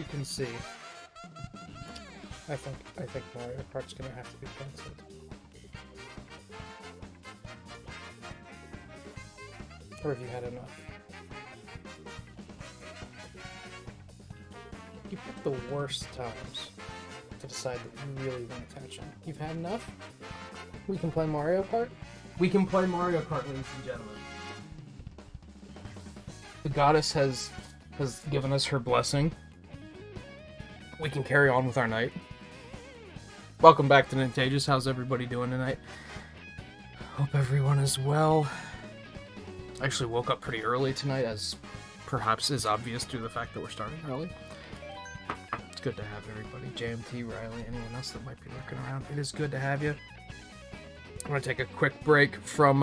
can see, I think Mario Kart's gonna have to be cancelled. Or have you had enough? You pick the worst times to decide that you really want attention. You've had enough? We can play Mario Kart? We can play Mario Kart, ladies and gentlemen. The goddess has given us her blessing. We can carry on with our night. Welcome back to Nintagious. How's everybody doing tonight? Hope everyone is well. I actually woke up pretty early tonight, as perhaps is obvious due to the fact that we're starting early. It's good to have everybody. JMT, Riley, anyone else that might be lurking around. It is good to have you. I'm gonna take a quick break from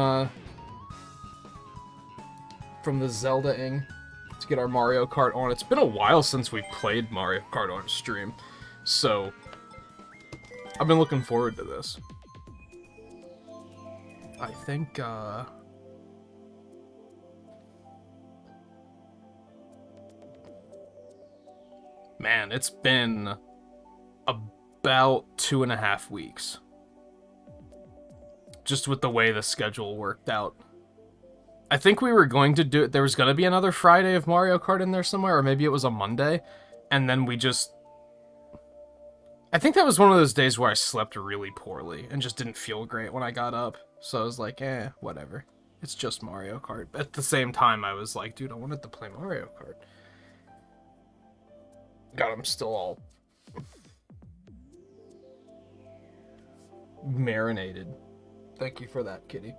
the Zelda-ing to get our Mario Kart on. It's been a while since we've played Mario Kart on stream, so I've been looking forward to this. I think, man, it's been about 2.5 weeks. Just with the way the schedule worked out. I think we were going to do it. There was going to be another Friday of Mario Kart in there somewhere, or maybe it was a Monday. And then we just... I think that was one of those days where I slept really poorly and just didn't feel great when I got up. So I was like, whatever. It's just Mario Kart. But at the same time, I was like, dude, I wanted to play Mario Kart. God, I'm still all marinated. Thank you for that, kitty.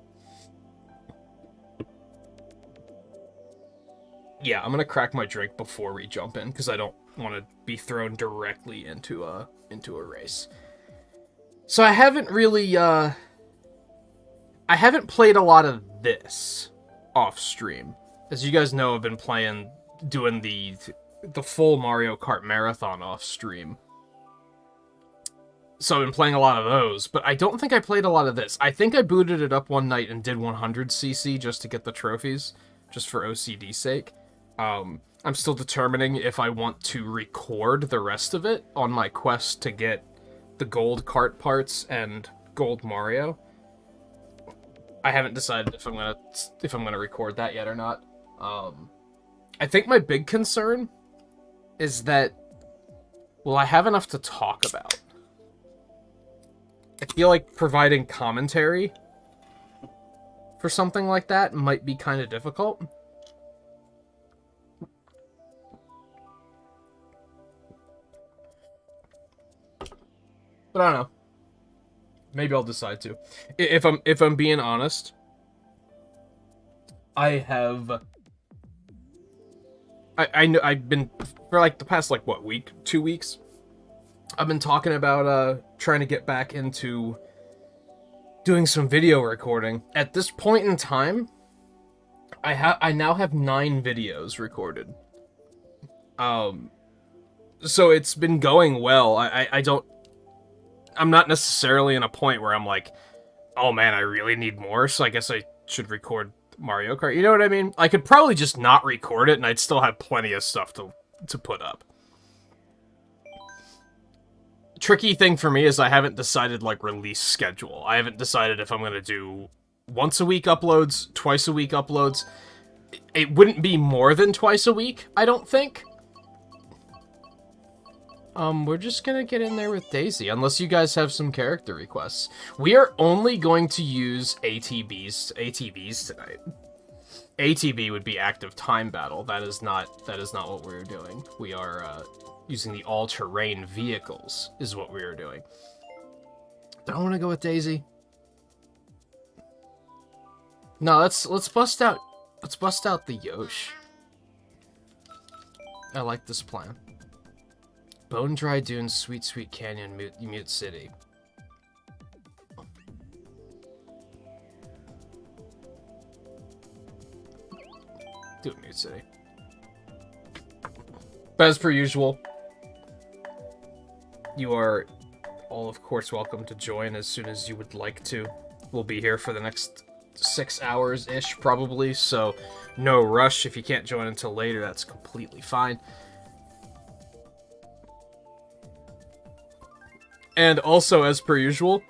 Yeah, I'm gonna crack my drink before we jump in, because I don't want to be thrown directly into a race. So I haven't really, I haven't played a lot of this off stream. As you guys know, I've been doing the full Mario Kart marathon off stream. So I've been playing a lot of those, but I don't think I played a lot of this. I think I booted it up one night and did 100cc just to get the trophies, just for OCD's sake. I'm still determining if I want to record the rest of it on my quest to get the gold Kart parts and gold Mario. I haven't decided if I'm gonna record that yet or not. I think my big concern is that, will I have enough to talk about? I feel like providing commentary for something like that might be kind of difficult. But I don't know. Maybe I'll decide to. If I'm being honest, I know I've been for like the past week, 2 weeks. I've been talking about trying to get back into doing some video recording. At this point in time, I now have 9 videos recorded. So it's been going well. I'm not necessarily in a point where I'm like, oh man, I really need more, so I guess I should record Mario Kart. You know what I mean? I could probably just not record it and I'd still have plenty of stuff to put up. Tricky thing for me is I haven't decided release schedule. I haven't decided if I'm going to do once a week uploads, twice a week uploads. It wouldn't be more than twice a week, I don't think. We're just gonna get in there with Daisy, unless you guys have some character requests. We are only going to use ATVs tonight. ATV would be active time battle. That is not what we're doing. We are using the all-terrain vehicles is what we are doing. Don't want to go with Daisy. No, let's bust out the Yosh. I like this plan. Bone Dry Dunes, Sweet Sweet Canyon, Mute City. Do it, Mute City. But as per usual, you are all, of course, welcome to join as soon as you would like to. We'll be here for the next 6 hours-ish, probably, so no rush. If you can't join until later, that's completely fine. And also, as per usual,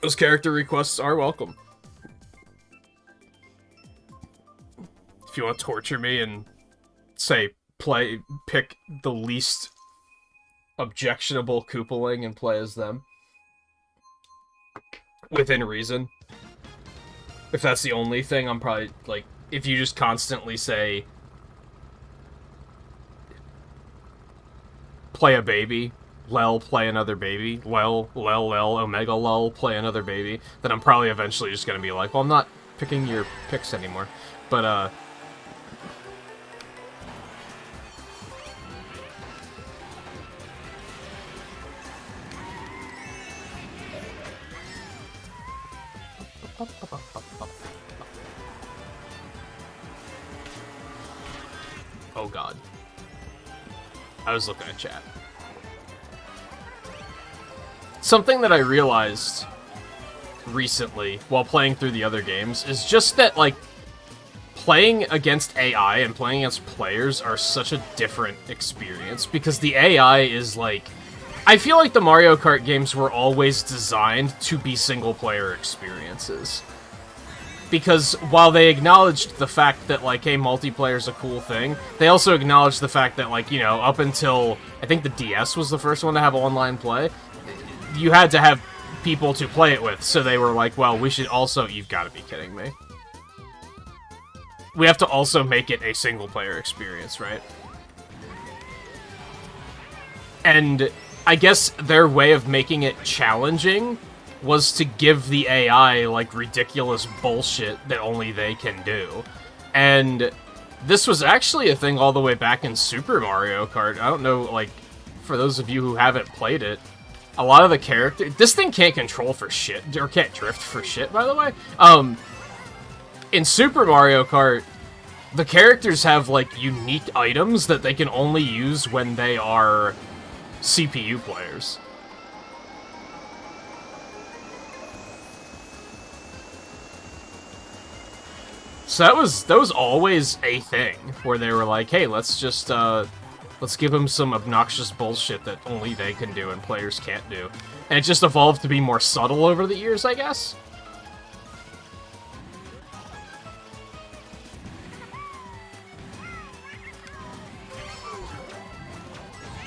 those character requests are welcome. If you want to torture me and say, pick the least objectionable Koopaling and play as them. Within reason. If that's the only thing, I'm probably, like, if you just constantly say, play a baby, lel, play another baby, lel, omega lel, play another baby, then I'm probably eventually just gonna be like, well, I'm not picking your picks anymore. But, oh god. I was looking at chat. Something that I realized recently while playing through the other games is just that, like, playing against AI and playing against players are such a different experience, because the AI is, like... I feel like the Mario Kart games were always designed to be single-player experiences. Because while they acknowledged the fact that, like, hey, multiplayer's a cool thing, they also acknowledged the fact that, like, you know, up until, I think the DS was the first one to have online play, you had to have people to play it with, so they were like, well, we should also... You've got to be kidding me. We have to also make it a single-player experience, right? And I guess their way of making it challenging was to give the AI, like, ridiculous bullshit that only they can do. And this was actually a thing all the way back in Super Mario Kart. I don't know, like, for those of you who haven't played it, a lot of the characters... This thing can't control for shit, or can't drift for shit, by the way. In Super Mario Kart, the characters have, like, unique items that they can only use when they are CPU players. So that was always a thing, where they were like, hey, let's just, let's give them some obnoxious bullshit that only they can do and players can't do. And it just evolved to be more subtle over the years, I guess?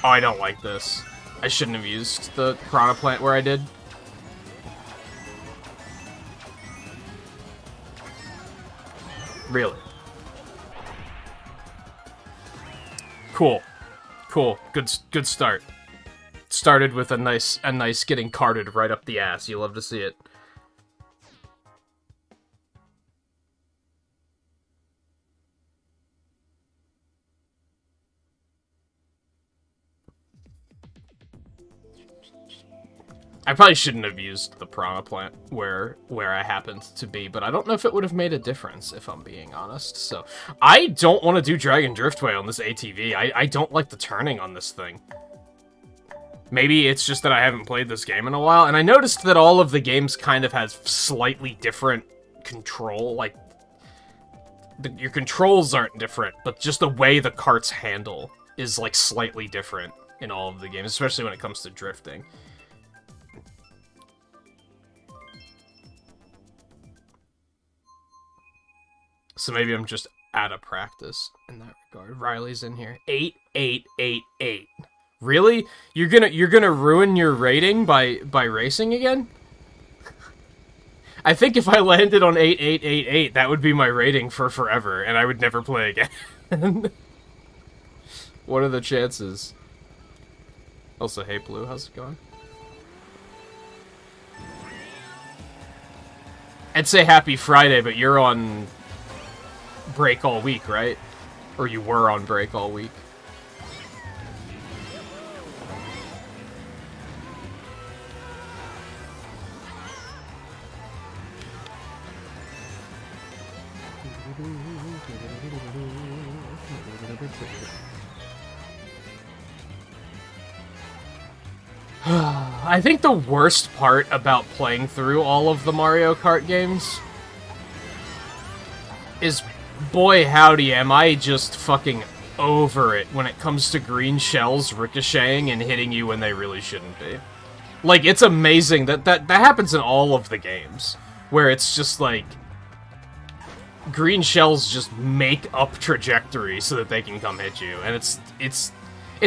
Oh, I don't like this. I shouldn't have used the Piranha Plant where I did. Really? Cool. Cool. Good start. Started with a nice getting carted right up the ass. You love to see it. I probably shouldn't have used the Piranha Plant where I happened to be, but I don't know if it would have made a difference, if I'm being honest. So, I don't want to do Dragon Driftway on this ATV. I don't like the turning on this thing. Maybe it's just that I haven't played this game in a while, and I noticed that all of the games kind of have slightly different control, like, your controls aren't different, but just the way the carts handle is, like, slightly different in all of the games, especially when it comes to drifting. So maybe I'm just out of practice in that regard. Riley's in here. 8888. Really? You're gonna ruin your rating by racing again? I think if I landed on 8888, that would be my rating for forever, and I would never play again. What are the chances? Also, hey Blue, how's it going? I'd say happy Friday, but you're on break all week, right? Or you were on break all week. I think the worst part about playing through all of the Mario Kart games is, boy howdy, am I just fucking over it when it comes to green shells ricocheting and hitting you when they really shouldn't be. Like, it's amazing that happens in all of the games, where it's just like green shells just make up trajectory so that they can come hit you, and it's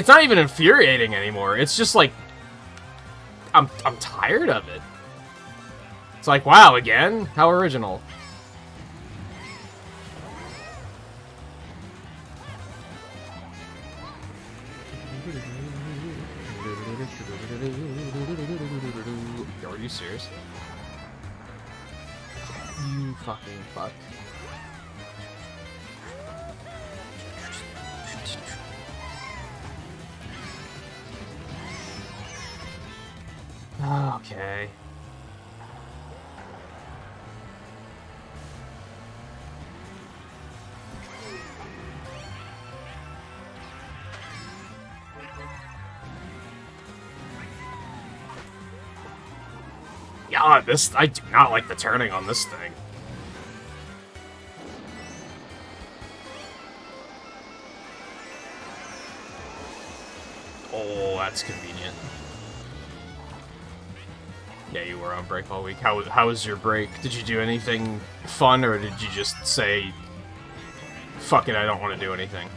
not even infuriating anymore. It's just like I'm tired of it. It's like, wow, again? How original. Yo, are you serious? You fucking fuck. Okay. Yeah, I do not like the turning on this thing. Oh, that's convenient. Yeah, you were on break all week. How was your break? Did you do anything fun, or did you just say, fuck it, I don't want to do anything?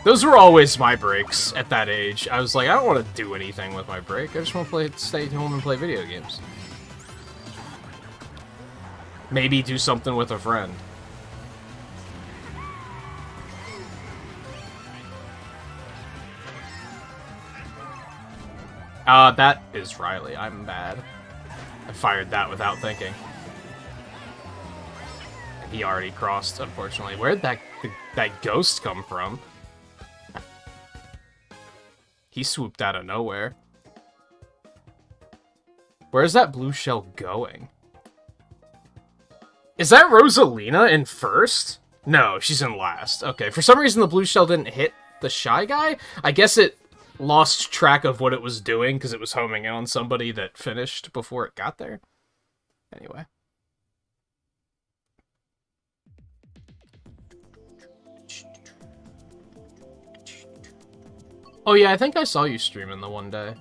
Those were always my breaks at that age. I was like, I don't want to do anything with my break. I just want to stay home and play video games. Maybe do something with a friend. That is Riley. I'm bad. I fired that without thinking. He already crossed, unfortunately. Where'd that ghost come from? He swooped out of nowhere. Where's that blue shell going? Is that Rosalina in first? No, she's in last. Okay, for some reason the blue shell didn't hit the Shy Guy? I guess it lost track of what it was doing because it was homing in on somebody that finished before it got there. Anyway. Oh yeah, I think I saw you streaming the one day.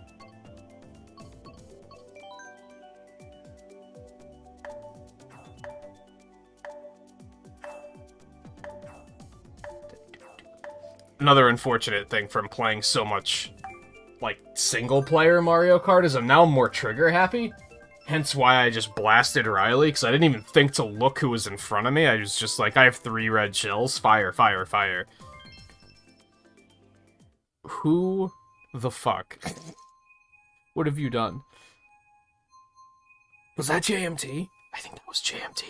Another unfortunate thing from playing so much, like, single-player Mario Kart is I'm now more trigger-happy. Hence why I just blasted Riley, because I didn't even think to look who was in front of me. I was just like, I have 3 red shells. Fire, fire, fire. Who the fuck? What have you done? Was that JMT? I think that was JMT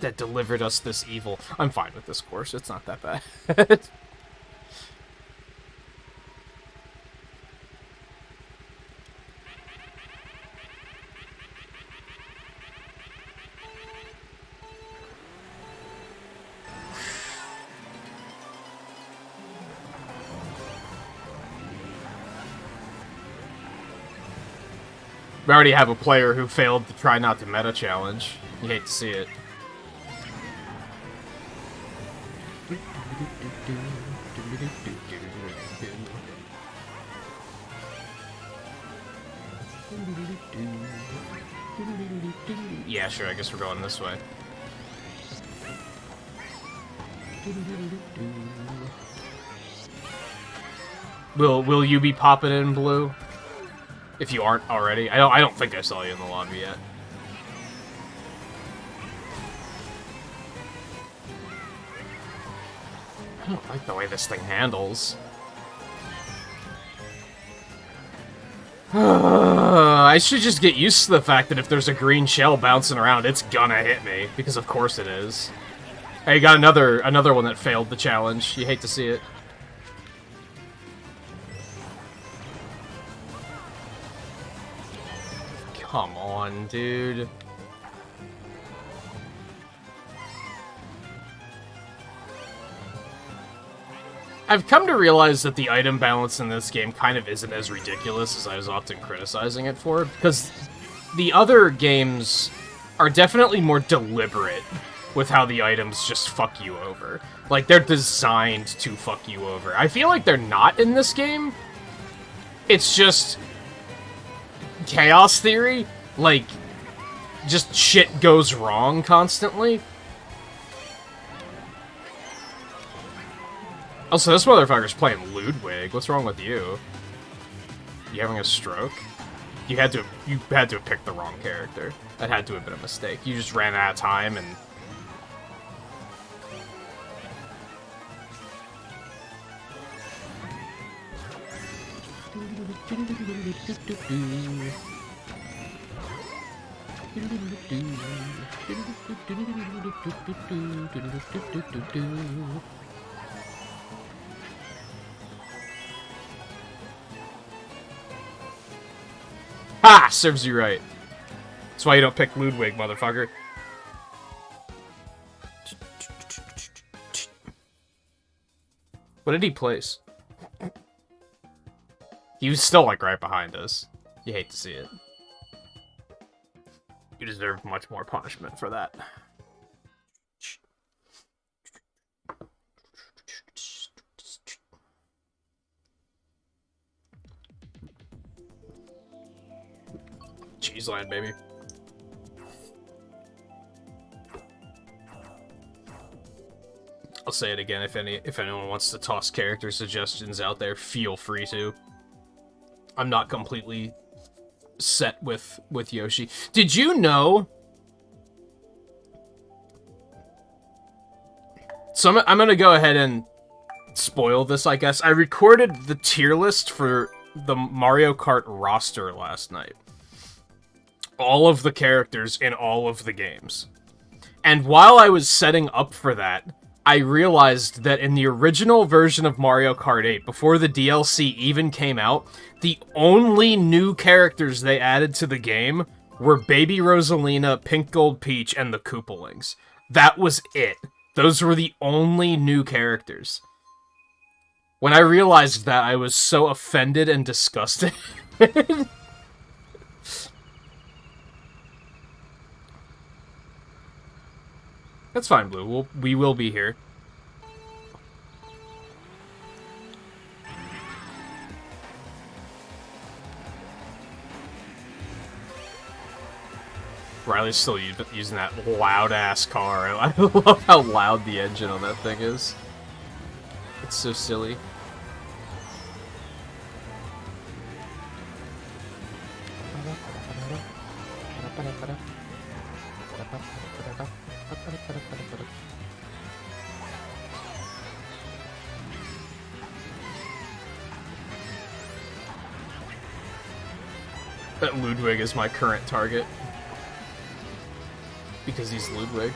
that delivered us this evil. I'm fine with this course. It's not that bad. We already have a player who failed to try not to meta challenge. You hate to see it. Yeah, sure, I guess we're going this way. Will you be popping in blue? If you aren't already. I don't think I saw you in the lobby yet. I don't like the way this thing handles. I should just get used to the fact that if there's a green shell bouncing around, it's gonna hit me. Because of course it is. Hey, you got another one that failed the challenge. You hate to see it. Come on, dude. I've come to realize that the item balance in this game kind of isn't as ridiculous as I was often criticizing it for, because the other games are definitely more deliberate with how the items just fuck you over. Like, they're designed to fuck you over. I feel like they're not in this game, It's just chaos theory. Like, just shit goes wrong constantly. Also, this motherfucker's playing Ludwig. What's wrong with you? You having a stroke? You had to have picked the wrong character. That had to have been a mistake. You just ran out of time and... Ha! Serves you right. That's why you don't pick Ludwig, motherfucker. What did he place? He was still, like, right behind us. You hate to see it. You deserve much more punishment for that. Cheeseland, baby. I'll say it again, if anyone wants to toss character suggestions out there, feel free to. I'm not completely set with Yoshi. Did you know? So I'm gonna go ahead and spoil this, I guess. I recorded the tier list for the Mario Kart roster last night. All of the characters in all of the games. And while I was setting up for that, I realized that in the original version of Mario Kart 8, before the DLC even came out, the only new characters they added to the game were Baby Rosalina, Pink Gold Peach, and the Koopalings. That was it. Those were the only new characters. When I realized that, I was so offended and disgusted. That's fine, Blue. We will be here. Riley's still using that loud-ass car. I love how loud the engine on that thing is. It's so silly. That Ludwig is my current target. Because he's Ludwig.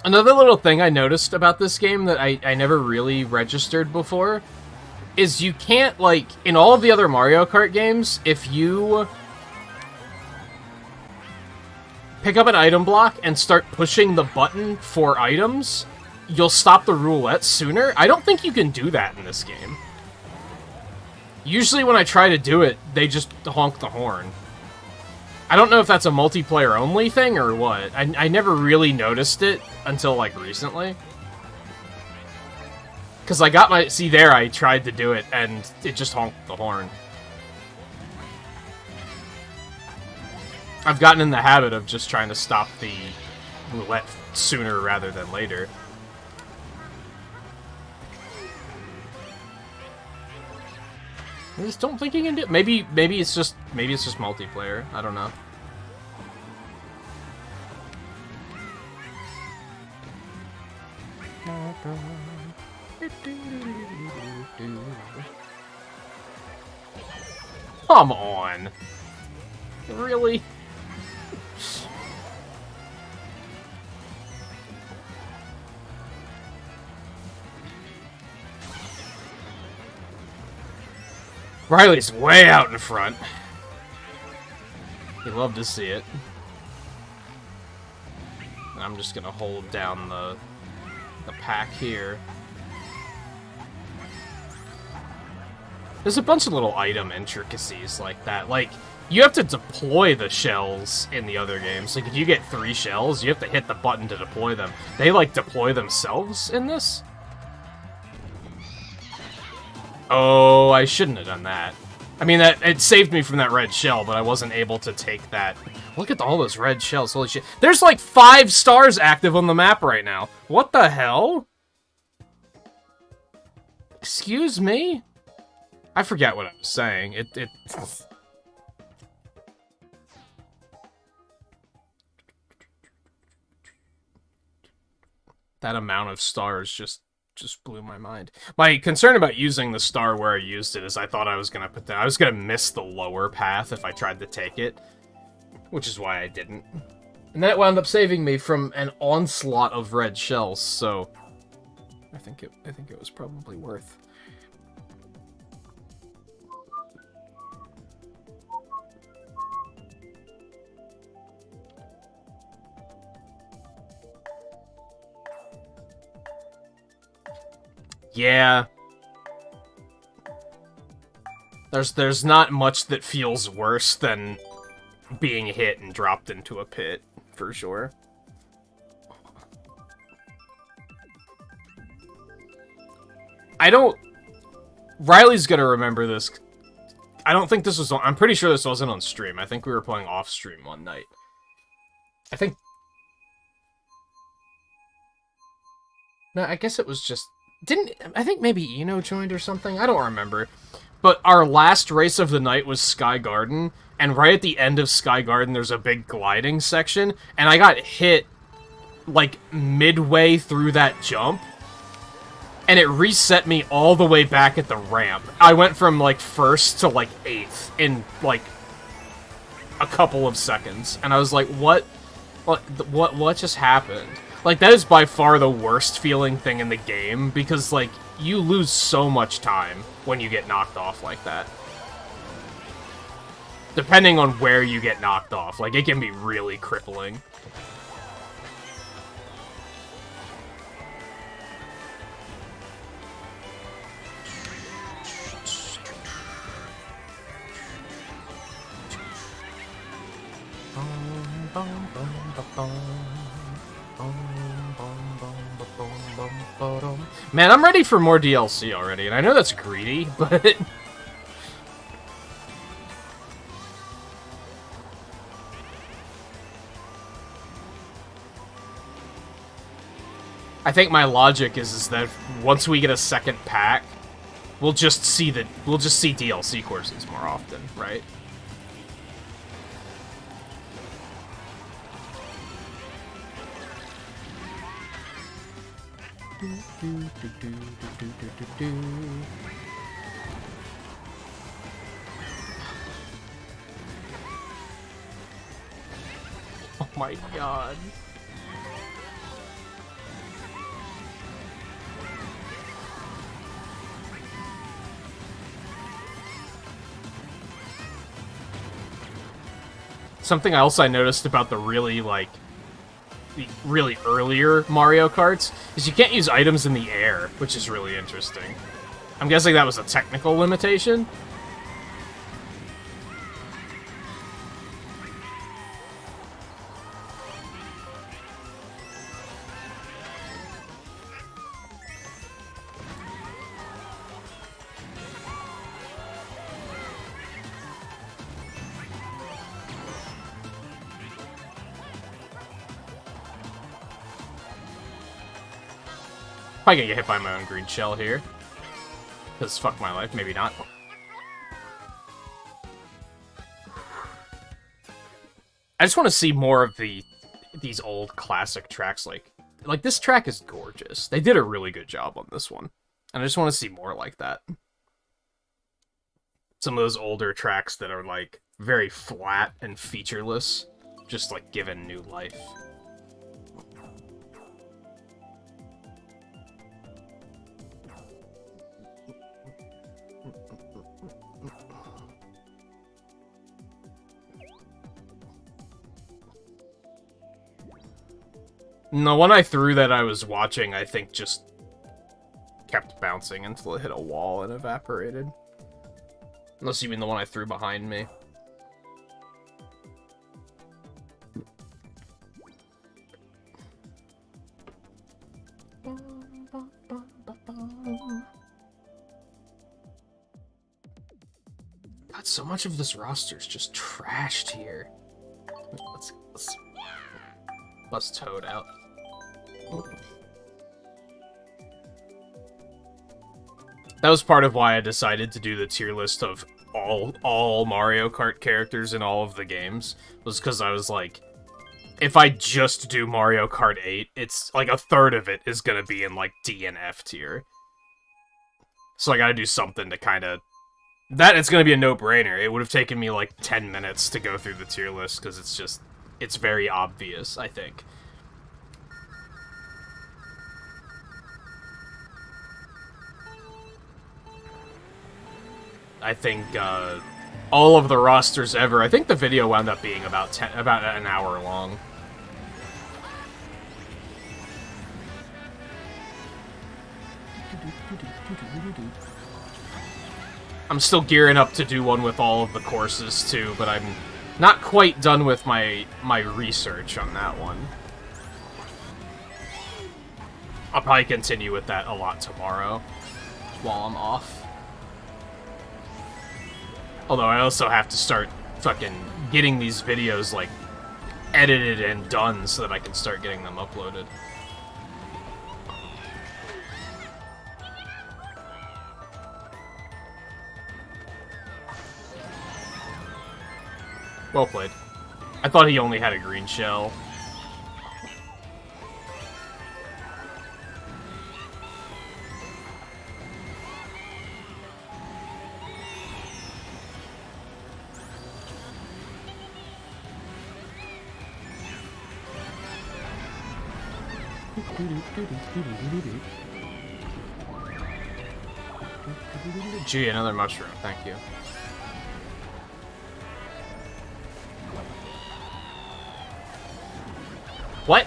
Another little thing I noticed about this game that I never really registered before is you can't, like, in all of the other Mario Kart games, if you pick up an item block and start pushing the button for items, you'll stop the roulette sooner. I don't think you can do that in this game. Usually when I try to do it, they just honk the horn. I don't know if that's a multiplayer-only thing or what. I never really noticed it until, like, recently. Because I got my... See, there, I tried to do it, and it just honked the horn. I've gotten in the habit of just trying to stop the roulette sooner rather than later. I just don't think you can do it. Maybe it's just multiplayer. I don't know. Come on. Really? Riley's way out in front. You love to see it. I'm just gonna hold down the pack here. There's a bunch of little item intricacies like that. Like, you have to deploy the shells in the other games. Like, if you get 3 shells, you have to hit the button to deploy them. They, like, deploy themselves in this? Oh, I shouldn't have done that. I mean, it saved me from that red shell, but I wasn't able to take that. Look at all those red shells, holy shit. There's like 5 stars active on the map right now. What the hell? Excuse me? I forget what I was saying. That amount of stars just blew my mind. My concern about using the star where I used it is I thought I was gonna miss the lower path if I tried to take it, which is why I didn't. And that wound up saving me from an onslaught of red shells, so I think it was probably worth. Yeah. There's not much that feels worse than being hit and dropped into a pit, for sure. Riley's gonna remember this. I don't think this was on... I'm pretty sure this wasn't on stream. I think we were playing off stream one night. I think... No, I guess it was just... I think maybe Eno joined or something? I don't remember. But our last race of the night was Sky Garden, and right at the end of Sky Garden there's a big gliding section, and I got hit, like, midway through that jump, and it reset me all the way back at the ramp. I went from, like, 1st to, like, 8th in, like, a couple of seconds, and I was like, what just happened? Like, that is by far the worst feeling thing in the game, because, like, you lose so much time when you get knocked off like that. Depending on where you get knocked off, like, it can be really crippling. Man, I'm ready for more DLC already, and I know that's greedy, but... I think my logic is that once we get a second pack, we'll just see DLC courses more often, right? Oh my god. Something else I noticed about the really earlier Mario Karts is you can't use items in the air, which is really interesting. I'm guessing that was a technical limitation. Probably gonna get hit by my own green shell here. Because fuck my life, maybe not. I just want to see more of these old classic tracks. Like this track is gorgeous. They did a really good job on this one. And I just want to see more like that. Some of those older tracks that are like very flat and featureless, just like given new life. And the one I threw that I was watching, I think, just kept bouncing until it hit a wall and evaporated. Unless you mean the one I threw behind me. so much of this roster is just trashed here. Let's bust Toad out. That was part of why I decided to do the tier list of all Mario Kart characters in all of the games, was because I was like, if I just do Mario Kart 8, it's like a third of it is gonna be in like D and F tier. So I gotta do something to kind of... That, it's gonna be a no-brainer. It would have taken me like 10 minutes to go through the tier list, because it's just... It's very obvious, I think. I think, all of the rosters ever. I think the video wound up being about an hour long. I'm still gearing up to do one with all of the courses too, but I'm not quite done with my research on that one. I'll probably continue with that a lot tomorrow while I'm off. Although I also have to start fucking getting these videos, like, edited and done so that I can start getting them uploaded. Well played. I thought he only had a green shell. Gee, another mushroom, thank you. What?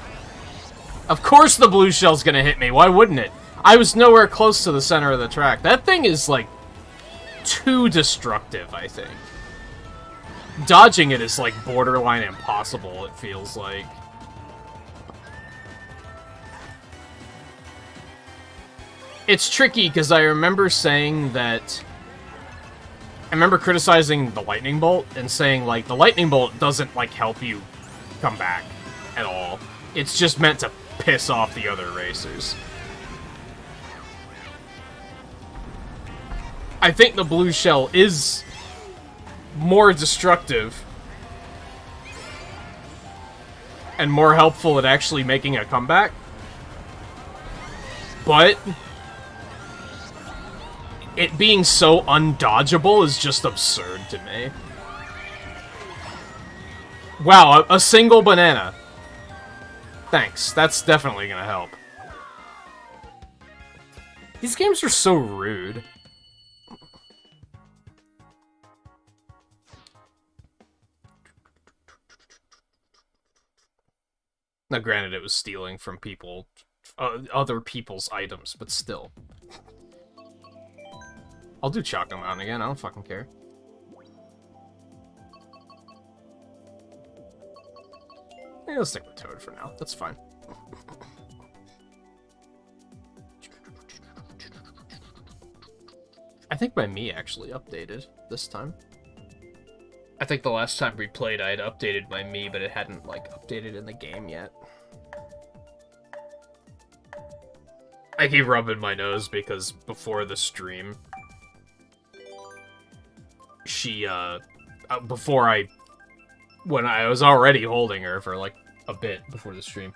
Of course the blue shell's gonna hit me, why wouldn't it? I was nowhere close to the center of the track. That thing is, like, too destructive, I think. Dodging it is, like, borderline impossible, it feels like. It's tricky, because I remember saying that... I remember criticizing the lightning bolt, and saying, like, the lightning bolt doesn't, like, help you come back at all. It's just meant to piss off the other racers. I think the blue shell is more destructive and more helpful at actually making a comeback. But it being so undodgeable is just absurd to me. Wow, a single banana. Thanks, that's definitely gonna help. These games are so rude. Now, granted, it was stealing from people, other people's items, but still. I'll do Choco Mountain again, I don't fucking care. Yeah, let's stick with Toad for now, that's fine. I think my Mii actually updated this time. I think the last time we played I had updated my Mii, but it hadn't, like, updated in the game yet. I keep rubbing my nose because before the stream, she, when I was already holding her for, like, a bit before the stream,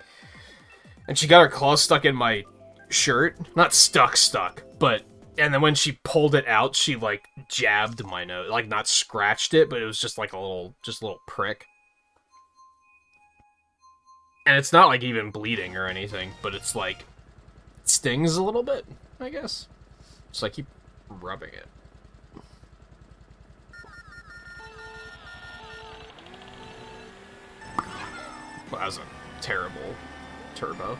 and she got her claw stuck in my shirt. Not stuck, but, and then when she pulled it out, she, like, jabbed my nose. Like, not scratched it, but it was just, like, a little prick. And it's not, like, even bleeding or anything, but it's, like, it stings a little bit, I guess. So I keep rubbing it. Well, that was a terrible turbo.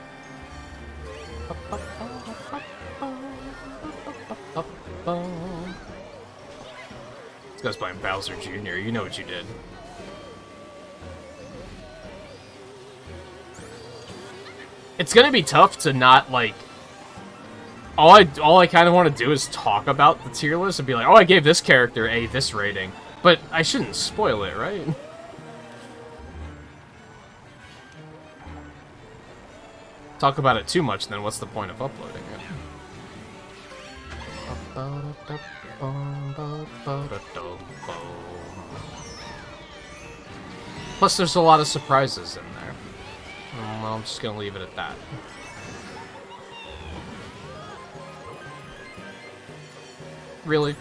This guy's playing Bowser Jr., you know what you did. It's gonna be tough to not, like... All I kind of want to do is talk about the tier list and be like, oh, I gave this character this rating. But I shouldn't spoil it, right? Talk about it too much, then what's the point of uploading it? Plus, there's a lot of surprises in there. Well, I'm just gonna leave it at that. Really?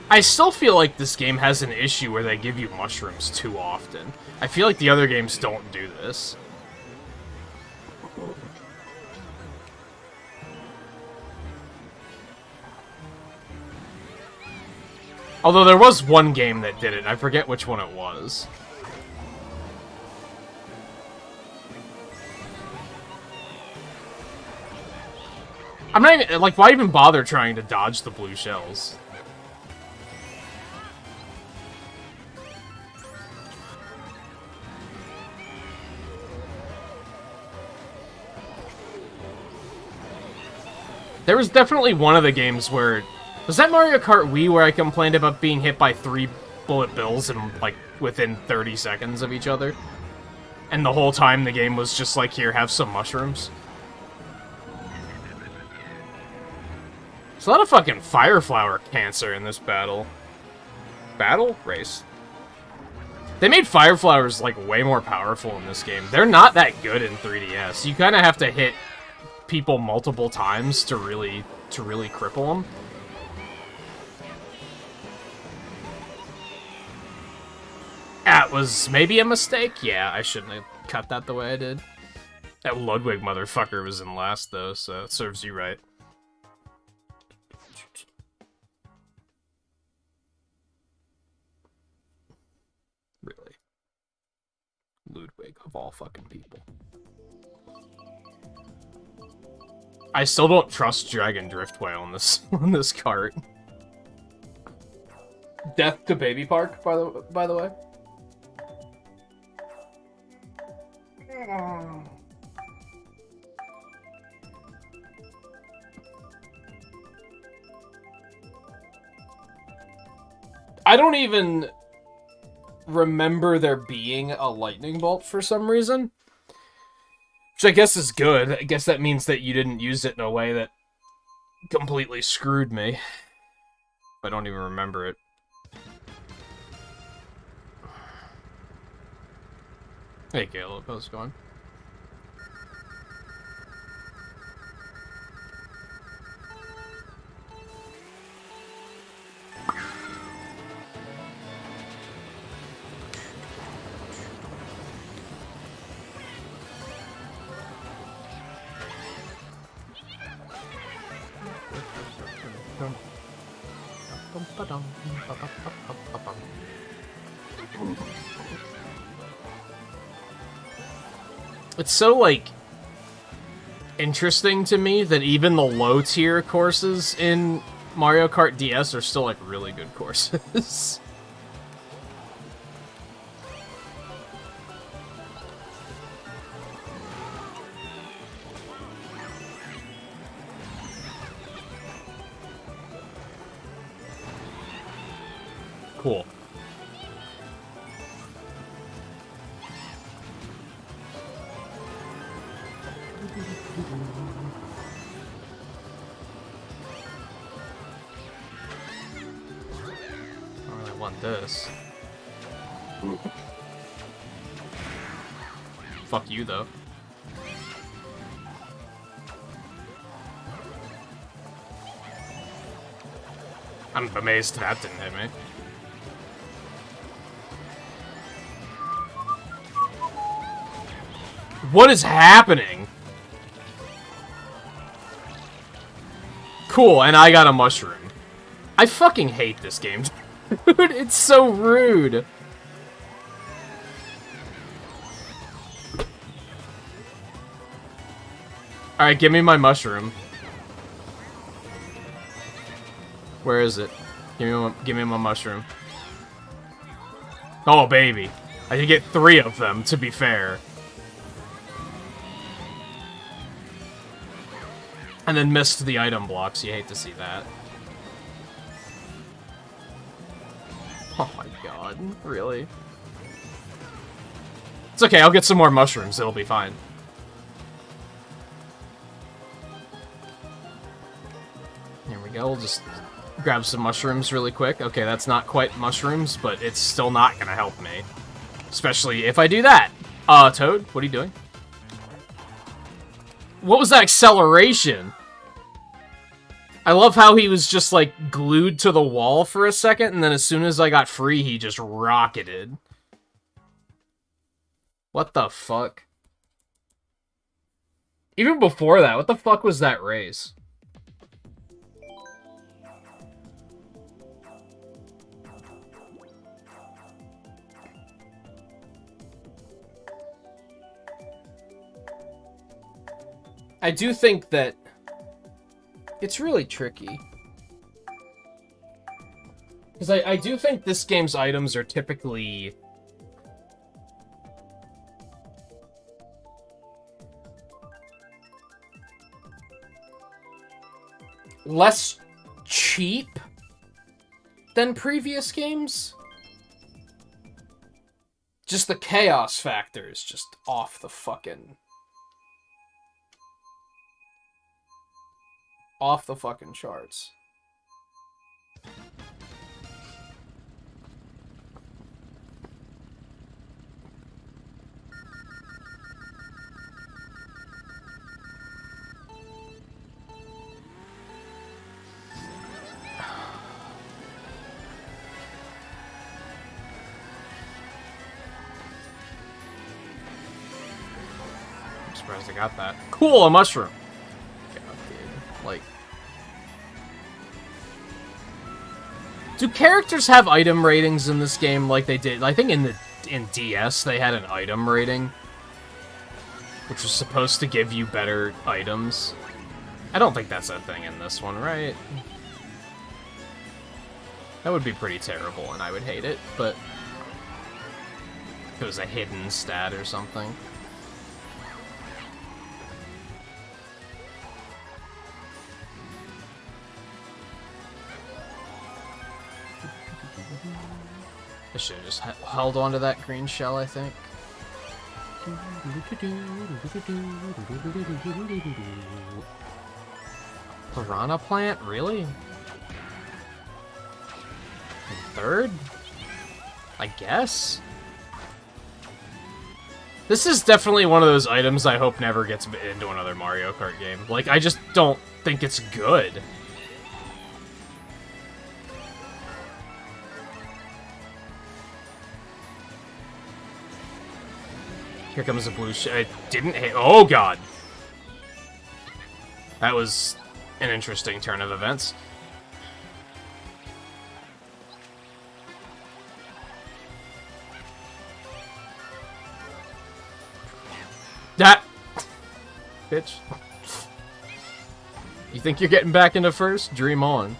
I still feel like this game has an issue where they give you mushrooms too often. I feel like the other games don't do this. Although there was one game that did it, I forget which one it was. I'm not even, like, why even bother trying to dodge the blue shells? There was definitely one of the games where... Was that Mario Kart Wii where I complained about being hit by 3 bullet bills in, like, within 30 seconds of each other? And the whole time the game was just like, here, have some mushrooms? There's a lot of fucking fire flower cancer in this battle. Battle? Race. They made fire flowers, like, way more powerful in this game. They're not that good in 3DS. You kind of have to hit people multiple times to really cripple them. That was maybe a mistake? Yeah, I shouldn't have cut that the way I did. That Ludwig motherfucker was in last, though, so it serves you right. Really. Ludwig, of all fucking people. I still don't trust Dragon Driftway on this cart. Death to Baby Park, by the way. I don't even remember there being a lightning bolt for some reason. Which I guess is good. I guess that means that you didn't use it in a way that completely screwed me. I don't even remember it. Hey Caleb, how's it going? It's so, like, interesting to me that even the low-tier courses in Mario Kart DS are still, like, really good courses. Cool. I want this. Fuck you, though. I'm amazed that didn't hit me. What is happening? Cool, and I got a mushroom. I fucking hate this game. Dude, it's so rude. Alright, give me my mushroom. Where is it? Give me my mushroom. Oh, baby. I can get 3 of them, to be fair. And then missed the item blocks. You hate to see that. Oh my god. Really? It's okay, I'll get some more mushrooms. It'll be fine. Here we go. We'll just grab some mushrooms really quick. Okay, that's not quite mushrooms, but it's still not gonna help me. Especially if I do that. Toad, what are you doing? What was that acceleration? I love how he was just, like, glued to the wall for a second, and then as soon as I got free, he just rocketed. What the fuck? Even before that, what the fuck was that race? I do think that it's really tricky. Because I do think this game's items are typically less cheap than previous games. Just the chaos factor is just off the fucking charts. I'm surprised I got that. Cool, a mushroom. God, dude. Like, do characters have item ratings in this game like they did? I think in DS they had an item rating, which was supposed to give you better items. I don't think that's a thing in this one, right? That would be pretty terrible, and I would hate it, but if it was a hidden stat or something. I should have just held on to that green shell, I think. Piranha plant? Really? In 3rd? I guess? This is definitely one of those items I hope never gets into another Mario Kart game. Like, I just don't think it's good. Here comes a blue shell. It didn't hit. Oh, God. That was an interesting turn of events. That... Bitch. You think you're getting back into 1st? Dream on.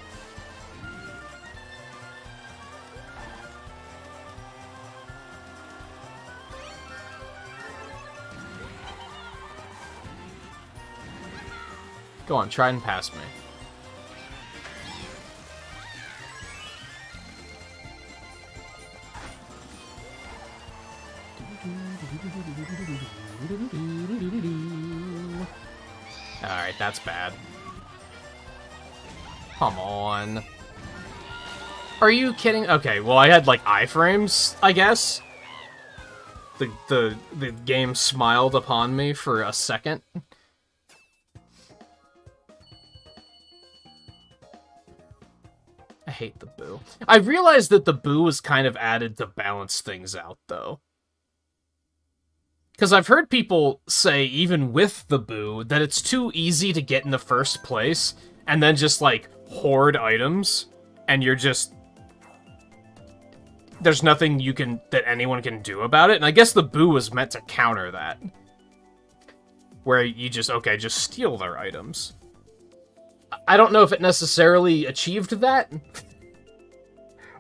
Go on, try and pass me. Alright, that's bad. Come on. Are you kidding? Okay, well, I had, like, iframes, I guess. The game smiled upon me for a second. I hate the boo. I realized that the boo was kind of added to balance things out, though. Because I've heard people say, even with the boo, that it's too easy to get in the first place, and then just, like, hoard items, and you're just... There's nothing that anyone can do about it, and I guess the boo was meant to counter that. Where you just, okay, just steal their items. I don't know if it necessarily achieved that,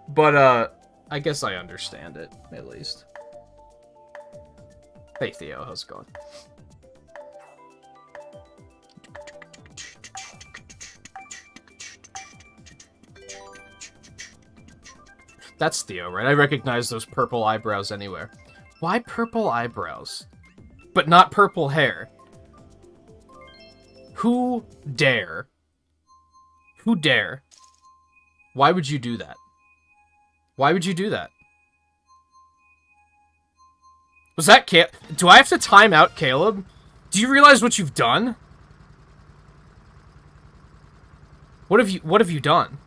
But, I guess I understand it, at least. Hey, Theo, how's it going? That's Theo, right? I recognize those purple eyebrows anywhere. Why purple eyebrows? But not purple hair? Who dare? Who dare? Why would you do that? Why would you do that? Was that Do I have to time out Caleb? Do you realize what you've done? What have you done?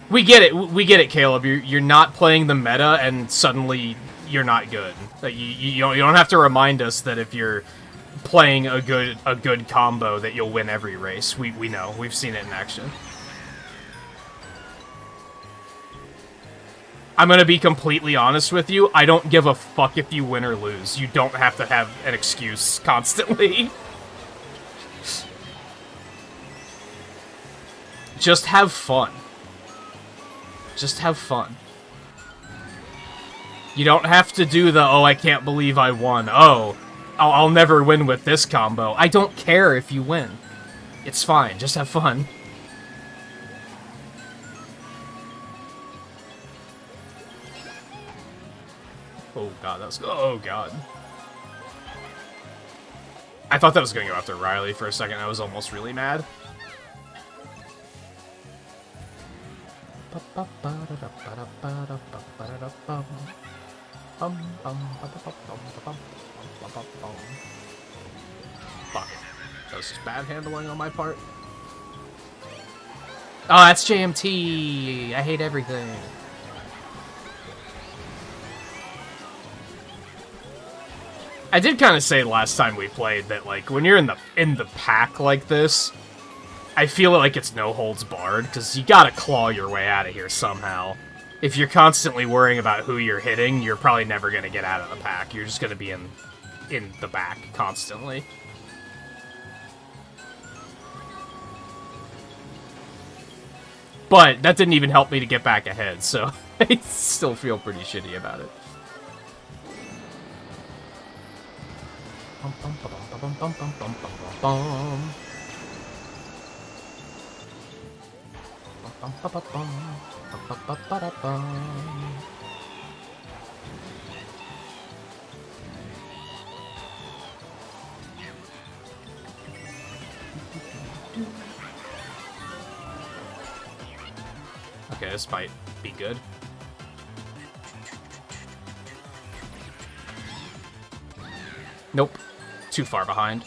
We get it, Caleb. You're not playing the meta, and suddenly you're not good. Like, you don't have to remind us that if you're playing a good combo that you'll win every race. We know. We've seen it in action. I'm gonna be completely honest with you. I don't give a fuck if you win or lose. You don't have to have an excuse constantly. Just have fun. Just have fun. You don't have to do the, oh, I can't believe I won. Oh, I'll never win with this combo. I don't care if you win. It's fine. Just have fun. Oh, God. That was... Oh, God. I thought that was going to go after Riley for a second. I was almost really mad. Fuck. That was just bad handling on my part. Oh, that's JMT. I hate everything. I did kind of say last time we played that, like, when you're in the pack like this, I feel like it's no holds barred, because you gotta claw your way out of here somehow. If you're constantly worrying about who you're hitting, you're probably never gonna get out of the pack. You're just gonna be in the back constantly. But that didn't even help me to get back ahead, so I still feel pretty shitty about it. Okay, this might be good. Nope. Too far behind.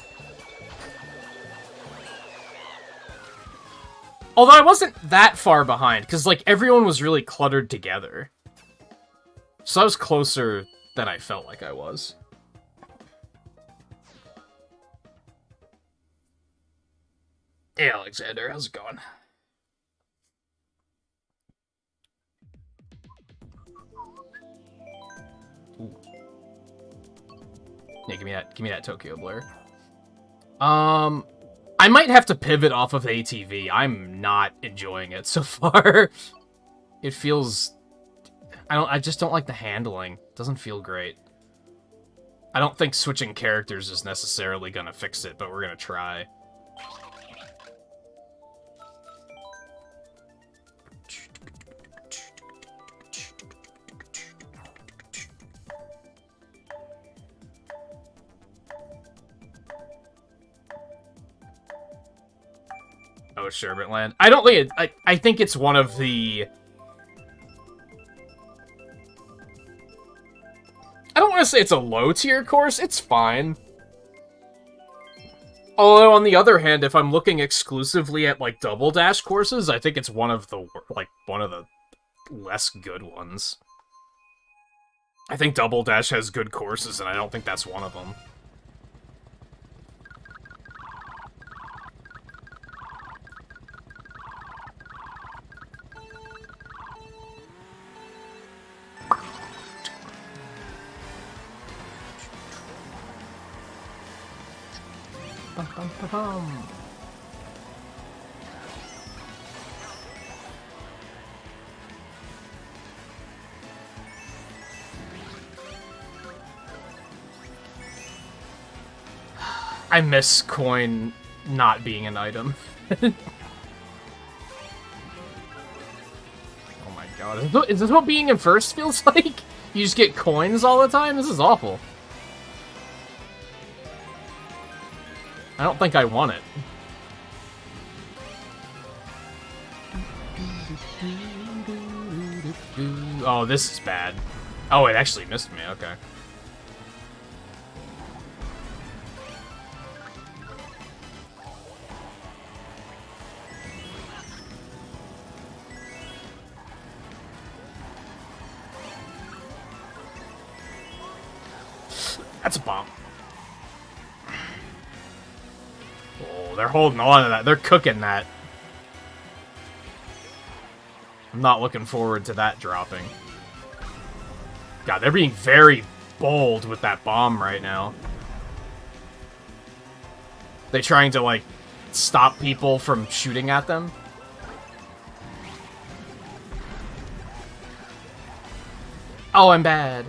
Although I wasn't that far behind, because, like, everyone was really cluttered together. So I was closer than I felt like I was. Hey, Alexander, how's it going? Ooh. Yeah, give me that Tokyo Blur. I might have to pivot off of ATV. I'm not enjoying it so far. It feels... I just don't like the handling. It doesn't feel great. I don't think switching characters is necessarily gonna fix it, but we're gonna try. Oh, Sherbetland. I don't think it... I think it's one of the... I don't want to say it's a low-tier course. It's fine. Although, on the other hand, if I'm looking exclusively at, like, Double Dash courses, I think it's one of the, like, one of the less good ones. I think Double Dash has good courses, and I don't think that's one of them. I miss coin not being an item. Oh my god. Is this what being in first feels like? You just get coins all the time? This is awful. I don't think I want it. Oh, this is bad. Oh, it actually missed me. Okay. That's a bomb. Oh, they're holding on to that. They're cooking that. I'm not looking forward to that dropping. God, they're being very bold with that bomb right now. They trying to, like, stop people from shooting at them? Oh, I'm bad.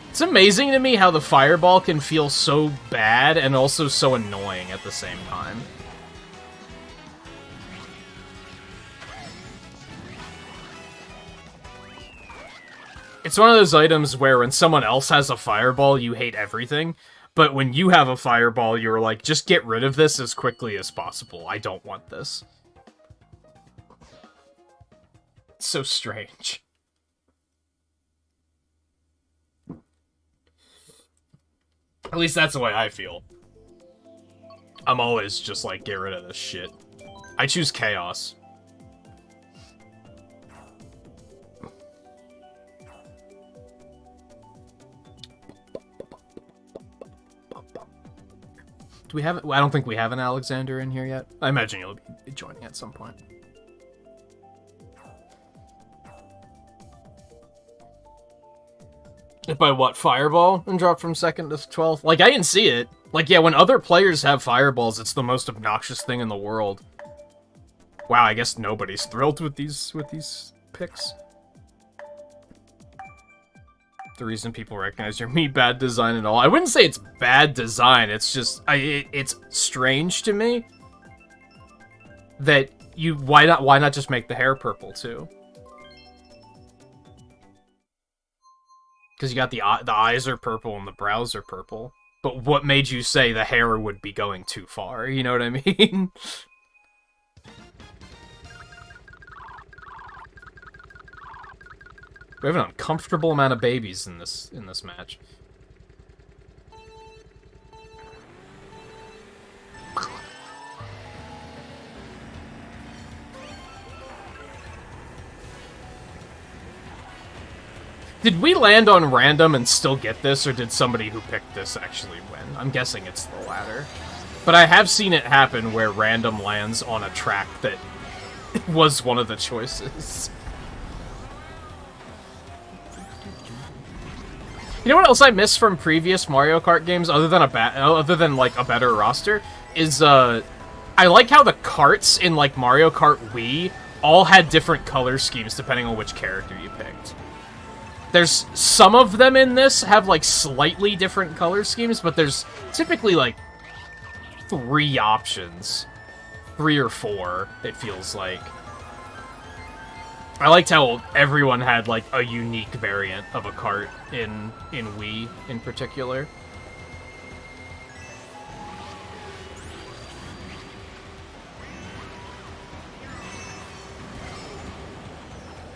It's amazing to me how the fireball can feel so bad and also so annoying at the same time. It's one of those items where when someone else has a fireball, you hate everything. But when you have a fireball, you're like, just get rid of this as quickly as possible. I don't want this. It's so strange. At least that's the way I feel. I'm always just like, get rid of this shit. I choose chaos. Do we have it? I don't think we have an Alexander in here yet. I imagine you'll be joining at some point. By what, fireball and drop from 2nd to 12th? Like, I didn't see it. Like, yeah, when other players have fireballs, it's the most obnoxious thing in the world. Wow, I guess nobody's thrilled with these picks. The reason people recognize your me bad design and all. I wouldn't say it's bad design. It's just it's strange to me that you why not just make the hair purple too? Because you got the eyes are purple and the brows are purple. But what made you say the hair would be going too far? You know what I mean? We have an uncomfortable amount of babies in this match. Did we land on random and still get this, or did somebody who picked this actually win? I'm guessing it's the latter. But I have seen it happen where random lands on a track that was one of the choices. You know what else I miss from previous Mario Kart games, other than like a better roster, is I like how the karts in like Mario Kart Wii all had different color schemes depending on which character you picked. There's some of them in this have like slightly different color schemes, but there's typically like 3 options, 3 or 4. It feels like. I liked how everyone had, like, a unique variant of a kart in Wii, in particular.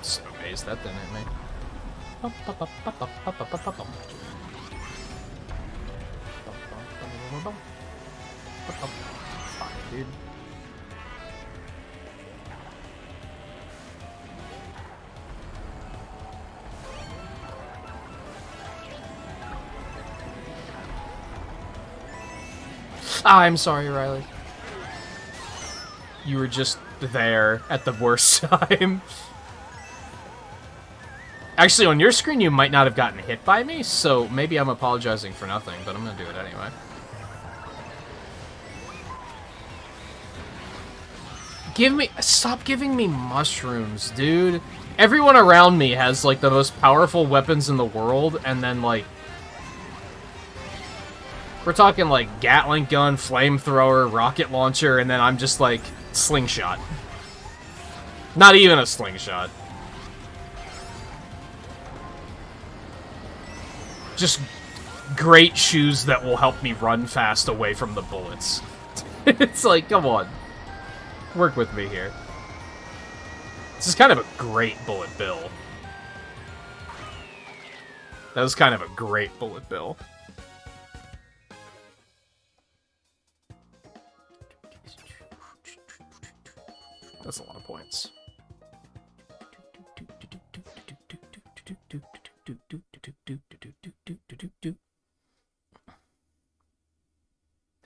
So amazed that didn't hit me. Fuck, dude. I'm sorry, Riley. You were just there at the worst time. Actually, on your screen, you might not have gotten hit by me, so maybe I'm apologizing for nothing, but I'm gonna do it anyway. Stop giving me mushrooms, dude. Everyone around me has, like, the most powerful weapons in the world, and then, like, We're talking like Gatling gun, flamethrower, rocket launcher, and then I'm just like slingshot. Not even a slingshot. Just great shoes that will help me run fast away from the bullets. It's like, come on. Work with me here. This is kind of a great bullet bill. That was kind of a great bullet bill. That's a lot of points.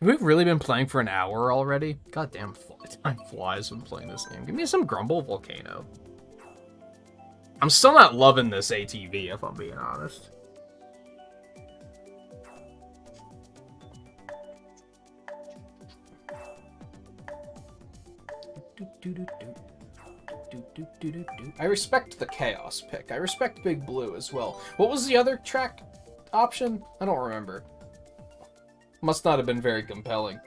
Have we really been playing for an hour already? Goddamn, time flies when playing this game. Give me some Grumble Volcano. I'm still not loving this ATV, if I'm being honest. I respect the Chaos pick. I respect Big Blue as well. What was the other track option? I don't remember. Must not have been very compelling.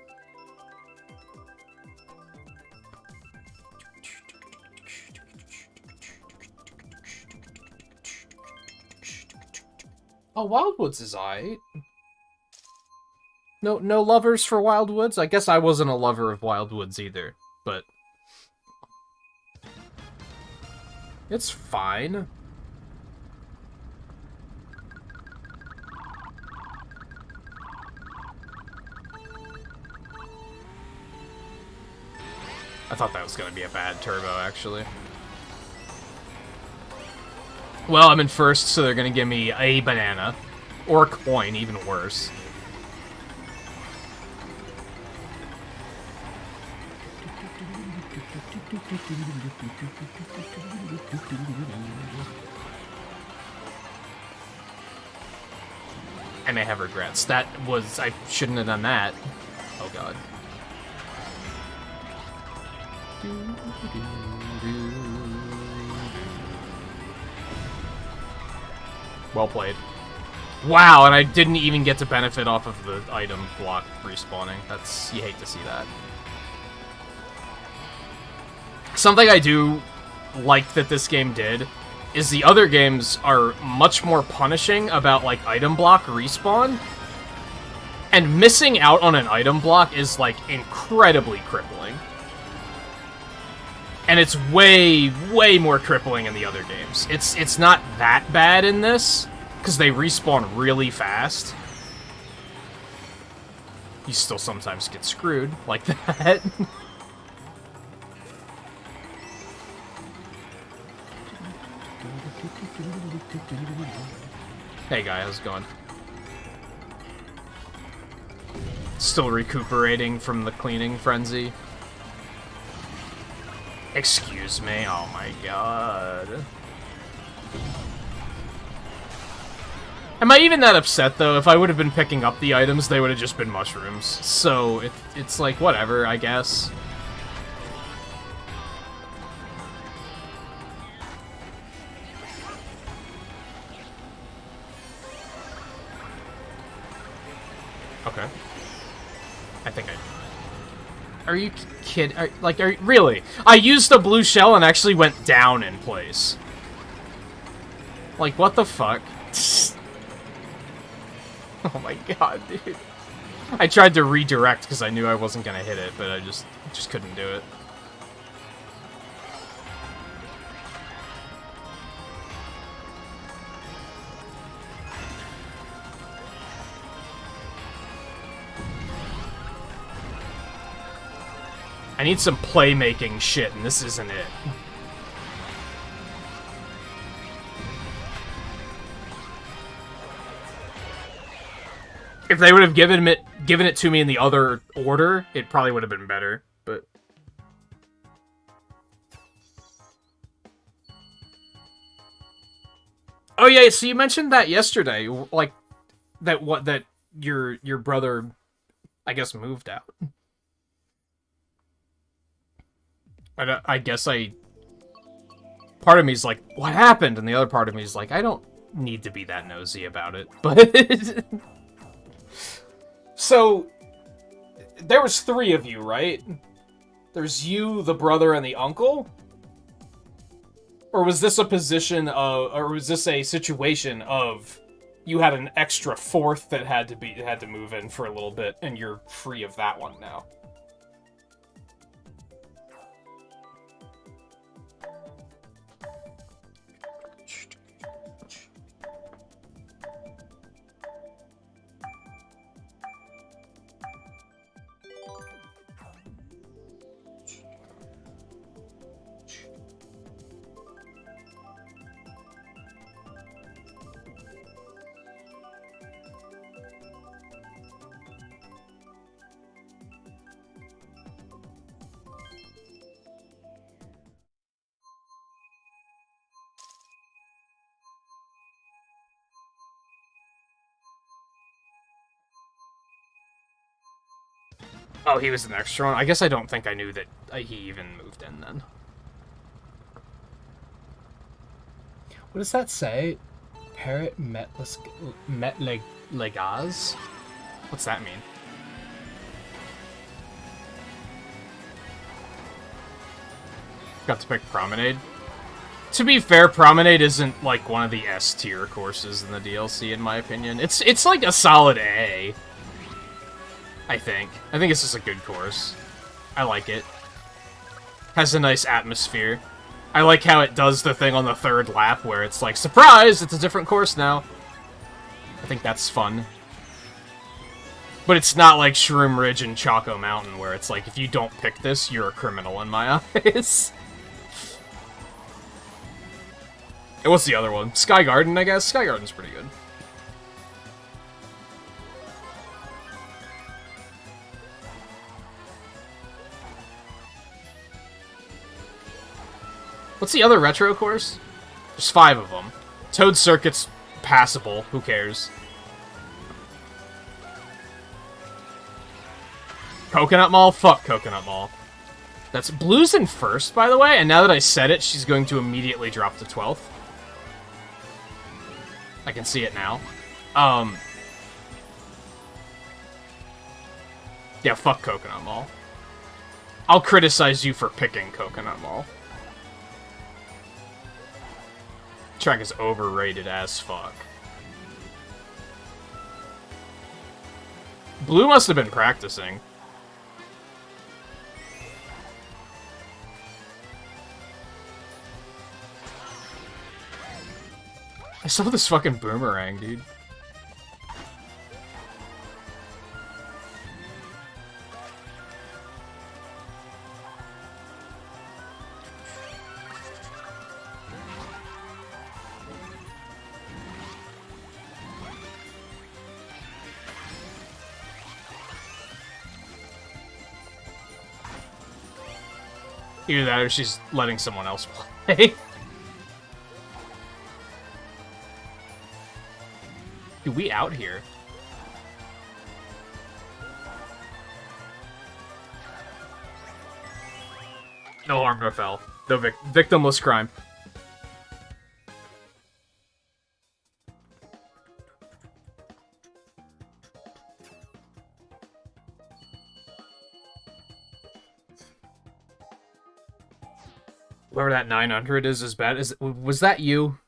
Oh, Wildwoods is aight. No lovers for Wildwoods? I guess I wasn't a lover of Wildwoods either, but it's fine. I thought that was going to be a bad turbo, actually. Well, I'm in first, so they're going to give me a banana. Or a coin, even worse. I may have regrets. That was... I shouldn't have done that. Oh, God. Well played. Wow, and I didn't even get to benefit off of the item block respawning. That's... you hate to see that. Something I do like that this game did is the other games are much more punishing about, like, item block respawn. And missing out on an item block is, like, incredibly crippling. And it's way, way more crippling in the other games. It's not that bad in this, because they respawn really fast. You still sometimes get screwed like that. Hey guy, how's it going? Still recuperating from the cleaning frenzy. Excuse me, oh my god. Am I even that upset, though? If I would have been picking up the items, they would have just been mushrooms. So, it's like, whatever, I guess. Okay. I think I... Are you kidding? Really? I used the blue shell and actually went down in place. Like, what the fuck? Oh my god, dude. I tried to redirect because I knew I wasn't gonna hit it, but I just couldn't do it. I need some playmaking shit, and this isn't it. If they would have given it to me in the other order, it probably would have been better, but... Oh yeah, so you mentioned that yesterday, like, that your brother, I guess, moved out. I guess part of me is like, what happened? And the other part of me is like, I don't need to be that nosy about it, but... So, there was 3 of you, right? There's you, the brother, and the uncle? Or was this a position of, or was this a situation of you had an extra 4th that had to move in for a little bit, and you're free of that one now? Oh, he was an extra one? I guess I don't think I knew that he even moved in then. What does that say? Parrot legaz? What's that mean? Got to pick Promenade. To be fair, Promenade isn't like one of the S tier courses in the DLC, in my opinion. It's like a solid A. I think it's just a good course. I like it. Has a nice atmosphere. I like how it does the thing on the 3rd lap where it's like, surprise, it's a different course now. I think that's fun. But it's not like Shroom Ridge and Choco Mountain where it's like, if you don't pick this, you're a criminal in my eyes. And what's the other one? Sky Garden, I guess? Sky Garden's pretty good. What's the other retro course? There's 5 of them. Toad Circuit's passable. Who cares? Coconut Mall? Fuck Coconut Mall. That's Blue's in 1st, by the way, and now that I said it, she's going to immediately drop to 12th. I can see it now. Yeah, fuck Coconut Mall. I'll criticize you for picking Coconut Mall. Track is overrated as fuck. Blue must have been practicing. I saw this fucking boomerang, dude. Either that or she's letting someone else play. Dude, we out here. No harm, no foul. No victimless crime. Whoever that 900 is bad. Was that you?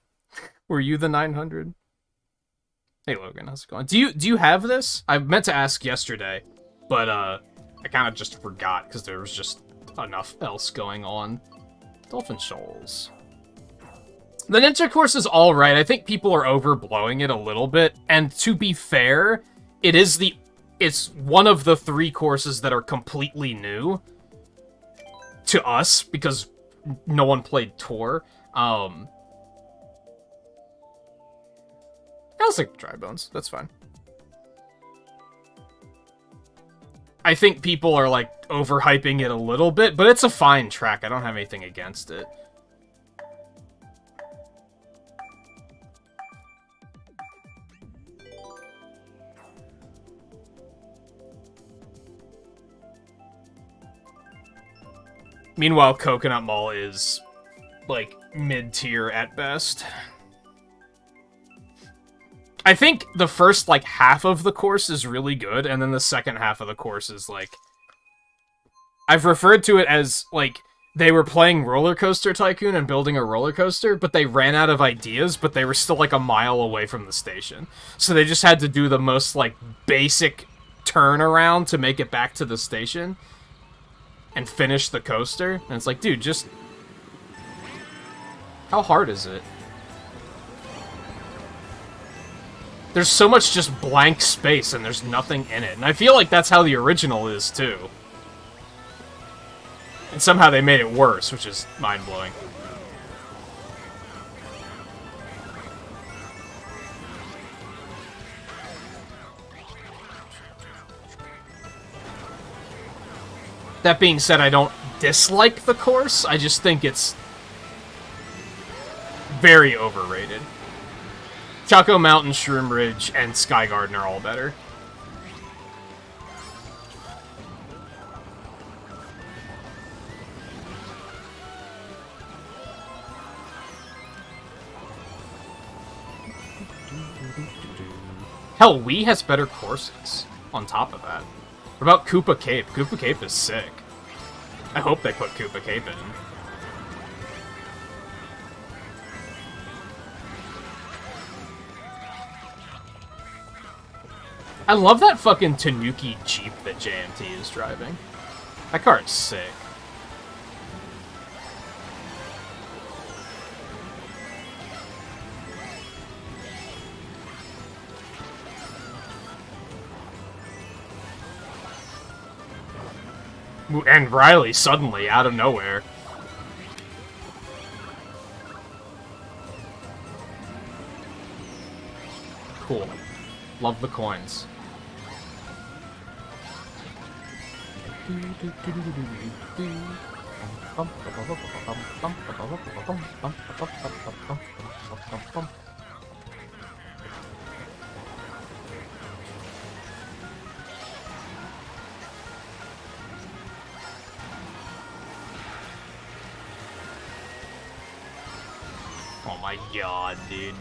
Were you the 900? Hey Logan, how's it going? Do you have this? I meant to ask yesterday, but I kind of just forgot because there was just enough else going on. Dolphin Shoals. The Ninja course is all right. I think people are overblowing it a little bit, and to be fair, it's one of the 3 courses that are completely new to us because no one played Tour. I was like Dry Bones. That's fine. I think people are like overhyping it a little bit, but it's a fine track. I don't have anything against it. Meanwhile, Coconut Mall is like mid-tier at best. I think the first, like, half of the course is really good, and then the second half of the course is, like... I've referred to it as, like, they were playing Roller Coaster Tycoon and building a roller coaster, but they ran out of ideas, but they were still, like, a mile away from the station. So they just had to do the most, like, basic turnaround to make it back to the station and finish the coaster. And it's like, dude, just... How hard is it? There's so much just blank space, and there's nothing in it. And I feel like that's how the original is, too. And somehow they made it worse, which is mind-blowing. That being said, I don't dislike the course. I just think it's very overrated. Choco Mountain, Shroom Ridge, and Sky Garden are all better. Hell, Wii has better courses on top of that. What about Koopa Cape? Koopa Cape is sick. I hope they put Koopa Cape in. I love that fucking Tanuki Jeep that JMT is driving. That car is sick. And Riley, suddenly, out of nowhere. Cool. Love the coins. Oh my god, dude.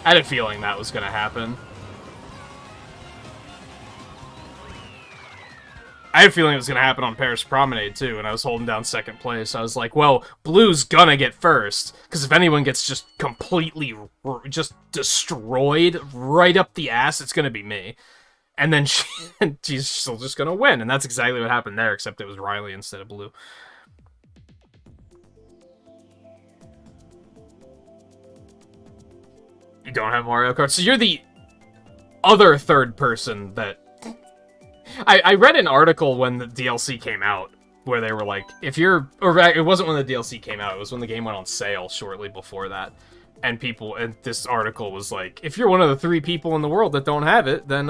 I had a feeling that was gonna happen. I had a feeling it was gonna happen on Paris Promenade, too, and I was holding down second place. I was like, well, Blue's gonna get first, because if anyone gets just completely just destroyed right up the ass, it's gonna be me. And then she's still just gonna win, and that's exactly what happened there, except it was Riley instead of Blue. You don't have Mario Kart, so you're the other third person that... I read an article when the DLC came out, where they were like, if you're... Or it wasn't when the DLC came out, it was when the game went on sale shortly before that. And this article was like, if you're one of the 3 people in the world that don't have it, then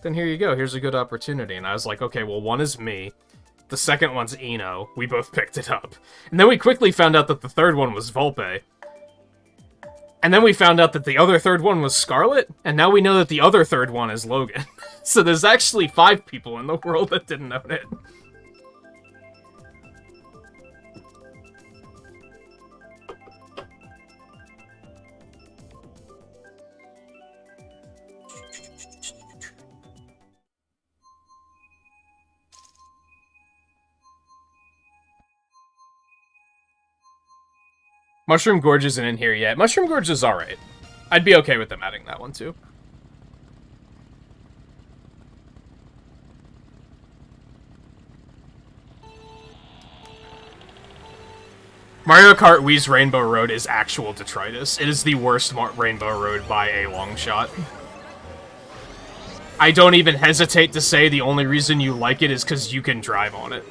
here you go, here's a good opportunity. And I was like, okay, well, one is me. The second one's Eno. We both picked it up. And then we quickly found out that the third one was Volpe. And then we found out that the other third one was Scarlet, and now we know that the other third one is Logan. So there's actually 5 people in the world that didn't own it. Mushroom Gorge isn't in here yet. Mushroom Gorge is alright. I'd be okay with them adding that one, too. Mario Kart Wii's Rainbow Road is actual detritus. It is the worst Rainbow Road by a long shot. I don't even hesitate to say the only reason you like it is because you can drive on it.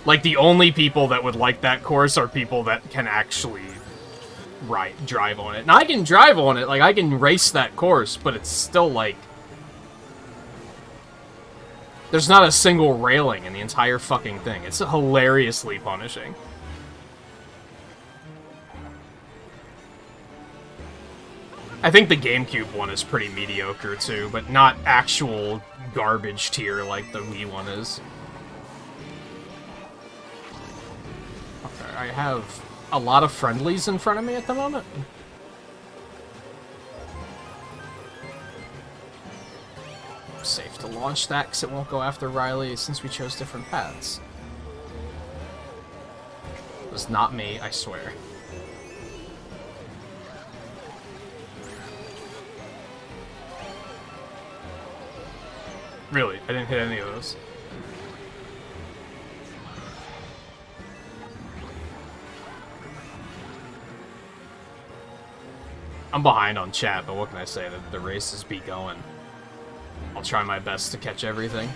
Like, the only people that would like that course are people that can actually drive on it. And I can drive on it, like, I can race that course, but it's still, like... There's not a single railing in the entire fucking thing. It's hilariously punishing. I think the GameCube one is pretty mediocre, too, but not actual garbage tier like the Wii one is. I have a lot of friendlies in front of me at the moment. Safe to launch that because it won't go after Riley since we chose different paths. It was not me, I swear. Really, I didn't hit any of those. I'm behind on chat, but what can I say? The races be going. I'll try my best to catch everything.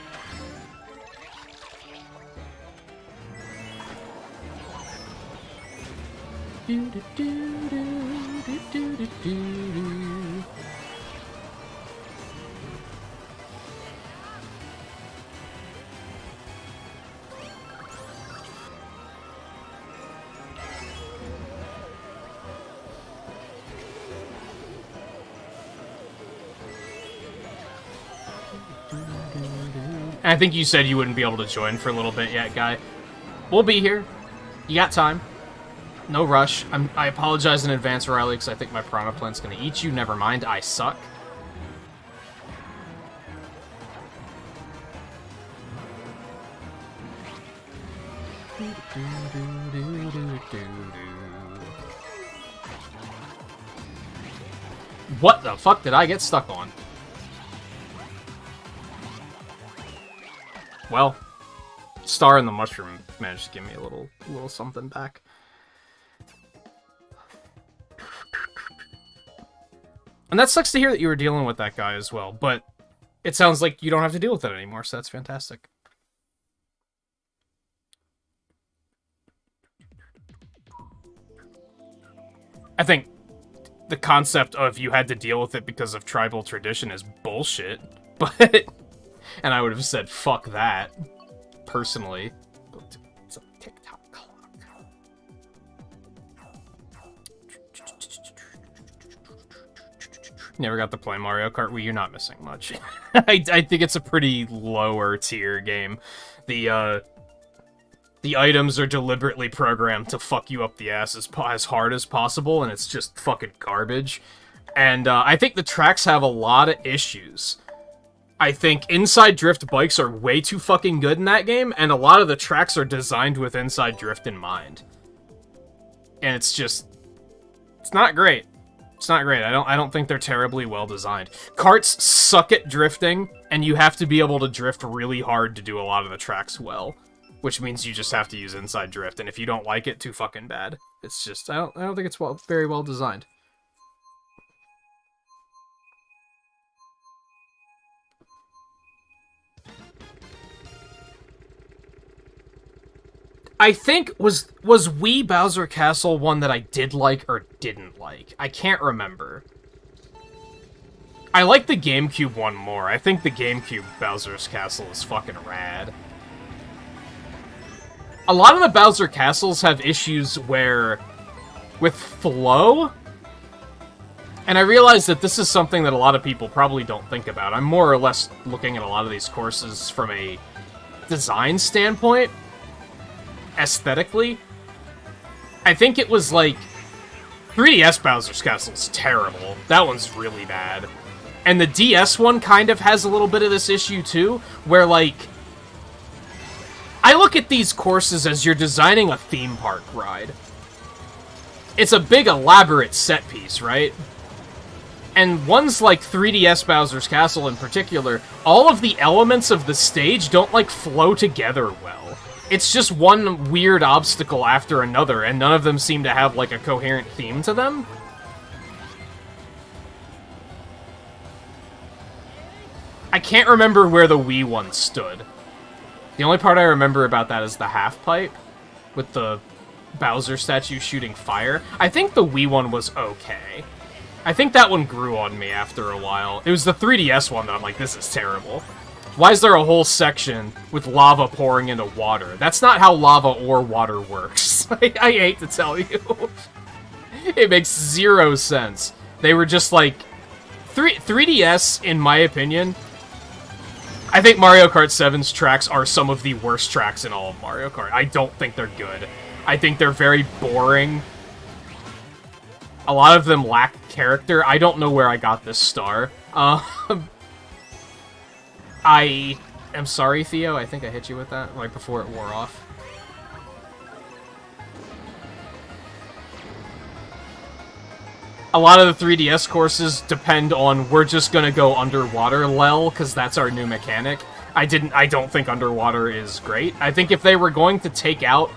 I think you said you wouldn't be able to join for a little bit yet, guy. We'll be here. You got time. No rush. I apologize in advance, Riley, because I think my Piranha Plant's gonna eat you. Never mind, I suck. What the fuck did I get stuck on? Well, Star and the Mushroom managed to give me a little something back. And that sucks to hear that you were dealing with that guy as well, but it sounds like you don't have to deal with it anymore, so that's fantastic. I think the concept of you had to deal with it because of tribal tradition is bullshit, but... And I would have said, fuck that, personally. It's a TikTok clock. Never got to play Mario Kart Wii, you're not missing much. I think it's a pretty lower tier game. The items are deliberately programmed to fuck you up the ass as hard as possible, and it's just fucking garbage. And I think the tracks have a lot of issues. I think inside drift bikes are way too fucking good in that game, and a lot of the tracks are designed with inside drift in mind. And it's just... It's not great. It's not great. I don't think they're terribly well designed. Karts suck at drifting, and you have to be able to drift really hard to do a lot of the tracks well. Which means you just have to use inside drift, and if you don't like it, too fucking bad. It's just... I don't think it's very well designed. I think, was Wii Bowser Castle one that I did like or didn't like? I can't remember. I like the GameCube one more. I think the GameCube Bowser's Castle is fucking rad. A lot of the Bowser Castles have issues with flow, and I realize that this is something that a lot of people probably don't think about. I'm more or less looking at a lot of these courses from a design standpoint. Aesthetically, I think it was like 3DS Bowser's Castle's terrible. That one's really bad. And the DS one kind of has a little bit of this issue too, where like I look at these courses as you're designing a theme park ride. It's a big elaborate set piece, right? And ones like 3DS Bowser's Castle in particular, all of the elements of the stage don't like flow together well. It's just one weird obstacle after another, and none of them seem to have, like, a coherent theme to them. I can't remember where the Wii one stood. The only part I remember about that is the half-pipe, with the Bowser statue shooting fire. I think the Wii one was okay. I think that one grew on me after a while. It was the 3DS one that I'm like, this is terrible. Why is there a whole section with lava pouring into water? That's not how lava or water works. I hate to tell you. It makes zero sense. They were just like... 3DS, in my opinion, I think Mario Kart 7's tracks are some of the worst tracks in all of Mario Kart. I don't think they're good. I think they're very boring. A lot of them lack character. I don't know where I got this star. I am sorry, Theo. I think I hit you with that right before it wore off. A lot of the 3DS courses depend on we're just gonna go underwater lel, because that's our new mechanic. I don't think underwater is great. I think if they were going to take out...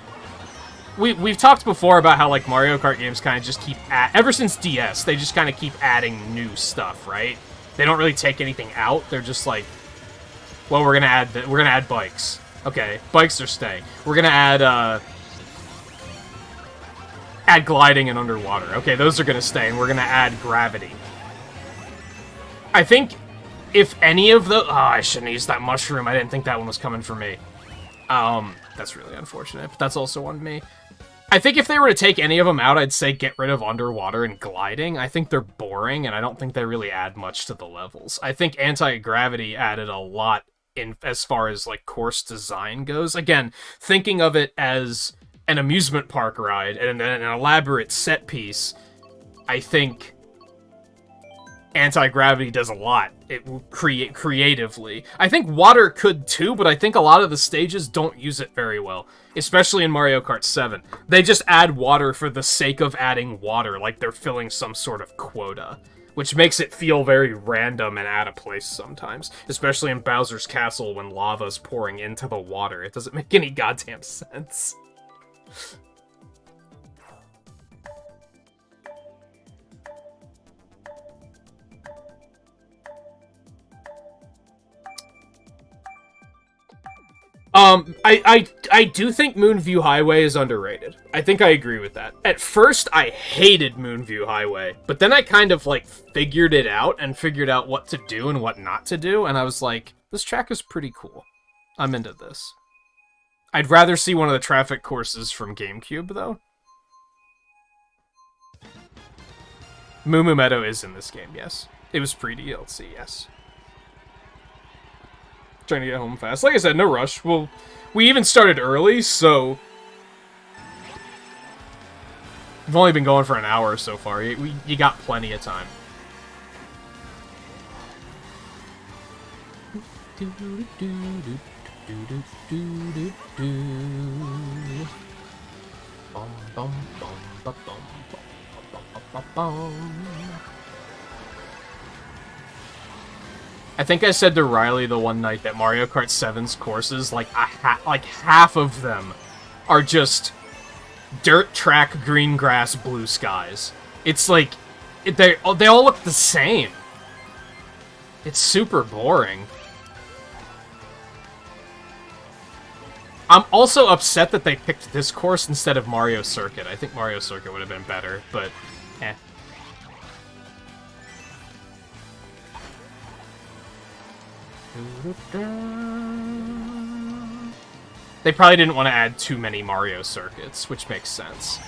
We've talked before about how, like, Mario Kart games kind of just keep... Ever since DS, they just kind of keep adding new stuff, right? They don't really take anything out. They're just like, well, we're gonna add bikes. Okay, bikes are staying. We're gonna add gliding and underwater. Okay, those are gonna stay, and we're gonna add gravity. I think if any of the... Oh, I shouldn't have used that mushroom. I didn't think that one was coming for me. That's really unfortunate, but that's also on me. I think if they were to take any of them out, I'd say get rid of underwater and gliding. I think they're boring, and I don't think they really add much to the levels. I think anti-gravity added a lot in as far as, like, course design goes. Again, thinking of it as an amusement park ride and an elaborate set piece, I think anti-gravity does a lot. It will create creatively. I think water could too, but I think a lot of the stages don't use it very well, especially in Mario Kart 7. They just add water for the sake of adding water, like they're filling some sort of quota, which makes it feel very random and out of place sometimes, especially in Bowser's Castle when lava's pouring into the water. It doesn't make any goddamn sense. I do think Moonview Highway is underrated. I think I agree with that. At first, I hated Moonview Highway, but then I kind of, like, figured it out and figured out what to do and what not to do, and I was like, this track is pretty cool. I'm into this. I'd rather see one of the traffic courses from GameCube, though. Moo Moo Meadow is in this game, yes. It was pre-DLC, yes. Trying to get home fast. Like I said, no rush. Well, we even started early, so we've only been going for an hour so far. You got plenty of time. I think I said to Riley the one night that Mario Kart 7's courses, like half of them, are just dirt track, green grass, blue skies. It's like they all look the same. It's super boring. I'm also upset that they picked this course instead of Mario Circuit. I think Mario Circuit would have been better, but eh. They probably didn't want to add too many Mario circuits, which makes sense.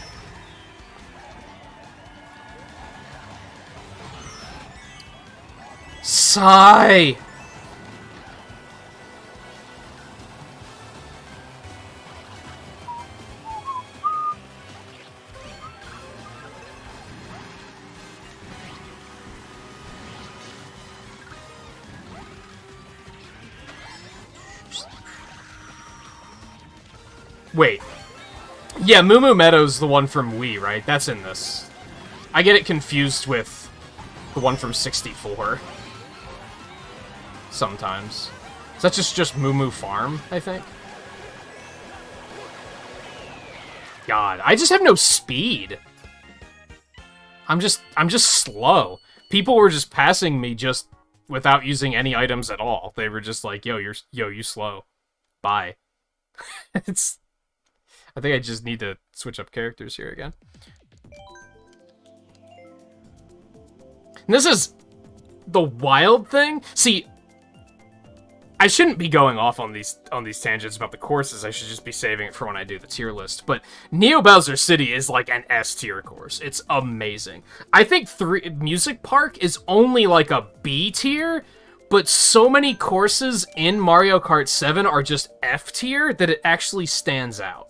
Sigh! Wait. Yeah, Moo Moo Meadow's the one from Wii, right? That's in this. I get it confused with the one from 64. Sometimes. Is that just Moo Moo Farm, I think? God, I just have no speed. I'm just slow. People were just passing me just without using any items at all. They were just like, yo, you slow. Bye. I think I just need to switch up characters here again. And this is the wild thing. See, I shouldn't be going off on these tangents about the courses. I should just be saving it for when I do the tier list. But Neo Bowser City is like an S tier course. It's amazing. I think Music Park is only like a B tier, but so many courses in Mario Kart 7 are just F tier that it actually stands out.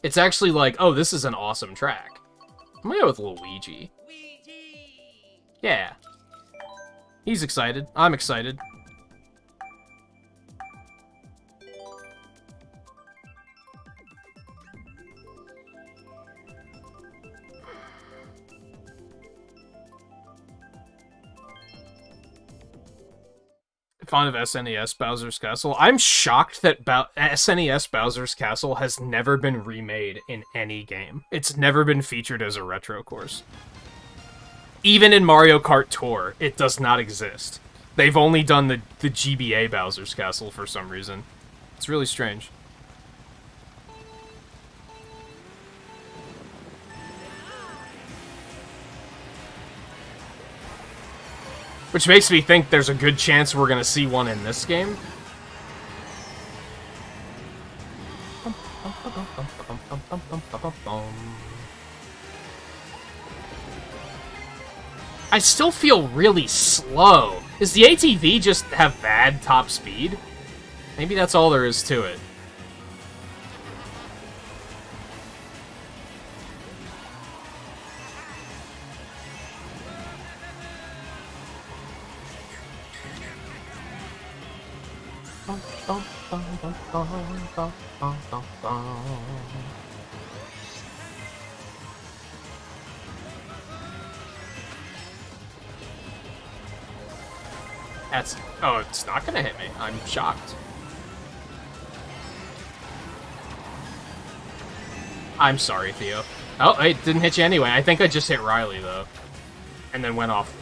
It's actually like, oh, this is an awesome track. I'm gonna go with Luigi. Yeah. He's excited. I'm excited. Fond of SNES Bowser's Castle. I'm shocked that SNES Bowser's Castle has never been remade in any game. It's never been featured as a retro course. Even in Mario Kart Tour, it does not exist. They've only done the GBA Bowser's Castle for some reason. It's really strange. Which makes me think there's a good chance we're gonna see one in this game. I still feel really slow. Does the ATV just have bad top speed? Maybe that's all there is to it. That's... oh, it's not gonna hit me. I'm shocked. I'm sorry, Theo. Oh, it didn't hit you anyway. I think I just hit Riley, though. And then went off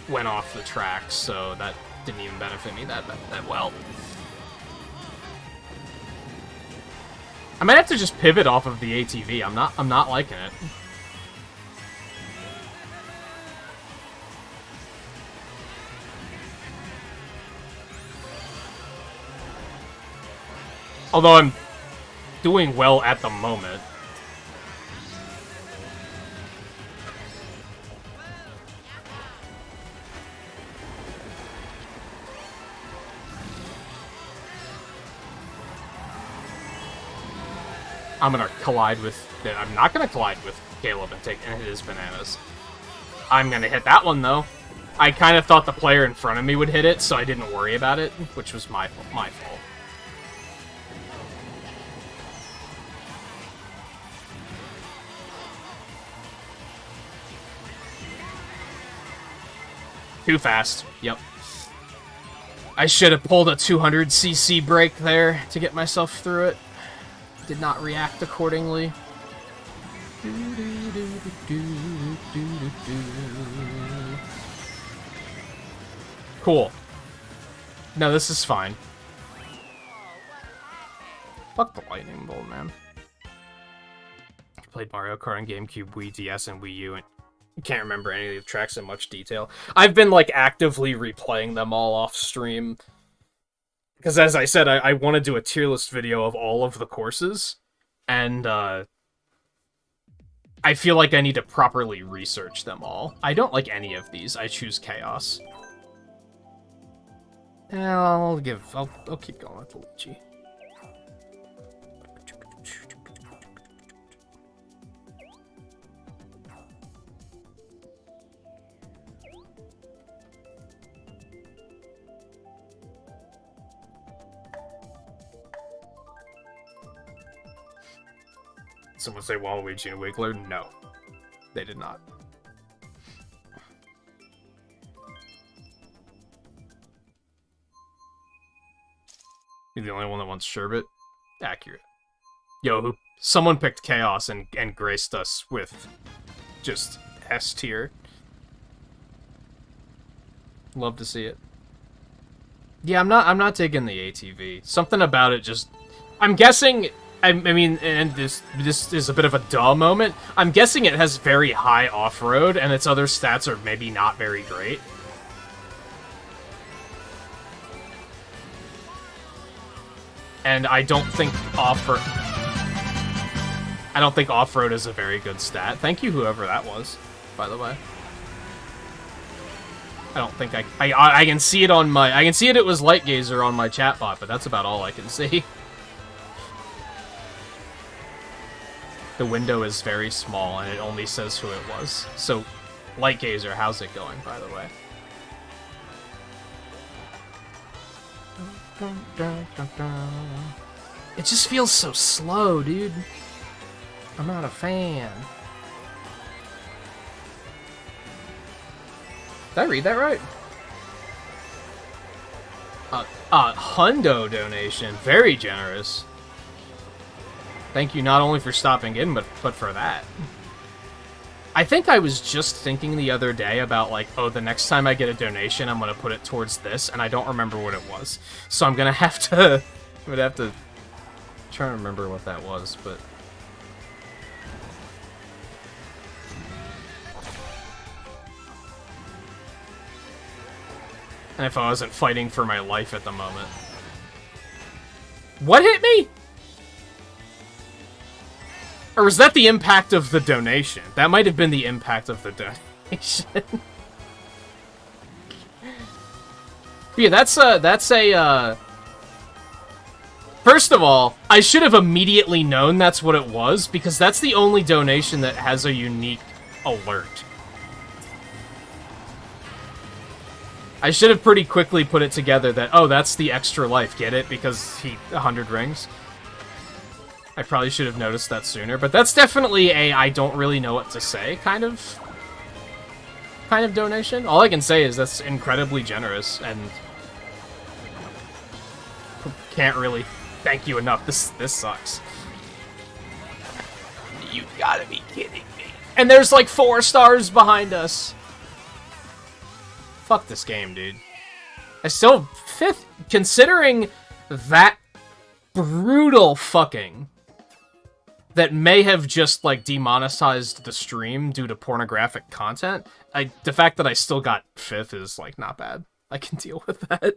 the track, so that didn't even benefit me that well. I might have to just pivot off of the ATV. I'm not liking it. Although I'm doing well at the moment. I'm gonna collide with... I'm not gonna collide with Caleb and hit his bananas. I'm gonna hit that one, though. I kind of thought the player in front of me would hit it, so I didn't worry about it, which was my fault. Too fast. Yep. I should have pulled a 200cc brake there to get myself through it. Did not react accordingly. Cool. No, this is fine. Fuck the lightning bolt, man. I played Mario Kart on GameCube, Wii, DS, and Wii U, and can't remember any of the tracks in much detail. I've been, like, actively replaying them all off stream. Because, as I said, I want to do a tier list video of all of the courses. And, I feel like I need to properly research them all. I don't like any of these. I choose Chaos. And I'll keep going with Luigi. Someone say Waluigi and Wiggler? No. They did not. You're the only one that wants Sherbet? Accurate. Yo, someone picked Chaos and graced us with just S tier. Love to see it. Yeah, I'm not taking the ATV. Something about it just... I'm guessing... I mean, and this is a bit of a duh moment. I'm guessing it has very high off-road, and its other stats are maybe not very great. And I don't think off-road is a very good stat. Thank you, whoever that was, by the way. I don't think I can see it on my... I can see it was Lightgazer on my chat bot, but that's about all I can see. the window is very small and it only says who it was. So, Lightgazer, how's it going, by the way? It just feels so slow, dude. I'm not a fan. Did I read that right? Hundo donation. Very generous. Thank you not only for stopping in, but for that. I think I was just thinking the other day about, like, oh, the next time I get a donation, I'm gonna put it towards this, and I don't remember what it was. So I'm gonna have to... try to remember what that was, but... And if I wasn't fighting for my life at the moment. What hit me? Or was that the impact of the donation? That might have been the impact of the donation. Yeah, that's a... First of all, I should have immediately known that's what it was, because that's the only donation that has a unique alert. I should have pretty quickly put it together that, oh, that's the extra life, get it? Because 100 rings. I probably should have noticed that sooner, but that's definitely a I don't really know what to say kind of donation. All I can say is that's incredibly generous, and can't really thank you enough. This sucks. You gotta be kidding me. And there's like 4 stars behind us. Fuck this game, dude. I still... 5th... Considering that brutal fucking... that may have just, like, demonetized the stream due to pornographic content, the fact that I still got 5th is, like, not bad. I can deal with that.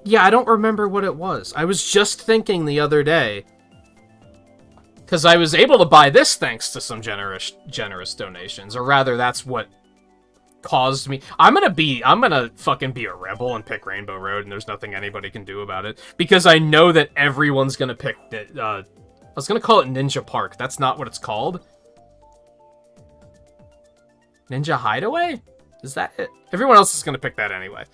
Yeah, I don't remember what it was. I was just thinking the other day... Because I was able to buy this thanks to some generous donations. Or rather, that's what caused me... I'm gonna fucking be a rebel and pick Rainbow Road, and there's nothing anybody can do about it. Because I know that everyone's gonna pick... I was gonna call it Ninja Park. That's not what it's called. Ninja Hideaway? Is that it? Everyone else is gonna pick that anyway.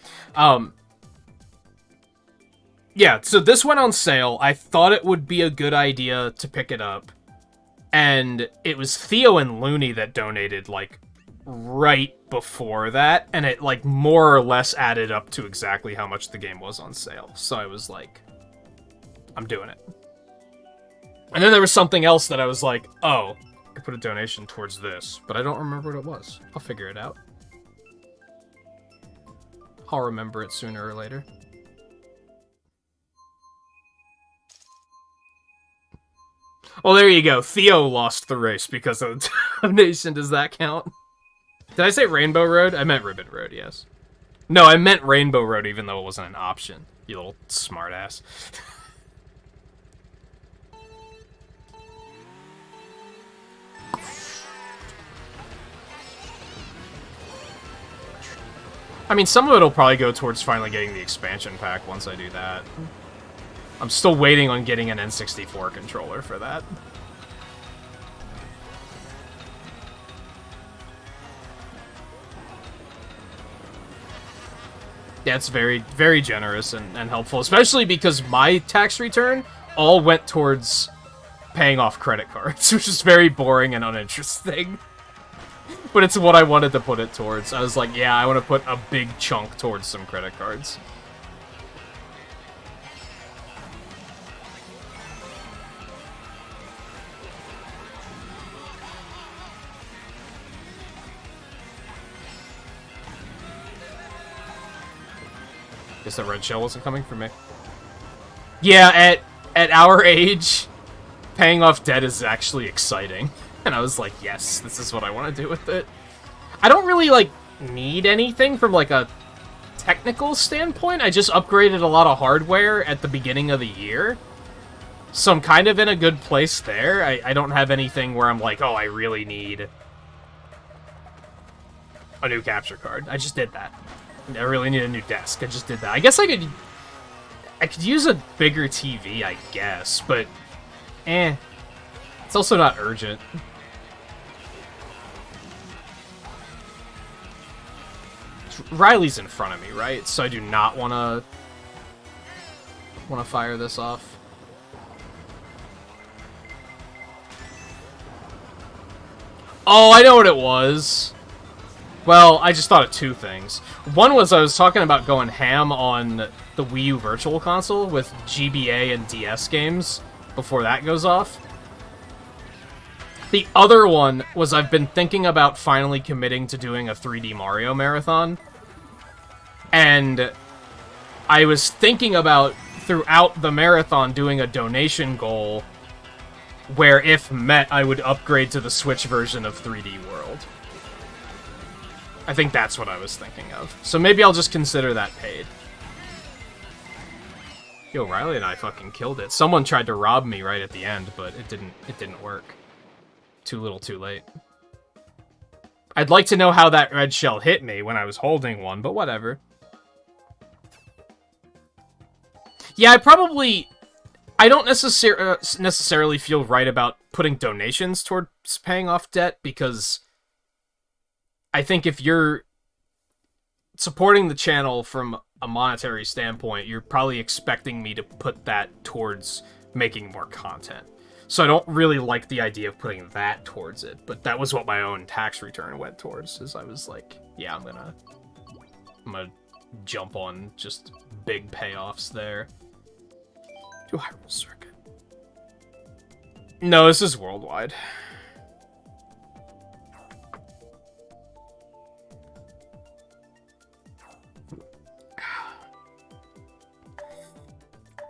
Yeah, so this went on sale. I thought it would be a good idea to pick it up. And it was Theo and Looney that donated, like, right before that. And it, like, more or less added up to exactly how much the game was on sale. So I was like, I'm doing it. And then there was something else that I was like, oh, I could put a donation towards this. But I don't remember what it was. I'll figure it out. I'll remember it sooner or later. Well, there you go. Theo lost the race because of the donation. Does that count? Did I say Rainbow Road? I meant Ribbon Road, yes. No, I meant Rainbow Road even though it wasn't an option. You little smartass. I mean, some of it will probably go towards finally getting the expansion pack once I do that. I'm still waiting on getting an N64 controller for that. Yeah, it's very, very generous and helpful, especially because my tax return all went towards paying off credit cards, which is very boring and uninteresting. But it's what I wanted to put it towards. I was like, yeah, I want to put a big chunk towards some credit cards. Guess the red shell wasn't coming for me. Yeah, at our age, paying off debt is actually exciting. And I was like, yes, this is what I want to do with it. I don't really, like, need anything from, like, a technical standpoint. I just upgraded a lot of hardware at the beginning of the year. So I'm kind of in a good place there. I don't have anything where I'm like, oh, I really need a new capture card. I just did that. I really need a new desk. I just did that. I guess I could use a bigger TV, I guess, but it's also not urgent. Riley's in front of me, right? So I do not want to fire this off. Oh, I know what it was. Well, I just thought of two things. One was I was talking about going ham on the Wii U Virtual Console with GBA and DS games before that goes off. The other one was I've been thinking about finally committing to doing a 3D Mario marathon. And I was thinking about, throughout the marathon, doing a donation goal where, if met, I would upgrade to the Switch version of 3D World. I think that's what I was thinking of. So maybe I'll just consider that paid. Yo, Riley and I fucking killed it. Someone tried to rob me right at the end, but it didn't work. Too little, too late. I'd like to know how that red shell hit me when I was holding one, but whatever. Yeah, I don't necessarily feel right about putting donations towards paying off debt, because I think if you're supporting the channel from a monetary standpoint, you're probably expecting me to put that towards making more content. So I don't really like the idea of putting that towards it, but that was what my own tax return went towards, is I was like, yeah, I'm gonna jump on just big payoffs there. Do Hyrule Circuit. No, this is worldwide.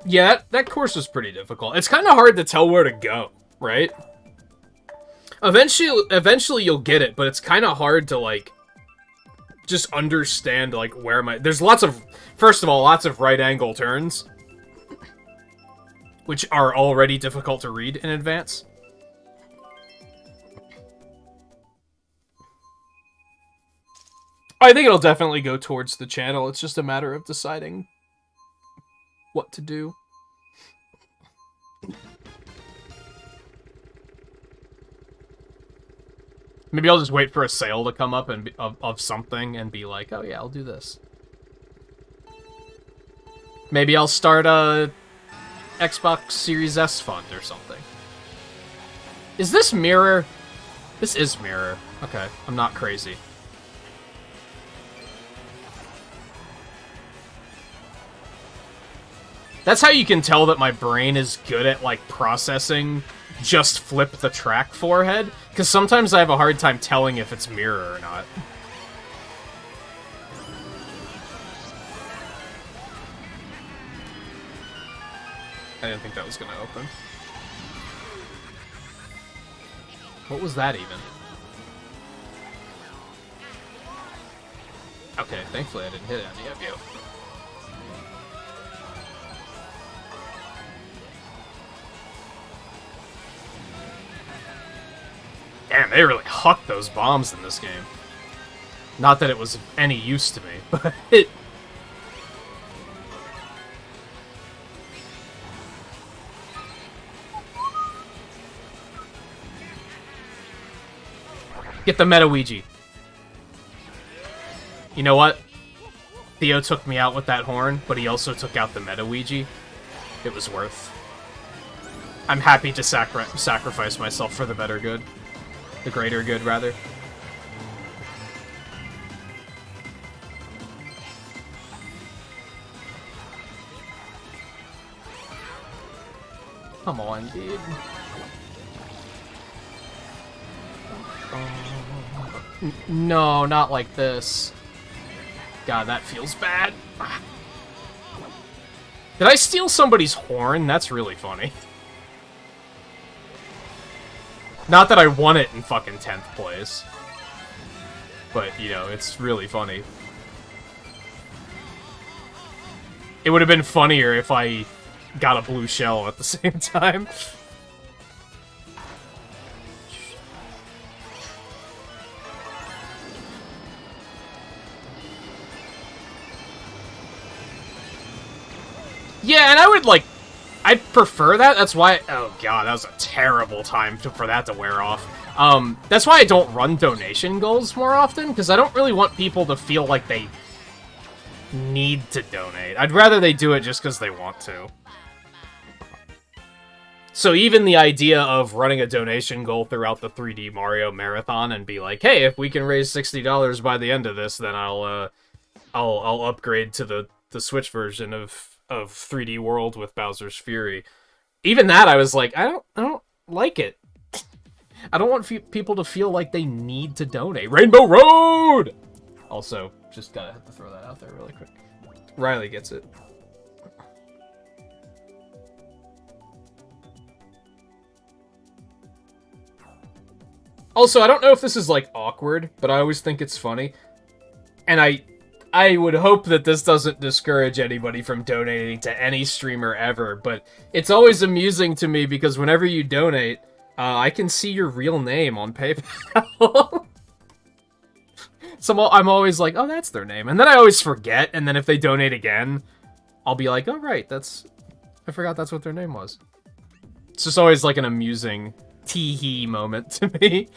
Yeah, that course was pretty difficult. It's kind of hard to tell where to go, right? Eventually you'll get it, but it's kind of hard to, like, just understand, like, where there's first of all, lots of right angle turns, which are already difficult to read in advance. I think it'll definitely go towards the channel. It's just a matter of deciding what to do. Maybe I'll just wait for a sale to come up and of something and be like, oh yeah, I'll do this. Maybe I'll start a Xbox Series S fund or something. Is this Mirror? This is Mirror. Okay, I'm not crazy. That's how you can tell that my brain is good at, like, processing just flip the track forehead, because sometimes I have a hard time telling if it's Mirror or not. I didn't think that was going to open. What was that even? Okay, thankfully I didn't hit any of you. Damn, they really hucked those bombs in this game. Not that it was of any use to me, but it... Get the Meta Ouija. You know what? Theo took me out with that horn, but he also took out the Meta Ouija. It was worth. I'm happy to sacrifice myself for the better good. The greater good, rather. Come on, dude. No, not like this. God, that feels bad. Did I steal somebody's horn? That's really funny. Not that I won it in fucking 10th place. But, you know, it's really funny. It would have been funnier if I got a blue shell at the same time. Yeah, and I would, like, I'd prefer that. That's why... Oh, God, that was a terrible time for that to wear off. That's why I don't run donation goals more often, because I don't really want people to feel like they need to donate. I'd rather they do it just because they want to. So even the idea of running a donation goal throughout the 3D Mario Marathon and be like, hey, if we can raise $60 by the end of this, then I'll upgrade to the Switch version of 3D World with Bowser's Fury. Even that, I was like, I don't like it. I don't want people to feel like they need to donate. Rainbow Road! Also, just gotta have to throw that out there really quick. Riley gets it. Also, I don't know if this is, like, awkward, but I always think it's funny. And I would hope that this doesn't discourage anybody from donating to any streamer ever, but it's always amusing to me because whenever you donate, I can see your real name on PayPal. So I'm always like, oh, that's their name. And then I always forget, and then if they donate again, I'll be like, oh, right, I forgot that's what their name was. It's just always like an amusing tee-hee moment to me.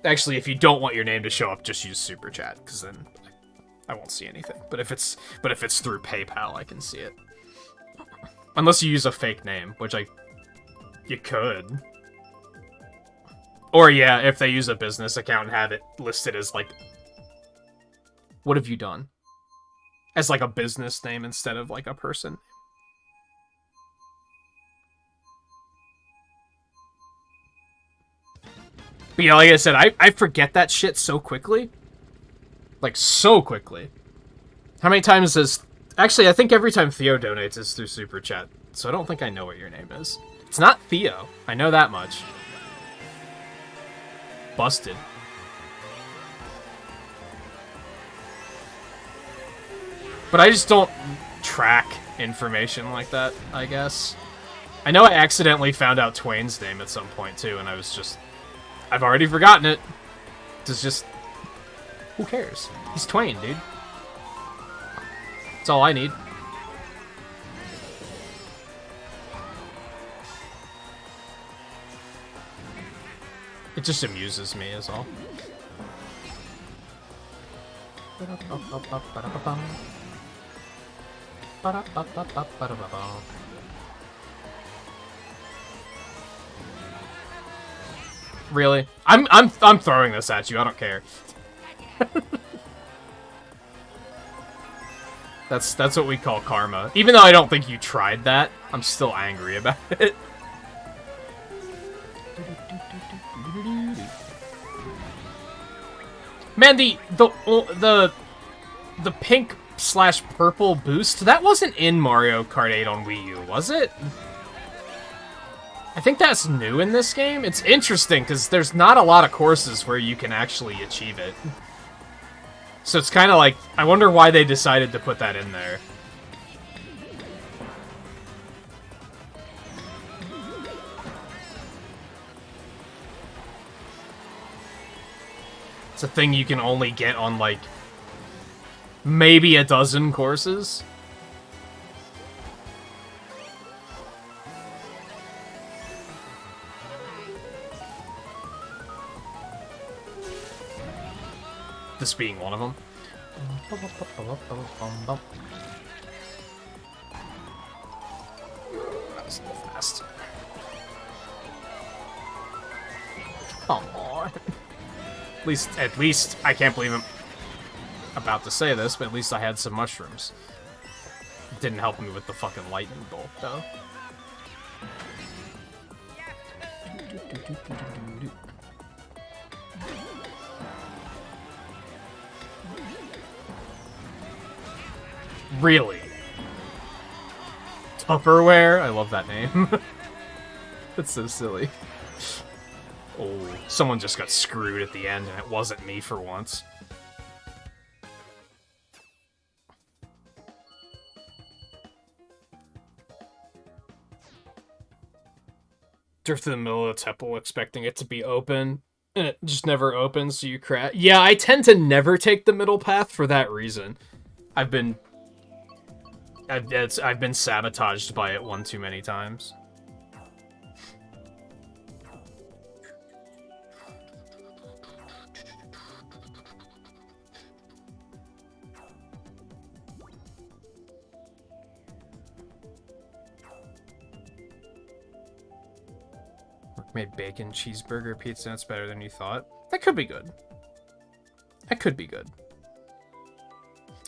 Actually, if you don't want your name to show up, just use Super Chat, because then I won't see anything. But if it's through PayPal, I can see it. Unless you use a fake name, which you could. Or yeah, if they use a business account and have it listed as like, what have you done? As like a business name instead of like a person. But yeah, like I said, I forget that shit so quickly. Like, so quickly. How many times does... Actually, I think every time Theo donates is through Super Chat, so I don't think I know what your name is. It's not Theo. I know that much. Busted. But I just don't track information like that, I guess. I know I accidentally found out Twain's name at some point, too, and I was just... I've already forgotten it. It's just... Who cares? He's Twain, dude. That's all I need. It just amuses me, is all. Really? I'm throwing this at you. I don't care. That's what we call karma. Even though I don't think you tried that, I'm still angry about it. Man, the pink/purple boost, that wasn't in Mario Kart 8 on Wii U, was it? I think that's new in this game. It's interesting, because there's not a lot of courses where you can actually achieve it. So it's kind of like, I wonder why they decided to put that in there. It's a thing you can only get on, like, maybe a dozen courses. This being one of them. That was a little fast. Come on. At least, I can't believe I'm about to say this, but at least I had some mushrooms. It didn't help me with the fucking lightning bolt, though. Really? Tupperware? I love that name. That's so silly. Oh, someone just got screwed at the end, and it wasn't me for once. Drift to the middle of the temple, expecting it to be open. And it just never opens, so you crash. Yeah, I tend to never take the middle path for that reason. I've been sabotaged by it one too many times. Made bacon cheeseburger pizza. That's better than you thought. That could be good. That could be good.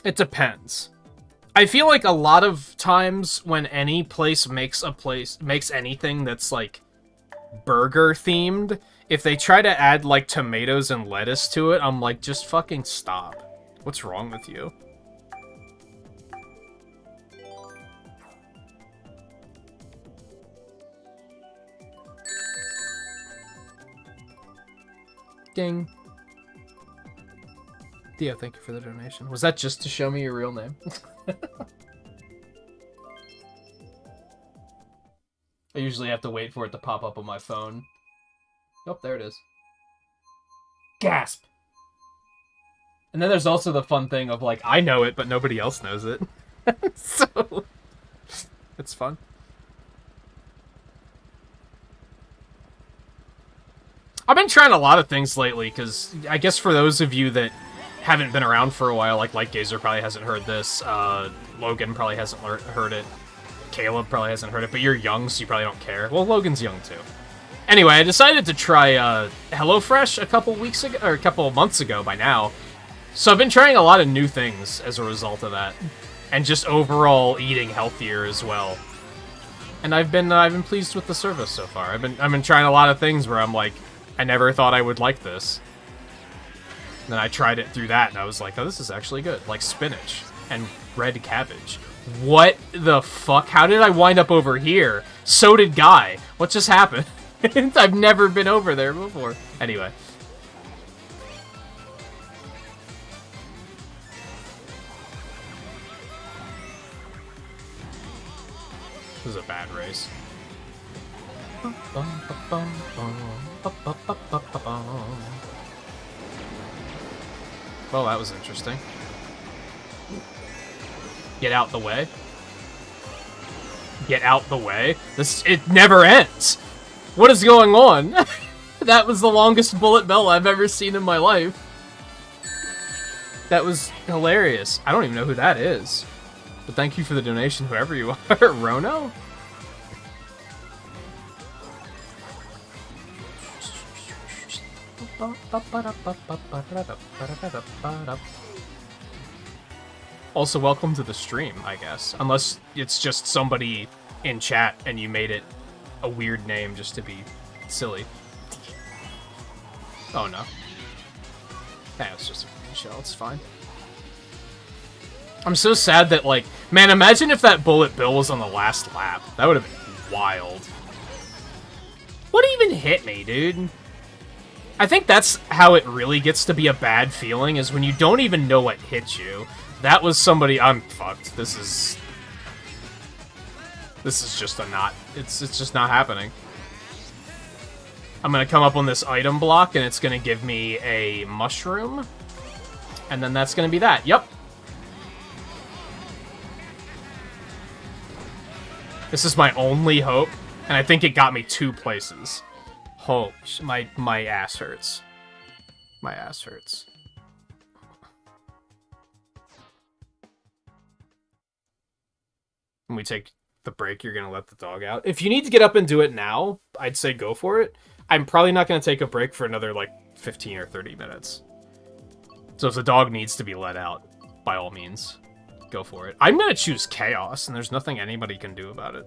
It depends. I feel like a lot of times when any place makes anything that's like burger themed, if they try to add like tomatoes and lettuce to it, I'm like, just fucking stop. What's wrong with you? Ding. Theo, thank you for the donation. Was that just to show me your real name? I usually have to wait for it to pop up on my phone. Oh, there it is. Gasp! And then there's also the fun thing of, like, I know it, but nobody else knows it. So, it's fun. I've been trying a lot of things lately, because I guess for those of you that haven't been around for a while, like Lightgazer probably hasn't heard this, Logan probably hasn't heard it, Caleb probably hasn't heard it, but you're young, so you probably don't care. Well, Logan's young, too. Anyway, I decided to try HelloFresh a couple weeks ago, or a couple months ago by now. So I've been trying a lot of new things as a result of that, and just overall eating healthier as well. And I've been pleased with the service so far. I've been trying a lot of things where I'm like, I never thought I would like this. And then I tried it through that, and I was like, oh, this is actually good. Like spinach and red cabbage. What the fuck? How did I wind up over here? So did Guy. What just happened? I've never been over there before. Anyway. This is a bad race. Well, that was interesting. Get out the way. Get out the way. It never ends. What is going on? That was the longest bullet bill I've ever seen in my life. That was hilarious. I don't even know who that is. But thank you for the donation, whoever you are. Rono? Also, welcome to the stream, I guess. Unless it's just somebody in chat and you made it a weird name just to be silly. Oh no. That was just a green shell, it's fine. I'm so sad that, like, man, imagine if that bullet bill was on the last lap. That would have been wild. What even hit me, dude? I think that's how it really gets to be a bad feeling, is when you don't even know what hit you. That was somebody... I'm fucked. This is just a not... It's just not happening. I'm gonna come up on this item block, and it's gonna give me a mushroom. And then that's gonna be that. Yep. This is my only hope, and I think it got me 2 places. Oh, my ass hurts. My ass hurts. When we take the break, you're gonna let the dog out. If you need to get up and do it now, I'd say go for it. I'm probably not gonna take a break for another, like, 15 or 30 minutes. So if the dog needs to be let out, by all means, go for it. I'm gonna choose Chaos, and there's nothing anybody can do about it.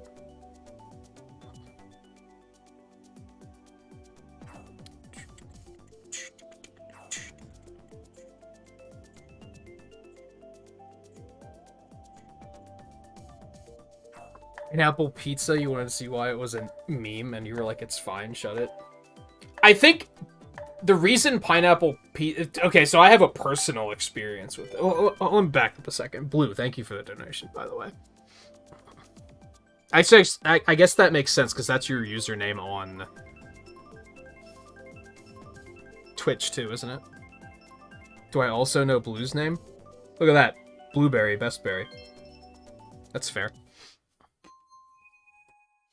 Pineapple pizza, you wanted to see why it was a meme, and you were like, it's fine, shut it. I think the reason pineapple pizza... Okay, so I have a personal experience with it. Oh, let me back up a second. Blue, thank you for the donation, by the way. I guess that makes sense, because that's your username on... Twitch too, isn't it? Do I also know Blue's name? Look at that. Blueberry, best berry. That's fair.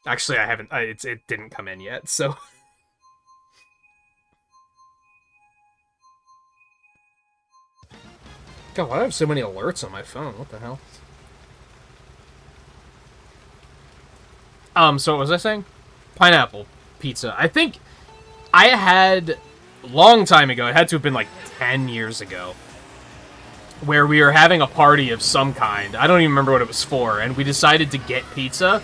Actually, I haven't... it didn't come in yet, so... God, why do I have so many alerts on my phone? What the hell? So what was I saying? Pineapple pizza. I think I had... long time ago, it had to have been like 10 years ago, where we were having a party of some kind. I don't even remember what it was for, and we decided to get pizza.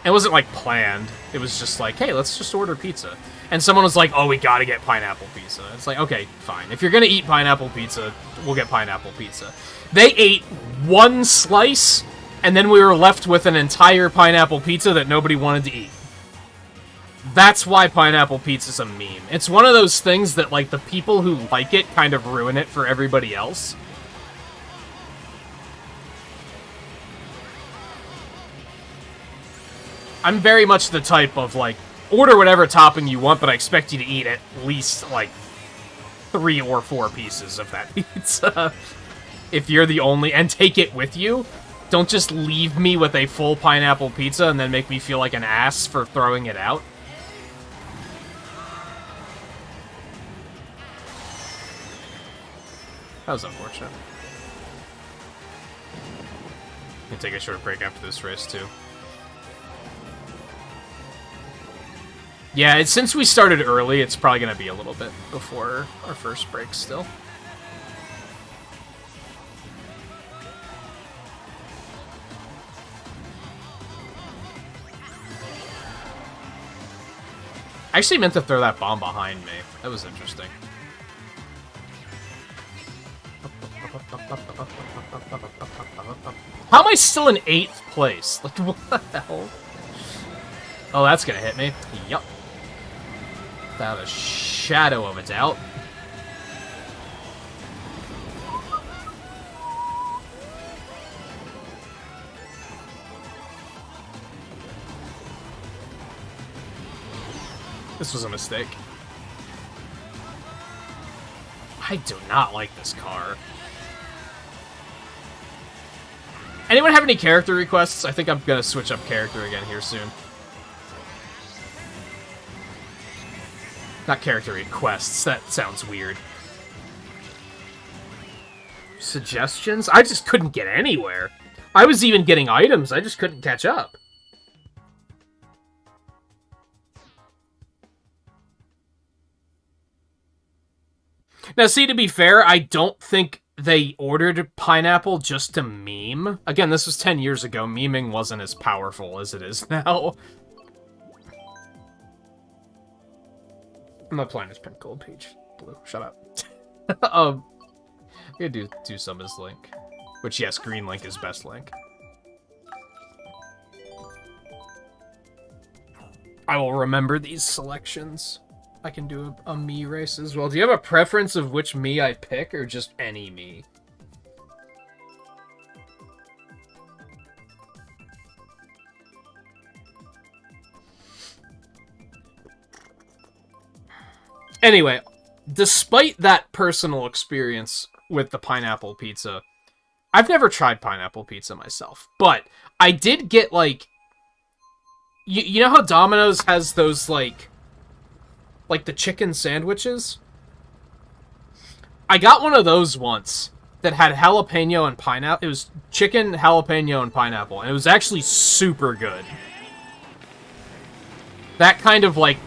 It wasn't like planned. It was just like, hey, let's just order pizza. And someone was like, oh, we gotta get pineapple pizza. It's like, okay, fine. If you're gonna eat pineapple pizza, we'll get pineapple pizza. They ate one slice, and then we were left with an entire pineapple pizza that nobody wanted to eat. That's why pineapple pizza's a meme. It's one of those things that, like, the people who like it kind of ruin it for everybody else. I'm very much the type of, like, order whatever topping you want, but I expect you to eat at least, like, 3 or 4 pieces of that pizza. If you're the only... and take it with you. Don't just leave me with a full pineapple pizza and then make me feel like an ass for throwing it out. That was unfortunate. I'm gonna take a short break after this race, too. Yeah, since we started early, it's probably gonna be a little bit before our first break still. I actually meant to throw that bomb behind me. That was interesting. How am I still in 8th place? Like, what the hell? Oh, that's gonna hit me. Yup. Without a shadow of a doubt. This was a mistake. I do not like this car. Anyone have any character requests? I think I'm gonna switch up character again here soon. Not character requests, that sounds weird. Suggestions? I just couldn't get anywhere. I was even getting items, I just couldn't catch up. Now, see, to be fair, I don't think they ordered pineapple just to meme. Again, this was 10 years ago. Memeing wasn't as powerful as it is now. I'm not playing as pink, gold, peach, blue. Shut up. I'm gonna do some as Link. Which, yes, green Link is best Link. I will remember these selections. I can do a me race as well. Do you have a preference of which me I pick, or just any me? Anyway, despite that personal experience with the pineapple pizza, I've never tried pineapple pizza myself, but I did get, like... You know how Domino's has those, like the chicken sandwiches? I got one of those once that had jalapeno and pineapple. It was chicken, jalapeno, and pineapple, and it was actually super good. That kind of, like,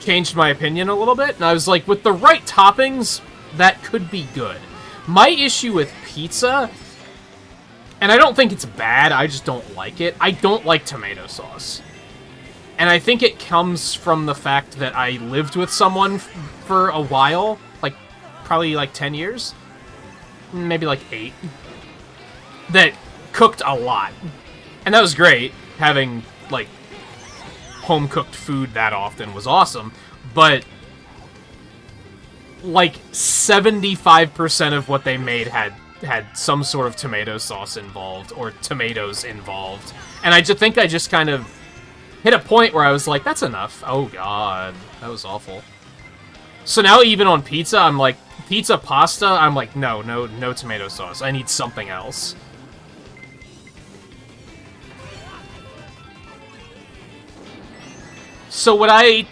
changed my opinion a little bit, and I was like, with the right toppings, that could be good. My issue with pizza, and I don't think it's bad, I just don't like it, I don't like tomato sauce. And I think it comes from the fact that I lived with someone for a while, like, probably like 10 years, maybe like 8, that cooked a lot. And that was great, having, like, home-cooked food that often was awesome, but, like, 75% of what they made had some sort of tomato sauce involved, or tomatoes involved. And I just think I just kind of hit a point where I was like, that's enough. Oh god, that was awful. So now even on pizza, I'm like, pizza pasta, I'm like, no tomato sauce. I need something else. So would I...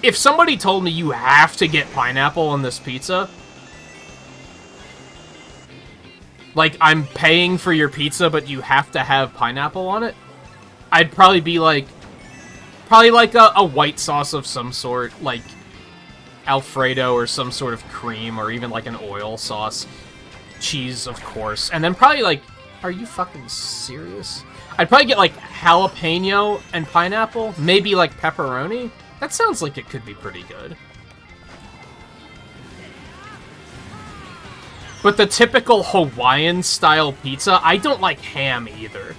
If somebody told me you have to get pineapple on this pizza... Like, I'm paying for your pizza, but you have to have pineapple on it? I'd probably be like... Probably like a white sauce of some sort, like Alfredo or some sort of cream, or even like an oil sauce. Cheese, of course. And then probably like... Are you fucking serious? I'd probably get like jalapeno and pineapple. Maybe like pepperoni. That sounds like it could be pretty good. But the typical Hawaiian-style pizza, I don't like ham either.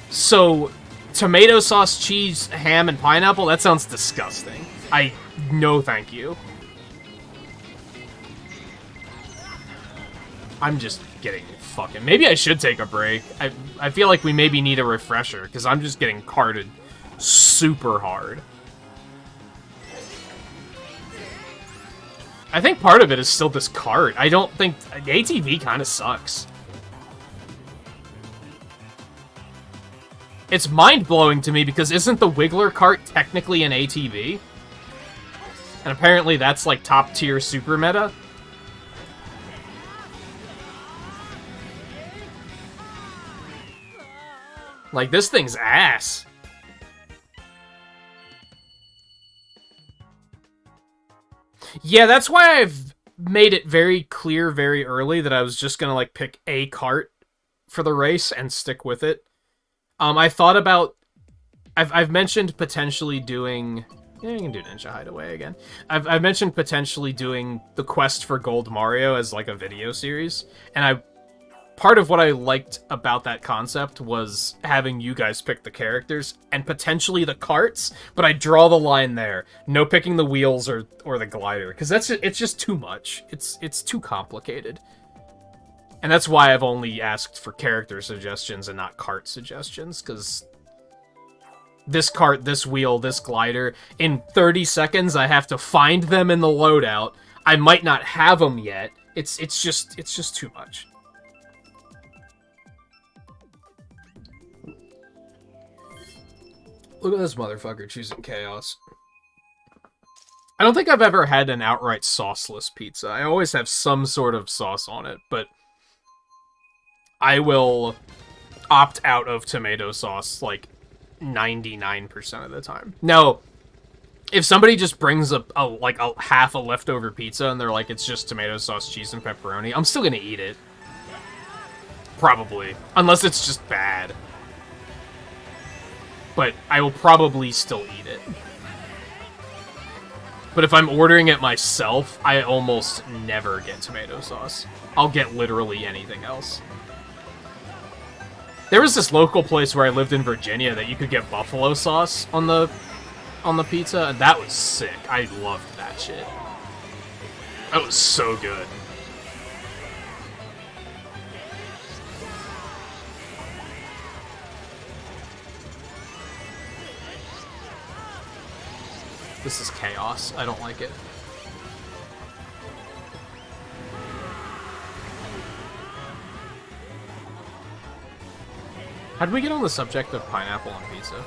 So, tomato sauce, cheese, ham, and pineapple, that sounds disgusting. No thank you. I'm just getting fucking... Maybe I should take a break. I feel like we maybe need a refresher, because I'm just getting carted super hard. I think part of it is still this cart. I don't think... The ATV kind of sucks. It's mind-blowing to me because isn't the Wiggler cart technically an ATV? And apparently that's like top-tier super meta. Like, this thing's ass. Yeah, that's why I've made it very clear very early that I was just gonna, like, pick a cart for the race and stick with it. I thought about... I've mentioned potentially doing... Yeah, you can do Ninja Hideaway again. I've mentioned potentially doing the quest for Gold Mario as, like, a video series. And part of what I liked about that concept was having you guys pick the characters and potentially the carts, but I draw the line there. No picking the wheels or the glider, because it's just too much. It's too complicated. And that's why I've only asked for character suggestions and not cart suggestions, because this cart, this wheel, this glider, in 30 seconds I have to find them in the loadout. I might not have them yet. It's just too much. Look at this motherfucker choosing chaos. I don't think I've ever had an outright sauceless pizza. I always have some sort of sauce on it, but I will opt out of tomato sauce like 99% of the time. Now, if somebody just brings a half a leftover pizza and they're like, it's just tomato sauce, cheese, and pepperoni, I'm still gonna eat it. Probably. Unless it's just bad. But I will probably still eat it. But if I'm ordering it myself, I almost never get tomato sauce. I'll get literally anything else. There was this local place where I lived in Virginia that you could get buffalo sauce on the pizza, and that was sick. I loved that shit. That was so good. This is chaos. I don't like it. How'd we get on the subject of pineapple on pizza?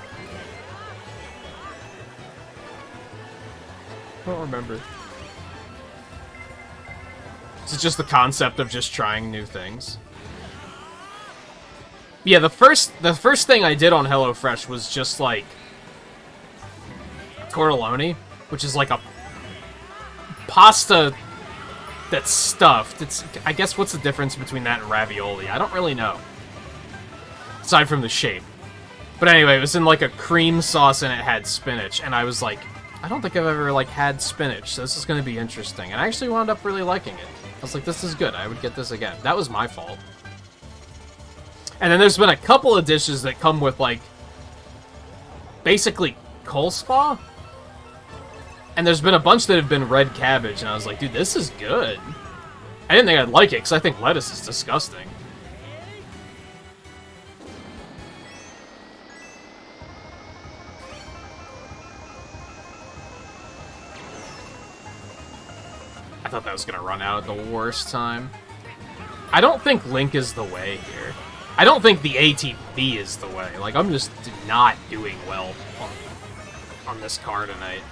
I don't remember. Is it just the concept of just trying new things? Yeah, the first thing I did on HelloFresh was just like tortelloni, which is like a pasta that's stuffed. It's, I guess, what's the difference between that and ravioli? I don't really know. Aside from the shape. But anyway, it was in like a cream sauce and it had spinach, and I was like, I don't think I've ever like had spinach, so this is going to be interesting. And I actually wound up really liking it. I was like, this is good. I would get this again. That was my fault. And then there's been a couple of dishes that come with like basically coleslaw. And there's been a bunch that have been red cabbage, and I was like, dude, this is good. I didn't think I'd like it, because I think lettuce is disgusting. thought that was gonna run out at the worst time. I don't think Link is the way here. I don't think the ATV is the way. Like, I'm just not doing well on this car tonight.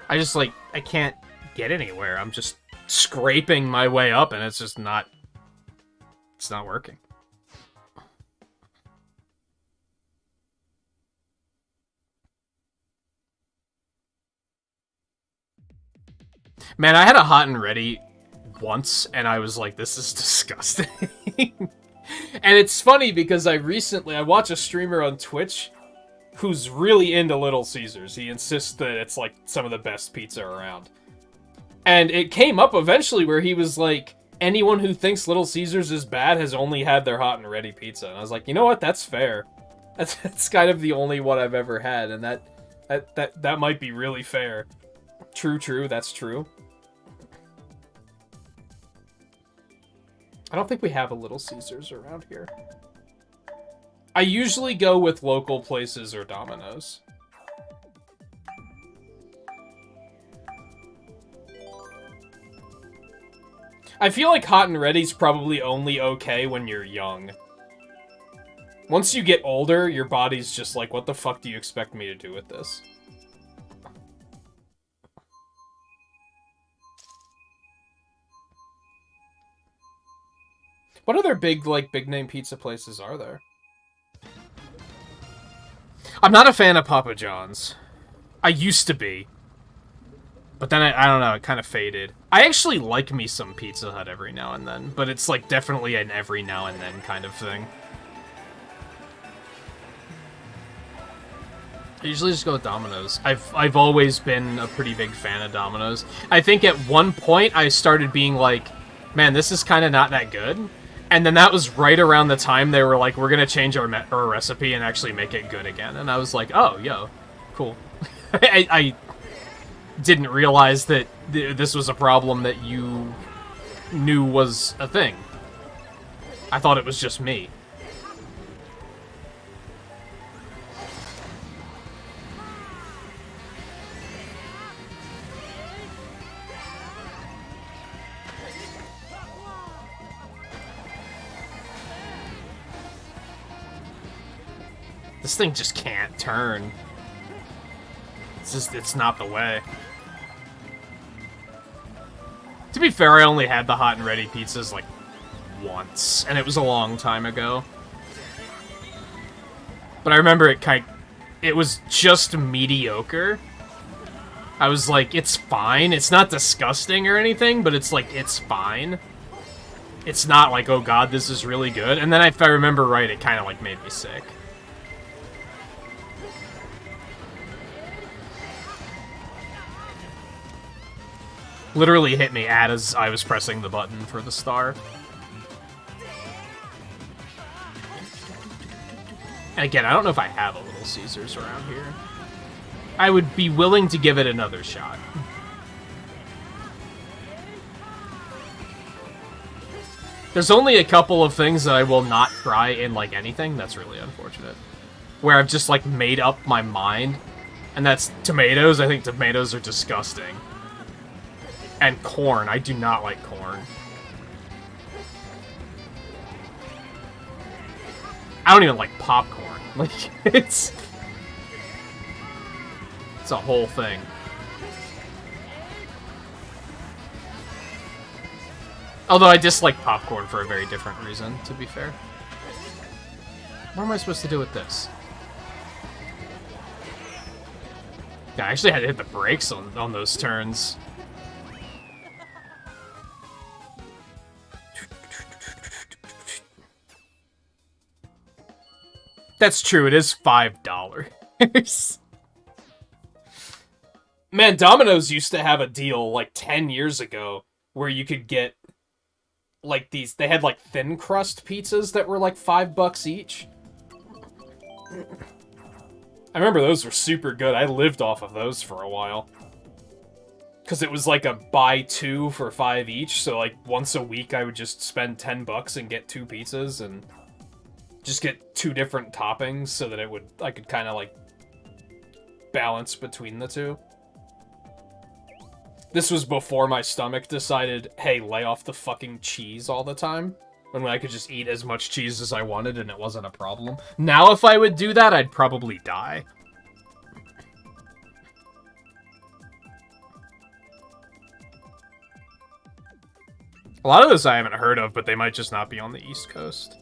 I just, like, I can't get anywhere. I'm just scraping my way up, and it's just not... It's not working. Man, I had a hot and ready once, and I was like, this is disgusting. And it's funny, because I watch a streamer on Twitch who's really into Little Caesars. He insists that it's, like, some of the best pizza around. And it came up eventually where he was like, anyone who thinks Little Caesars is bad has only had their hot and ready pizza. And I was like, you know what? That's fair. That's kind of the only one I've ever had, and that might be really fair. True, that's true. I don't think we have a Little Caesars around here. I usually go with local places or Domino's. I feel like hot and ready's probably only okay when you're young. Once you get older, your body's just like, what the fuck do you expect me to do with this? What other big name pizza places are there? I'm not a fan of Papa John's. I used to be. But then, I don't know, it kind of faded. I actually like me some Pizza Hut every now and then, but it's, like, definitely an every now and then kind of thing. I usually just go with Domino's. I've always been a pretty big fan of Domino's. I think at one point, I started being like, man, this is kind of not that good. And then that was right around the time they were like, we're going to change our recipe and actually make it good again. And I was like, oh, yo, cool. I didn't realize that this was a problem that you knew was a thing. I thought it was just me. This thing just can't turn. It's not the way. To be fair, I only had the hot and ready pizzas, like, once, and it was a long time ago. But I remember it was just mediocre. I was like, it's fine. It's not disgusting or anything, but it's like, it's fine. It's not like, oh god, this is really good. And then if I remember right, it kind of, like, made me sick. Literally hit me as I was pressing the button for the star. And again, I don't know if I have a Little Caesars around here. I would be willing to give it another shot. There's only a couple of things that I will not try in, like, anything. That's really unfortunate. Where I've just, like, made up my mind. And that's tomatoes. I think tomatoes are disgusting. And corn. I do not like corn. I don't even like popcorn. Like, it's a whole thing. Although I dislike popcorn for a very different reason, to be fair. What am I supposed to do with this? Yeah, I actually had to hit the brakes on those turns. That's true, it is $5. Man, Domino's used to have a deal, like, 10 years ago, where you could get, like, these... They had, like, thin crust pizzas that were, like, $5 each. I remember those were super good. I lived off of those for a while. Because it was like a buy 2 for 5 each, so like once a week I would just spend $10 and get 2 pizzas and just get 2 different toppings so that I could kind of like balance between the two. This was before my stomach decided, hey, lay off the fucking cheese all the time. When I could just eat as much cheese as I wanted and it wasn't a problem. Now if I would do that, I'd probably die. A lot of those I haven't heard of, but they might just not be on the East Coast.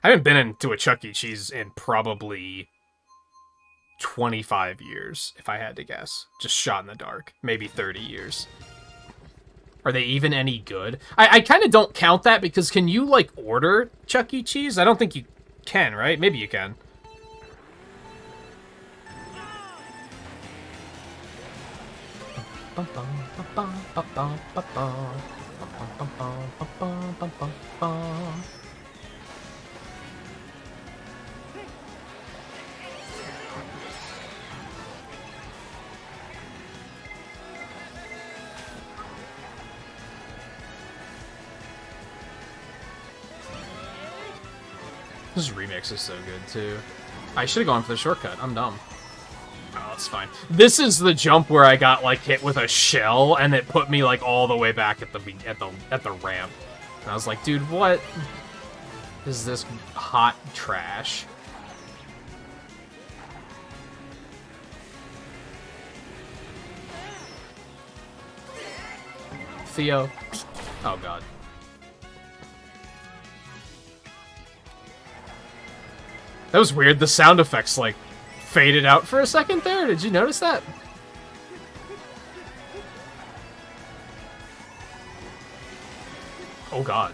I haven't been into a Chuck E. Cheese in probably 25 years, if I had to guess. Just shot in the dark. Maybe 30 years. Are they even any good? I kind of don't count that because can you, like, order Chuck E. Cheese? I don't think you can, right? Maybe you can. This remix is so good, too. I should have gone for the shortcut. I'm dumb. Oh, that's fine. This is the jump where I got, like, hit with a shell, and it put me, like, all the way back at the ramp. And I was like, dude, what is this hot trash? Theo. Oh, God. That was weird. The sound effects, like, faded out for a second there. Did you notice that? Oh, God.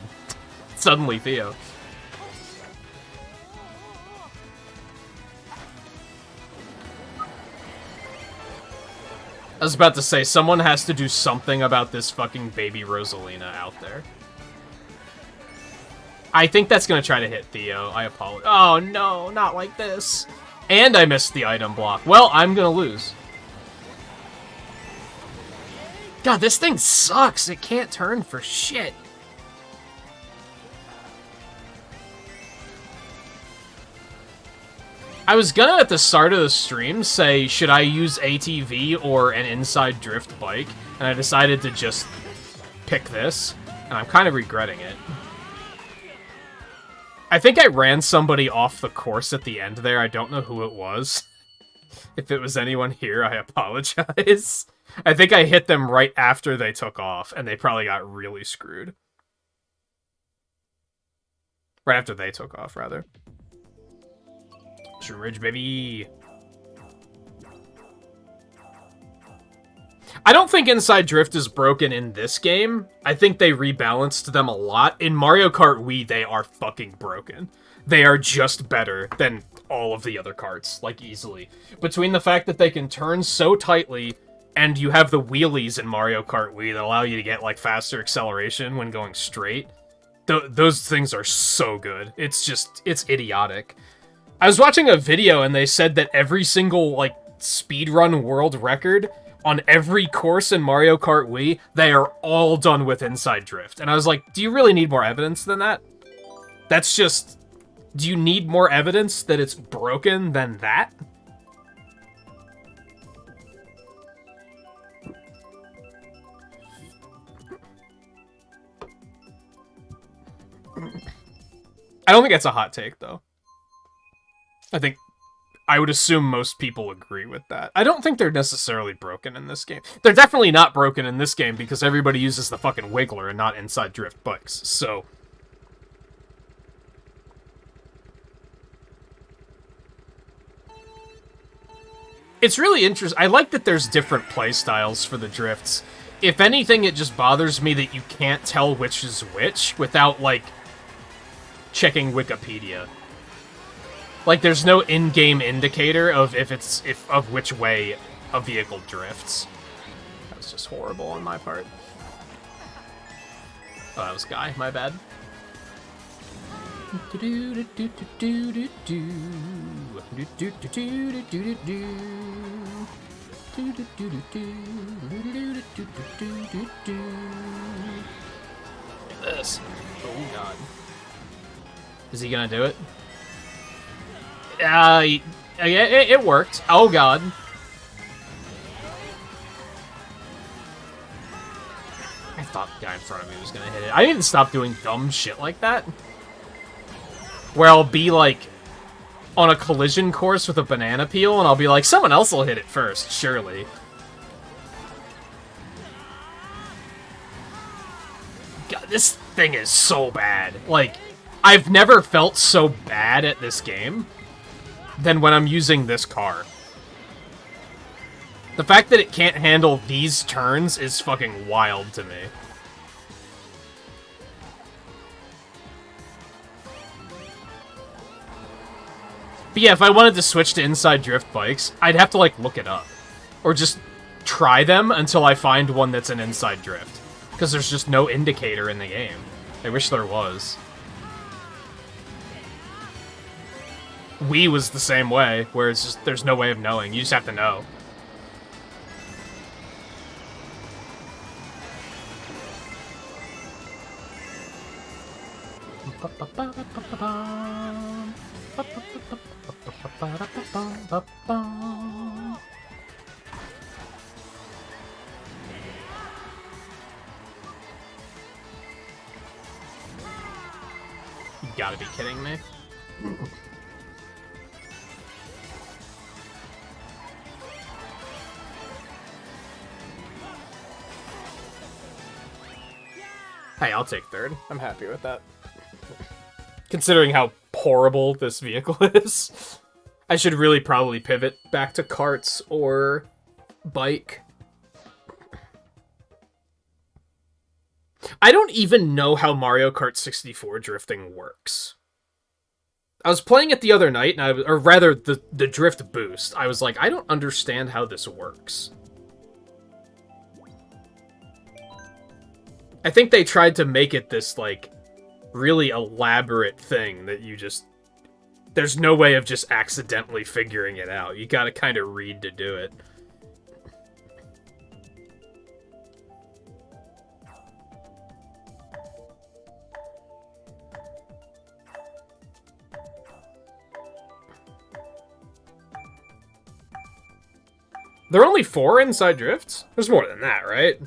Suddenly, Theo. I was about to say, someone has to do something about this fucking baby Rosalina out there. I think that's gonna try to hit Theo. I apologize. Oh, no, not like this. And I missed the item block. Well, I'm gonna lose. God, this thing sucks. It can't turn for shit. I was gonna, at the start of the stream, say, should I use ATV or an inside drift bike? And I decided to just pick this, and I'm kind of regretting it. I think I ran somebody off the course at the end there. I don't know who it was. If it was anyone here, I apologize. I think I hit them right after they took off, and they probably got really screwed. Right after they took off, rather. True Ridge, baby! I don't think Inside Drift is broken in this game. I think they rebalanced them a lot. In Mario Kart Wii, they are fucking broken. They are just better than all of the other karts, like, easily. Between the fact that they can turn so tightly, and you have the wheelies in Mario Kart Wii that allow you to get, like, faster acceleration when going straight. Those things are so good. It's just, it's idiotic. I was watching a video and they said that every single, like, speedrun world record on every course in Mario Kart Wii, they are all done with Inside Drift. And I was like, do you really need more evidence than that? That's just... Do you need more evidence that it's broken than that? I don't think that's a hot take, though. I would assume most people agree with that. I don't think they're necessarily broken in this game. They're definitely not broken in this game because everybody uses the fucking Wiggler and not Inside Drift bikes, so... It's really interesting. I like that there's different playstyles for the drifts. If anything, it just bothers me that you can't tell which is which without, like, checking Wikipedia. Like, there's no in-game indicator of of which way a vehicle drifts. That was just horrible on my part. Oh, that was Guy. My bad. This. Oh god. Is he gonna do it? It worked. Oh god. I thought the guy in front of me was gonna hit it. I need to stop doing dumb shit like that. Where I'll be like on a collision course with a banana peel and I'll be like, someone else will hit it first, surely. God, this thing is so bad. Like, I've never felt so bad at this game than when I'm using this car. The fact that it can't handle these turns is fucking wild to me. But yeah, if I wanted to switch to inside drift bikes, I'd have to, like, look it up. Or just try them until I find one that's an inside drift. Because there's just no indicator in the game. I wish there was. Wii was the same way, where it's just, there's no way of knowing. You just have to know. You gotta be kidding me. Hey, I'll take third. I'm happy with that. Considering how horrible this vehicle is. I should really probably pivot back to karts or bike. I don't even know how Mario Kart 64 drifting works. I was playing it the other night, and or rather, the drift boost. I was like, I don't understand how this works. I think they tried to make it this, like, really elaborate thing that you just... There's no way of just accidentally figuring it out. You gotta kind of read to do it. There are only 4 inside drifts? There's more than that, right?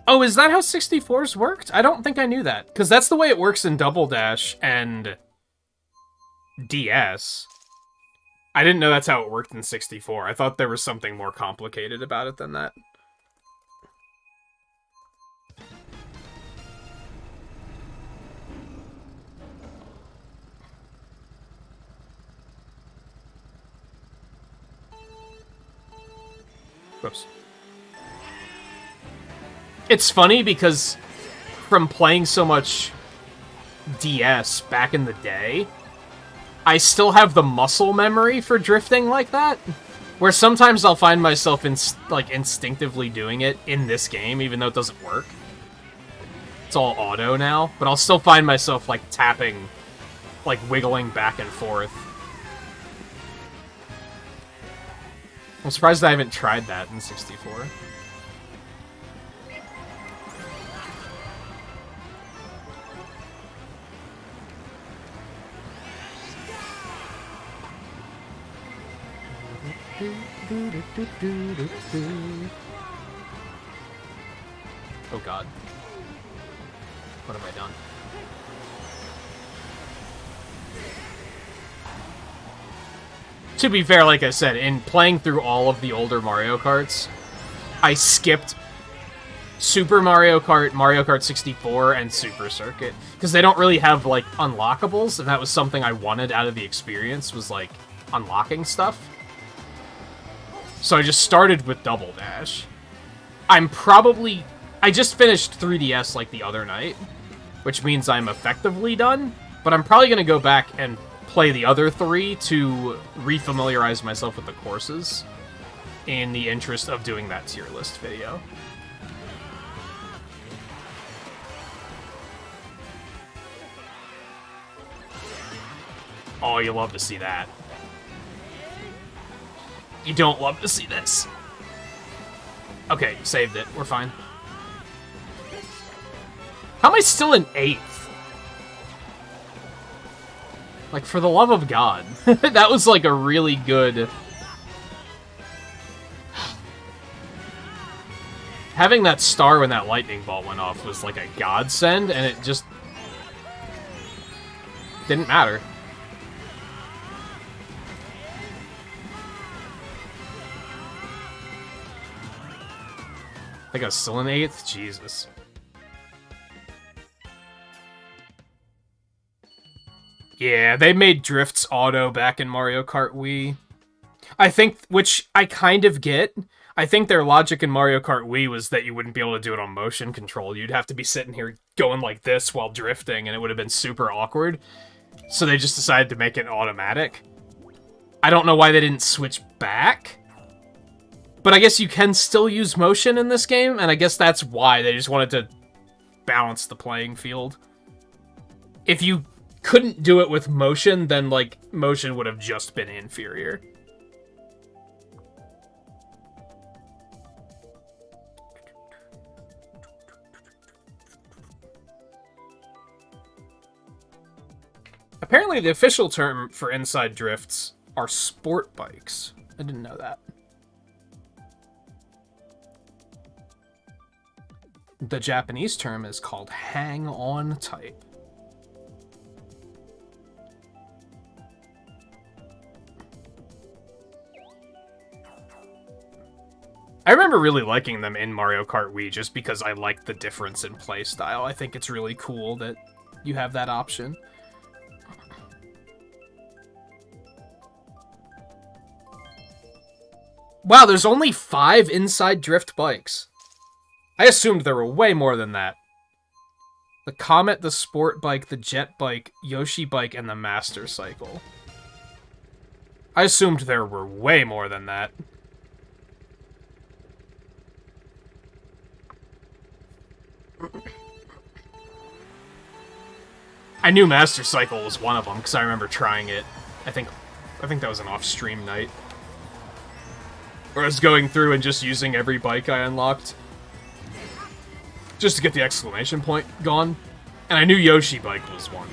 Oh, is that how 64s worked? I don't think I knew that. Because that's the way it works in Double Dash and DS. I didn't know that's how it worked in 64. I thought there was something more complicated about it than that. Whoops. It's funny because from playing so much DS back in the day, I still have the muscle memory for drifting like that, where sometimes I'll find myself instinctively doing it in this game, even though it doesn't work. It's all auto now, but I'll still find myself like tapping, like wiggling back and forth. I'm surprised I haven't tried that in 64. Oh god. What have I done? To be fair, like I said, in playing through all of the older Mario Karts, I skipped Super Mario Kart, Mario Kart 64, and Super Circuit. Because they don't really have, like, unlockables, and that was something I wanted out of the experience, was, like, unlocking stuff. So I just started with Double Dash. I just finished 3DS, like, the other night, which means I'm effectively done, but I'm probably going to go back and play the other 3 to refamiliarize myself with the courses in the interest of doing that tier list video. Oh, you love to see that. You don't love to see this. Okay, saved it. We're fine. How am I still in 8th? Like, for the love of God. That was, like, a really good... Having that star when that lightning bolt went off was, like, a godsend, and it just... didn't matter. I think I was still in 8th? Jesus. Yeah, they made drifts auto back in Mario Kart Wii. I think, which I kind of get. I think their logic in Mario Kart Wii was that you wouldn't be able to do it on motion control. You'd have to be sitting here going like this while drifting, and it would have been super awkward. So they just decided to make it automatic. I don't know why they didn't switch back. But I guess you can still use motion in this game, and I guess that's why they just wanted to balance the playing field. If you couldn't do it with motion, then, like, motion would have just been inferior. Apparently, the official term for inside drifts are sport bikes. I didn't know that. The Japanese term is called hang-on type. I remember really liking them in Mario Kart Wii just because I like the difference in playstyle. I think it's really cool that you have that option. Wow, there's only 5 inside drift bikes. I assumed there were way more than that. The Comet, the Sport Bike, the Jet Bike, Yoshi Bike, and the Master Cycle. I assumed there were way more than that. I knew Master Cycle was one of them, because I remember trying it. I think that was an off-stream night. Where I was going through and just using every bike I unlocked. Just to get the exclamation point gone. And I knew Yoshi Bike was one.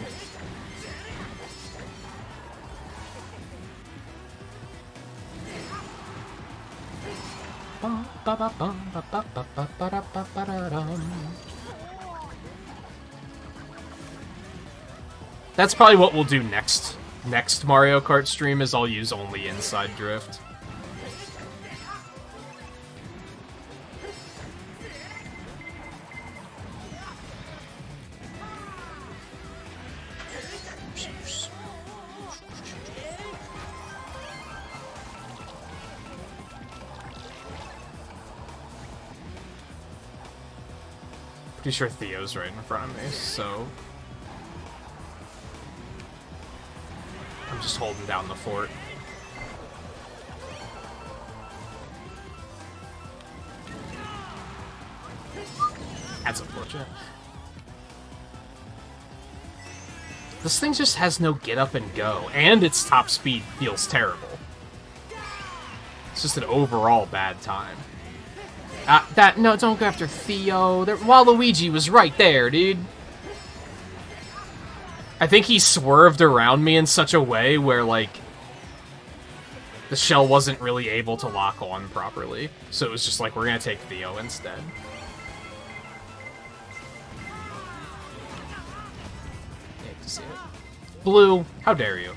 That's probably what we'll do next Mario Kart stream, is I'll use only inside drift. Pretty sure Theo's right in front of me, so... I'm just holding down the fort. That's unfortunate. This thing just has no get up and go, and its top speed feels terrible. It's just an overall bad time. No, don't go after Theo. Waluigi was right there, dude. I think he swerved around me in such a way where, like, the shell wasn't really able to lock on properly. So it was just like, we're gonna take Theo instead. Hate to see it. Blue, how dare you?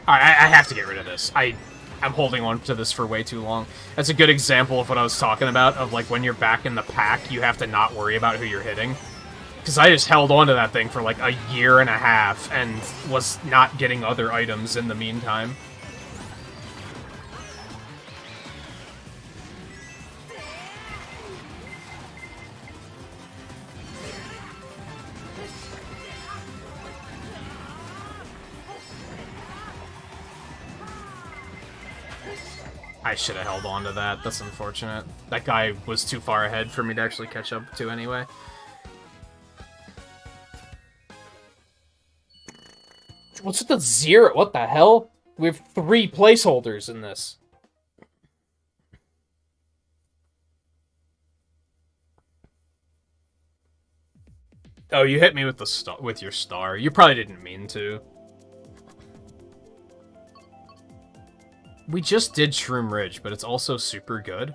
Alright, I have to get rid of this. I'm holding on to this for way too long. That's a good example of what I was talking about, of like when you're back in the pack, you have to not worry about who you're hitting. Because I just held on to that thing for like a year and a half and was not getting other items in the meantime. I should have held on to that. That's unfortunate. That guy was too far ahead for me to actually catch up to anyway. What's with the 0? What the hell? We have 3 placeholders in this. Oh, you hit me with the with your star. You probably didn't mean to. We just did Shroom Ridge, but it's also super good.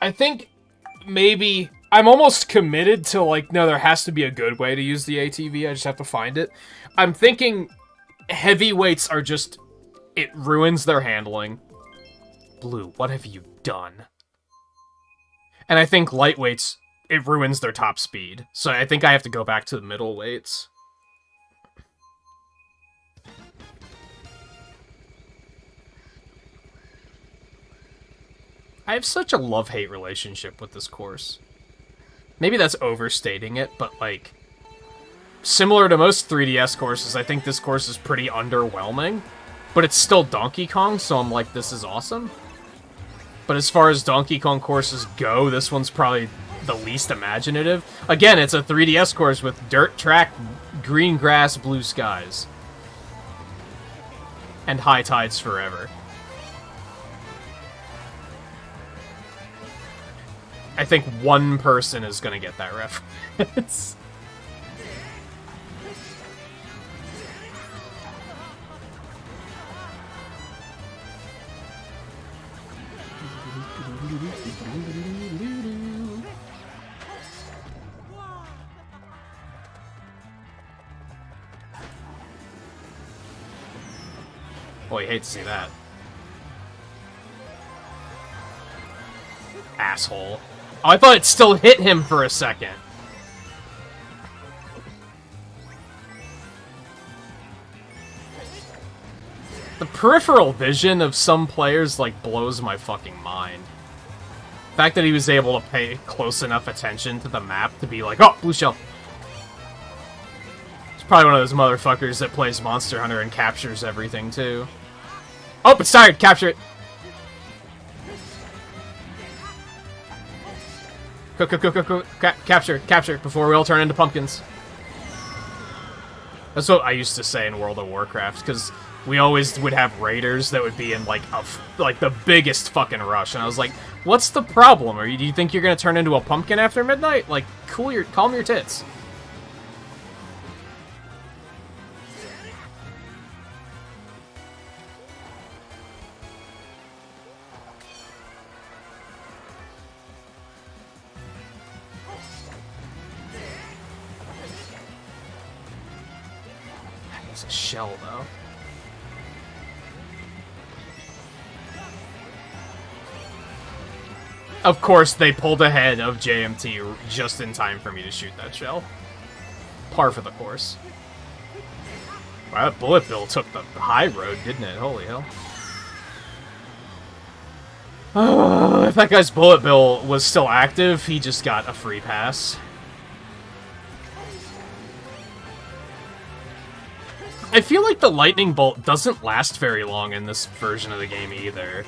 I think maybe I'm almost committed to, like, no, there has to be a good way to use the ATV. I just have to find it. I'm thinking heavyweights are just, it ruins their handling. Blue, what have you done? And I think lightweights, it ruins their top speed. So I think I have to go back to the middle weights. I have such a love-hate relationship with this course. Maybe that's overstating it, but, like, similar to most 3DS courses, I think this course is pretty underwhelming. But it's still Donkey Kong, so I'm like, this is awesome. But as far as Donkey Kong courses go, this one's probably the least imaginative. Again, it's a 3DS course with dirt track, green grass, blue skies. And high tides forever. I think one person is going to get that reference. Oh, you hate to see that. Asshole. Oh, I thought it still hit him for a second. The peripheral vision of some players, like, blows my fucking mind. The fact that he was able to pay close enough attention to the map to be like, oh, blue shell. He's probably one of those motherfuckers that plays Monster Hunter and captures everything, too. Oh, it's tired! Capture it! Go. Capture, before we all turn into pumpkins. That's what I used to say in World of Warcraft, because we always would have raiders that would be in, like, the biggest fucking rush, and I was like, what's the problem? Do you think you're gonna turn into a pumpkin after midnight? Like, calm your tits. It's a shell, though. Of course, they pulled ahead of JMT just in time for me to shoot that shell. Par for the course. Wow, that bullet bill took the high road, didn't it? Holy hell. Oh, if that guy's bullet bill was still active, he just got a free pass. I feel like the lightning bolt doesn't last very long in this version of the game either.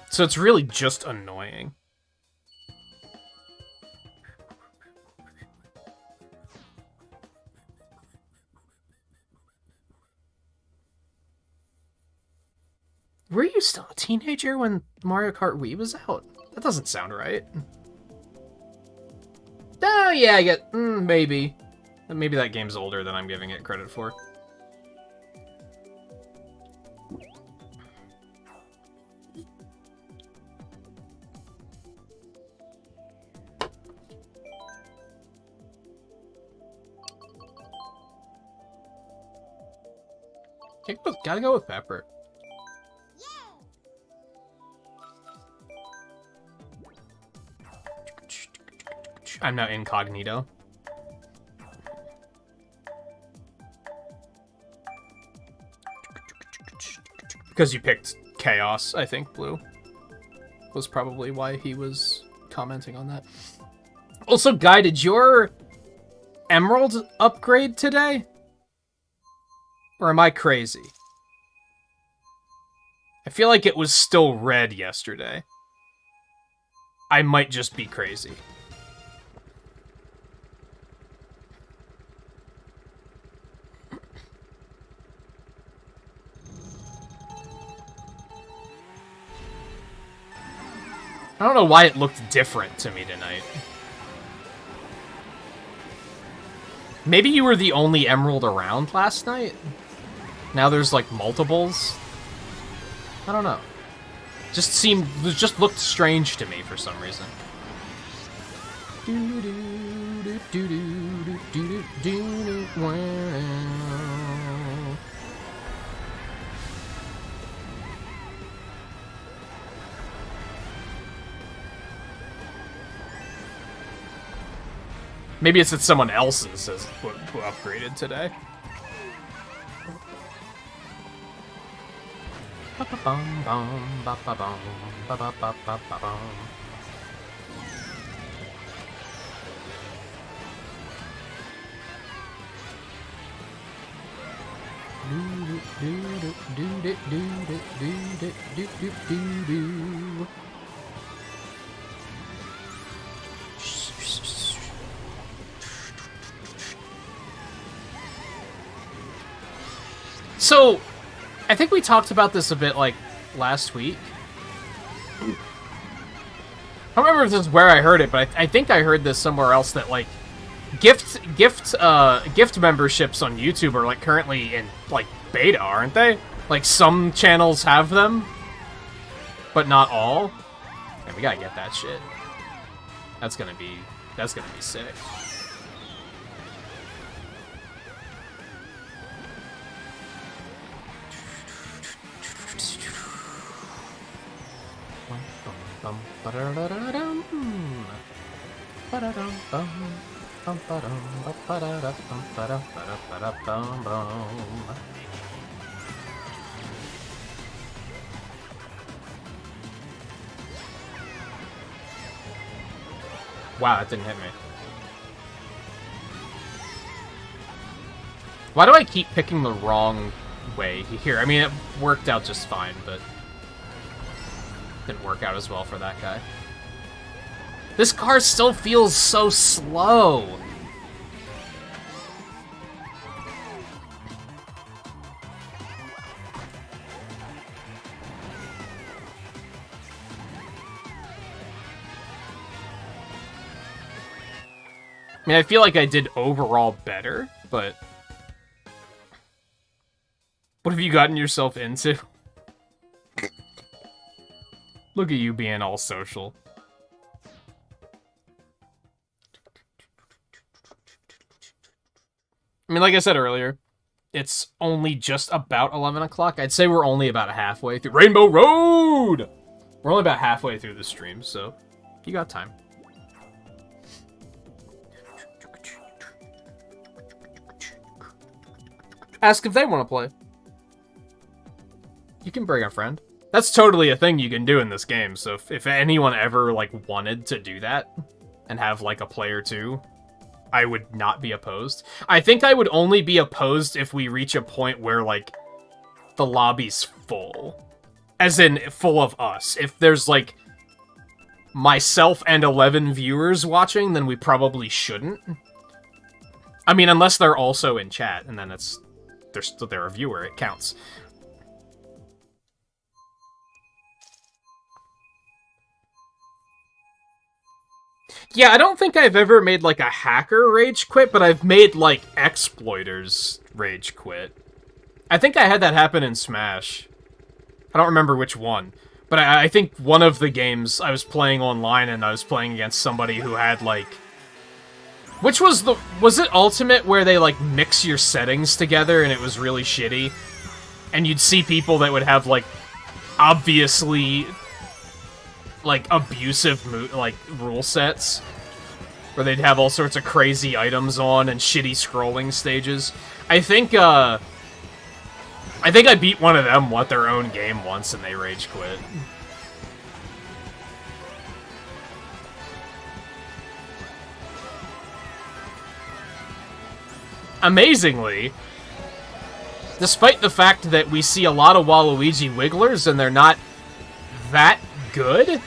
So it's really just annoying. Were you still a teenager when Mario Kart Wii was out? That doesn't sound right. Oh, yeah, I get... maybe. Maybe that game's older than I'm giving it credit for. Gotta go with Pepper. I'm now incognito. Because you picked Chaos, I think, Blue. Was probably why he was commenting on that. Also, Guy, did your Emerald upgrade today? Or am I crazy? I feel like it was still red yesterday. I might just be crazy. I don't know why it looked different to me tonight. Maybe you were the only Emerald around last night? Now there's, like, multiples? I don't know. Just looked strange to me for some reason. Maybe it's that someone else's who upgraded today. So, I think we talked about this a bit, like, last week. I don't remember if this is where I heard it, but I think I heard this somewhere else that, like, gift memberships on YouTube are, like, currently in, like, beta, aren't they? Like, some channels have them, but not all. Man, we gotta get that shit. That's gonna be sick. Wow, that didn't hit me. Why do I keep picking the wrong way here? I mean, it worked out just fine, but didn't work out as well for that guy. This car still feels so slow. I mean, I feel like I did overall better, but what have you gotten yourself into? Look at you being all social. I mean, like I said earlier, it's only just about 11 o'clock. I'd say we're only about halfway through Rainbow Road! We're only about halfway through the stream, so you got time. Ask if they want to play. You can bring a friend. That's totally a thing you can do in this game, so if anyone ever, like, wanted to do that and have, like, a player too, I would not be opposed. I think I would only be opposed if we reach a point where, like, the lobby's full. As in, full of us. If there's, like, myself and 11 viewers watching, then we probably shouldn't. I mean, unless they're also in chat, and then they're a viewer, it counts. Yeah, I don't think I've ever made, like, a hacker rage quit, but I've made, like, exploiters rage quit. I think I had that happen in Smash. I don't remember which one. But I think one of the games I was playing online, and I was playing against somebody who had, like... Which was the... Was it Ultimate, where they, like, mix your settings together, and it was really shitty? And you'd see people that would have, like, obviously... like, abusive, like, rule sets. where they'd have all sorts of crazy items on and shitty scrolling stages. I think I beat one of them at their own game once and they rage quit. Amazingly, despite the fact that we see a lot of Waluigi Wigglers and they're not that good,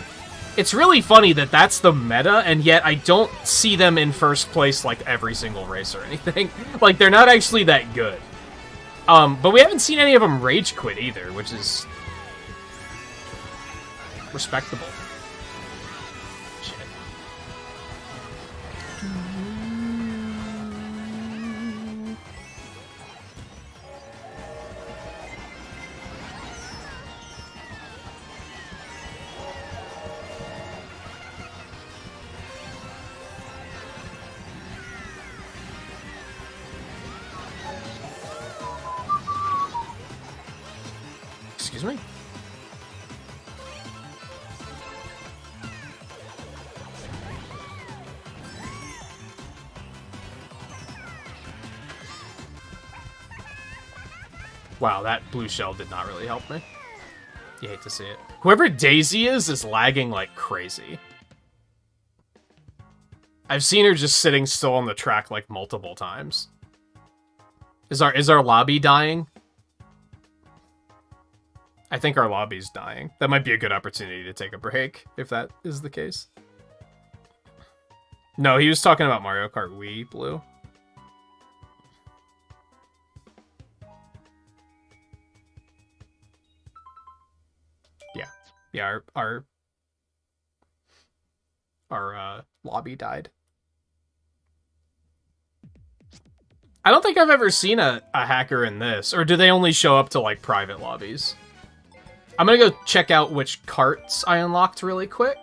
it's really funny that that's the meta, and yet I don't see them in first place like every single race or anything. Like, they're not actually that good. But we haven't seen any of them rage quit either, which is respectable. Shit. Excuse me? Wow, that blue shell did not really help me. You hate to see it. Whoever Daisy is lagging like crazy. I've seen her just sitting still on the track like multiple times. Is our lobby dying? I think our lobby's dying. That might be a good opportunity to take a break, if that is the case. No, he was talking about Mario Kart Wii, Blue. Yeah, our lobby died. I don't think I've ever seen a hacker in this, or do they only show up to, like, private lobbies? I'm gonna go check out which carts I unlocked really quick.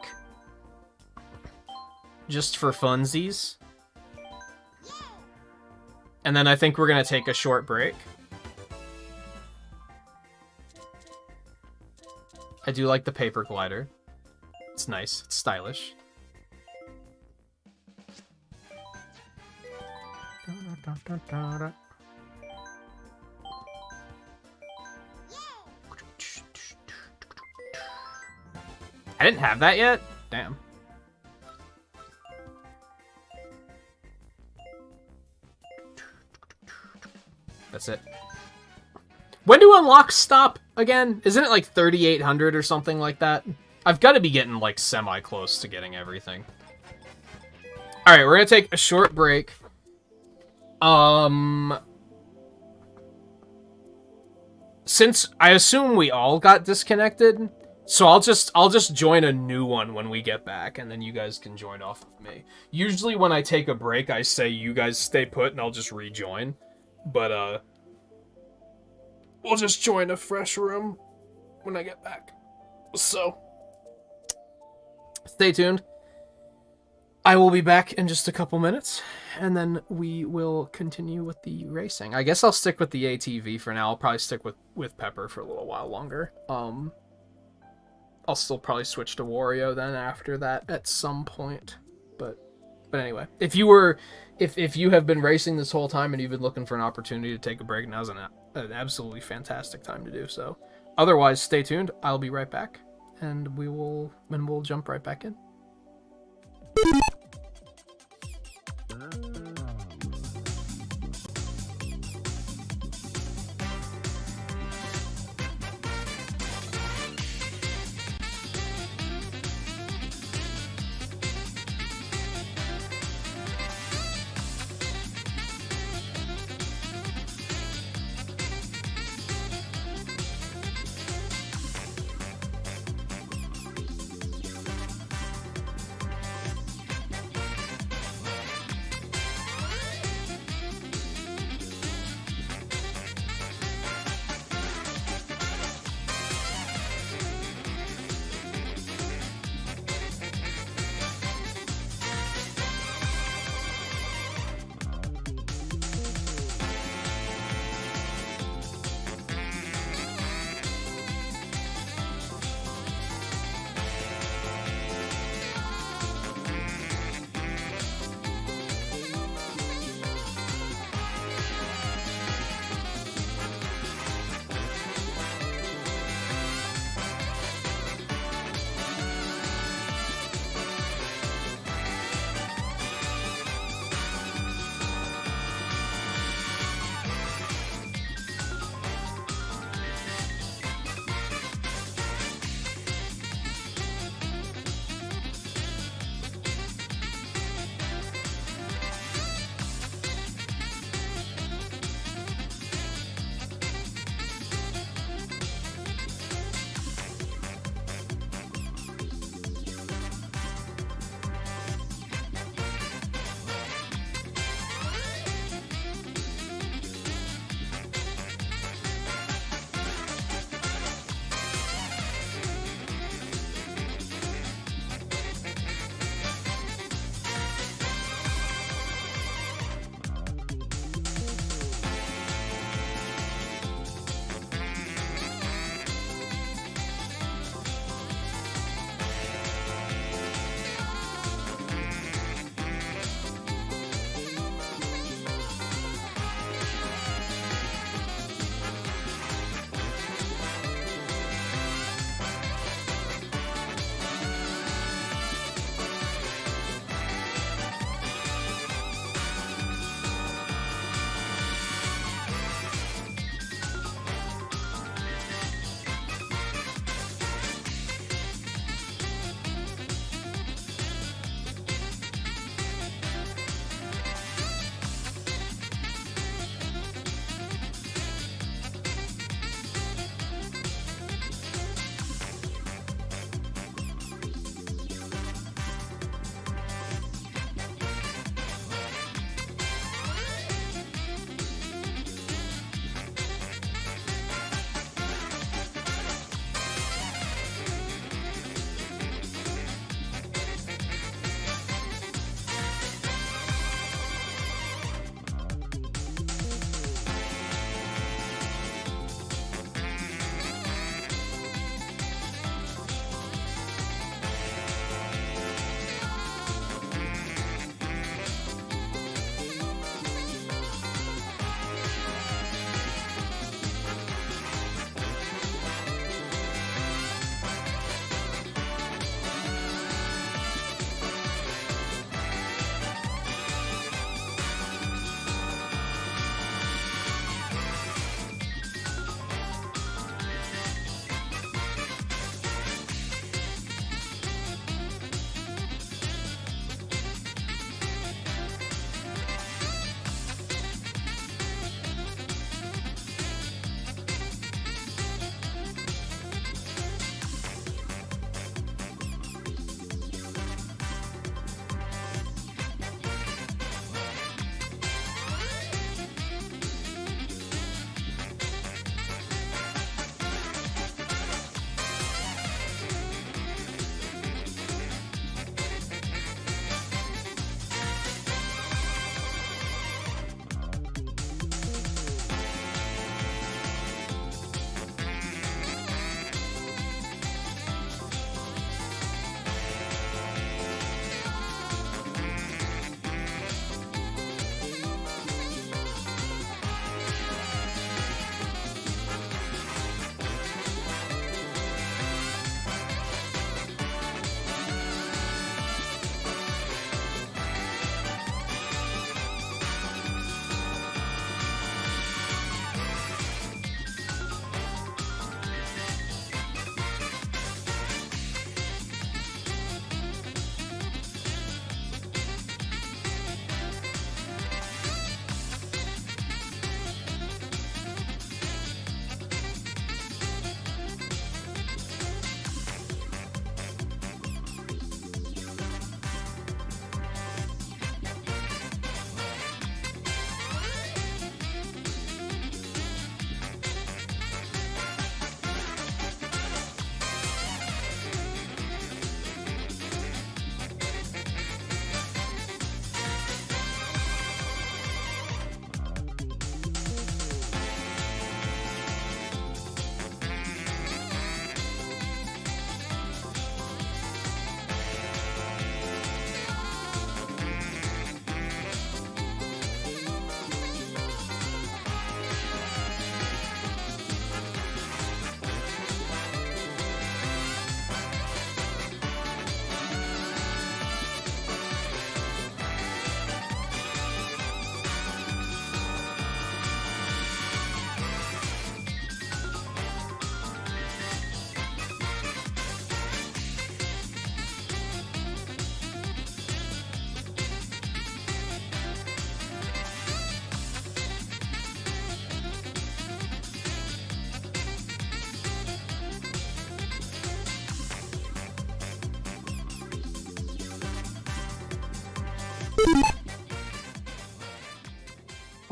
Just for funsies. And then I think we're gonna take a short break. I do like the paper glider. It's nice. It's stylish. I didn't have that yet? Damn. That's it. When do unlocks stop again? Isn't it like 3,800 or something like that? I've got to be getting like semi-close to getting everything. Alright, we're going to take a short break. Since I assume we all got disconnected, so I'll just join a new one when we get back, and then you guys can join off of me. Usually when I take a break, I say you guys stay put, and I'll just rejoin. But, we'll just join a fresh room when I get back. So, stay tuned. I will be back in just a couple minutes, and then we will continue with the racing. I guess I'll stick with the ATV for now. I'll probably stick with Pepper for a little while longer. I'll still probably switch to Wario then after that at some point. But anyway, if you have been racing this whole time and you've been looking for an opportunity to take a break, now's an absolutely fantastic time to do so. Otherwise, stay tuned. I'll be right back, and we'll jump right back in.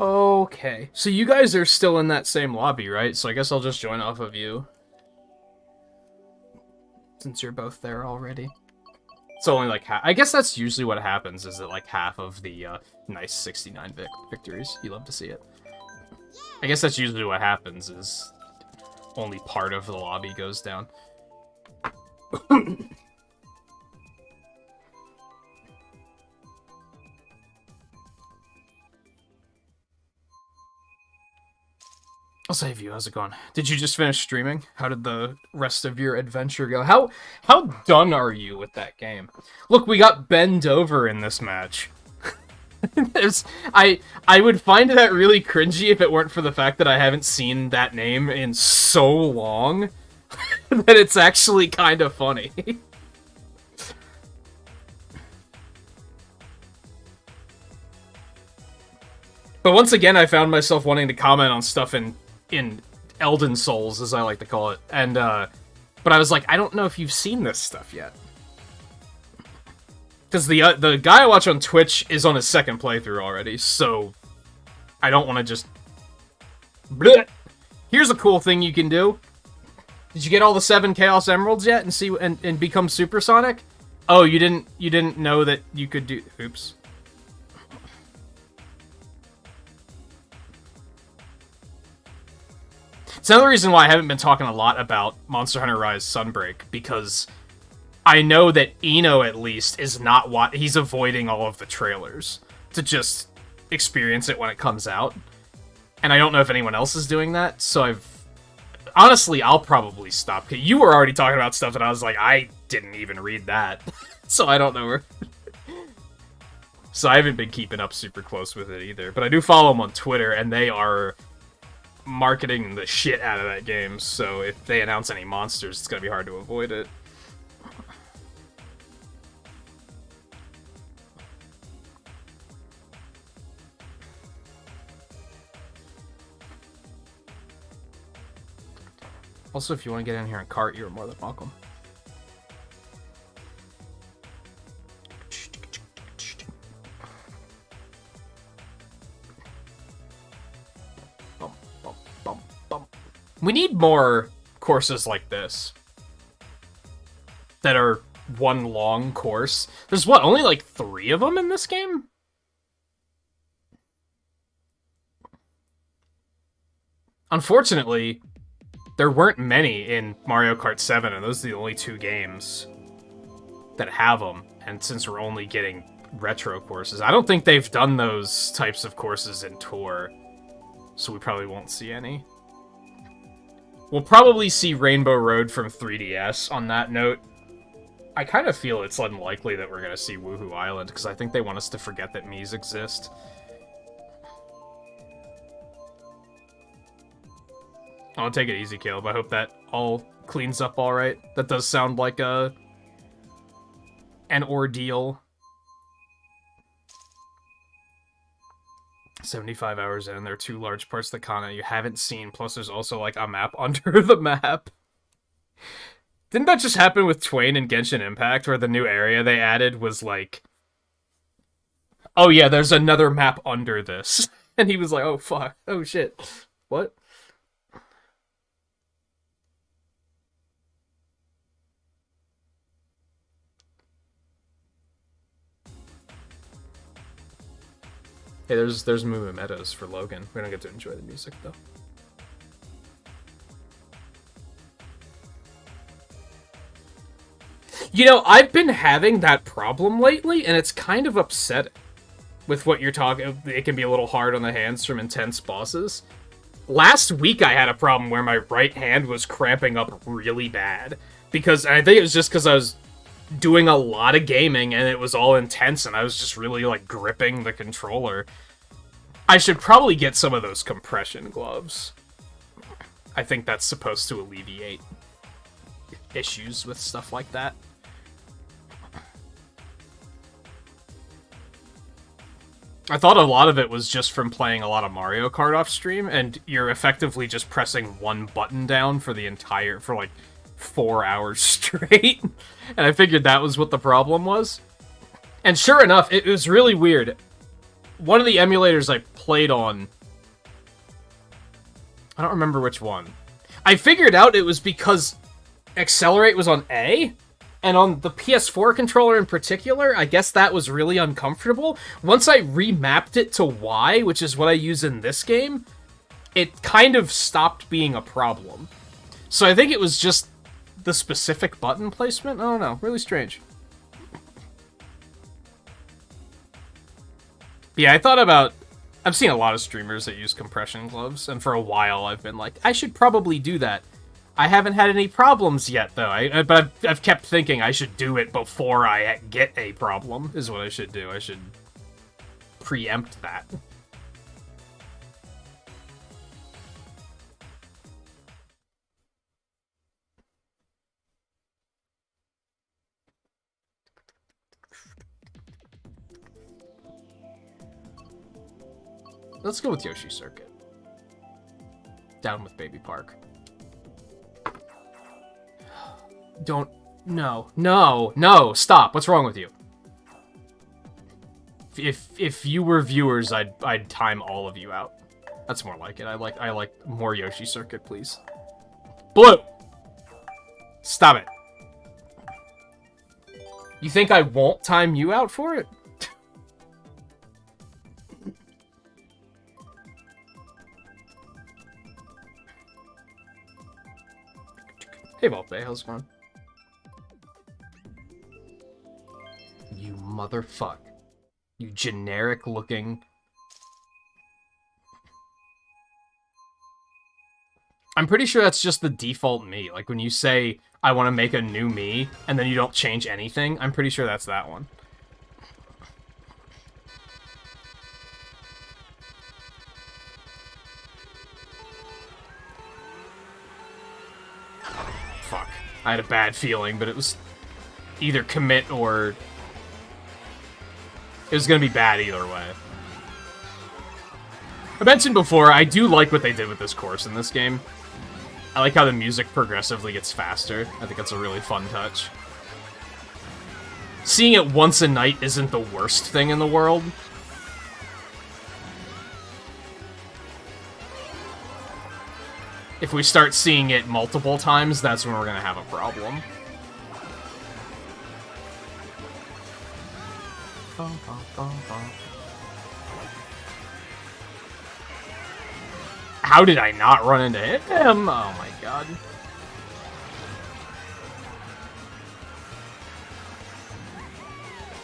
Okay. So you guys are still in that same lobby, right? So I guess I'll just join off of you. Since you're both there already. It's only like half. I guess that's usually what happens, is that like half of the nice 69 victories. You love to see it. I guess that's usually what happens, is only part of the lobby goes down. I'll save you. How's it going? Did you just finish streaming? How did the rest of your adventure go? How done are you with that game? Look, we got bend over in this match. I would find that really cringy if it weren't for the fact that I haven't seen that name in so long that it's actually kind of funny. But once again, I found myself wanting to comment on stuff in Elden Souls, as I like to call it, and but I was like, I don't know if you've seen this stuff yet, because the guy I watch on Twitch is on his second playthrough already, so I don't want to just. Blech. Here's a cool thing you can do. Did you get all the 7 Chaos Emeralds yet, and see and become supersonic? Oh, you didn't know that you could do. Oops. It's another reason why I haven't been talking a lot about Monster Hunter Rise Sunbreak, because I know that Eno, at least, is not he's avoiding all of the trailers to just experience it when it comes out. And I don't know if anyone else is doing that, so honestly, I'll probably stop. You were already talking about stuff and I was like, I didn't even read that. So I don't know where. So I haven't been keeping up super close with it either. But I do follow them on Twitter, and they are marketing the shit out of that game, so if they announce any monsters, it's gonna be hard to avoid it. Also, if you want to get in here and Kart, you're more than welcome. We need more courses like this that are one long course. There's what, only like 3 of them in this game? Unfortunately, there weren't many in Mario Kart 7, and those are the only 2 games that have them. And since we're only getting retro courses, I don't think they've done those types of courses in Tour, so we probably won't see any. We'll probably see Rainbow Road from 3DS on that note. I kind of feel it's unlikely that we're going to see Woohoo Island, because I think they want us to forget that Mii's exist. I'll take it easy, Caleb. I hope that all cleans up alright. That does sound like an ordeal. 75 hours in, there are 2 large parts of the continent you haven't seen, plus there's also, like, a map under the map. Didn't that just happen with Twain and Genshin Impact, where the new area they added was like, oh yeah, there's another map under this. And he was like, oh fuck, oh shit, what? Hey, there's Moo Meadows for Logan. We don't get to enjoy the music, though. You know, I've been having that problem lately, and it's kind of upsetting with what you're talking. It can be a little hard on the hands from intense bosses. Last week, I had a problem where my right hand was cramping up really bad. And I think it was just because I was doing a lot of gaming, and it was all intense, and I was just really, like, gripping the controller. I should probably get some of those compression gloves. I think that's supposed to alleviate issues with stuff like that. I thought a lot of it was just from playing a lot of Mario Kart off stream, and you're effectively just pressing one button down for like 4 hours straight. And I figured that was what the problem was. And sure enough, it was really weird. one of the emulators I played on, I don't remember which one. I figured out it was because Accelerate was on A, and on the PS4 controller in particular, I guess that was really uncomfortable. Once I remapped it to Y, which is what I use in this game, it kind of stopped being a problem. So I think it was just the specific button placement? I don't know. Really strange. Yeah, I thought about... I've seen a lot of streamers that use compression gloves, and for a while I've been like, I should probably do that. I haven't had any problems yet, though. But I've kept thinking I should do it before I get a problem, is what I should do. I should preempt that. Let's go with Yoshi Circuit. Down with Baby Park. Don't... No, stop. What's wrong with you? If you were viewers, I'd time all of you out. That's more like it. I like more Yoshi Circuit, please. Blue! Stop it. You think I won't time you out for it? Hey, Volpe, how's it going? You motherfuck. You generic-looking... I'm pretty sure that's just the default me. Like, when you say, I want to make a new me, and then you don't change anything, I'm pretty sure that's that one. Fuck. I had a bad feeling, but it was either commit or... It was gonna be bad either way. I mentioned before, I do like what they did with this course in this game. I like how the music progressively gets faster. I think that's a really fun touch. Seeing it once a night isn't the worst thing in the world. If we start seeing it multiple times, that's when we're gonna have a problem. How did I not run into him? Oh my god.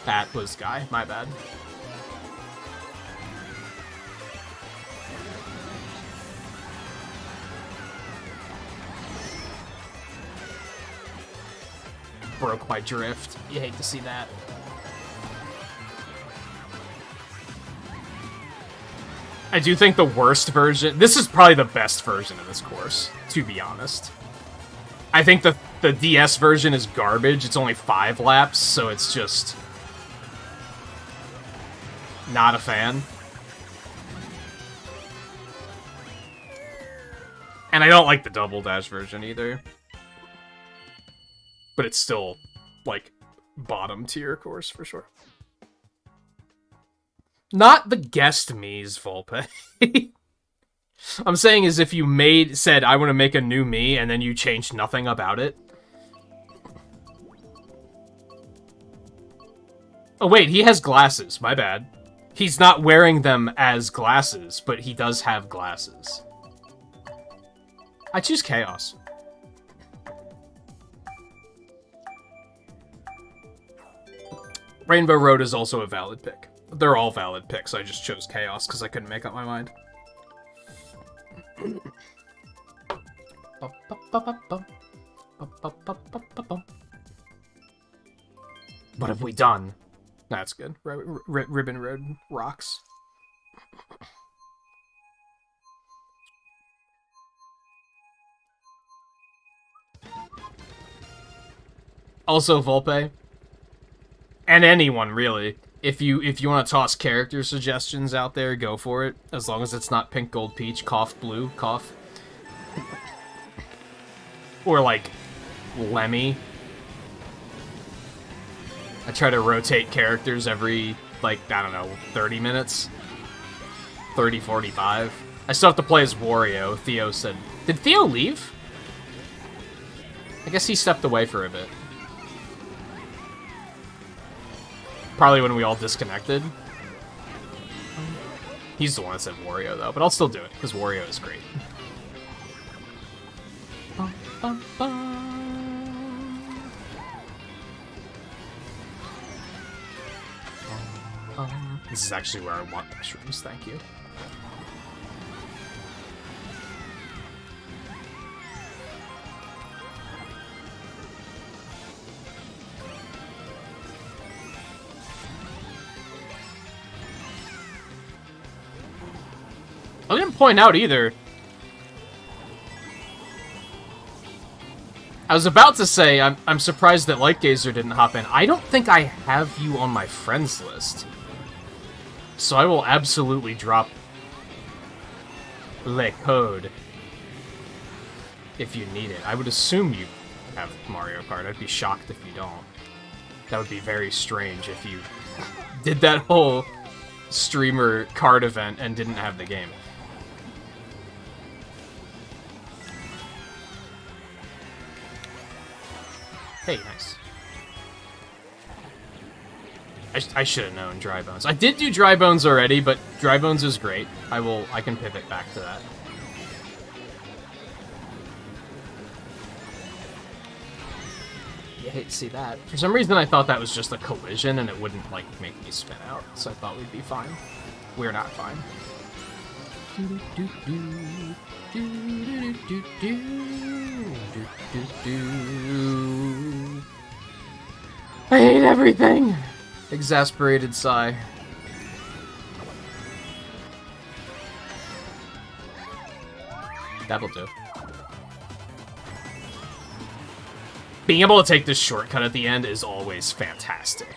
That was Guy, my bad. Broke my drift. You hate to see that. I do think the worst version... This is probably the best version of this course, to be honest. I think the DS version is garbage. It's only 5 laps, so it's just... not a fan. And I don't like the Double Dash version either. But it's still, like, bottom tier course for sure. Not the guest me's, Volpe. I'm saying is if you said, I want to make a new me, and then you changed nothing about it. Oh wait, he has glasses, my bad. He's not wearing them as glasses, but he does have glasses. I choose Chaos. Rainbow Road is also a valid pick. They're all valid picks. I just chose Chaos because I couldn't make up my mind. What have we done? That's good. Ribbon Road rocks. Also, Volpe. And anyone, really. If you want to toss character suggestions out there, go for it. As long as it's not Pink Gold Peach, cough blue, cough. Or like Lemmy. I try to rotate characters every, like, I don't know, 30 minutes. 30, 45. I still have to play as Wario. Theo said... Did Theo leave? I guess he stepped away for a bit. Probably when we all disconnected. He's the one that said Wario, though, but I'll still do it, because Wario is great. This is actually where I want mushrooms, thank you. I didn't point out either. I was about to say, I'm surprised that Lightgazer didn't hop in. I don't think I have you on my friends list. So I will absolutely drop le code if you need it. I would assume you have Mario Kart. I'd be shocked if you don't. That would be very strange if you did that whole streamer card event and didn't have the game. Hey, nice. I should have known Dry Bones. I did do Dry Bones already, but Dry Bones is great. I can pivot back to that. You hate to see that. For some reason I thought that was just a collision and it wouldn't, like, make me spin out. So I thought we'd be fine. We're not fine. I hate everything! Exasperated sigh. That'll do. Being able to take this shortcut at the end is always fantastic.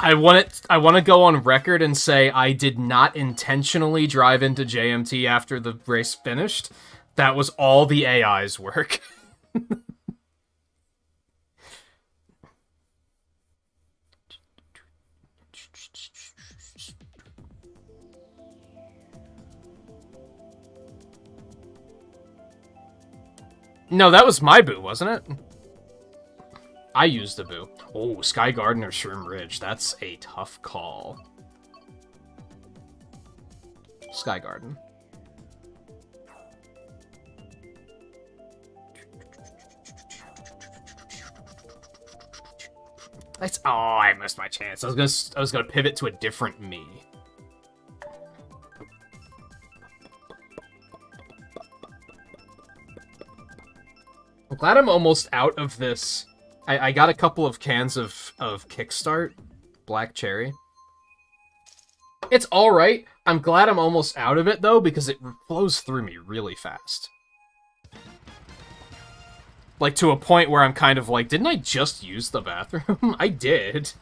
I want to go on record and say I did not intentionally drive into JMT after the race finished. That was all the AI's work. No, that was my boo, wasn't it? I used the boo. Oh, Sky Garden or Shroom Ridge. That's a tough call. Sky Garden. That's... Oh, I missed my chance. I was gonna pivot to a different me. I'm glad I'm almost out of this. I got a couple of cans of Kickstart Black Cherry. It's alright. I'm glad I'm almost out of it, though, because it flows through me really fast. Like, to a point where I'm kind of like, didn't I just use the bathroom? I did.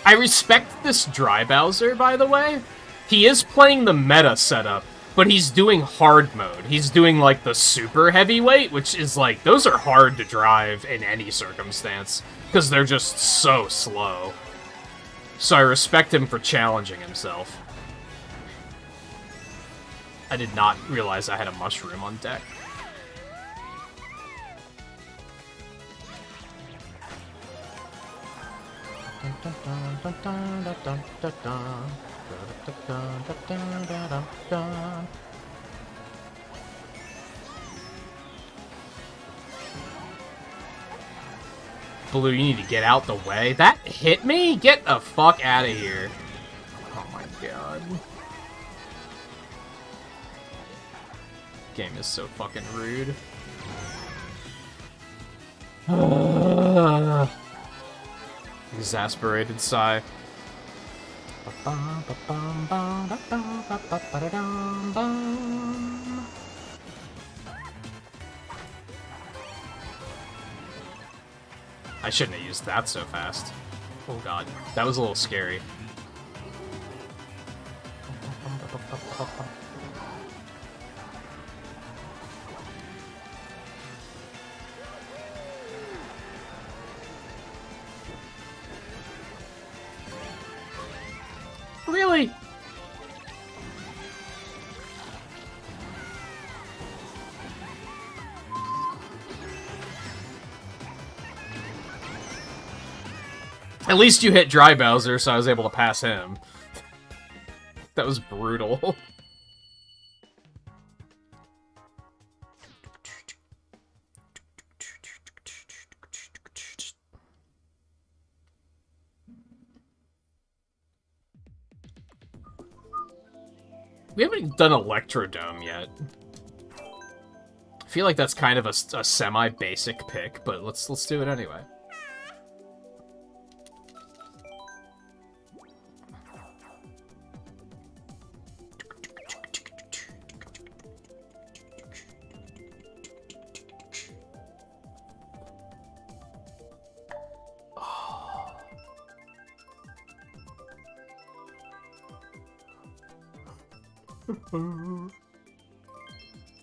I respect this Dry Bowser, by the way. He is playing the meta setup, but he's doing hard mode. He's doing, like, the super heavyweight, which is, like, those are hard to drive in any circumstance, because they're just so slow. So I respect him for challenging himself. I did not realize I had a mushroom on deck. Blue, you need to get out the way. That hit me? Get the fuck out of here. Oh my god. Game is so fucking rude. Exasperated sigh. I shouldn't have used that so fast. Oh god, that was a little scary. Really? At least you hit Dry Bowser, so I was able to pass him. That was brutal. We haven't done Electrodome yet. I feel like that's kind of a semi-basic pick, but let's do it anyway.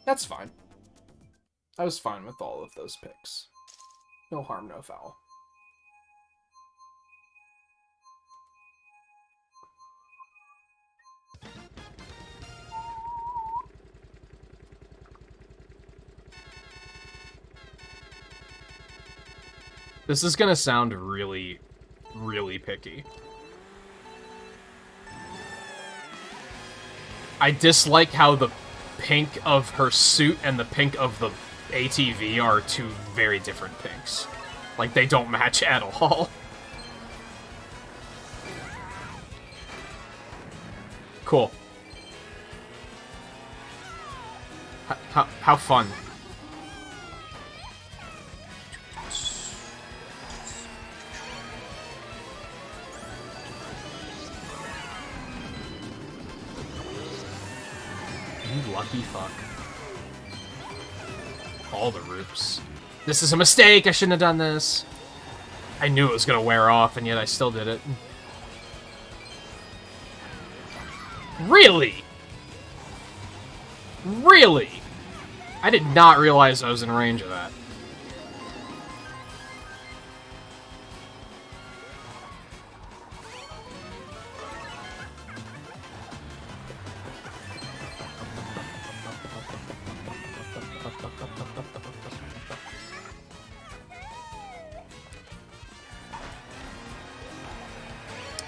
That's fine. I was fine with all of those picks. No harm, no foul. This is gonna sound really, really picky. I dislike how the pink of her suit and the pink of the ATV are two very different pinks. Like, they don't match at all. Cool. How fun. You lucky fuck. All the roofs. This is a mistake! I shouldn't have done this! I knew it was gonna wear off, and yet I still did it. Really? Really? I did not realize I was in range of that.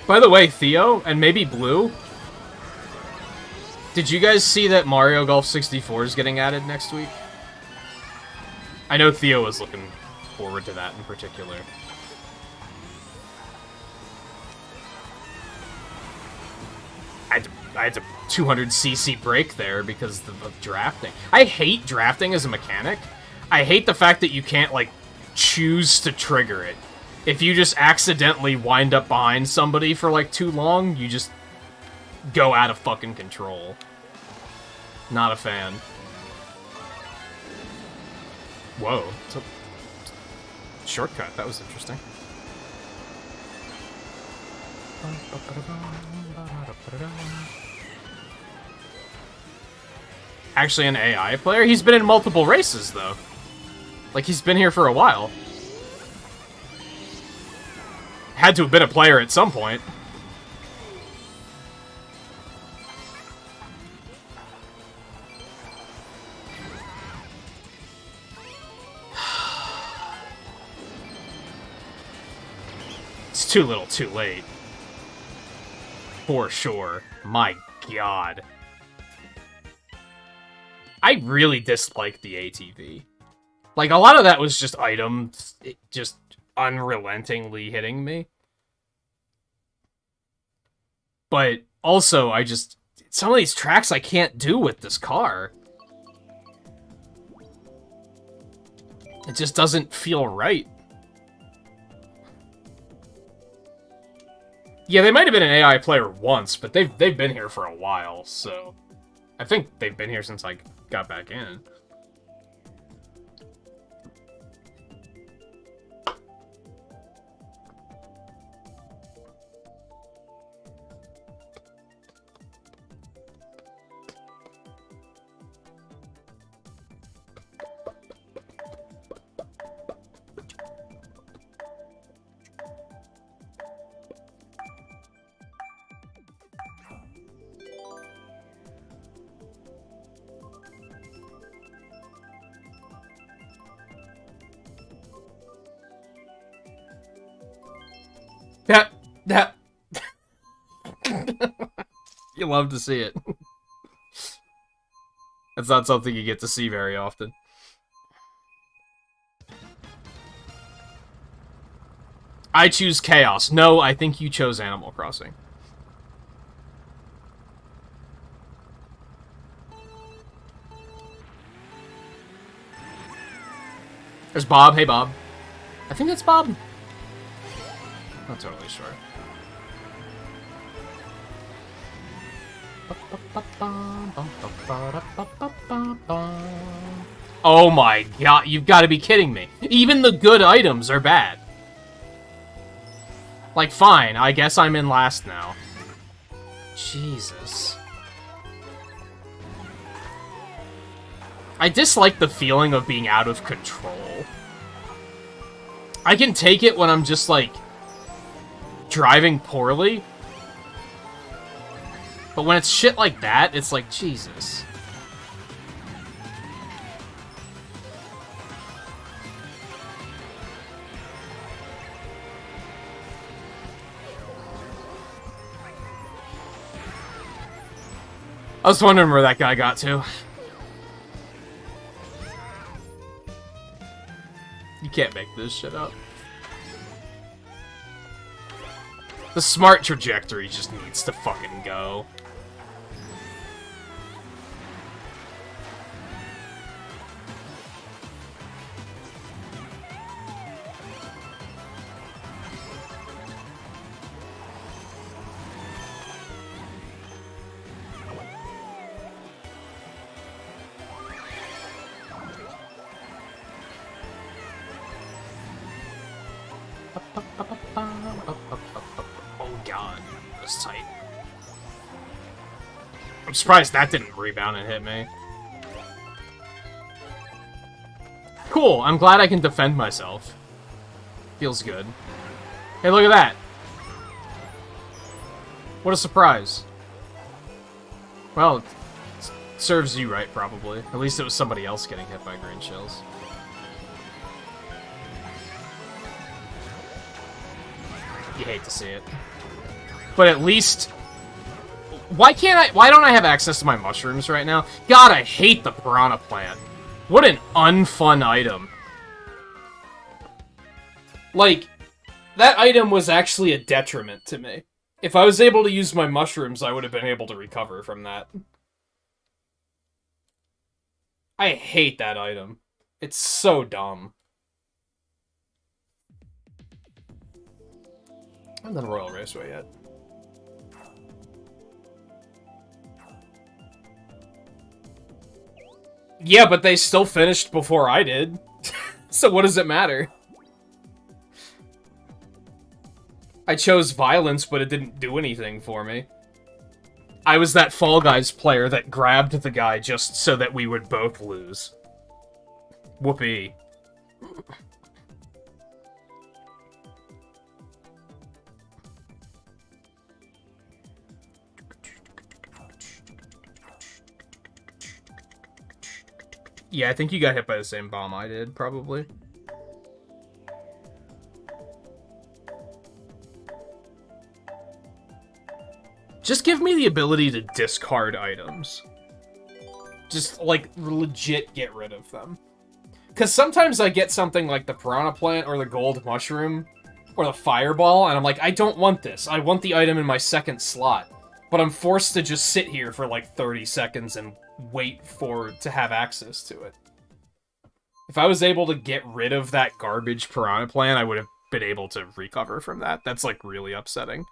By the way, Theo, and maybe Blue, did you guys see that Mario Golf 64 is getting added next week? I know Theo was looking forward to that in particular. I had to 200cc break there because of drafting. I hate drafting as a mechanic. I hate the fact that you can't, like, choose to trigger it. If you just accidentally wind up behind somebody for, like, too long, you just go out of fucking control. Not a fan. Whoa. It's a shortcut. That was interesting. Actually an AI player? He's been in multiple races, though. Like, he's been here for a while. Had to have been a player at some point. It's too little, too late. For sure. My god. I really disliked the ATV. Like, a lot of that was just items, just unrelentingly hitting me. But also, some of these tracks I can't do with this car. It just doesn't feel right. Yeah, they might have been an AI player once, but they've been here for a while, so I think they've been here since I got back in. Yeah, yeah. You love to see it. That's not something you get to see very often. I choose Chaos. No, I think you chose Animal Crossing. There's Bob. Hey, Bob. I think that's Bob. Not totally sure. Oh my god, you've got to be kidding me. Even the good items are bad. Like, fine, I guess I'm in last now. Jesus. I dislike the feeling of being out of control. I can take it when I'm just, like, driving poorly. But when it's shit like that, it's like, Jesus. I was wondering where that guy got to. You can't make this shit up. The smart trajectory just needs to fucking go. Oh god, that's tight. I'm surprised that didn't rebound and hit me. Cool, I'm glad I can defend myself. Feels good. Hey, look at that! What a surprise. Well, it serves you right, probably. At least it was somebody else getting hit by green shells. You hate to see it. But at least... Why don't I have access to my mushrooms right now? God, I hate the piranha plant. What an unfun item. Like, that item was actually a detriment to me. If I was able to use my mushrooms, I would have been able to recover from that. I hate that item. It's so dumb. I haven't done Royal Raceway yet. Yeah, but they still finished before I did. So what does it matter? I chose violence, but it didn't do anything for me. I was that Fall Guys player that grabbed the guy just so that we would both lose. Whoopee. Yeah, I think you got hit by the same bomb I did, probably. Just give me the ability to discard items. Just, like, legit get rid of them. Because sometimes I get something like the piranha plant or the gold mushroom or the fireball, and I'm like, I don't want this. I want the item in my second slot. But I'm forced to just sit here for like 30 seconds and wait to have access to it. If I was able to get rid of that garbage piranha plant, I would have been able to recover from that. That's, like, really upsetting.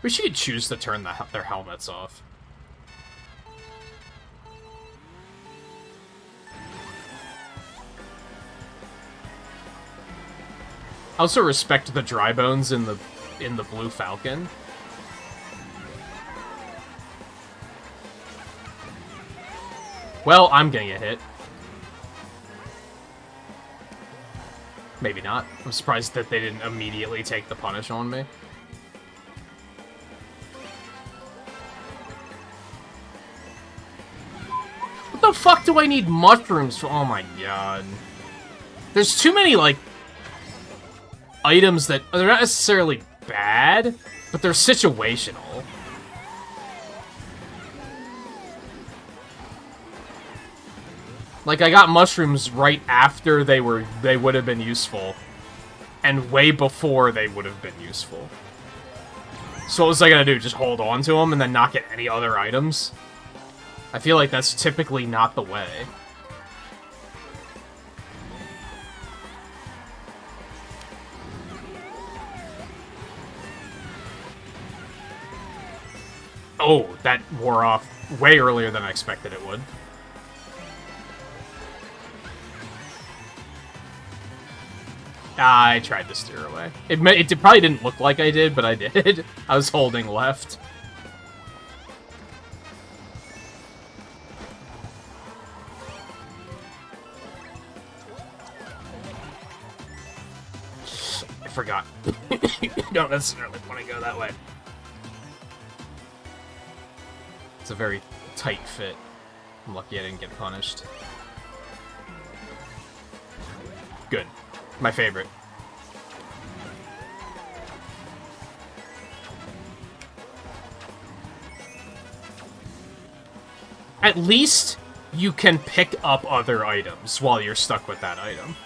Wish you could choose to turn their helmets off. I also respect the dry bones in the Blue Falcon. Well, I'm gonna get hit. Maybe not. I'm surprised that they didn't immediately take the punish on me. What the fuck do I need mushrooms for? Oh my god. There's too many, like, items that... They're not necessarily bad, but they're situational. Like, I got mushrooms right after they would have been useful. And way before they would have been useful. So what was I gonna do? Just hold on to them and then not get any other items? I feel like that's typically not the way. Oh, that wore off way earlier than I expected it would. I tried to steer away. It probably didn't look like I did, but I did. I was holding left. I forgot. Don't necessarily want to go that way. It's a very tight fit. I'm lucky I didn't get punished. Good. My favorite. At least you can pick up other items while you're stuck with that item.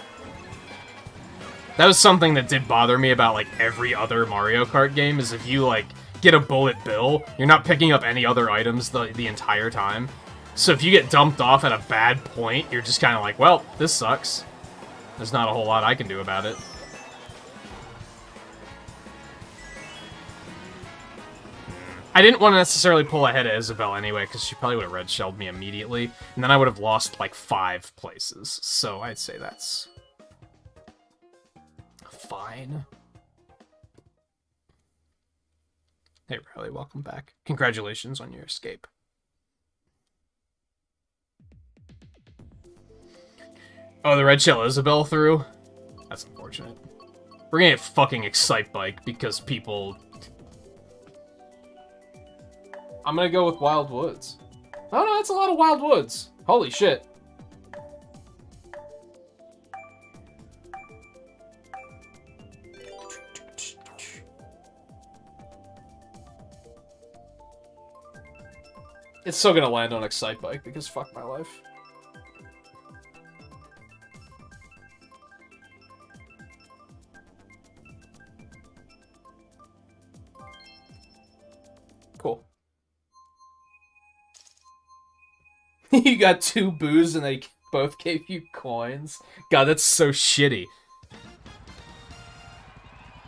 That was something that did bother me about, like, every other Mario Kart game, is if you, like, get a bullet bill, you're not picking up any other items the entire time. So if you get dumped off at a bad point, you're just kind of like, well, this sucks. There's not a whole lot I can do about it. I didn't want to necessarily pull ahead of Isabelle anyway, because she probably would have red-shelled me immediately, and then I would have lost, like, 5 places. So I'd say that's... fine. Hey, Riley, welcome back. Congratulations on your escape. Oh, the red shell Isabelle threw? That's unfortunate. We're gonna get fucking Excite Bike because people... I'm gonna go with Wild Woods. Oh no, that's a lot of Wild Woods. Holy shit. It's still gonna land on Excite Bike because fuck my life. Cool. You got 2 boos and they both gave you coins? God, that's so shitty.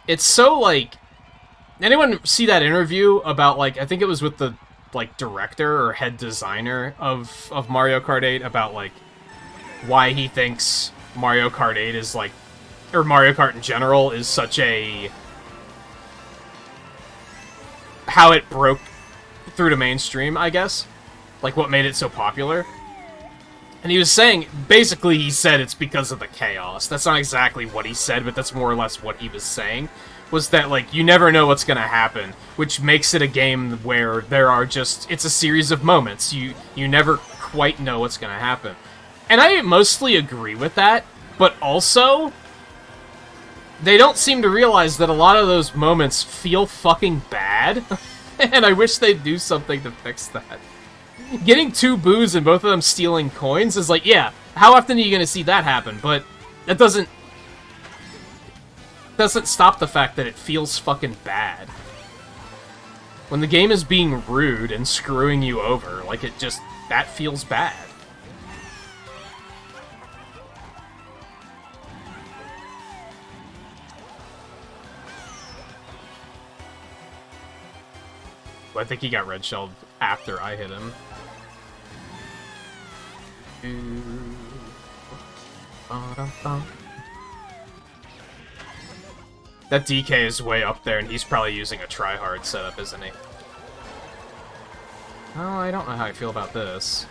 It's so, like... Anyone see that interview about, like, I think it was with the, like, director or head designer of Mario Kart 8 about, like, why he thinks Mario Kart 8 is, like... Or Mario Kart in general is such a... How it broke through to mainstream, I guess. Like, what made it so popular. And he was saying, basically he said it's because of the chaos. That's not exactly what he said, but that's more or less what he was saying. Was that, like, you never know what's gonna happen, which makes it a game where there are just... It's a series of moments. You never quite know what's gonna happen. And I mostly agree with that, but also... They don't seem to realize that a lot of those moments feel fucking bad, and I wish they'd do something to fix that. Getting 2 boos and both of them stealing coins is like, yeah, how often are you gonna see that happen? But that doesn't stop the fact that it feels fucking bad. When the game is being rude and screwing you over, like, it just, that feels bad. I think he got red shelled after I hit him. That DK is way up there, and he's probably using a try-hard setup, isn't he? Oh, I don't know how I feel about this.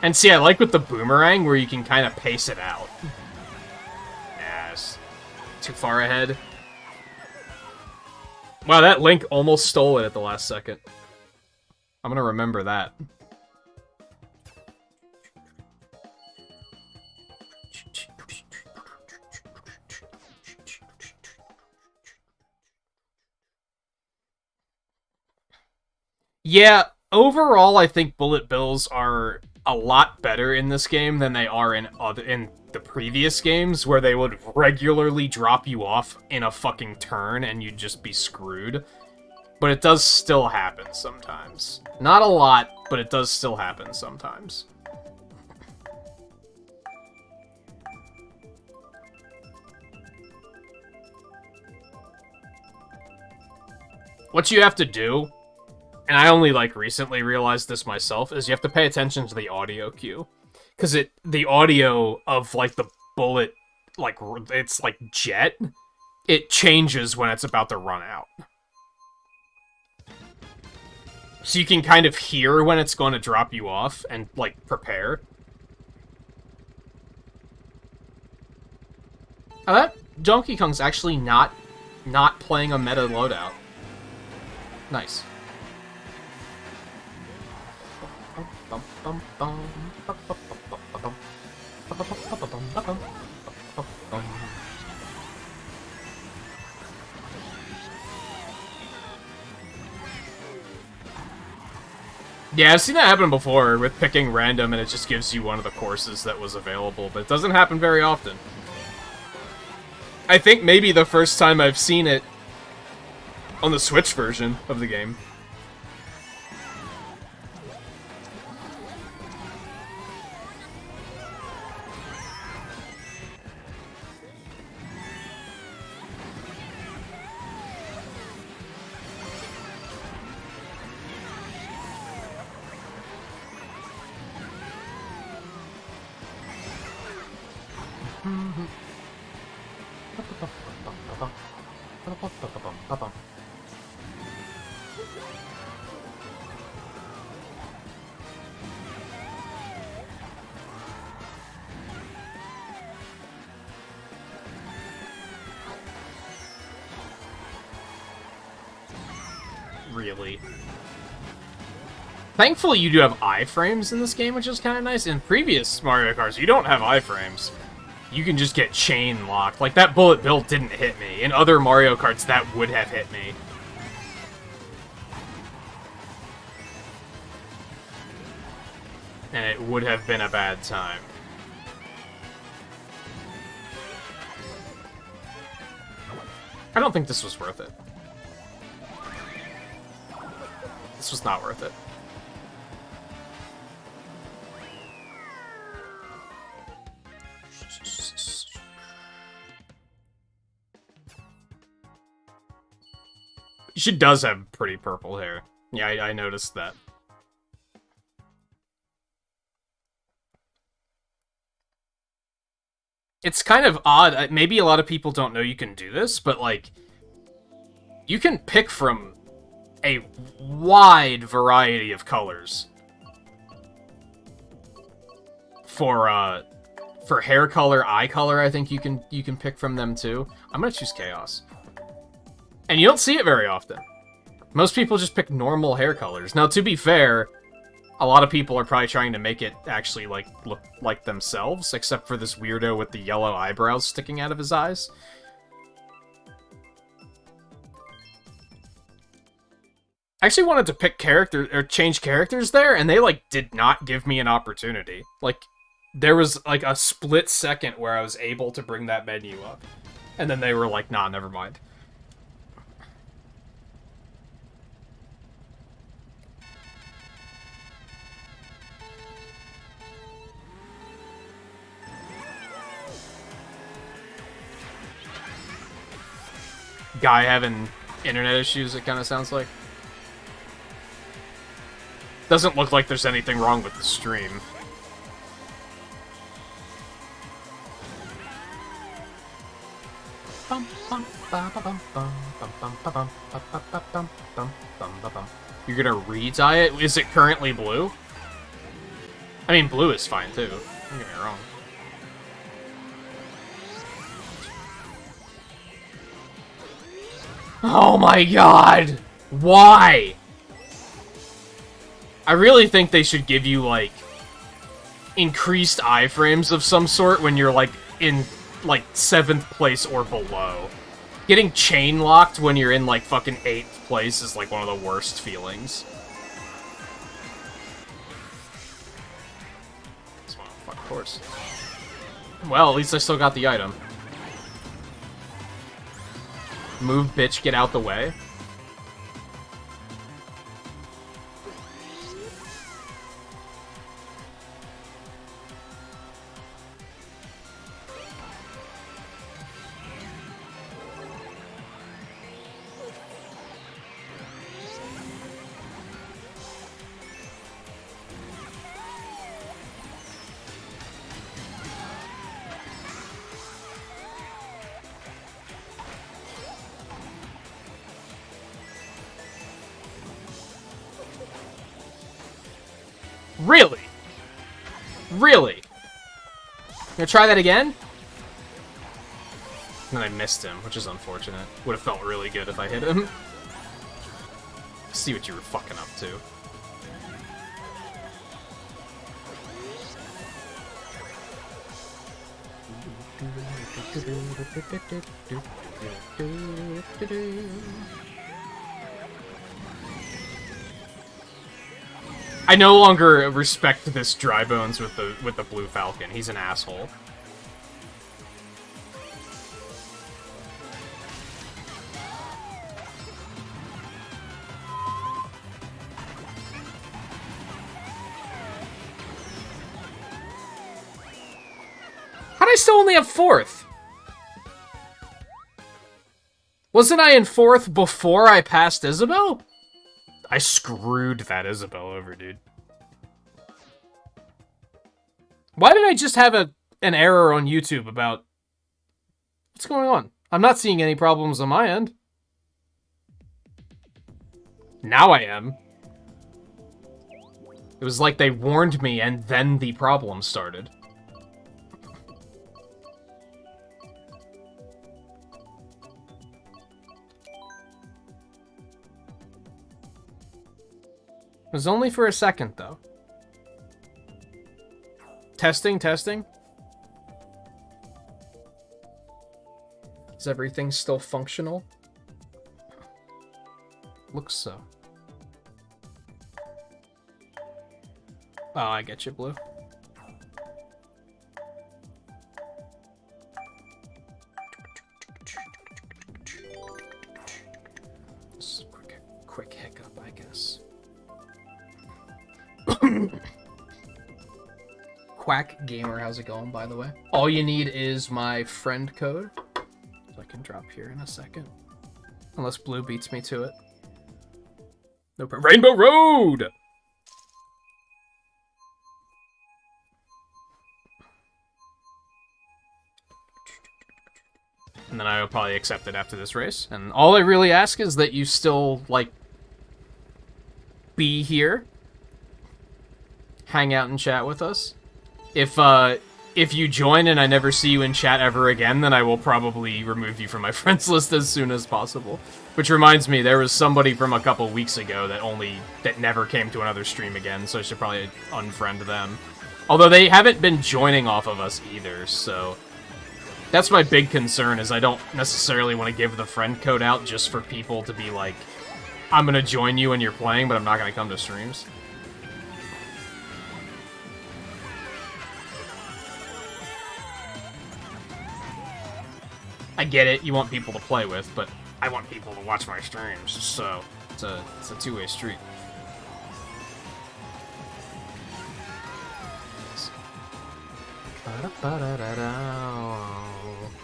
And see, I like with the boomerang where you can kind of pace it out. Yes. Too far ahead. Wow, that Link almost stole it at the last second. I'm gonna remember that. Yeah, overall, I think bullet bills are a lot better in this game than they are in the previous games, where they would regularly drop you off in a fucking turn and you'd just be screwed. But it does still happen sometimes. Not a lot, but it does still happen sometimes. What you have to do, and I only, like, recently realized this myself, is you have to pay attention to the audio cue. Because the audio of, like, the bullet, like, it's, like, jet, it changes when it's about to run out. So you can kind of hear when it's going to drop you off and, like, prepare. Oh, that Donkey Kong's actually not playing a meta loadout. Nice. Yeah, I've seen that happen before with picking random and it just gives you one of the courses that was available, but it doesn't happen very often. I think maybe the first time I've seen it on the Switch version of the game. Really. Thankfully, you do have iframes in this game, which is kind of nice. In previous Mario Karts, you don't have iframes. You can just get chain locked. Like, that bullet bill didn't hit me. In other Mario Karts, that would have hit me. And it would have been a bad time. I don't think this was worth it. This was not worth it. She does have pretty purple hair. Yeah, I noticed that. It's kind of odd. Maybe a lot of people don't know you can do this, but, like, you can pick from a wide variety of colors for hair color, eye color. I think you can pick from them too. I'm gonna choose Chaos, and you don't see it very often. Most people just pick normal hair colors. Now, to be fair, a lot of people are probably trying to make it actually like look like themselves, except for this weirdo with the yellow eyebrows sticking out of his eyes. I actually wanted to pick character or change characters there, and they, like, did not give me an opportunity. Like, there was, like, a split second where I was able to bring that menu up, and then they were like, nah, never mind. Guy having internet issues, it kind of sounds like. Doesn't look like there's anything wrong with the stream. You're gonna re-dye it? Is it currently blue? I mean, blue is fine too. Don't get me wrong. Oh my god! Why? I really think they should give you, like, increased iframes of some sort when you're, like, in, like, 7th place or below. Getting chain locked when you're in, like, fucking 8th place is, like, one of the worst feelings. Fuck, of course. Well, at least I still got the item. Move, bitch, get out the way. Really? Really? Gonna try that again? And then I missed him, which is unfortunate. Would have felt really good if I hit him. See what you were fucking up to. I no longer respect this Dry Bones with the Blue Falcon. He's an asshole. How'd I still only have 4th? Wasn't I in 4th before I passed Isabel? I screwed that Isabel over, dude. Why did I just have an error on YouTube about... What's going on? I'm not seeing any problems on my end. Now I am. It was like they warned me and then the problem started. It was only for a second, though. Testing, testing. Is everything still functional? Looks so. Oh, I get you, Blue. Just a quick hiccup, I guess. Quack Gamer, how's it going, by the way? All you need is my friend code. So I can drop here in a second. Unless Blue beats me to it. No problem. Rainbow Road! And then I will probably accept it after this race. And all I really ask is that you still, like, be here. Hang out and chat with us. If you join and I never see you in chat ever again, then I will probably remove you from my friends list as soon as possible. Which reminds me, there was somebody from a couple weeks ago that never came to another stream again, so I should probably unfriend them. Although they haven't been joining off of us either, so... That's my big concern, is I don't necessarily want to give the friend code out just for people to be like, I'm gonna join you when you're playing, but I'm not gonna come to streams. I get it, you want people to play with, but I want people to watch my streams, so it's a two-way street.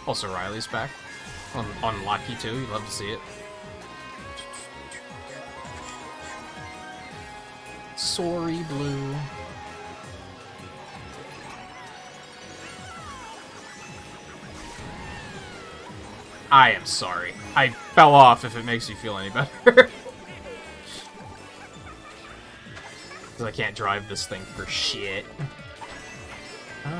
Also, Riley's back on Locky too. You'd love to see it. Sorry, Blue. I am sorry. I fell off if it makes you feel any better. Because I can't drive this thing for shit. Oh,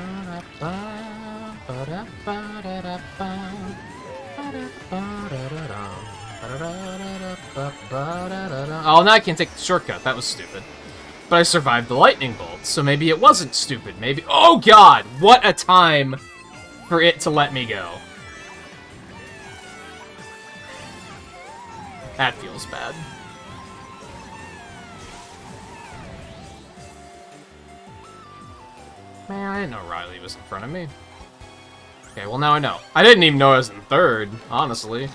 now I can't take the shortcut. That was stupid. But I survived the lightning bolt, so maybe it wasn't stupid. Maybe... Oh, God! What a time for it to let me go. That feels bad. Man, I didn't know Riley was in front of me. Okay, well now I know. I didn't even know I was in third, honestly.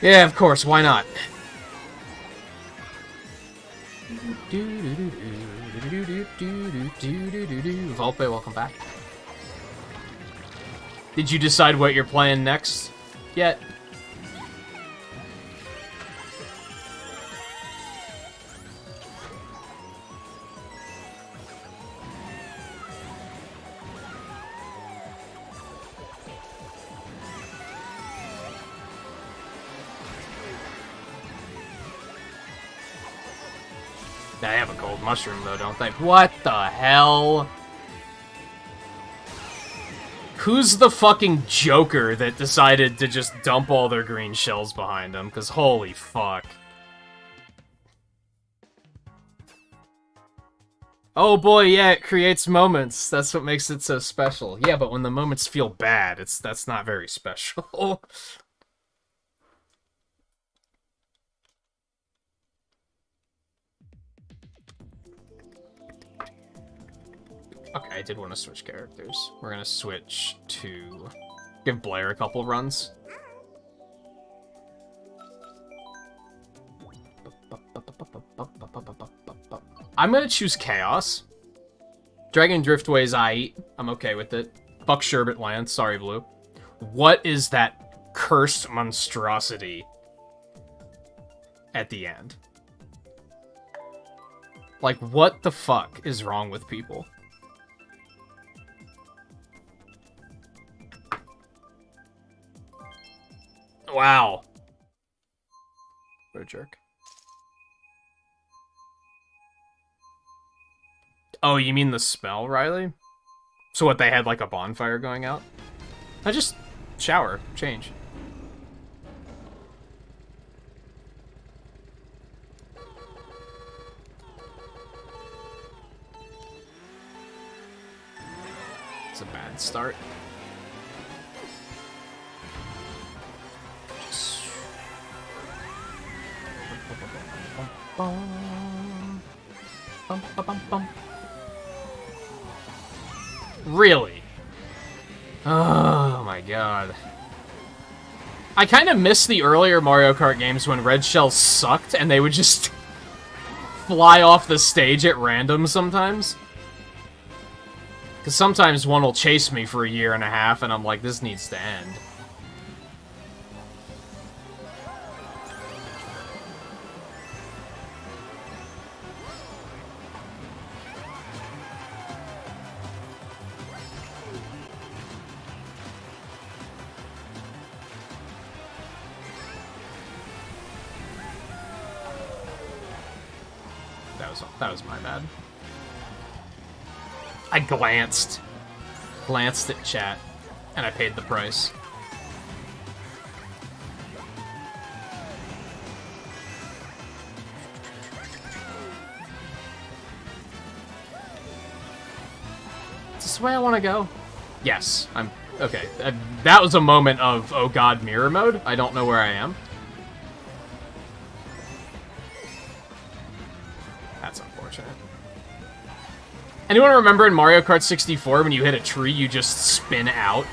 Yeah, of course, why not? Volpe, welcome back. Did you decide what you're playing next yet? They have a gold mushroom, though, don't they? What the hell? Who's the fucking joker that decided to just dump all their green shells behind them? Because holy fuck. Oh boy, yeah, it creates moments. That's what makes it so special. Yeah, but when the moments feel bad, that's not very special. Okay, I did want to switch characters. We're gonna switch to... give Blair a couple runs. I'm gonna choose Chaos. Dragon Driftway's aight. I'm okay with it. Fuck Sherbet Land. Sorry, Blue. What is that cursed monstrosity at the end? Like, what the fuck is wrong with people? Wow. What a jerk. Oh, you mean the spell, Riley? So what, they had like a bonfire going out? I just shower, change. It's a bad start. Really? Oh my god. I kind of miss the earlier Mario Kart games when red shells sucked and they would just fly off the stage at random sometimes. Because sometimes one will chase me for a year and a half and I'm like, this needs to end. That was my bad. I glanced at chat, and I paid the price. Is this the way I want to go? Yes, I'm... Okay, that was a moment of, oh god, mirror mode. I don't know where I am. That's unfortunate. Anyone remember in Mario Kart 64 when you hit a tree, you just spin out?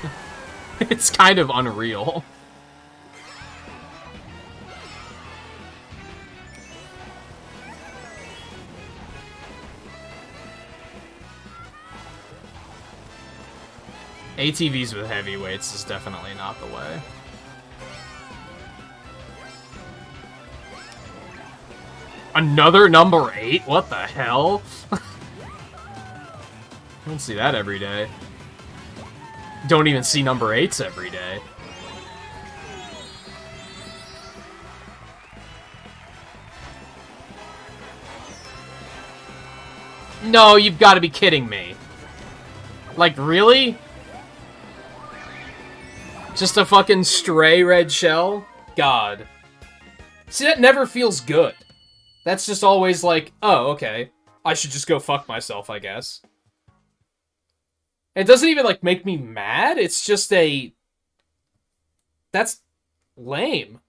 It's kind of unreal. ATVs with heavyweights is definitely not the way. Another number 8? What the hell? I don't see that every day. Don't even see number 8s every day. No, you've got to be kidding me. Like, really? Just a fucking stray red shell? God. See, that never feels good. That's just always like, oh, okay. I should just go fuck myself, I guess. It doesn't even, like, make me mad. It's just a... That's lame.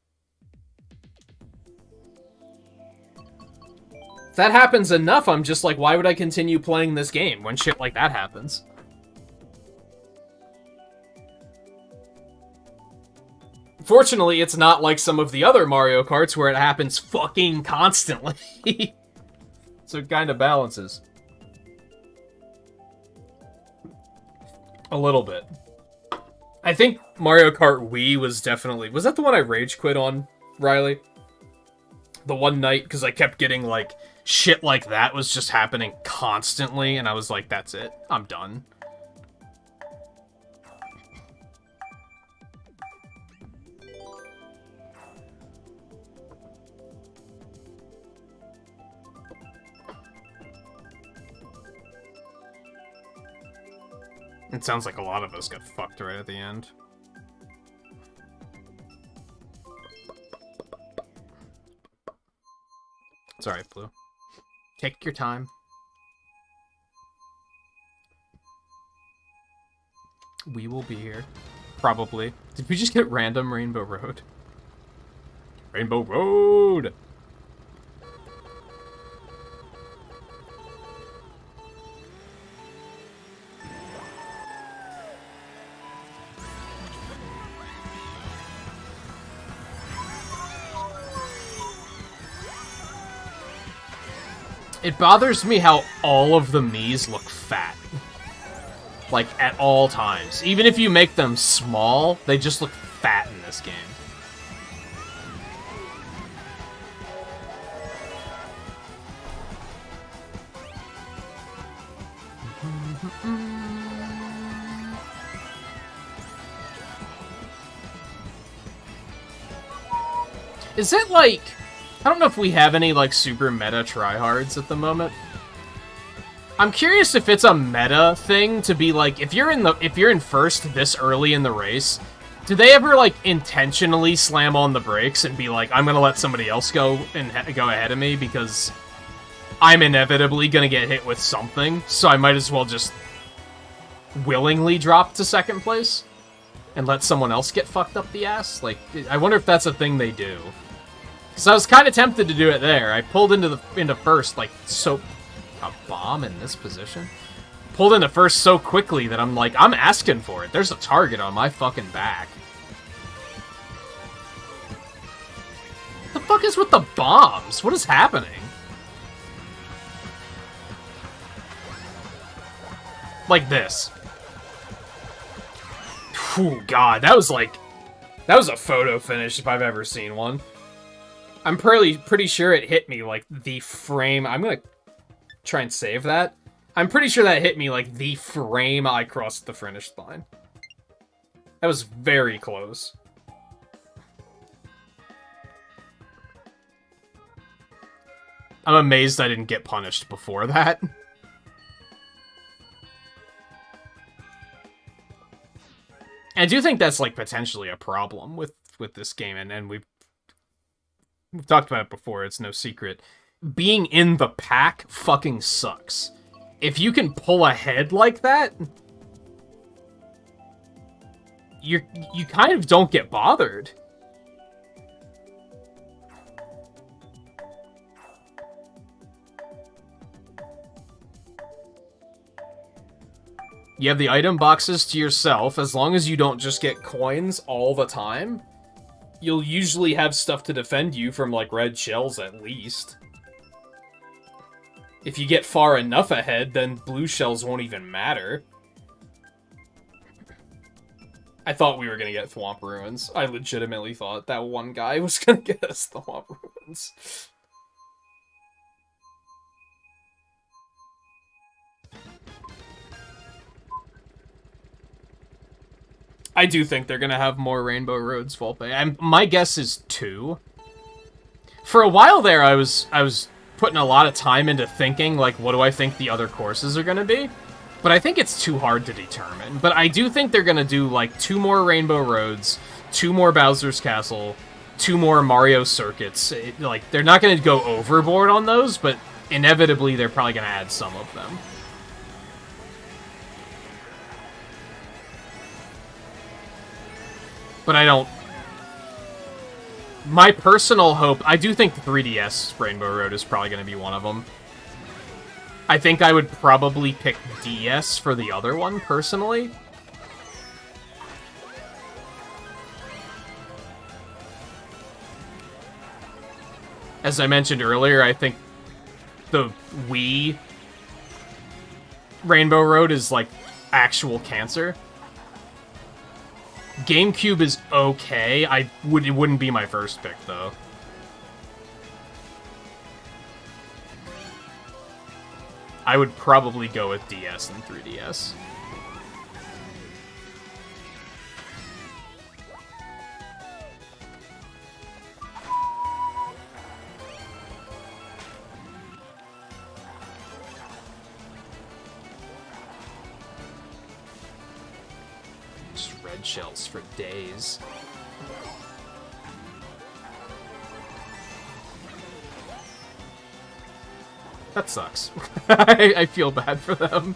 If that happens enough, I'm just like, why would I continue playing this game when shit like that happens? Fortunately, it's not like some of the other Mario Karts where it happens fucking constantly. So it kind of balances. A little bit. I think Mario Kart Wii was definitely... Was that the one I rage quit on, Riley? The one night, because I kept getting, like, shit like that was just happening constantly, and I was like, that's it. I'm done. It sounds like a lot of us got fucked right at the end. It's alright, Blue. Take your time. We will be here. Probably. Did we just get random Rainbow Road? Rainbow Road! It bothers me how all of the Miis look fat. Like, at all times. Even if you make them small, they just look fat in this game. Is it like... I don't know if we have any, like, super meta tryhards at the moment. I'm curious if it's a meta thing to be like, if you're in first this early in the race, do they ever, like, intentionally slam on the brakes and be like, I'm gonna let somebody else go and go ahead of me because I'm inevitably gonna get hit with something, so I might as well just willingly drop to second place and let someone else get fucked up the ass? Like, I wonder if that's a thing they do. Because I was kind of tempted to do it there. I pulled into first, like, so... A bomb in this position? Pulled into first so quickly that I'm like, I'm asking for it. There's a target on my fucking back. What the fuck is with the bombs? What is happening? Like this. Oh god, that was like... That was a photo finish if I've ever seen one. I'm pretty sure it hit me, like, the frame... I'm gonna try and save that. I'm pretty sure that hit me, like, the frame I crossed the finish line. That was very close. I'm amazed I didn't get punished before that. I do think that's, like, potentially a problem with this game, and we've talked about it before, it's no secret. Being in the pack fucking sucks. If you can pull ahead like that, you kind of don't get bothered. You have the item boxes to yourself. As long as you don't just get coins all the time, you'll usually have stuff to defend you from, like, red shells at least. If you get far enough ahead, then blue shells won't even matter. I thought we were gonna get Thwomp Ruins. I legitimately thought that one guy was gonna get us Thwomp Ruins. I do think they're gonna have more Rainbow Roads Volpe. My guess is 2. For a while there, I was putting a lot of time into thinking, like, what do I think the other courses are gonna be? But I think it's too hard to determine. But I do think they're gonna do, like, 2 more Rainbow Roads, 2 more Bowser's Castle, 2 more Mario circuits. Like, they're not going to go overboard on those, but inevitably they're probably going to add some of them. But I don't... My personal hope... I do think the 3DS Rainbow Road is probably going to be one of them. I think I would probably pick DS for the other one, personally. As I mentioned earlier, I think the Wii Rainbow Road is, like, actual cancer. GameCube is okay. It wouldn't be my first pick, though. I would probably go with DS and 3DS. Just red shells for days. That sucks. I feel bad for them.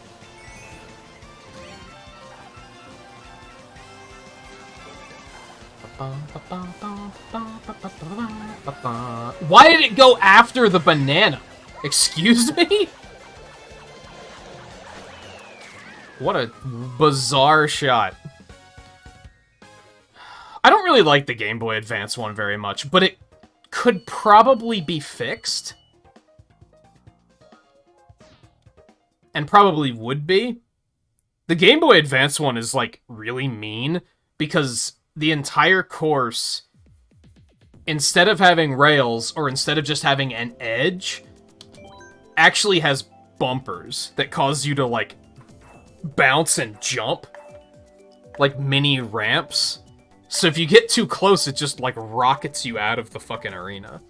Why did it go after the banana? Excuse me? What a bizarre shot. I don't really like the Game Boy Advance one very much, but it could probably be fixed. And probably would be. The Game Boy Advance one is, like, really mean, because the entire course, instead of having rails, or instead of just having an edge, actually has bumpers that cause you to, like, bounce and jump. Like mini ramps. So if you get too close, it just, like, rockets you out of the fucking arena.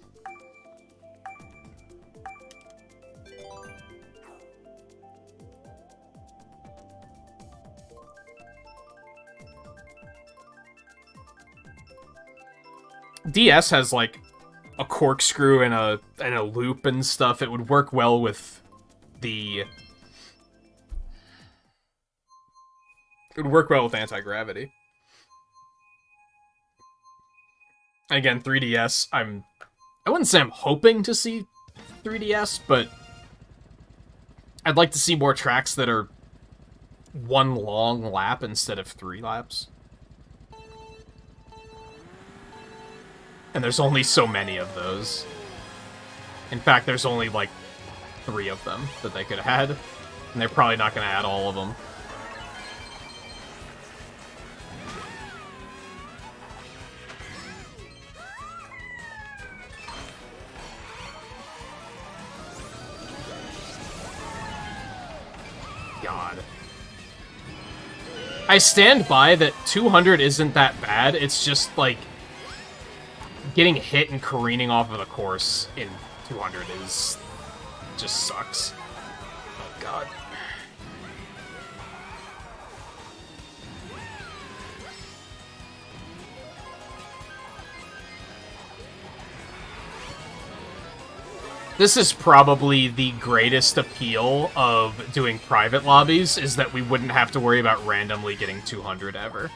DS has, like, a corkscrew and a loop and stuff. It would work well with the... It would work well with anti-gravity. Again, 3DS, I wouldn't say I'm hoping to see 3DS, but I'd like to see more tracks that are one long lap instead of 3 laps. And there's only so many of those. In fact, there's only, like, 3 of them that they could add. And they're probably not going to add all of them. God. I stand by that 200 isn't that bad. It's just, like... Getting hit and careening off of the course in 200 just sucks. Oh, God. This is probably the greatest appeal of doing private lobbies, is that we wouldn't have to worry about randomly getting 200 ever.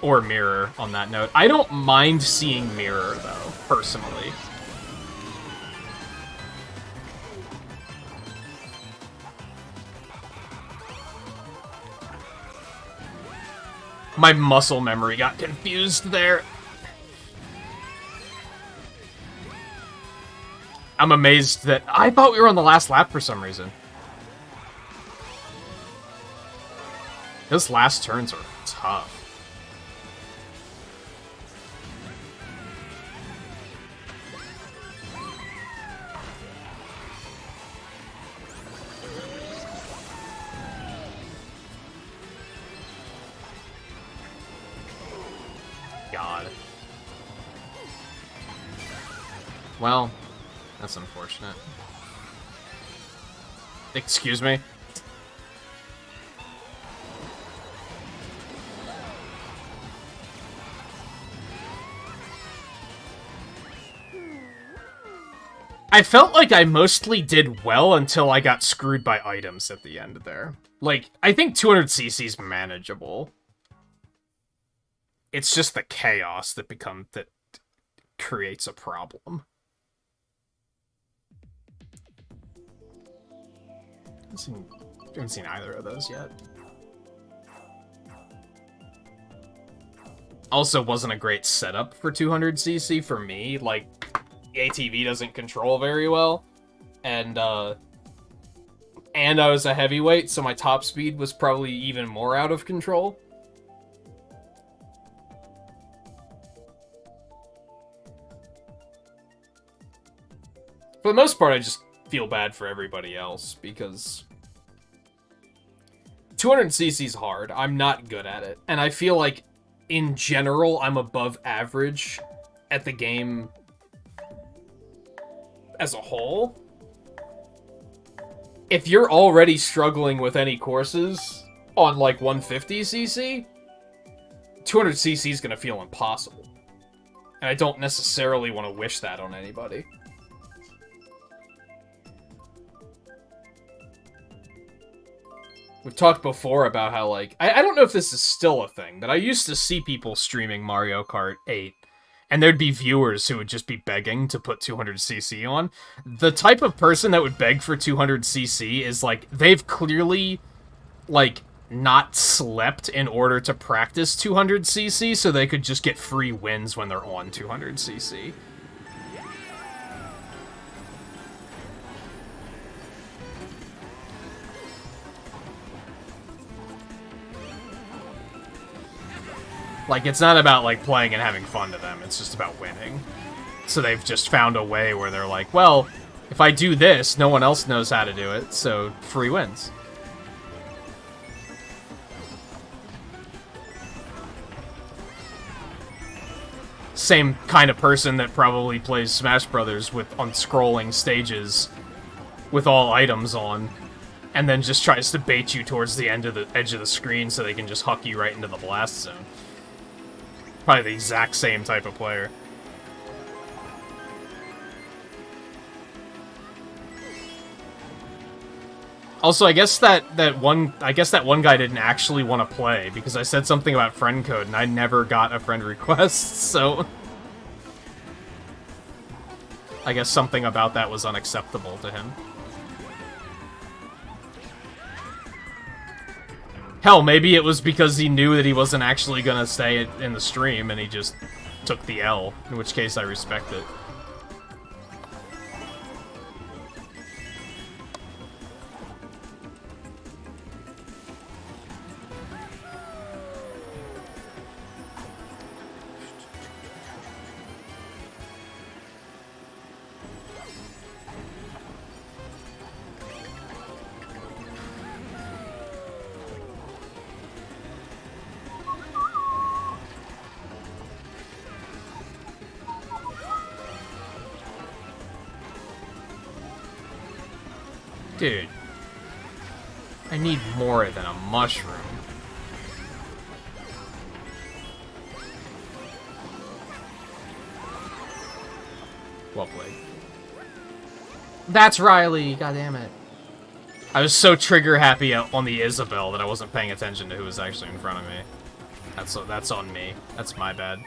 Or Mirror, on that note. I don't mind seeing Mirror, though, personally. My muscle memory got confused there. I'm amazed that... I thought we were on the last lap for some reason. Those last turns are tough. God. Well, that's unfortunate. Excuse me? I felt like I mostly did well until I got screwed by items at the end there. Like, I think 200cc is manageable. It's just the chaos that creates a problem. Haven't seen either of those yet. Also wasn't a great setup for 200cc for me. Like, ATV doesn't control very well. And I was a heavyweight, so my top speed was probably even more out of control. For the most part, I just feel bad for everybody else, because 200cc is hard. I'm not good at it. And I feel like, in general, I'm above average at the game as a whole. If you're already struggling with any courses on, like, 150cc, 200cc is going to feel impossible. And I don't necessarily want to wish that on anybody. We've talked before about how, like... I don't know if this is still a thing, but I used to see people streaming Mario Kart 8, and there'd be viewers who would just be begging to put 200cc on. The type of person that would beg for 200cc is, like, they've clearly, like, not slept in order to practice 200cc, so they could just get free wins when they're on 200cc. Like, it's not about, like, playing and having fun to them. It's just about winning. So they've just found a way where they're like, well, if I do this, no one else knows how to do it, so free wins. Same kind of person that probably plays Smash Brothers on scrolling stages with all items on, and then just tries to bait you towards the edge of the screen so they can just huck you right into the blast zone. Probably the exact same type of player. Also, I guess that one guy didn't actually want to play because I said something about friend code and I never got a friend request, so I guess something about that was unacceptable to him. Hell, maybe it was because he knew that he wasn't actually gonna stay in the stream and he just took the L, in which case I respect it. Dude, I need more than a mushroom. Well played. That's Riley, goddammit. I was so trigger happy on the Isabelle that I wasn't paying attention to who was actually in front of me. That's on me. That's my bad.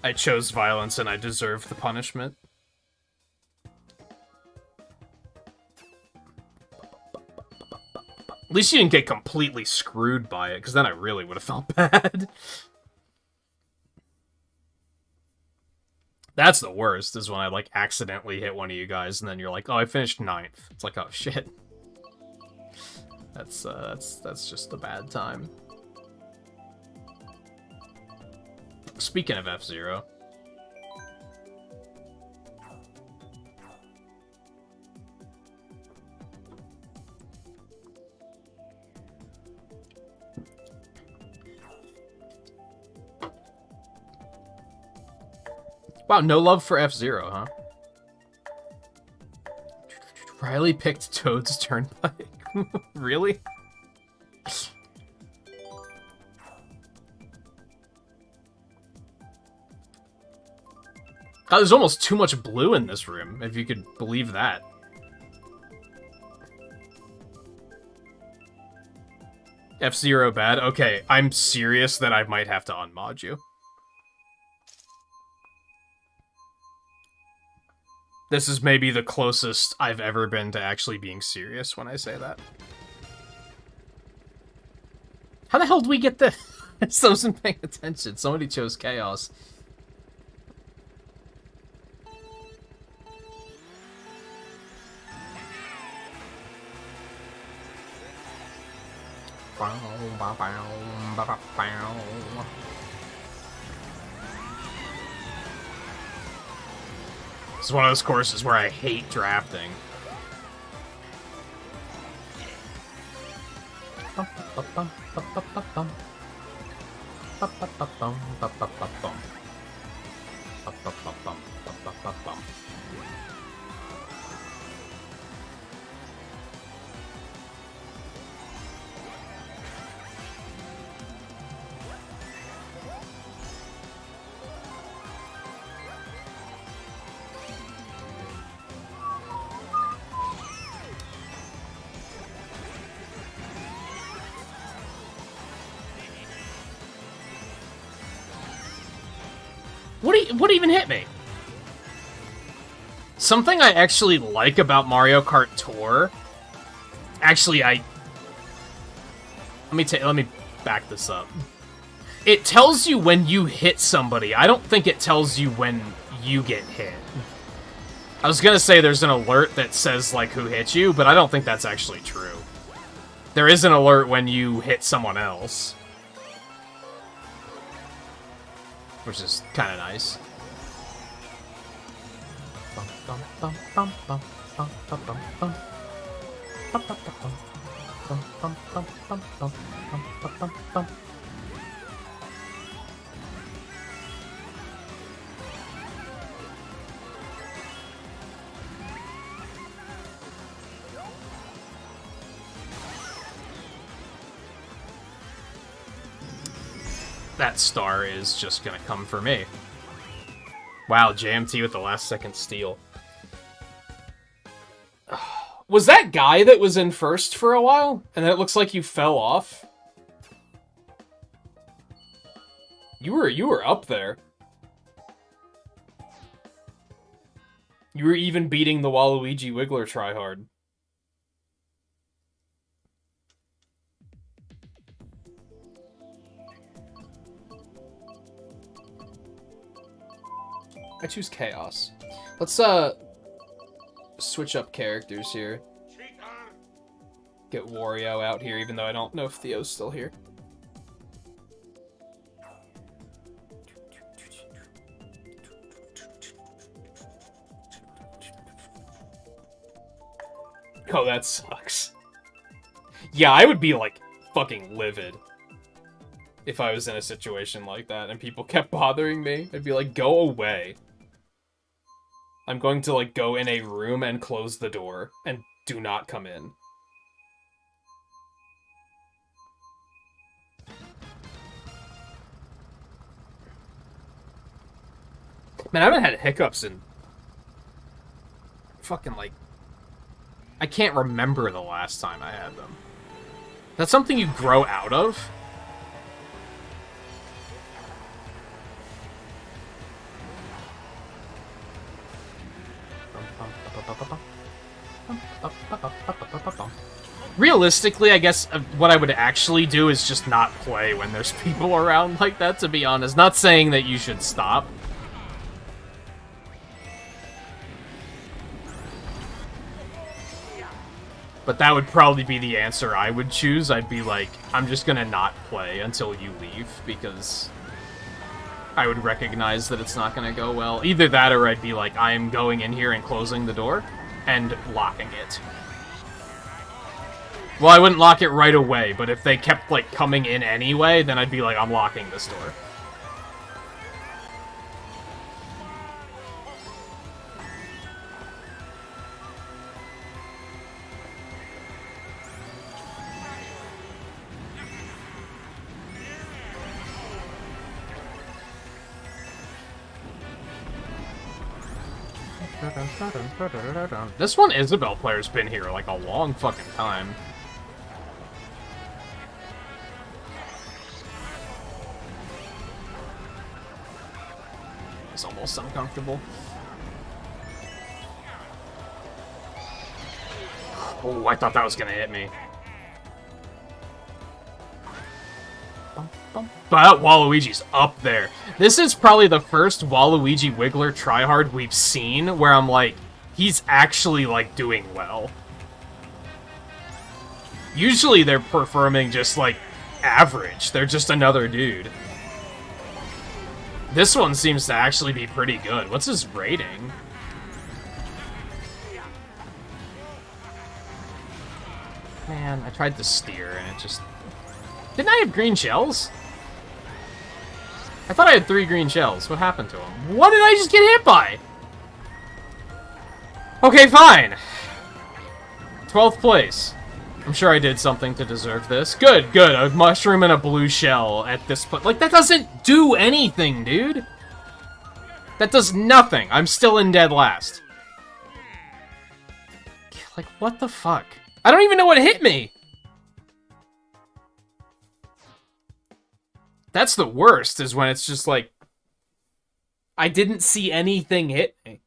I chose violence and I deserve the punishment. At least you didn't get completely screwed by it, because then I really would have felt bad. That's the worst, is when I, like, accidentally hit one of you guys, and then you're like, oh, I finished 9th. It's like, oh, shit. That's just a bad time. Speaking of F-Zero... Wow, no love for F-Zero, huh? Riley picked Toad's Turnpike. Really? God, there's almost too much blue in this room, if you could believe that. F-Zero bad? Okay, I'm serious that I might have to unmod you. This is maybe the closest I've ever been to actually being serious when I say that. How the hell do we get this? I wasn't paying attention. Somebody chose Chaos. This is one of those courses where I hate drafting. What even hit me? Something I actually like about Mario Kart Tour. Actually, let me back this up. It tells you when you hit somebody. I don't think it tells you when you get hit. I was gonna say there's an alert that says like who hit you, but I don't think that's actually true. There is an alert when you hit someone else. Which is kind of nice. That star is just gonna come for me. Wow, JMT with the last second steal. Was that guy that was in first for a while? And then it looks like you fell off? You were up there. You were even beating the Waluigi Wiggler tryhard. I choose Chaos. Let's, switch up characters here. Get Wario out here, even though I don't know if Theo's still here. Oh, that sucks. Yeah, I would be, like, fucking livid if I was in a situation like that and people kept bothering me. I'd be like, go away. I'm going to, like, go in a room and close the door, and do not come in. Man, I haven't had hiccups in... fucking, like... I can't remember the last time I had them. That's something you grow out of? Realistically, I guess what I would actually do is just not play when there's people around like that, to be honest. Not saying that you should stop. But that would probably be the answer I would choose. I'd be like, I'm just gonna not play until you leave, because I would recognize that it's not gonna go well. Either that, or I'd be like, I am going in here and closing the door and locking it. Well, I wouldn't lock it right away, but if they kept, like, coming in anyway, then I'd be like, I'm locking this door. This one Isabel player's been here like a long fucking time. It's almost uncomfortable. Oh, I thought that was gonna hit me. But Waluigi's up there. This is probably the first Waluigi Wiggler tryhard we've seen where I'm like, he's actually, like, doing well. Usually they're performing just, like, average. They're just another dude. This one seems to actually be pretty good. What's his rating? Man, I tried to steer and it just... Didn't I have green shells? I thought I had 3 green shells. What happened to them? What did I just get hit by? Okay, fine. 12th place. I'm sure I did something to deserve this. Good, good. A mushroom and a blue shell at this point. Like, that doesn't do anything, dude. That does nothing. I'm still in dead last. Like, what the fuck? I don't even know what hit me. That's the worst, is when it's just like, I didn't see anything hit me.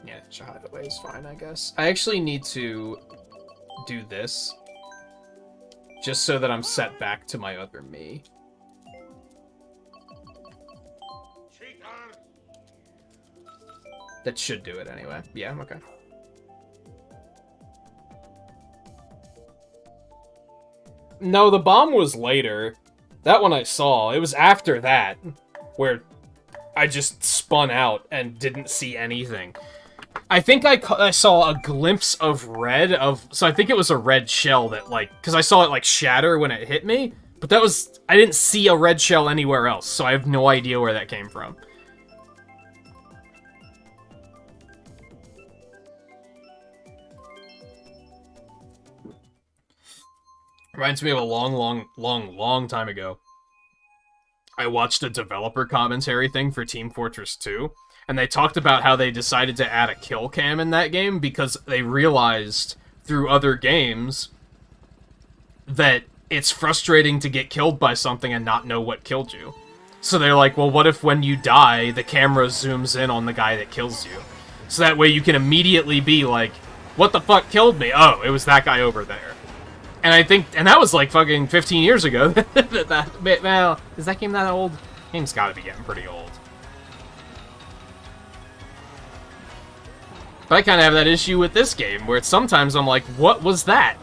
Yeah, shot away is fine, I guess. I actually need to do this, just so that I'm set back to my other me. That should do it anyway. Yeah, okay. No, the bomb was later. That one I saw. It was after that, where I just spun out and didn't see anything. I think I saw a glimpse of red so I think it was a red shell that, like, because I saw it, like, shatter when it hit me, but that was, I didn't see a red shell anywhere else, so I have no idea where that came from. Reminds me of a long time ago. I watched a developer commentary thing for Team Fortress 2, and they talked about how they decided to add a kill cam in that game because they realized through other games that it's frustrating to get killed by something and not know what killed you. So they're like, well, what if when you die, the camera zooms in on the guy that kills you? So that way you can immediately be like, what the fuck killed me? Oh, it was that guy over there. And I think, and that was like fucking 15 years ago. Well, is that game that old? Game's gotta be getting pretty old. But I kind of have that issue with this game, where sometimes I'm like, what was that?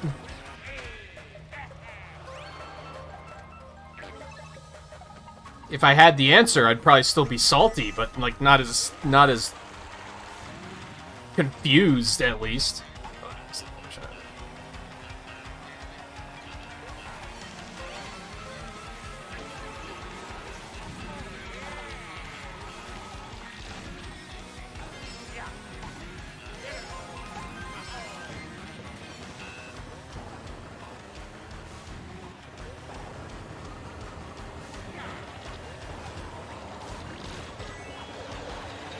If I had the answer, I'd probably still be salty, but like not as confused, at least.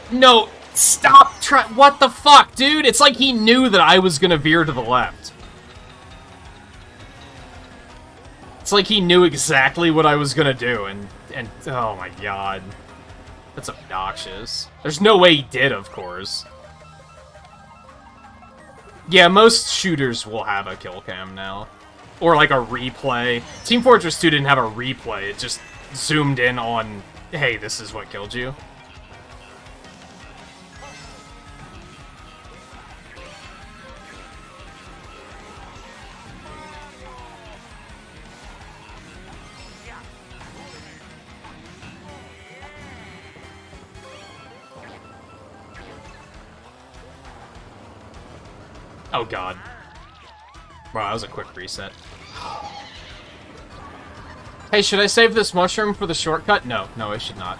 No, stop what the fuck, dude? It's like he knew that I was gonna veer to the left. It's like he knew exactly what I was gonna do, and oh my god. That's obnoxious. There's no way he did, of course. Yeah, most shooters will have a kill cam now. Or like a replay. Team Fortress 2 didn't have a replay, it just zoomed in on, hey, this is what killed you. Oh god. Wow, that was a quick reset. Hey, should I save this mushroom for the shortcut? No, no, I should not.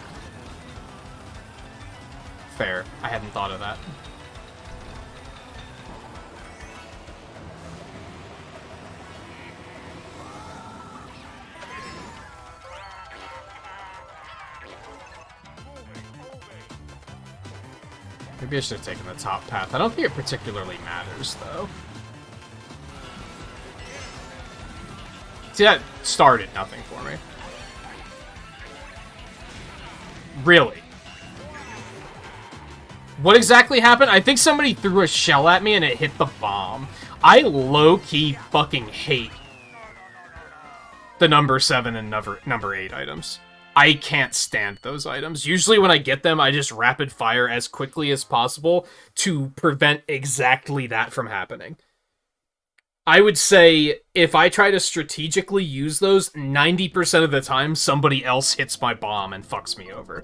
Fair. I hadn't thought of that. Maybe I should have taken the top path. I don't think it particularly matters, though. See, that started nothing for me. Really? What exactly happened? I think somebody threw a shell at me and it hit the bomb. I low-key fucking hate the number 7 and number 8 items. I can't stand those items. Usually when I get them, I just rapid fire as quickly as possible to prevent exactly that from happening. I would say if I try to strategically use those, 90% of the time, somebody else hits my bomb and fucks me over.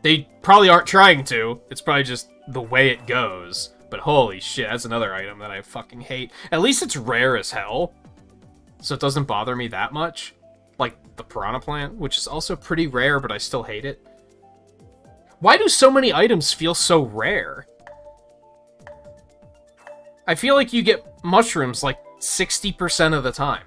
They probably aren't trying to. It's probably just the way it goes. But holy shit, that's another item that I fucking hate. At least it's rare as hell, so it doesn't bother me that much. Like the piranha plant, which is also pretty rare, but I still hate it. Why do so many items feel so rare? I feel like you get mushrooms like 60% of the time.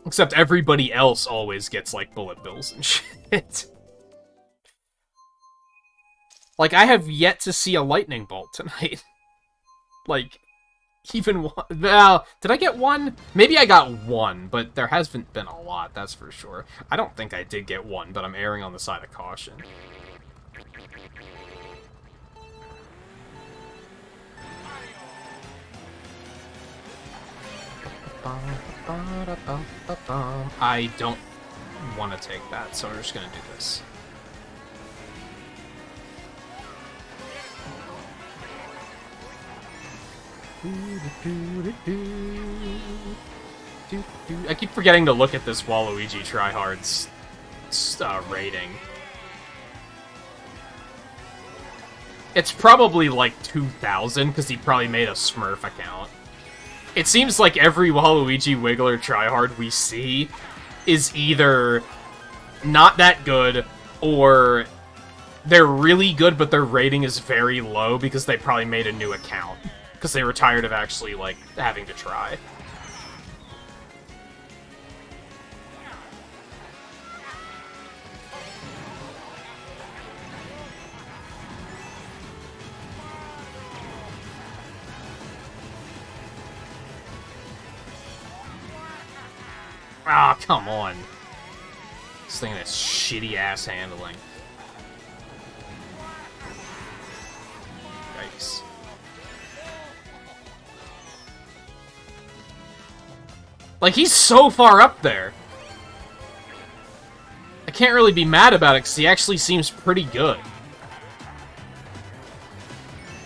Except everybody else always gets, like, bullet bills and shit. Like, I have yet to see a lightning bolt tonight. Like, even one... Well, did I get one? Maybe I got one, but there hasn't been a lot, that's for sure. I don't think I did get one, but I'm erring on the side of caution. I don't want to take that, so we're just gonna do this. I keep forgetting to look at this Waluigi Tryhard's rating. It's probably like 2,000, because he probably made a Smurf account. It seems like every Waluigi Wiggler tryhard we see is either not that good, or they're really good, but their rating is very low because they probably made a new account. Because they were tired of actually, like, having to try. Ah, oh, come on. This thing has shitty-ass handling. Yikes. Like, he's so far up there. I can't really be mad about it, because he actually seems pretty good.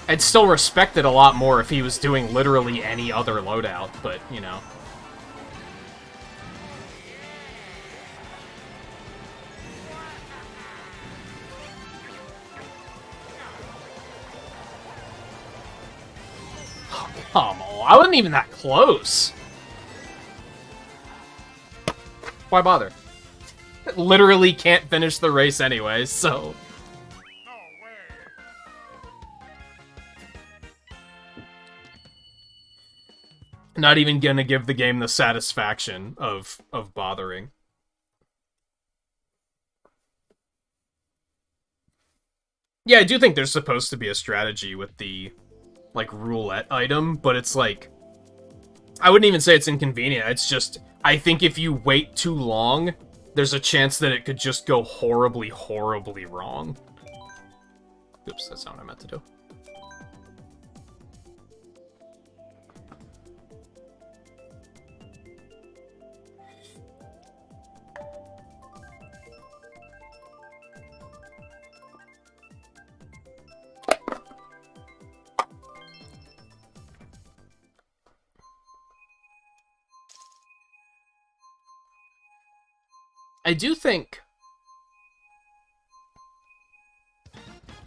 I'd still respect it a lot more if he was doing literally any other loadout, but, you know. Come on, I wasn't even that close. Why bother? Literally can't finish the race anyway, so... Not even gonna give the game the satisfaction of bothering. Yeah, I do think there's supposed to be a strategy with the, like, roulette item, but it's like... I wouldn't even say it's inconvenient, it's just... I think if you wait too long, there's a chance that it could just go horribly, horribly wrong. Oops, that's not what I meant to do. I do think...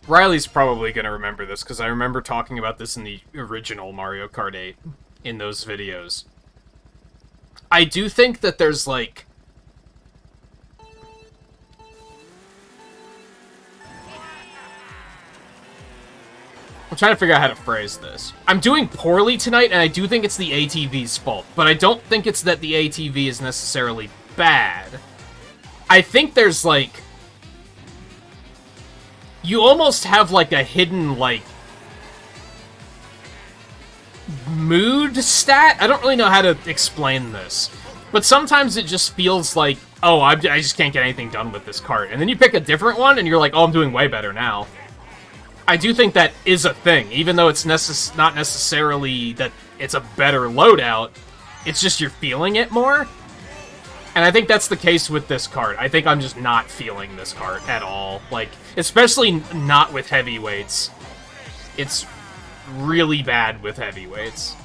Riley's probably going to remember this, because I remember talking about this in the original Mario Kart 8, in those videos. I do think that there's, like... trying to figure out how to phrase this. I'm doing poorly tonight, and I do think it's the ATV's fault, but I don't think it's that the ATV is necessarily bad. I think there's, like... You almost have, like, a hidden, like... mood stat? I don't really know how to explain this. But sometimes it just feels like, oh, I just can't get anything done with this cart. And then you pick a different one, and you're like, oh, I'm doing way better now. I do think that is a thing, even though it's not necessarily that it's a better loadout. It's just you're feeling it more. And I think that's the case with this cart. I think I'm just not feeling this cart at all. Like, especially not with heavyweights. It's really bad with heavyweights.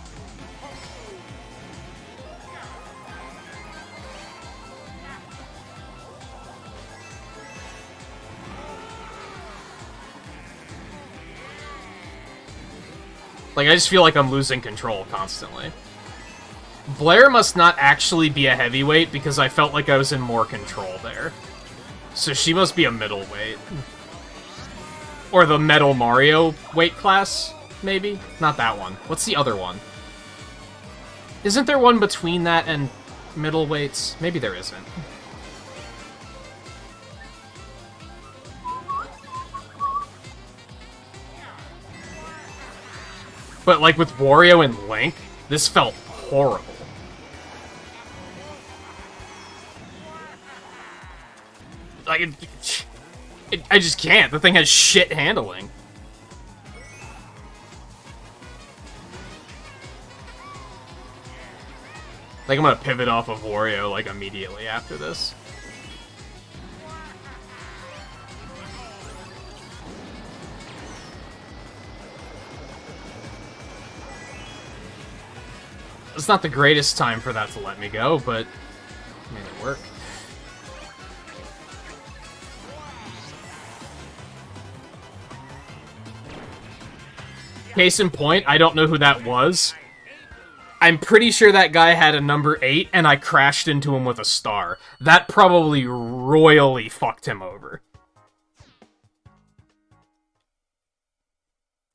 Like, I just feel like I'm losing control constantly. Blair must not actually be a heavyweight because I felt like I was in more control there. So she must be a middleweight. Or the Metal Mario weight class, maybe? Not that one. What's the other one? Isn't there one between that and middleweights? Maybe there isn't. But, like, with Wario and Link, this felt horrible. Like, I just can't. The thing has shit handling. Like, I'm gonna pivot off of Wario, like, immediately after this. It's not the greatest time for that to let me go, but made it work. Case in point, I don't know who that was. I'm pretty sure that guy had a number 8, and I crashed into him with a star. That probably royally fucked him over.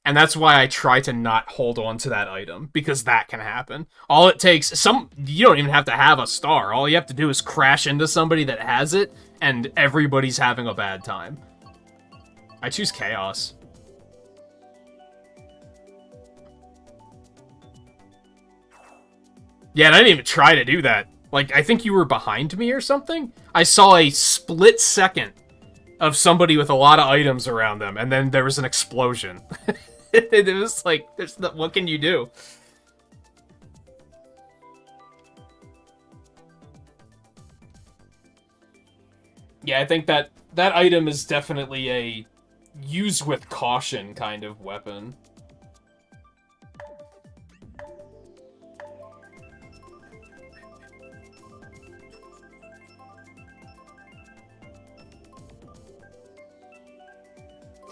And that's why I try to not hold on to that item, because that can happen. All it takes, you don't even have to have a star. All you have to do is crash into somebody that has it, and everybody's having a bad time. I choose Chaos. Yeah, and I didn't even try to do that. Like, I think you were behind me or something? I saw a split second of somebody with a lot of items around them, and then there was an explosion. It was like, what can you do? Yeah, I think that item is definitely a use with caution kind of weapon.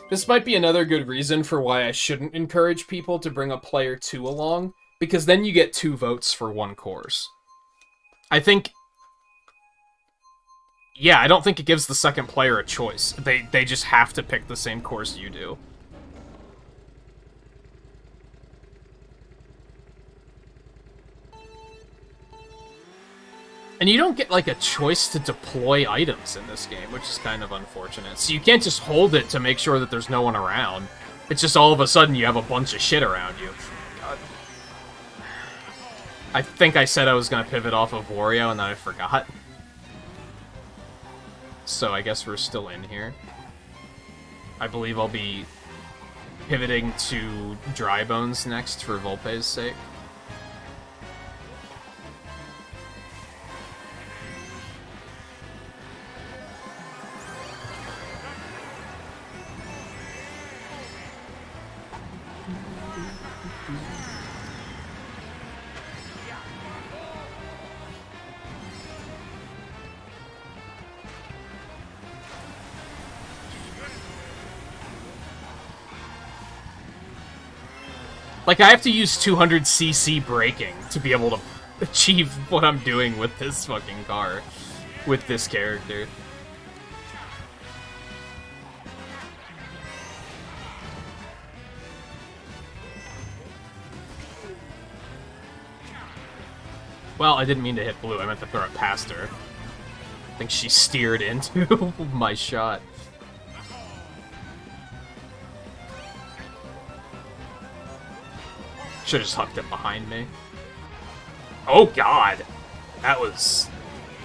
This might be another good reason for why I shouldn't encourage people to bring a player 2 along, because then you get 2 votes for 1 course. I think... Yeah, I don't think it gives the second player a choice. They just have to pick the same course you do. And you don't get, like, a choice to deploy items in this game, which is kind of unfortunate. So you can't just hold it to make sure that there's no one around. It's just all of a sudden you have a bunch of shit around you. God. I think I said I was going to pivot off of Wario, and then I forgot. So I guess we're still in here. I believe I'll be pivoting to Dry Bones next for Volpe's sake. Like, I have to use 200cc braking to be able to achieve what I'm doing with this fucking car. With this character. Well, I didn't mean to hit blue. I meant to throw it past her. I think she steered into my shot. Should've just hucked it behind me. Oh, God! That was...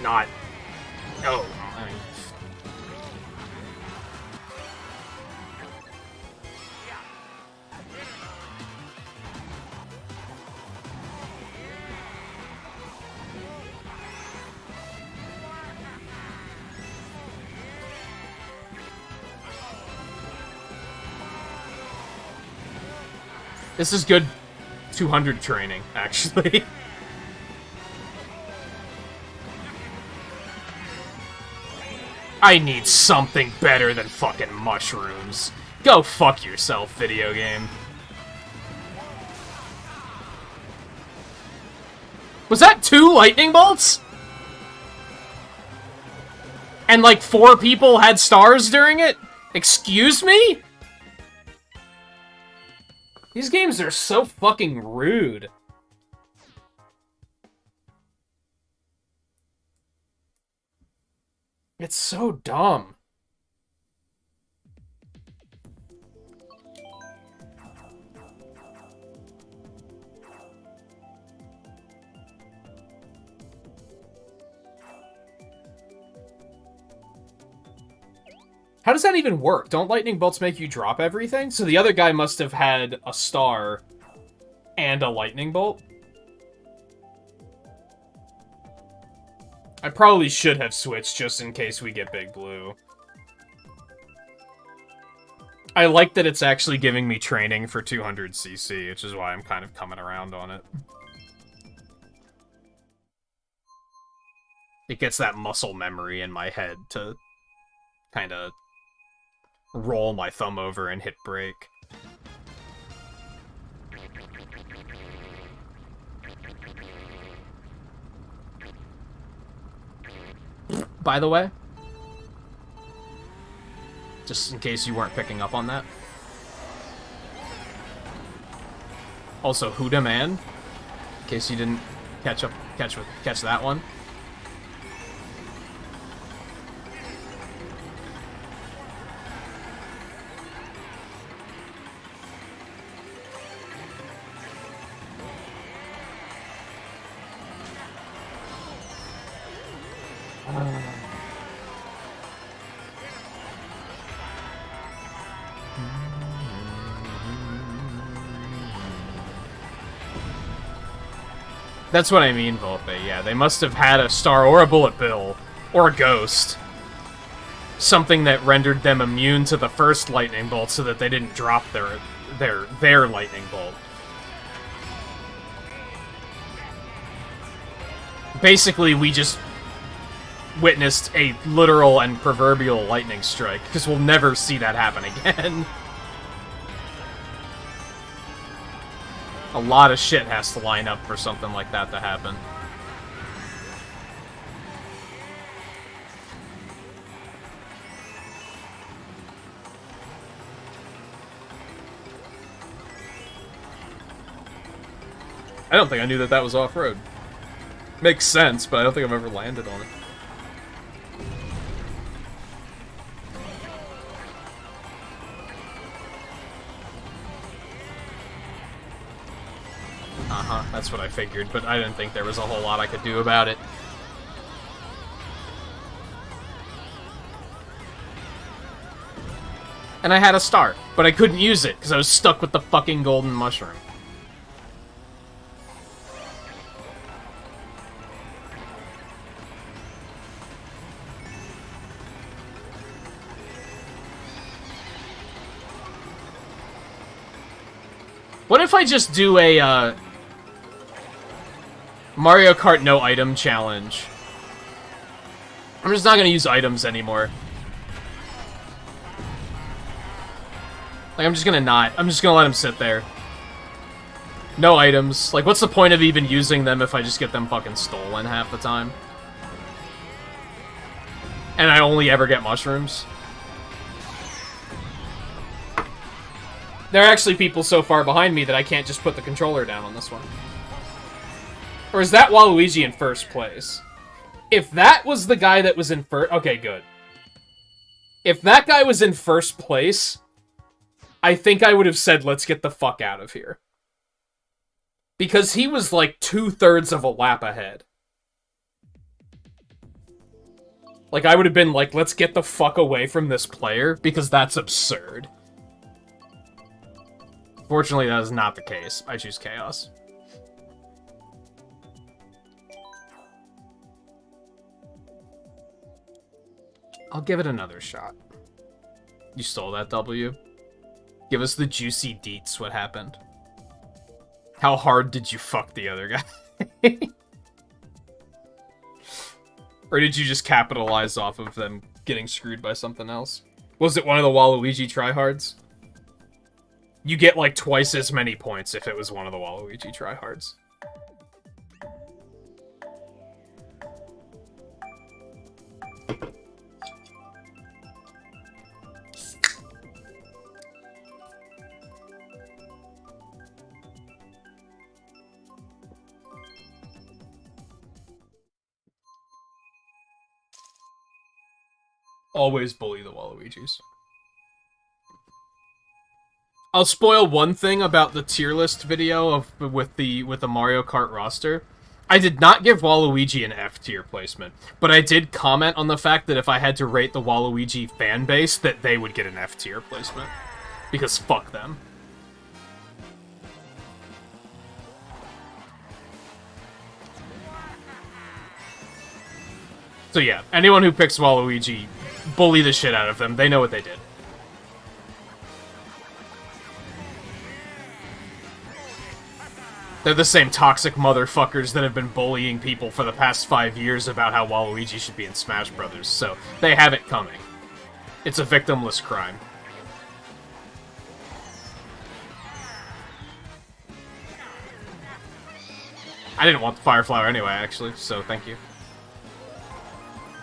not... Oh, I mean... This is good 200 training, actually. I need something better than fucking mushrooms. Go fuck yourself, video game. Was that 2 lightning bolts? And like 4 people had stars during it? Excuse me? These games are so fucking rude. It's so dumb. How does that even work? Don't lightning bolts make you drop everything? So the other guy must have had a star and a lightning bolt? I probably should have switched just in case we get big blue. I like that it's actually giving me training for 200cc, which is why I'm kind of coming around on it. It gets that muscle memory in my head to kind of roll my thumb over and hit break. By the way, just in case you weren't picking up on that. Also, Huda Man, in case you didn't catch that one. That's what I mean, Volpe. Yeah, they must have had a star or a bullet bill or a ghost. Something that rendered them immune to the first lightning bolt so that they didn't drop their lightning bolt. Basically, we just witnessed a literal and proverbial lightning strike, because we'll never see that happen again. A lot of shit has to line up for something like that to happen. I don't think I knew that that was off-road. Makes sense, but I don't think I've ever landed on it. Uh-huh, that's what I figured, but I didn't think there was a whole lot I could do about it. And I had a star, but I couldn't use it, because I was stuck with the fucking golden mushroom. What if I just do a, Mario Kart no item challenge? I'm just not gonna use items anymore. Like, I'm just gonna let them sit there. No items. Like, what's the point of even using them if I just get them fucking stolen half the time? And I only ever get mushrooms? There are actually people so far behind me that I can't just put the controller down on this one. Or is that Waluigi in first place? If that was the guy that was in first... Okay, good. If that guy was in first place, I think I would have said, let's get the fuck out of here. Because he was like 2/3 of a lap ahead. Like, I would have been like, let's get the fuck away from this player, because that's absurd. Fortunately, that is not the case. I choose Chaos. I'll give it another shot. You stole that W? Give us the juicy deets, what happened? How hard did you fuck the other guy? Or did you just capitalize off of them getting screwed by something else? Was it one of the Waluigi tryhards? You get like twice as many points if it was one of the Waluigi tryhards. Always bully the Waluigis. I'll spoil one thing about the tier list video with the Mario Kart roster. I did not give Waluigi an F tier placement, but I did comment on the fact that if I had to rate the Waluigi fan base, that they would get an F tier placement. Because fuck them. So yeah, anyone who picks Waluigi, bully the shit out of them. They know what they did. They're the same toxic motherfuckers that have been bullying people for the past 5 years about how Waluigi should be in Smash Brothers, so they have it coming. It's a victimless crime. I didn't want the Fire Flower anyway, actually, so thank you.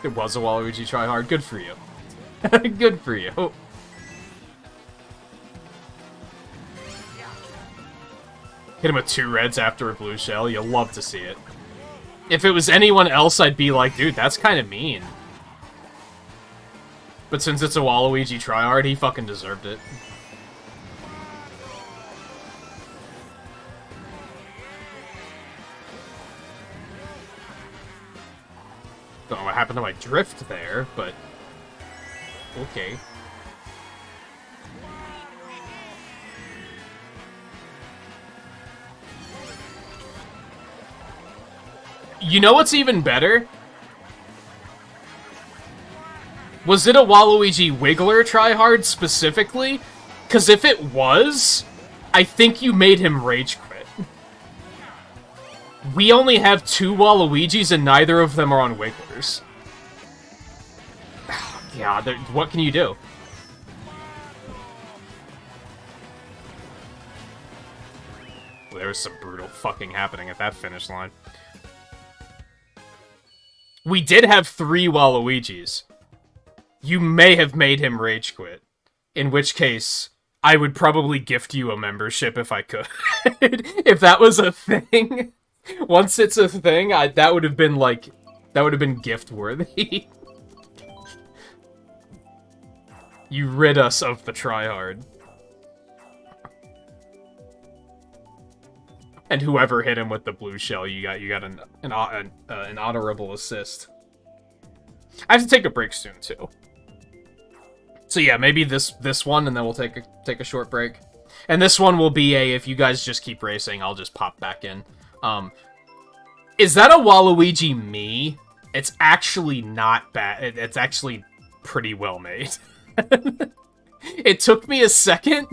It was a Waluigi tryhard. Good for you. Good for you. Hit him with 2 reds after a blue shell. You'll love to see it. If it was anyone else, I'd be like, dude, that's kind of mean. But since it's a Waluigi tryhard, he fucking deserved it. Don't know what happened to my drift there, but... okay. You know what's even better? Was it a Waluigi Wiggler tryhard specifically? Because if it was, I think you made him rage quit. We only have 2 Waluigis and neither of them are on Wigglers. God, what can you do? Well, there was some brutal fucking happening at that finish line. We did have 3 Waluigis. You may have made him rage quit. In which case, I would probably gift you a membership if I could. If that was a thing. Once it's a thing, that would have been like... that would have been gift-worthy. You rid us of the tryhard. And whoever hit him with the blue shell, you got an honorable assist. I have to take a break soon too. So yeah, maybe this one, and then we'll take a short break. And this one will be if you guys just keep racing, I'll just pop back in. Is that a Waluigi me? It's actually not bad. It's actually pretty well made. It took me a second.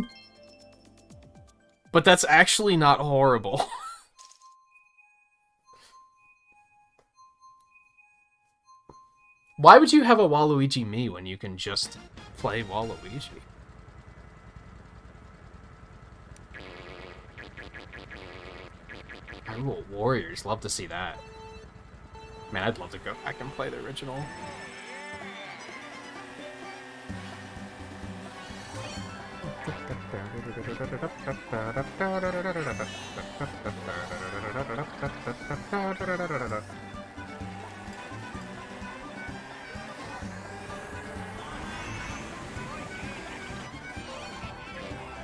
But that's actually not horrible. Why would you have a Waluigi me when you can just play Waluigi? Ooh, Warriors. Love to see that. Man, I'd love to go back and play the original.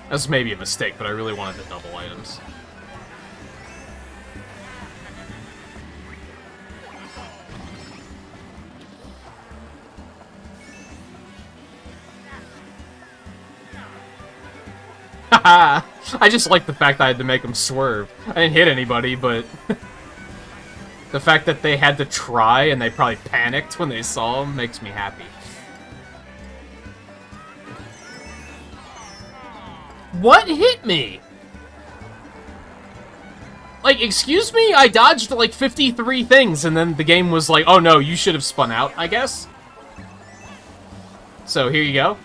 That's maybe a mistake, but I really wanted the double items. Haha! I just like the fact that I had to make them swerve. I didn't hit anybody, but... the fact that they had to try and they probably panicked when they saw them makes me happy. What hit me? Like, excuse me? I dodged like 53 things and then the game was like, oh no, you should have spun out, I guess? So, here you go.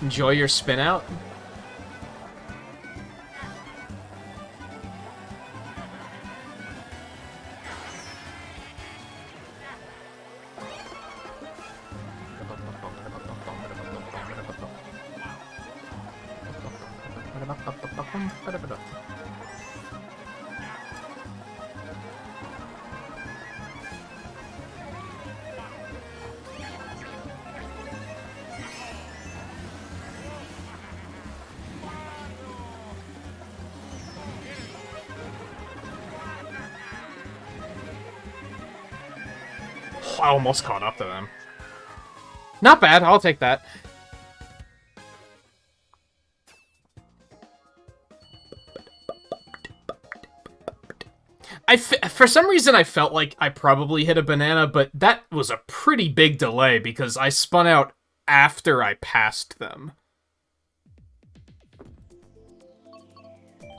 Enjoy your spin out. I almost caught up to them. Not bad, I'll take that. For some reason, I felt like I probably hit a banana, but that was a pretty big delay because I spun out after I passed them.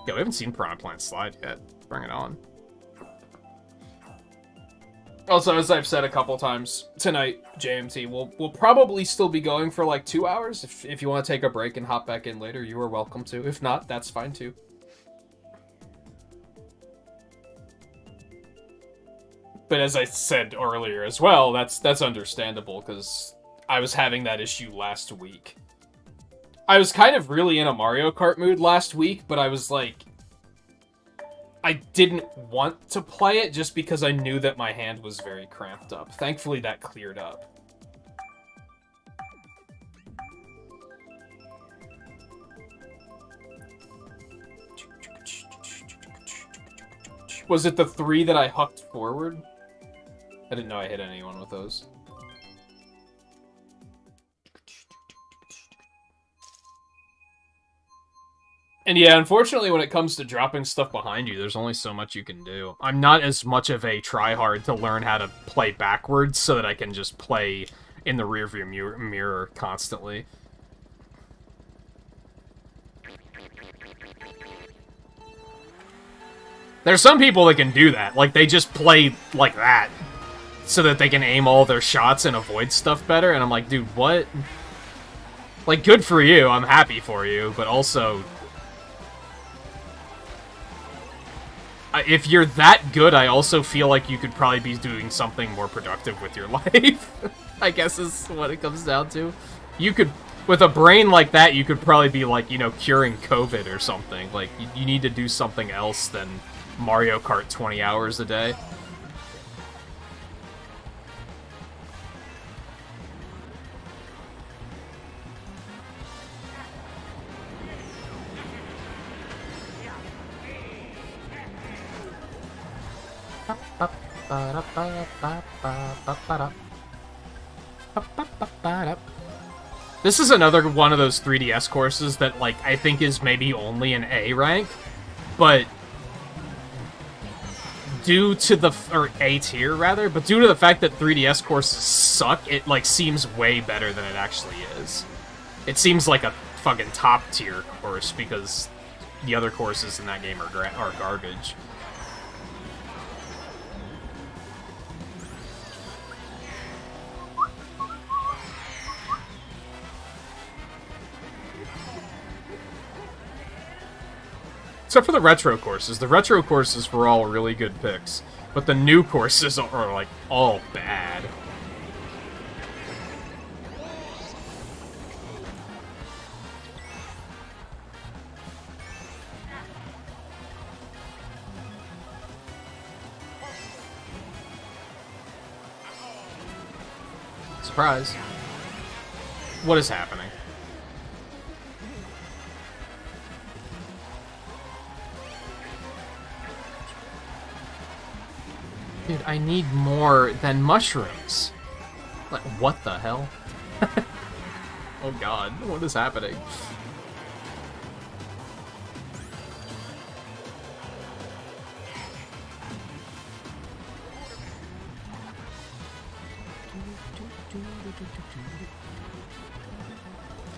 Yeah, we haven't seen Piranha Plant slide yet. Bring it on. Also, as I've said a couple times tonight, JMT, we'll probably still be going for like 2 hours. If you want to take a break and hop back in later, you are welcome to. If not, that's fine too. But as I said earlier as well, that's understandable because I was having that issue last week. I was kind of really in a Mario Kart mood last week, but I was like, I didn't want to play it just because I knew that my hand was very cramped up. Thankfully, that cleared up. Was it the 3 that I hucked forward? I didn't know I hit anyone with those. And yeah, unfortunately, when it comes to dropping stuff behind you, there's only so much you can do. I'm not as much of a tryhard to learn how to play backwards so that I can just play in the rearview mirror constantly. There's some people that can do that. Like, they just play like that so that they can aim all their shots and avoid stuff better. And I'm like, dude, what? Like, good for you. I'm happy for you. But also, if you're that good, I also feel like you could probably be doing something more productive with your life. I guess is what it comes down to. You could, with a brain like that, you could probably be like, you know, curing COVID or something. Like, you need to do something else than Mario Kart 20 hours a day. This is another one of those 3DS courses that, like, I think is maybe only an A rank, but due to the, or A tier rather, but due to the fact that 3DS courses suck, it, like, seems way better than it actually is. It seems like a fucking top tier course because the other courses in that game are garbage. Except for the retro courses. The retro courses were all really good picks. But the new courses are, like, all bad. Surprise. What is happening? Dude, I need more than mushrooms. Like, what the hell? Oh god, what is happening?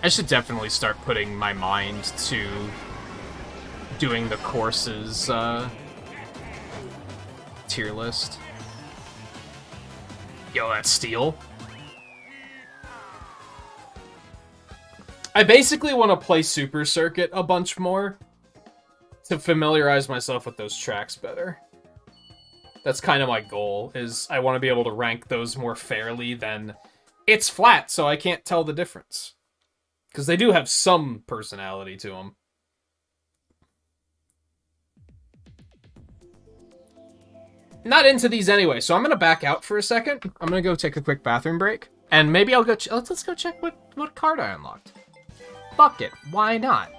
I should definitely start putting my mind to doing the courses, tier list. Yo, that's steel. I basically want to play Super Circuit a bunch more to familiarize myself with those tracks better. That's kind of my goal, is I want to be able to rank those more fairly than... It's flat, so I can't tell the difference. Because they do have some personality to them. Not into these anyway, so I'm going to back out for a second. I'm going to go take a quick bathroom break. And maybe I'll go... Let's go check what card I unlocked. Fuck it, why not?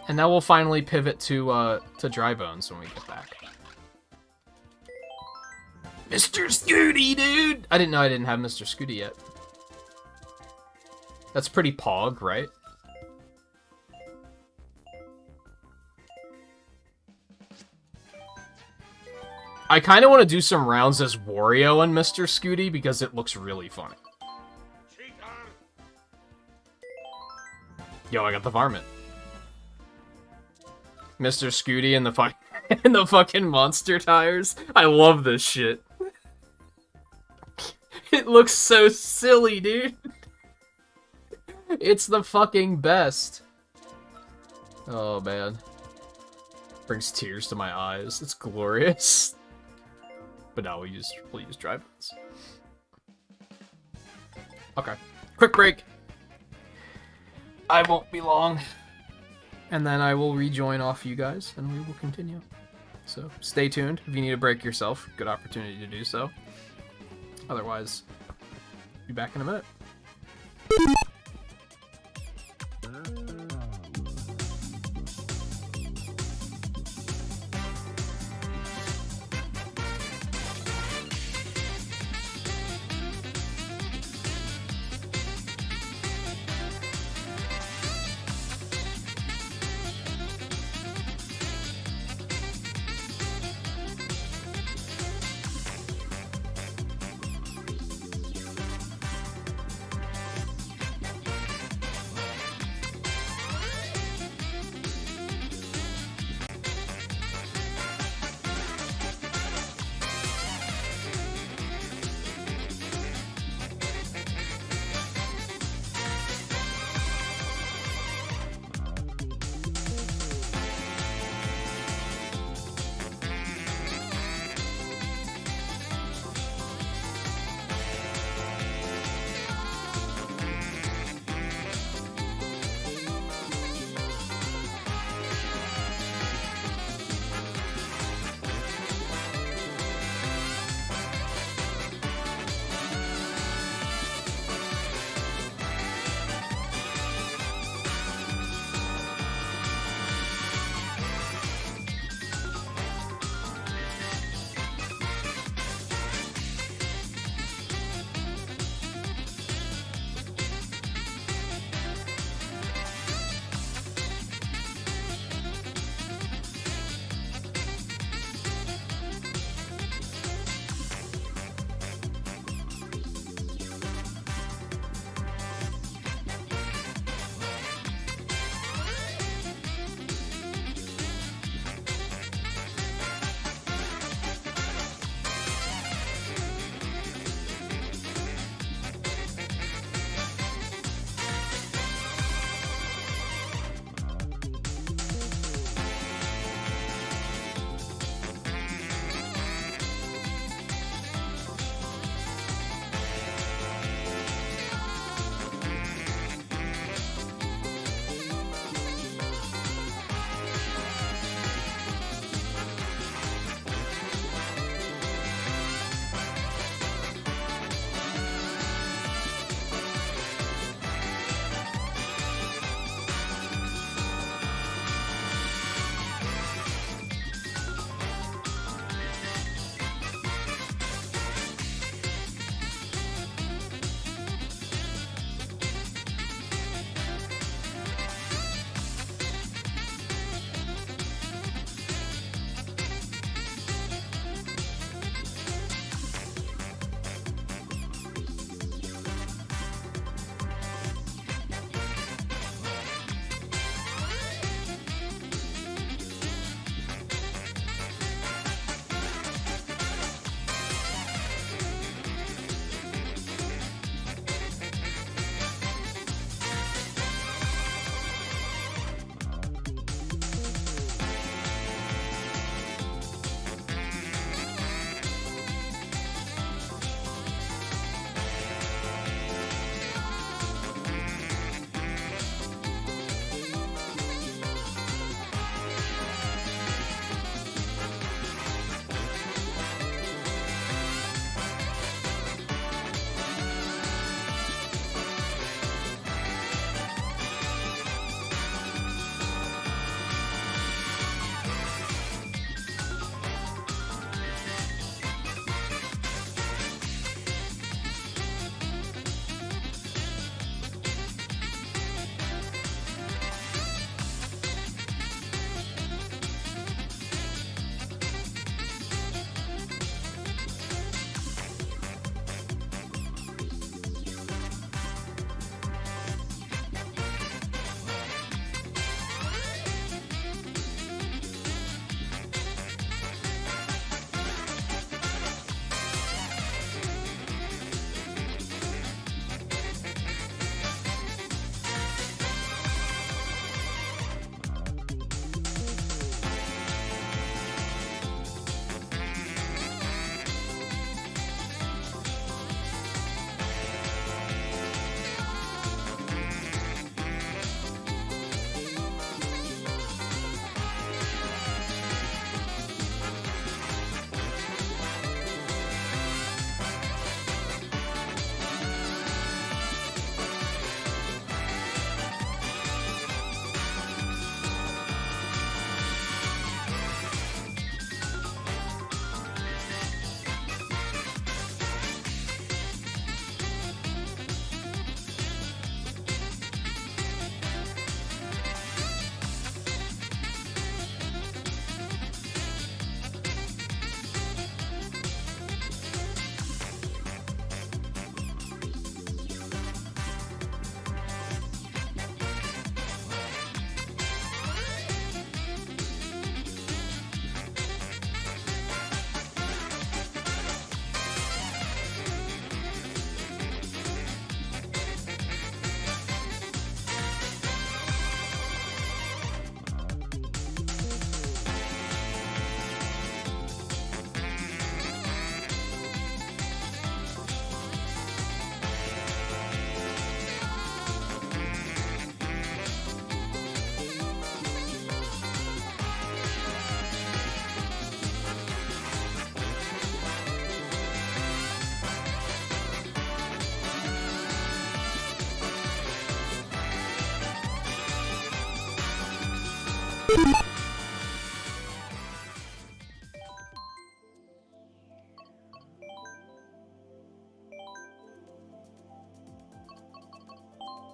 And now we'll finally pivot to Dry Bones when we get back. Mr. Scooty, dude! I didn't know I didn't have Mr. Scooty yet. That's pretty pog, right? I kind of want to do some rounds as Wario and Mr. Scooty because it looks really funny. Yo, I got the varmint. Mr. Scooty and the fucking monster tires. I love this shit. It looks so silly, dude. It's the fucking best. Oh, man. Brings tears to my eyes. It's glorious. But now we'll use Dry Bones. Okay. Quick break. I won't be long. And then I will rejoin off you guys, and we will continue. So, stay tuned. If you need a break yourself, good opportunity to do so. Otherwise, be back in a minute.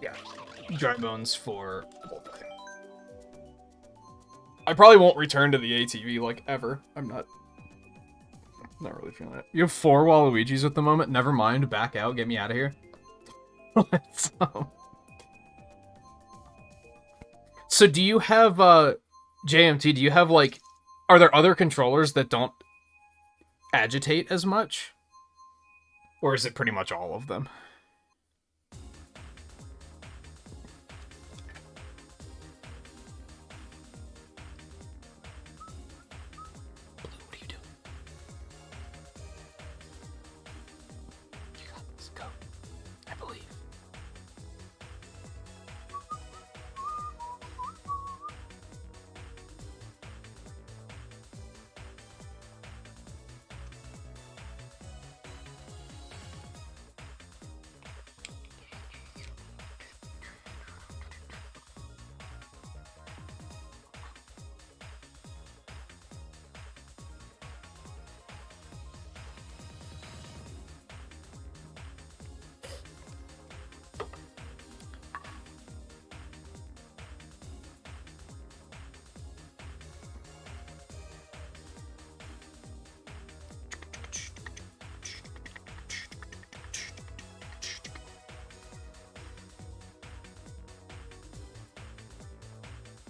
Yeah, dry bones for... I probably won't return to the ATV, like, ever. I'm not really feeling it. You have 4 Waluigis at the moment? Never mind, back out, get me out of here. So do you have, JMT, do you have, like... Are there other controllers that don't agitate as much? Or is it pretty much all of them?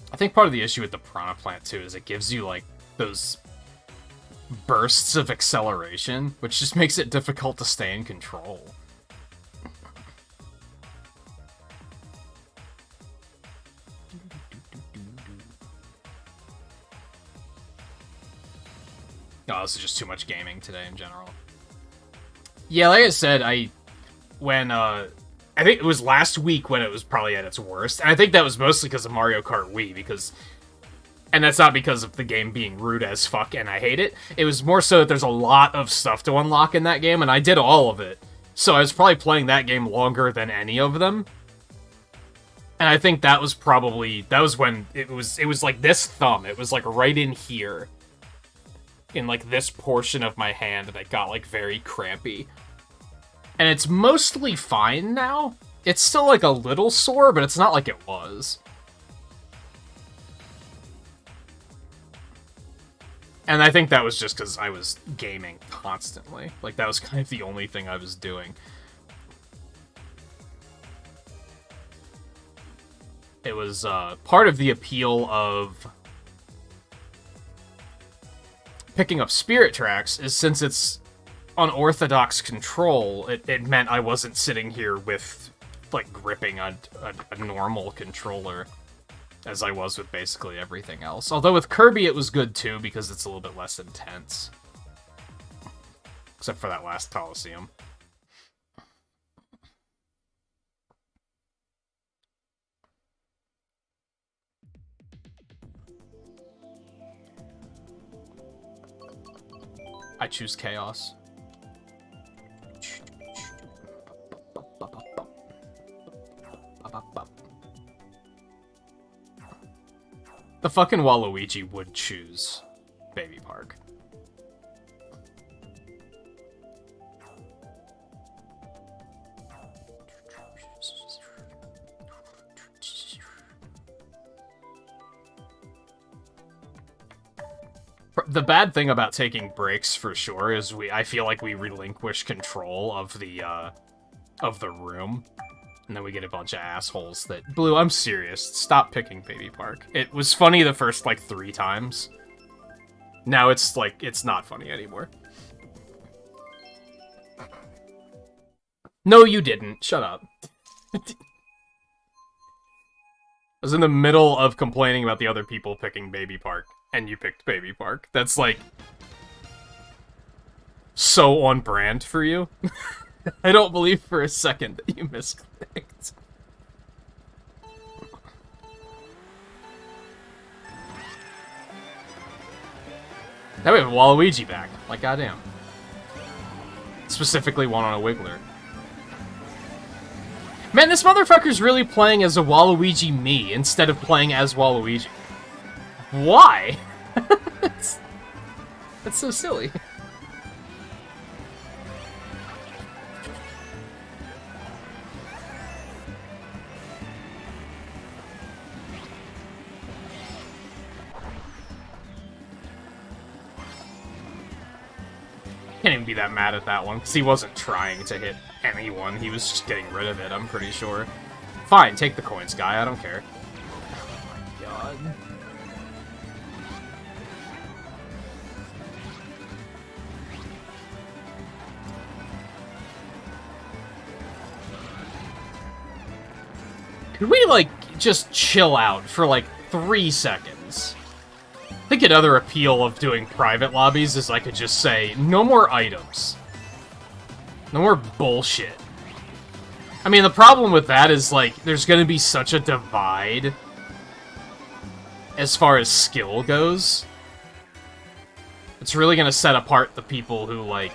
I think part of the issue with the Piranha Plant, too, is it gives you, like, those bursts of acceleration, which just makes it difficult to stay in control. Oh, this is just too much gaming today in general. Yeah, like I said, I think it was last week when it was probably at its worst, and I think that was mostly because of Mario Kart Wii, and that's not because of the game being rude as fuck and I hate it. It was more so that there's a lot of stuff to unlock in that game, and I did all of it. So I was probably playing that game longer than any of them. And I think that was when it was like this thumb. It was like right in here. In like this portion of my hand, and it got like very crampy. And it's mostly fine now. It's still, like, a little sore, but it's not like it was. And I think that was just because I was gaming constantly. Like, that was kind of the only thing I was doing. It was, part of the appeal of picking up Spirit Tracks is since it's unorthodox control, it meant I wasn't sitting here with, like, gripping a normal controller, as I was with basically everything else. Although with Kirby it was good, too, because it's a little bit less intense. Except for that last Coliseum. I choose Chaos. The fucking Waluigi would choose Baby Park. The bad thing about taking breaks, for sure, is I feel like we relinquish control of the room. And then we get a bunch of assholes that... Blue, I'm serious. Stop picking Baby Park. It was funny the first, like, 3 times. Now it's, like, it's not funny anymore. No, you didn't. Shut up. I was in the middle of complaining about the other people picking Baby Park, and you picked Baby Park. That's, like, so on brand for you. I don't believe for a second that you misclicked. Now we have Waluigi back. Like, goddamn. Specifically one on a Wiggler. Man, this motherfucker's really playing as a Waluigi me instead of playing as Waluigi. Why? That's so silly. Can't even be that mad at that one, because he wasn't trying to hit anyone. He was just getting rid of it, I'm pretty sure. Fine, take the coins, guy. I don't care. Oh my god. Could we, like, just chill out for, like, 3 seconds? I think another appeal of doing private lobbies is I could just say, no more items. No more bullshit. I mean, the problem with that is, like, there's gonna be such a divide as far as skill goes. It's really gonna set apart the people who, like,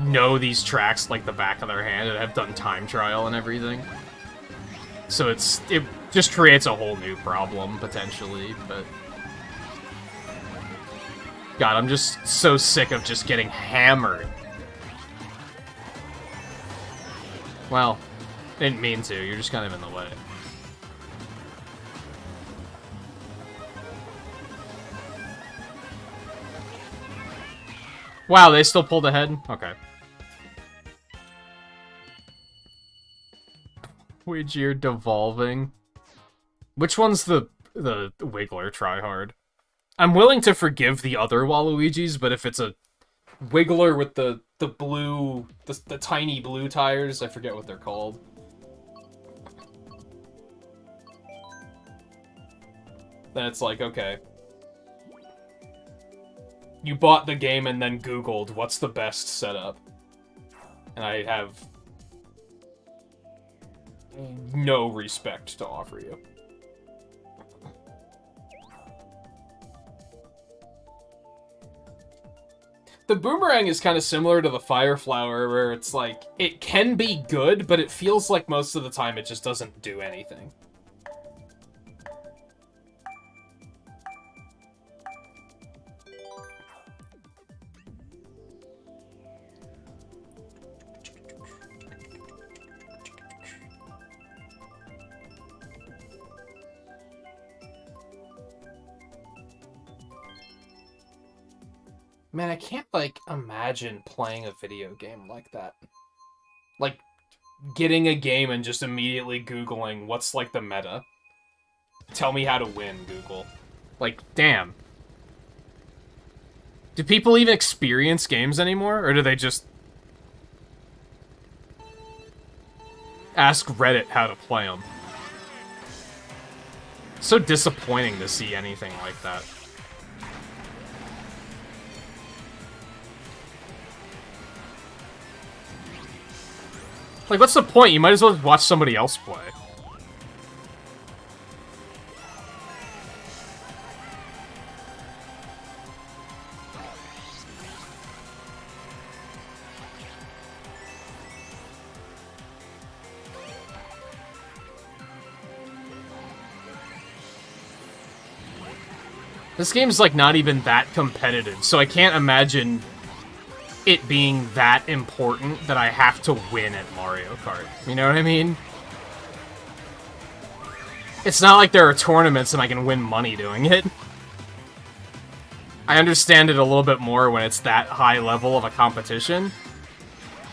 know these tracks like the back of their hand and have done time trial and everything. So it just creates a whole new problem, potentially, but... God, I'm just so sick of just getting hammered. Well, didn't mean to. You're just kind of in the way. Wow, they still pulled ahead? Okay. Ouija devolving. Which one's the Wiggler tryhard? I'm willing to forgive the other Waluigis, but if it's a Wiggler with the blue, the tiny blue tires, I forget what they're called. Then it's like, okay. You bought the game and then Googled what's the best setup. And I have no respect to offer you. The boomerang is kind of similar to the fire flower, where it's like, it can be good, but it feels like most of the time it just doesn't do anything. Man, I can't, like, imagine playing a video game like that. Like, getting a game and just immediately Googling, what's, like, the meta? Tell me how to win, Google. Like, damn. Do people even experience games anymore? Or do they just ask Reddit how to play them? It's so disappointing to see anything like that. Like, what's the point? You might as well watch somebody else play. This game's, like, not even that competitive, so I can't imagine it being that important that I have to win at Mario Kart. You know what I mean? It's not like there are tournaments and I can win money doing it. I understand it a little bit more when it's that high level of a competition,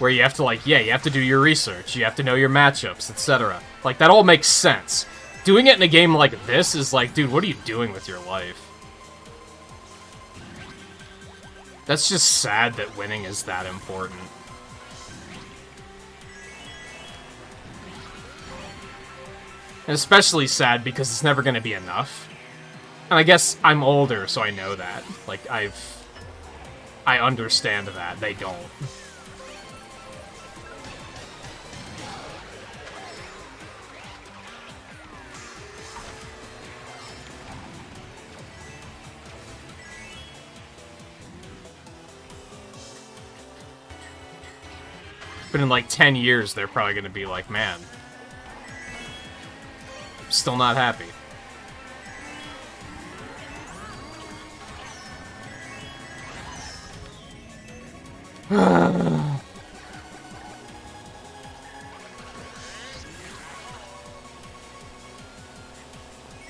where you have to, like, yeah, you have to do your research, you have to know your matchups, etc. Like, that all makes sense. Doing it in a game like this is like, dude, what are you doing with your life? That's just sad that winning is that important. And especially sad because it's never going to be enough. And I guess I'm older, so I know that. Like, I understand that. They don't. But in like 10 years, they're probably going to be like, man, still not happy.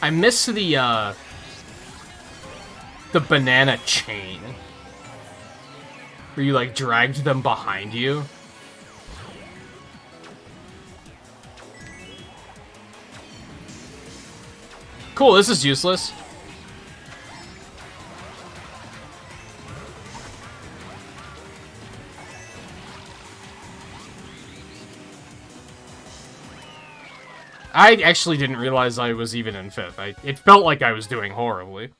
I miss the banana chain. Where you, like, dragged them behind you. Cool, this is useless. I actually didn't realize I was even in 5th. It felt like I was doing horribly.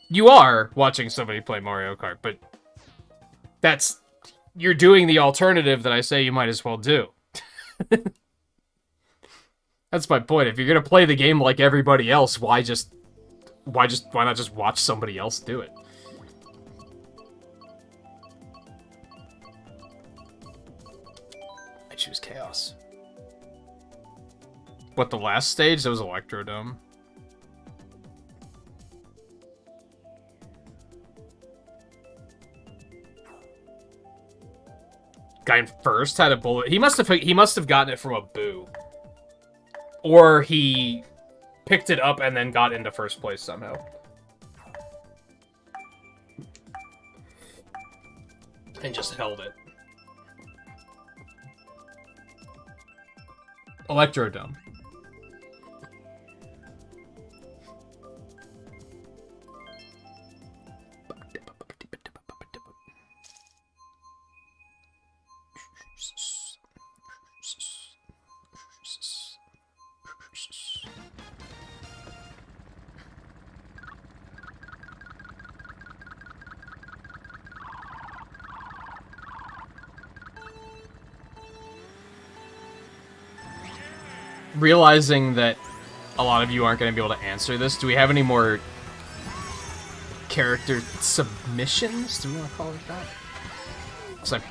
You are watching somebody play Mario Kart, but that's... You're doing the alternative that I say you might as well do. That's my point. If you're gonna play the game like everybody else, why not just watch somebody else do it? I choose Chaos. What, the last stage? That was Electrodome. Guy in first had a bullet. He must have gotten it from a boo. Or he picked it up and then got into first place somehow. And just held it. Electrodome. Realizing that a lot of you aren't going to be able to answer this, do we have any more character submissions? Do we want to call it that? Because I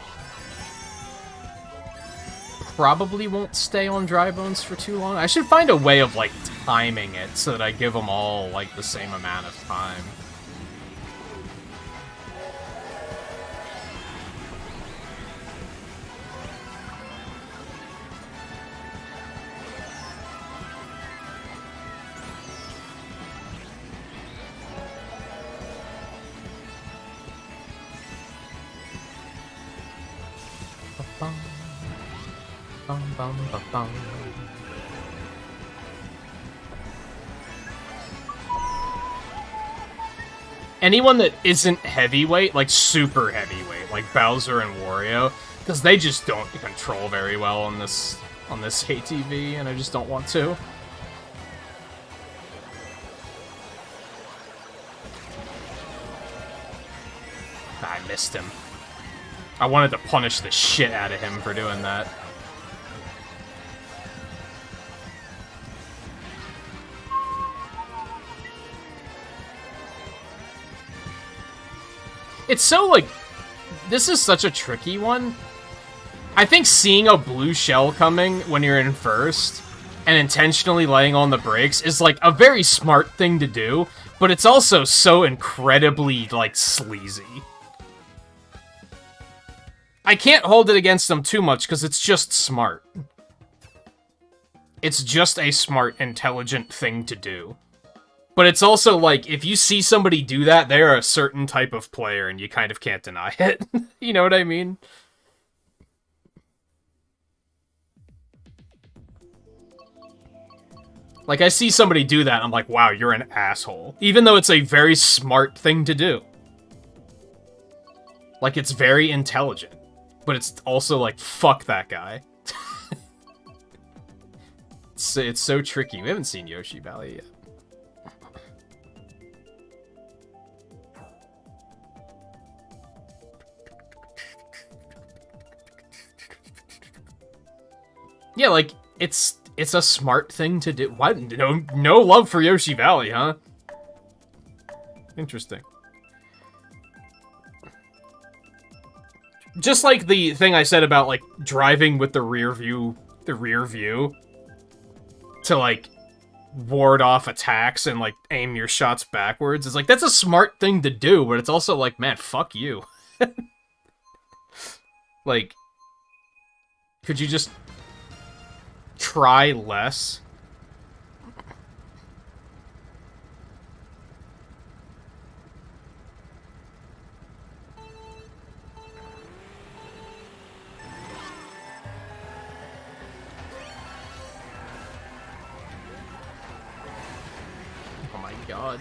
probably won't stay on Dry Bones for too long. I should find a way of, like, timing it so that I give them all, like, the same amount of time. Anyone that isn't heavyweight, like super heavyweight, like Bowser and Wario, because they just don't control very well on this ATV, and I just don't want to. I missed him. I wanted to punish the shit out of him for doing that. It's so, like, this is such a tricky one. I think seeing a blue shell coming when you're in first and intentionally laying on the brakes is, like, a very smart thing to do, but it's also so incredibly, like, sleazy. I can't hold it against them too much because it's just smart. It's just a smart, intelligent thing to do. But it's also like, if you see somebody do that, they're a certain type of player and you kind of can't deny it. You know what I mean? Like, I see somebody do that, and I'm like, wow, you're an asshole. Even though it's a very smart thing to do. Like, it's very intelligent. But it's also like, fuck that guy. It's so tricky. We haven't seen Yoshi Valley yet. Yeah, like, it's a smart thing to do. What? No love for Yoshi Valley, huh? Interesting. Just like the thing I said about, like, driving with the rear view to, like, ward off attacks and, like, aim your shots backwards. It's like, that's a smart thing to do, but it's also like, man, fuck you. Like, could you just try less? Oh my god.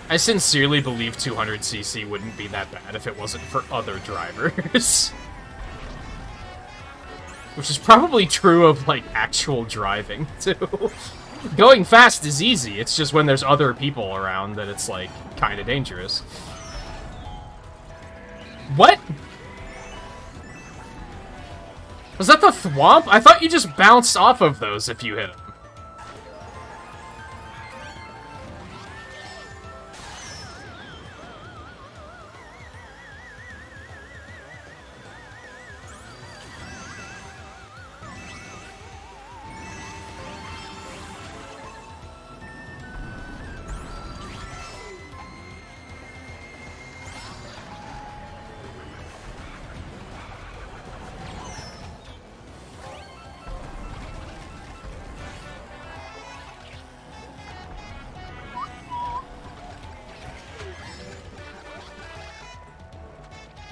I sincerely believe 200cc wouldn't be that bad if it wasn't for other drivers. Which is probably true of, like, actual driving, too. Going fast is easy, it's just when there's other people around that it's, like, kinda dangerous. What? Was that the thwomp? I thought you just bounced off of those if you hit them.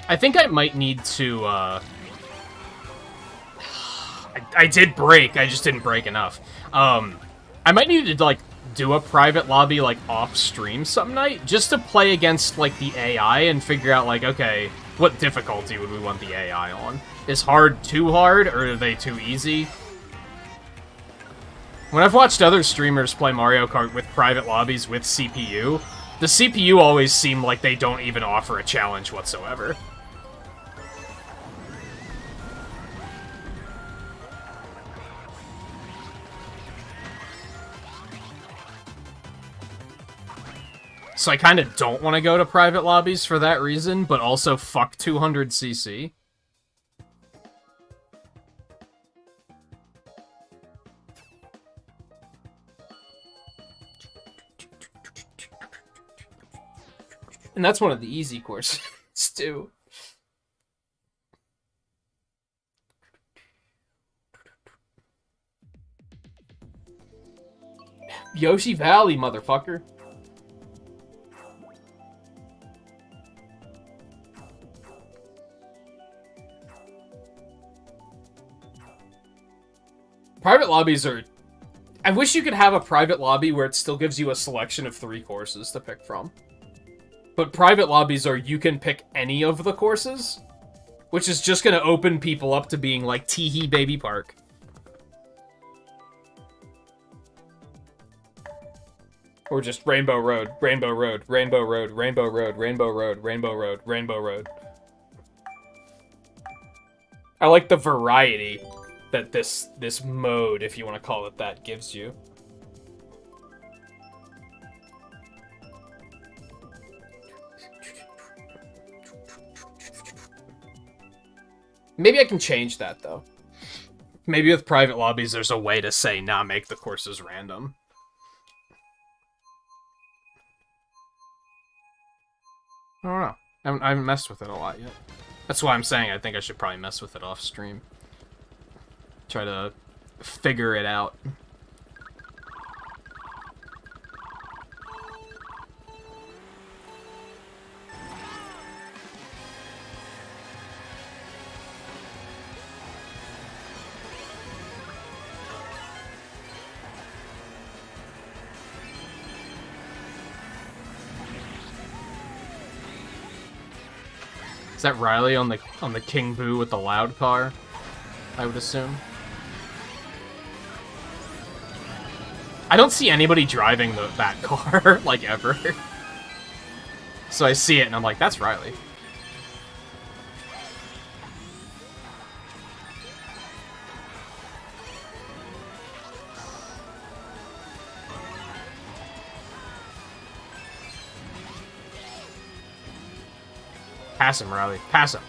I think I might need to, I did break, I just didn't break enough. I might need to, like, do a private lobby, like, off-stream some night, just to play against, like, the AI and figure out, like, okay, what difficulty would we want the AI on? Is hard too hard, or are they too easy? When I've watched other streamers play Mario Kart with private lobbies with CPU, the CPU always seem like they don't even offer a challenge whatsoever. So I kind of don't want to go to private lobbies for that reason, but also fuck 200cc. And that's one of the easy courses, too. Yoshi Valley, motherfucker. Private lobbies are... I wish you could have a private lobby where it still gives you a selection of 3 courses to pick from. But private lobbies are you can pick any of the courses, which is just going to open people up to being like Teehee Baby Park. Or just Rainbow Road, Rainbow Road, Rainbow Road, Rainbow Road, Rainbow Road, Rainbow Road, Rainbow Road. I like the variety that this mode, if you want to call it that, gives you. Maybe I can change that, though. Maybe with private lobbies, there's a way to say, nah, make the courses random. I don't know. I haven't messed with it a lot yet. That's why I'm saying I think I should probably mess with it off stream. Try to figure it out. Is that Riley on the King Boo with the loud car? I would assume. I don't see anybody driving that car, like, ever. So I see it, and I'm like, that's Riley. Pass him, Riley. Pass him.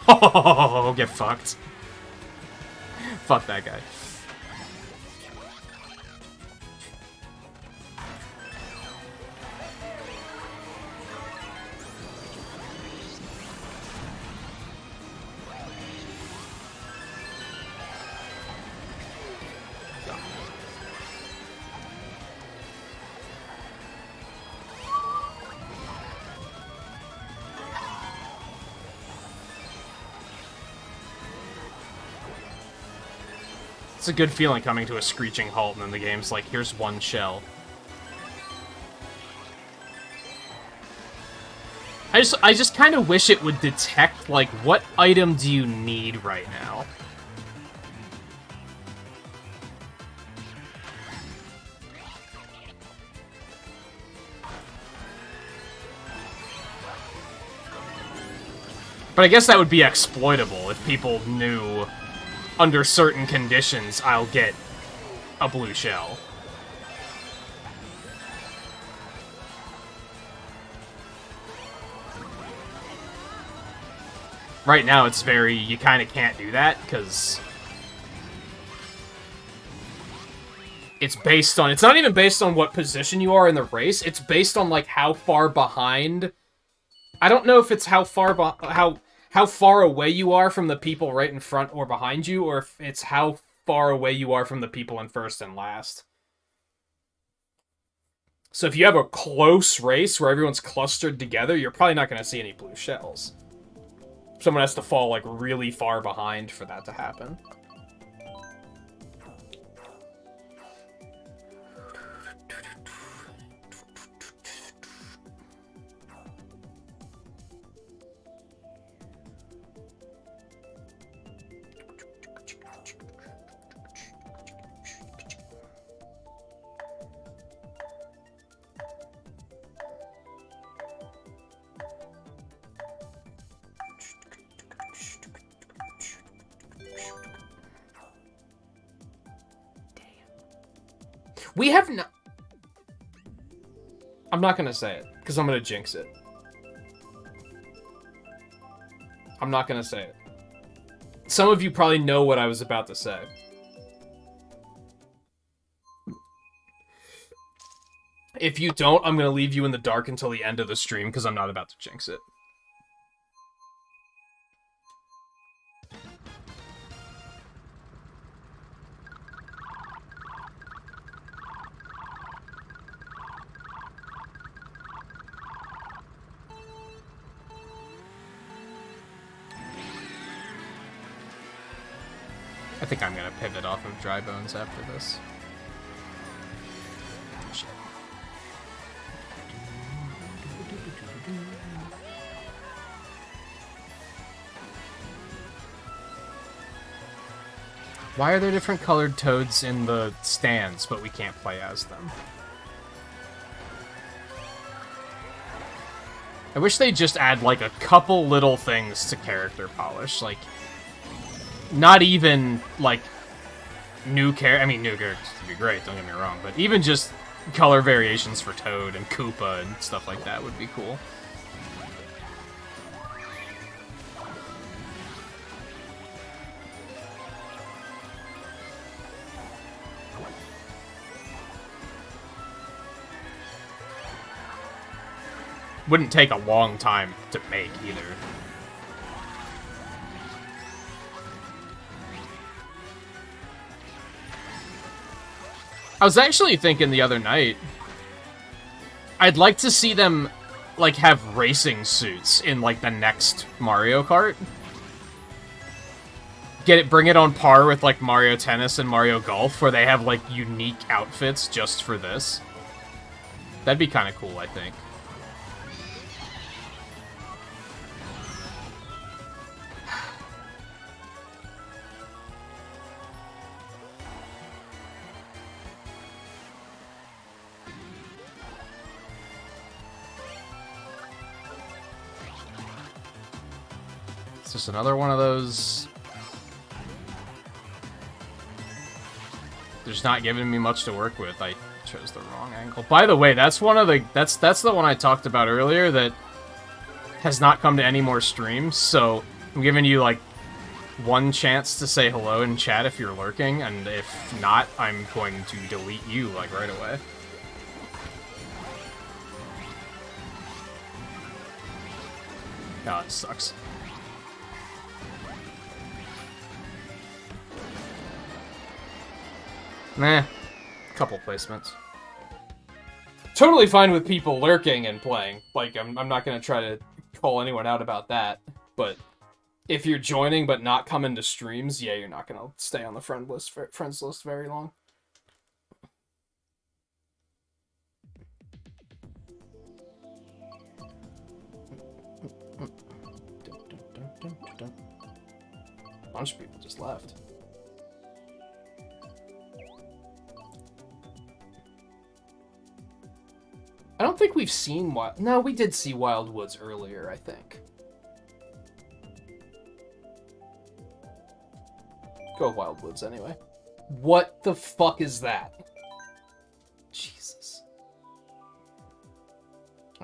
Oh, get fucked. Fuck that guy. It's a good feeling coming to a screeching halt and then the game's like, here's one shell. I just kind of wish it would detect, like, what item do you need right now? But I guess that would be exploitable if people knew, under certain conditions, I'll get a blue shell. Right now, it's very, you kind of can't do that, because it's based on, it's not even based on what position you are in the race, it's based on, like, how far behind. I don't know if it's how far how far away you are from the people right in front or behind you, or if it's how far away you are from the people in first and last. So if you have a close race where everyone's clustered together, you're probably not going to see any blue shells. Someone has to fall, like, really far behind for that to happen. We have not... I'm not gonna say it, because I'm gonna jinx it. I'm not gonna say it. Some of you probably know what I was about to say. If you don't, I'm gonna leave you in the dark until the end of the stream, because I'm not about to jinx it. I think I'm gonna pivot off of dry bones after this. Shit. Why are there different colored toads in the stands, but we can't play as them? I wish they'd just add, like, a couple little things to character polish, like... Not even, like, new characters would be great, don't get me wrong, but even just color variations for Toad and Koopa and stuff like that would be cool. Wouldn't take a long time to make, either. I was actually thinking the other night, I'd like to see them, like, have racing suits in, like, the next Mario Kart. Bring it on par with, like, Mario Tennis and Mario Golf, where they have, like, unique outfits just for this. That'd be kind of cool, I think. Just another one of those. They're just not giving me much to work with. I chose the wrong angle. By the way, that's one of the that's the one I talked about earlier that has not come to any more streams. So I'm giving you, like, one chance to say hello in chat if you're lurking, and if not, I'm going to delete you, like, right away. Oh, it sucks. Nah. Couple placements. Totally fine with people lurking and playing. Like, I'm not gonna try to call anyone out about that, but if you're joining but not coming to streams, yeah, you're not gonna stay on the friends list very long. A bunch of people just left. I don't think we've seen Wild... No, we did see Wild Woods earlier, I think. Go Wild Woods anyway. What the fuck is that? Jesus.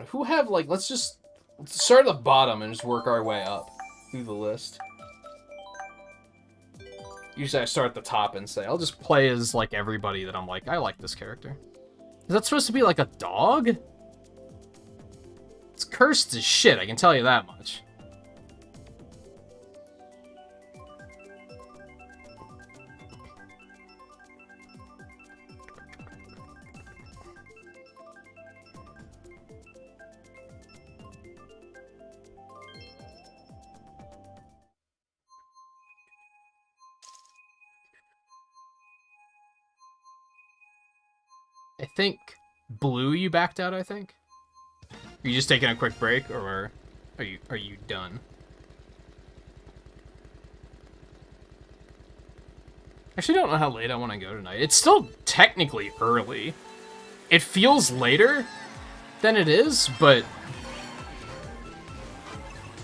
Who have, like, let's start at the bottom and just work our way up through the list. Usually I start at the top and say, I'll just play as, like, everybody that I'm like, I like this character. Is that supposed to be like a dog? It's cursed as shit, I can tell you that much. I think Blue, you backed out, I think? Are you just taking a quick break, or are you done? Actually, don't know how late I want to go tonight. It's still technically early. It feels later than it is, but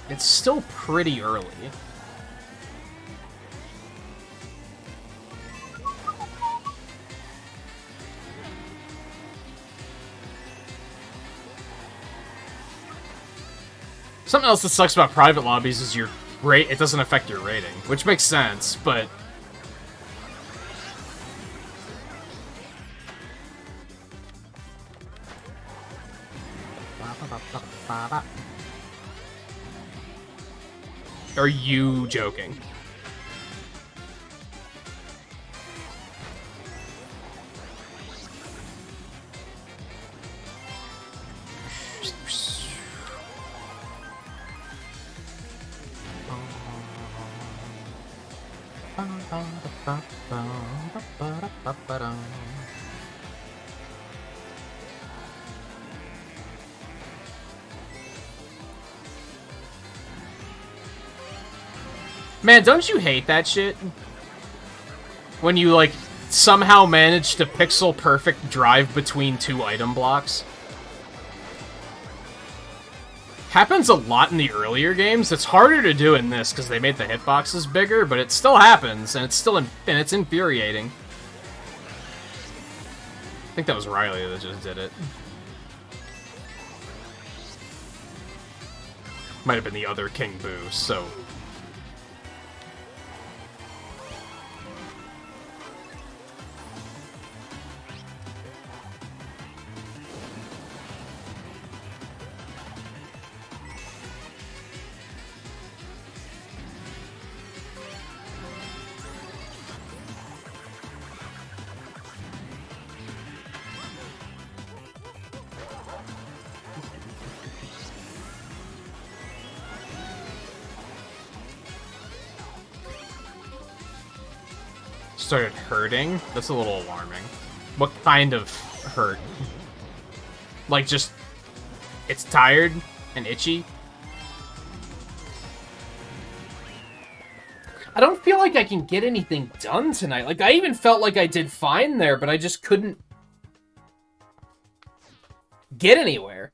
it's still pretty early. Something else that sucks about private lobbies is your rate. It doesn't affect your rating, which makes sense, but are you joking? Man, don't you hate that shit? When you, like, somehow manage to pixel perfect drive between two item blocks? Happens a lot in the earlier games. It's harder to do in this because they made the hitboxes bigger, but it still happens, and it's still it's infuriating. I think that was Riley that just did it. Might have been the other King Boo, so... Started hurting? That's a little alarming. What kind of hurt? Like, just... it's tired and itchy? I don't feel like I can get anything done tonight. Like, I even felt like I did fine there, but I just couldn't get anywhere.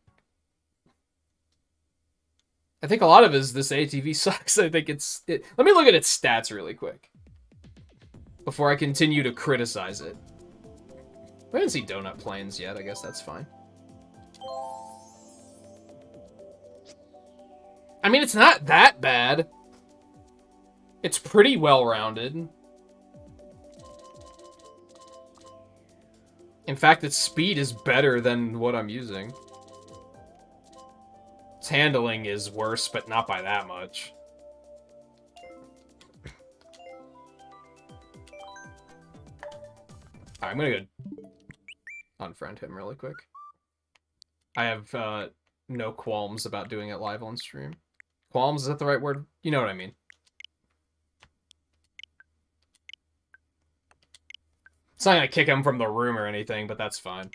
I think a lot of it is this ATV sucks. I think it's... Let me look at its stats really quick before I continue to criticize it. I haven't seen Donut Plains yet. I guess that's fine. I mean, it's not that bad. It's pretty well-rounded. In fact, its speed is better than what I'm using. Its handling is worse, but not by that much. I'm gonna go unfriend him really quick. I have no qualms about doing it live on stream. Qualms, is that the right word? You know what I mean. It's not gonna kick him from the room or anything, but that's fine.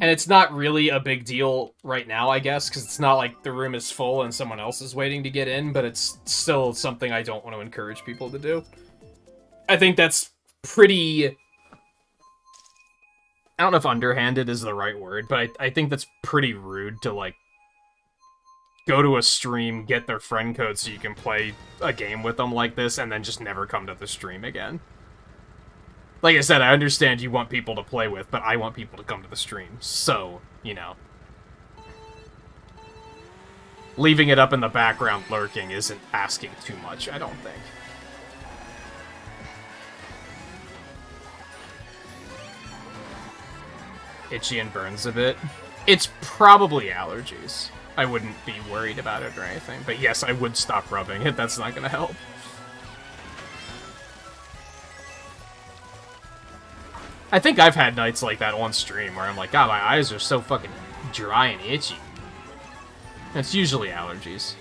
And it's not really a big deal right now, I guess, because it's not like the room is full and someone else is waiting to get in, but it's still something I don't want to encourage people to do. I think that's pretty... I don't know if underhanded is the right word, but I think that's pretty rude to, like, go to a stream, get their friend code so you can play a game with them like this, and then just never come to the stream again. Like I said, I understand you want people to play with, but I want people to come to the stream, so, you know. Leaving it up in the background lurking isn't asking too much, I don't think. Itchy and burns a bit. It's probably allergies. I wouldn't be worried about it or anything, but yes, I would stop rubbing it. That's not gonna help. I think I've had nights like that on stream where I'm like, God, my eyes are so fucking dry and itchy. It's usually allergies.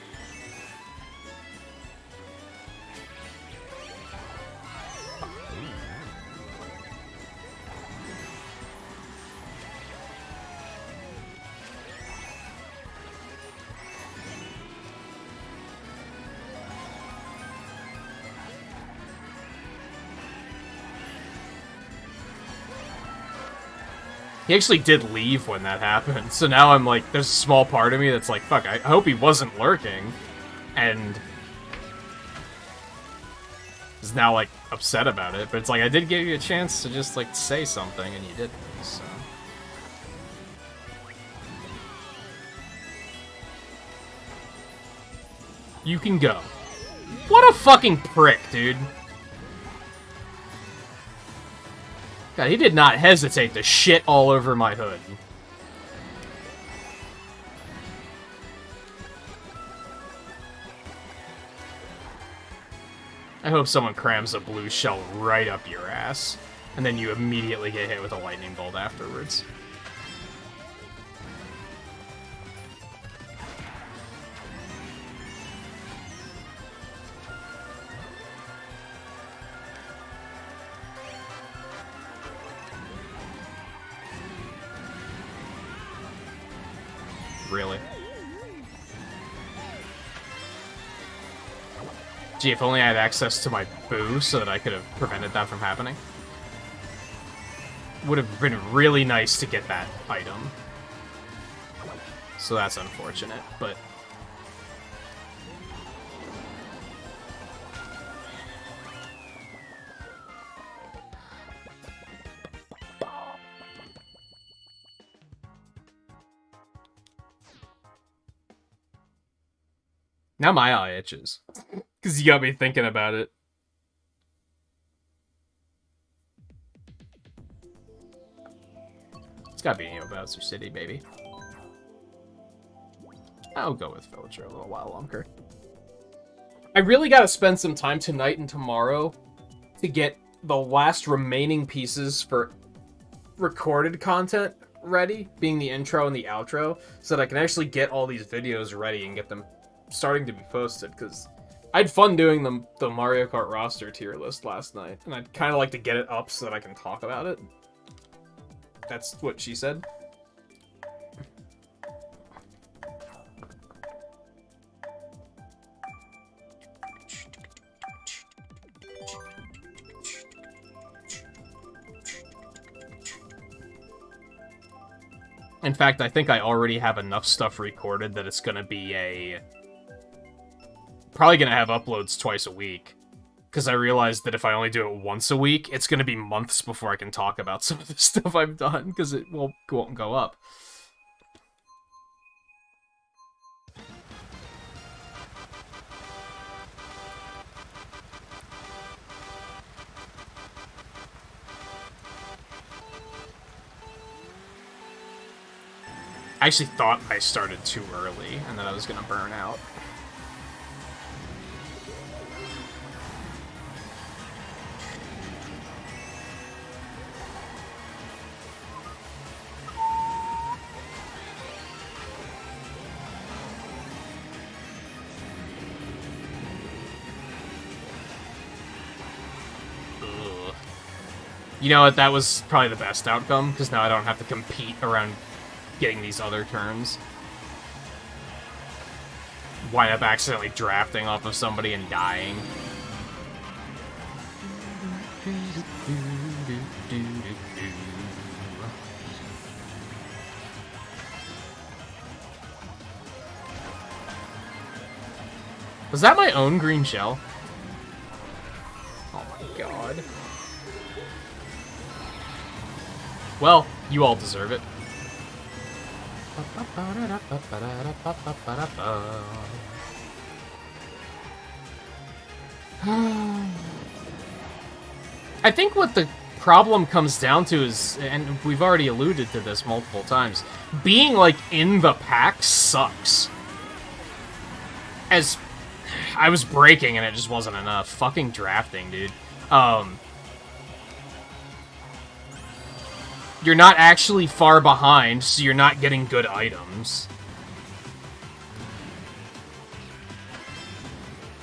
He actually did leave when that happened, so now I'm like, there's a small part of me that's like, fuck, I hope he wasn't lurking, and is now, like, upset about it, but it's like, I did give you a chance to just, like, say something, and you didn't, so... You can go. What a fucking prick, dude. God, he did not hesitate to shit all over my hood. I hope someone crams a blue shell right up your ass, and then you immediately get hit with a lightning bolt afterwards. Really? Gee, if only I had access to my boo so that I could have prevented that from happening. Would have been really nice to get that item. So that's unfortunate, but... Now my eye itches. Because you got me thinking about it. It's gotta be Neo Bowser City, baby. I'll go with Villager a little while longer. I really gotta spend some time tonight and tomorrow to get the last remaining pieces for recorded content ready, being the intro and the outro, so that I can actually get all these videos ready and get them starting to be posted, because I had fun doing the Mario Kart roster tier list last night, and I'd kind of like to get it up so that I can talk about it. That's what she said. In fact, I think I already have enough stuff recorded that it's gonna be a... Probably gonna have uploads twice a week. Because I realized that if I only do it once a week, it's gonna be months before I can talk about some of the stuff I've done, because it won't go up. I actually thought I started too early, and that I was gonna burn out. You know what, that was probably the best outcome, because now I don't have to compete around getting these other turns. Wind up accidentally drafting off of somebody and dying. Was that my own green shell? Oh my god. Well, you all deserve it. I think what the problem comes down to is, and we've already alluded to this multiple times, being, like, in the pack sucks. As I was braking and it just wasn't enough. Fucking drafting, dude. You're not actually far behind, so you're not getting good items.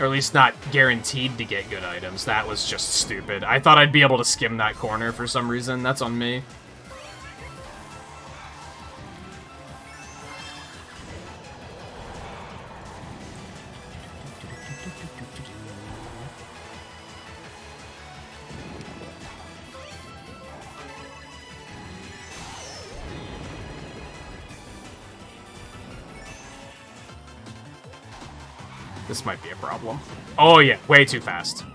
Or at least not guaranteed to get good items. That was just stupid. I thought I'd be able to skim that corner for some reason. That's on me. This might be a problem. Oh yeah, way too fast.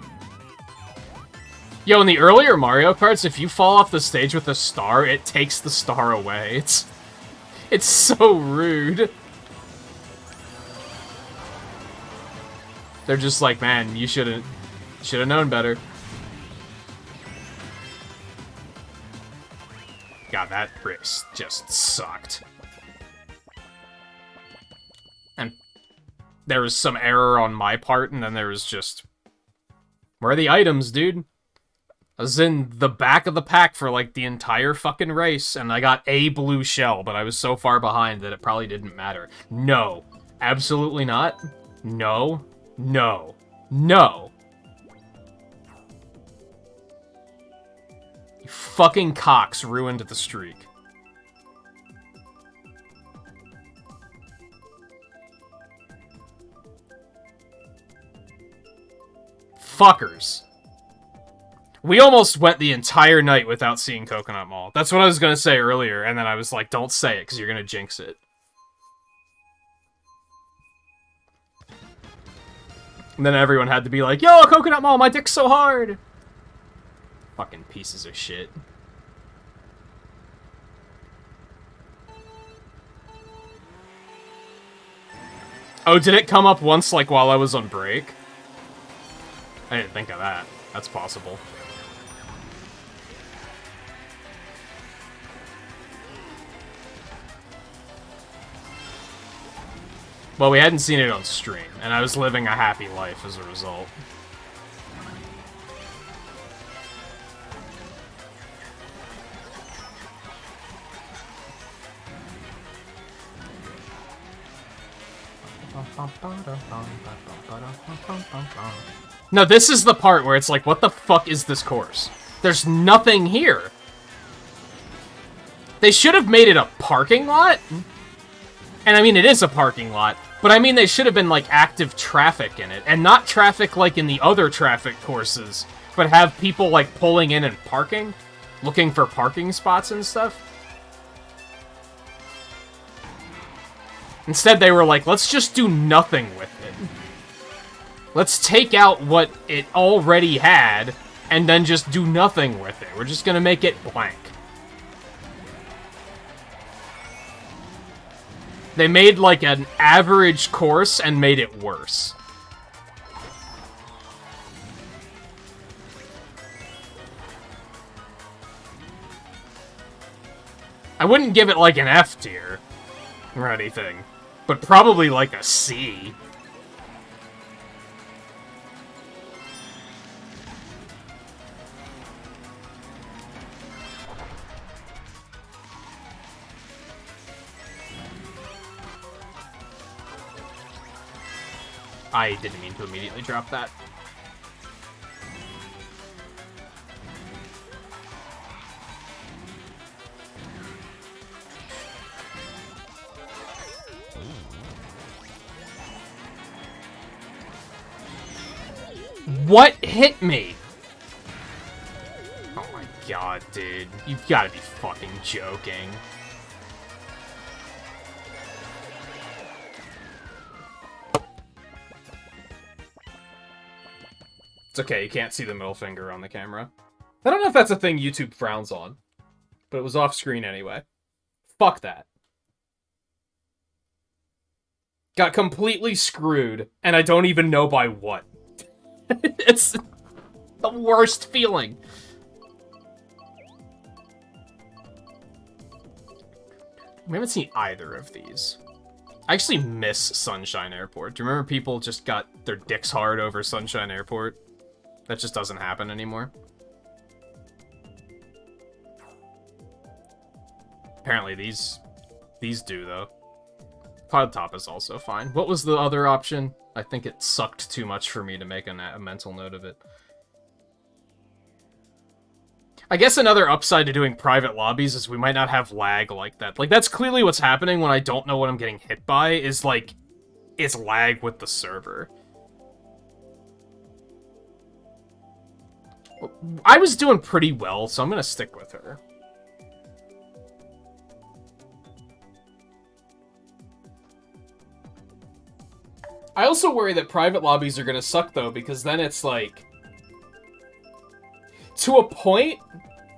Yo, in the earlier Mario Karts, if you fall off the stage with a star, it takes the star away. It's so rude. They're just like, man, you should have known better. God, that race just sucked. And there was some error on my part, and then there was just... Where are the items, dude? I was in the back of the pack for, like, the entire fucking race, and I got a blue shell, but I was so far behind that it probably didn't matter. No. Absolutely not. No. No. No. You fucking cocks ruined the streak. Fuckers. We almost went the entire night without seeing Coconut Mall. That's what I was gonna say earlier, and then I was like, don't say it, because you're gonna jinx it. And then everyone had to be like, yo, Coconut Mall, my dick's so hard! Fucking pieces of shit. Oh, did it come up once, like, while I was on break? I didn't think of that. That's possible. Well, we hadn't seen it on stream, and I was living a happy life as a result. No, this is the part where it's like, what the fuck is this course? There's nothing here. They should have made it a parking lot. And I mean, it is a parking lot. But I mean, they should have been, like, active traffic in it. And not traffic like in the other traffic courses. But have people, like, pulling in and parking. Looking for parking spots and stuff. Instead, they were like, let's just do nothing with it. Let's take out what it already had, and then just do nothing with it. We're just gonna make it blank. They made, like, an average course and made it worse. I wouldn't give it, like, an F tier. or anything. But probably like a C. I didn't mean to immediately drop that. What hit me? Oh my god, dude. You've gotta be fucking joking. It's okay, you can't see the middle finger on the camera. I don't know if that's a thing YouTube frowns on, but it was off screen anyway. Fuck that. Got completely screwed, and I don't even know by what. It's the worst feeling. We haven't seen either of these. I actually miss Sunshine Airport. Do you remember people just got their dicks hard over Sunshine Airport? That just doesn't happen anymore. Apparently these do, though. Cloud Top is also fine. What was the other option? I think it sucked too much for me to make a mental note of it. I guess another upside to doing private lobbies is we might not have lag like that. Like, that's clearly what's happening when I don't know what I'm getting hit by, is, like, it's lag with the server. I was doing pretty well, so I'm gonna stick with her. I also worry that private lobbies are gonna suck, though, because then it's like... To a point,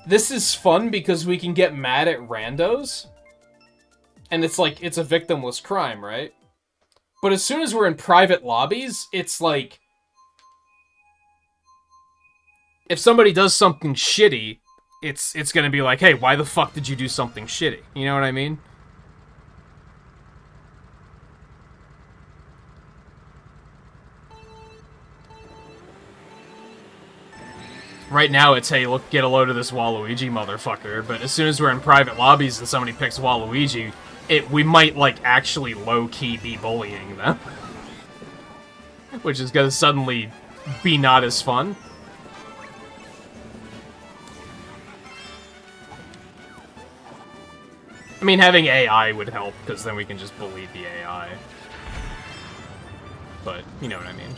this is fun because we can get mad at randos. And it's like, it's a victimless crime, right? But as soon as we're in private lobbies, it's like... If somebody does something shitty, it's gonna be like, hey, why the fuck did you do something shitty? You know what I mean? Right now it's, hey, look, get a load of this Waluigi motherfucker, but as soon as we're in private lobbies and somebody picks Waluigi, we might, like, actually low-key be bullying them. Which is gonna suddenly be not as fun. I mean, having AI would help, because then we can just bully the AI. But, you know what I mean.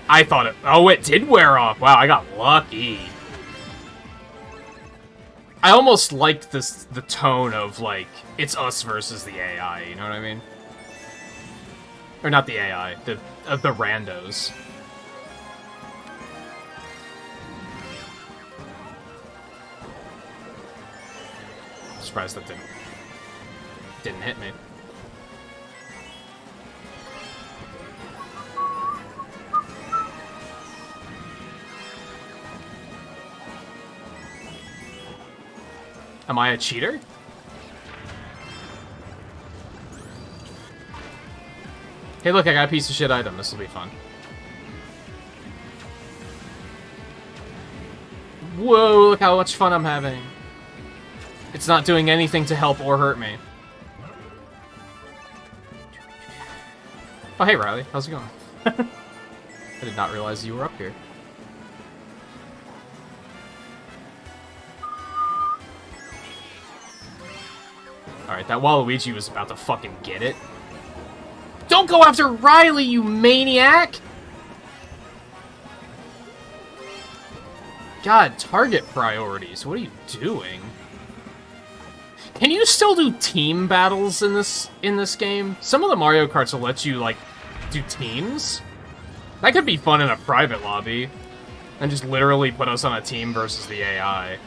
I thought it... Oh, it did wear off! Wow, I got lucky. I almost liked the tone of, like, it's us versus the AI, you know what I mean? Or not the AI, the randos. Surprised that didn't hit me. Am I a cheater? Hey, look, I got a piece of shit item. This will be fun. Whoa, look how much fun I'm having. It's not doing anything to help or hurt me. Oh, hey, Riley. How's it going? I did not realize you were up here. Alright, that Waluigi was about to fucking get it. Don't go after Riley, you maniac! God, target priorities. What are you doing? Can you still do team battles in this game? Some of the Mario Karts will let you, like, do teams. That could be fun in a private lobby. And just literally put us on a team versus the AI.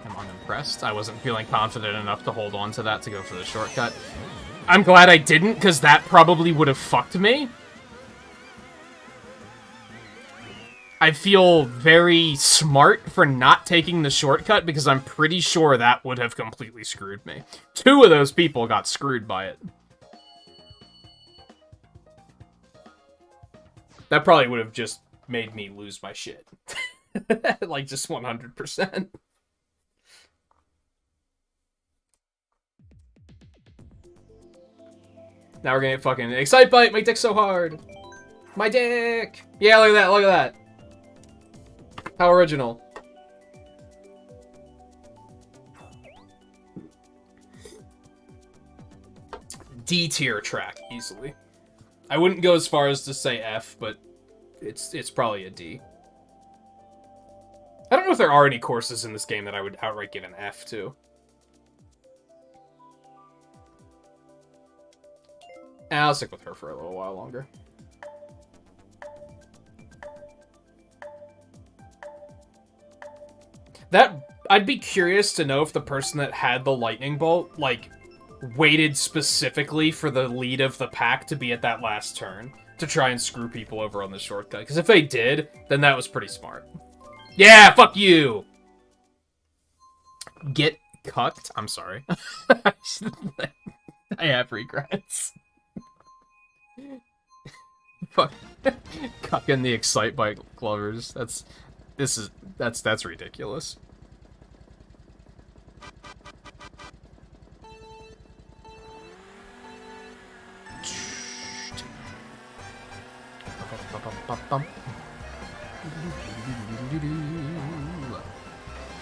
am unimpressed. I wasn't feeling confident enough to hold on to that to go for the shortcut. I'm glad I didn't, because that probably would have fucked me. I feel very smart for not taking the shortcut, because I'm pretty sure that would have completely screwed me. 2 of those people got screwed by it. That probably would have just made me lose my shit. Like, just 100%. Now we're gonna get fucking Excite Bite, my dick so hard. My dick! Yeah, look at that, look at that. How original. D tier track, easily. I wouldn't go as far as to say F, but it's probably a D. I don't know if there are any courses in this game that I would outright give an F to. I'll stick with her for a little while longer. I'd be curious to know if the person that had the lightning bolt, like, waited specifically for the lead of the pack to be at that last turn to try and screw people over on the shortcut. Because if they did, then that was pretty smart. Yeah, fuck you! Get cucked? I'm sorry. I have regrets. Fuck. Cucking the Excite Bite lovers. That's ridiculous.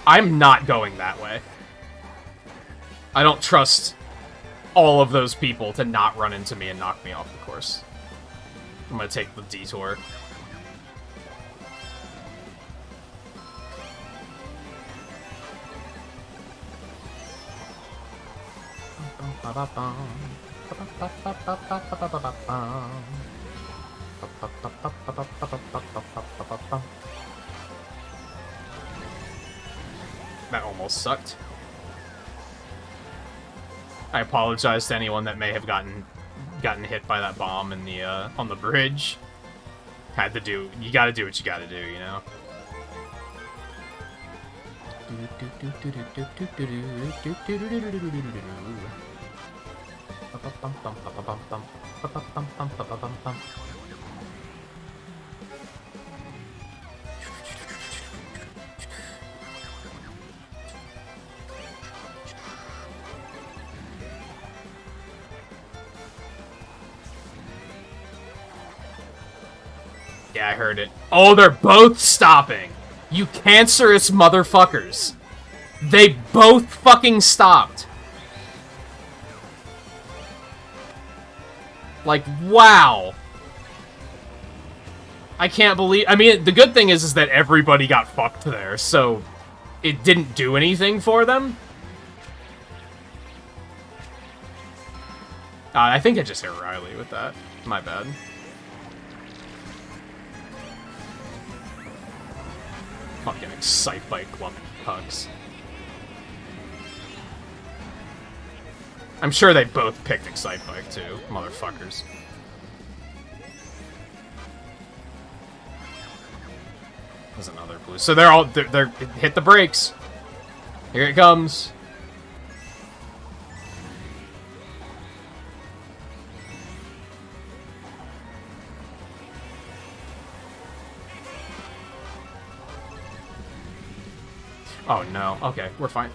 I'm not going that way. I don't trust all of those people to not run into me and knock me off the course. I'm gonna take the detour. That almost sucked. I apologize to anyone that may have gotten hit by that bomb in the on the bridge. You gotta do what you gotta do, you know? Yeah, I heard it. Oh, they're both stopping! You cancerous motherfuckers! They both fucking stopped! Like, wow! I can't believe... I mean, the good thing is that everybody got fucked there, so it didn't do anything for them. I think I just hit Riley with that. My bad. Fucking Excite Bite club hugs. I'm sure they both picked Excite Bike too, motherfuckers. There's another blue. So they're hit the brakes. Here it comes. Oh no. Okay, we're fine.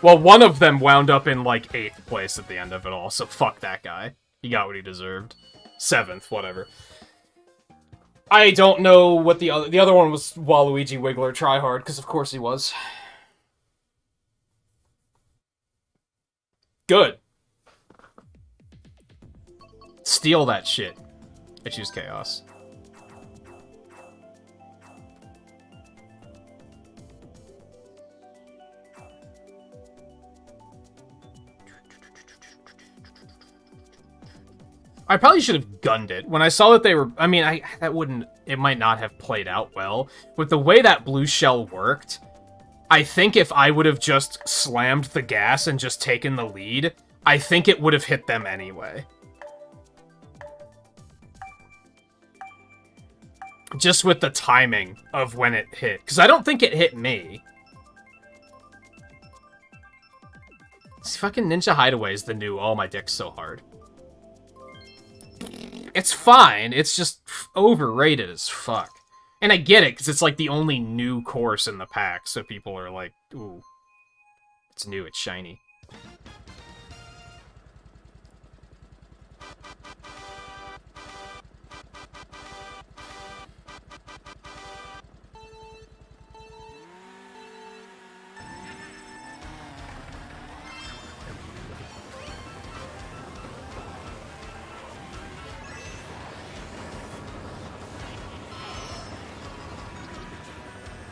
Well, one of them wound up in, like, 8th place at the end of it all, so fuck that guy. He got what he deserved. 7th, whatever. I don't know what the other one was Waluigi Wiggler Tryhard, because of course he was. Good. Steal that shit. I choose Chaos. I probably should have gunned it. When I saw that they were... I mean, it might not have played out well. With the way that blue shell worked, I think if I would have just slammed the gas and just taken the lead, I think it would have hit them anyway. Just with the timing of when it hit. Because I don't think it hit me. This fucking Ninja Hideaway is the new, oh, my dick's so hard. It's fine, it's just overrated as fuck. And I get it, because it's like the only new course in the pack, so people are like, ooh, it's new, it's shiny.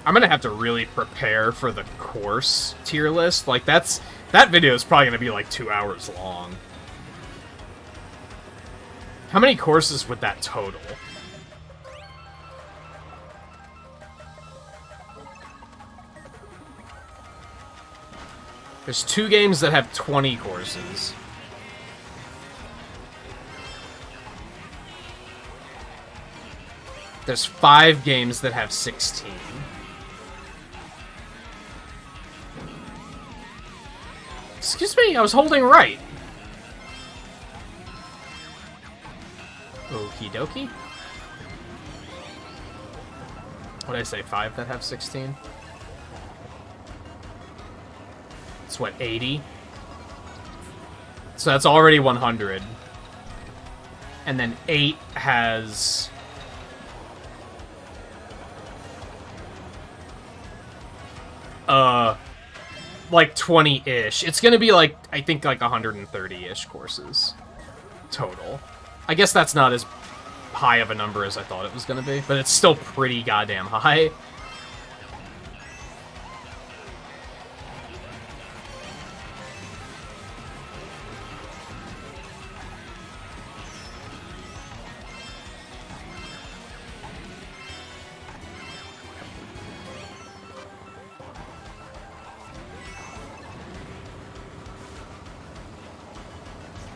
I'm gonna have to really prepare for the course tier list. Like, that video is probably gonna be like 2 hours long. How many courses would that total? There's 2 games that have 20 courses. There's 5 games that have 16. Excuse me, I was holding right. Okie dokie. What did I say, 5 that have 16? It's what, 80? So that's already 100. And then 8 has... like 20-ish. It's gonna be like, I think like 130-ish courses total. I guess that's not as high of a number as I thought it was gonna be, but it's still pretty goddamn high.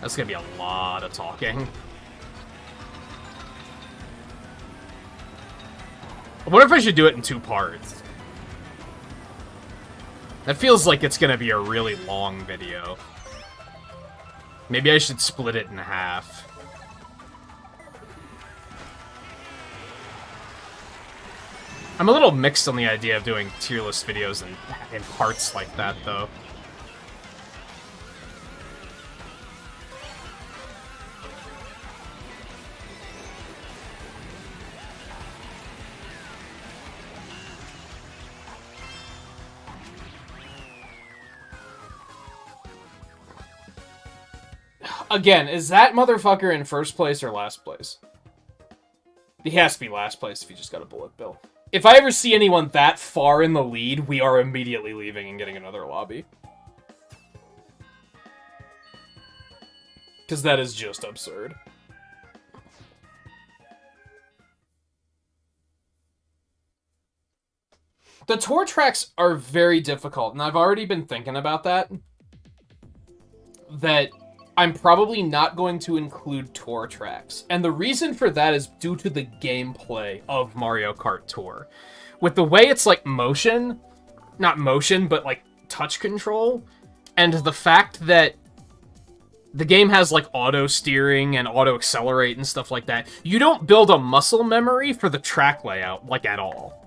That's gonna be a lot of talking. I wonder if I should do it in 2 parts. That feels like it's gonna be a really long video. Maybe I should split it in half. I'm a little mixed on the idea of doing tier list videos in parts like that, though. Again, is that motherfucker in first place or last place? He has to be last place if he just got a bullet bill. If I ever see anyone that far in the lead, we are immediately leaving and getting another lobby. Because that is just absurd. The tour tracks are very difficult, and I've already been thinking about that. That I'm probably not going to include tour tracks. And the reason for that is due to the gameplay of Mario Kart Tour. With the way it's like motion, not motion, but like touch control, and the fact that the game has like auto steering and auto accelerate and stuff like that, you don't build a muscle memory for the track layout like at all.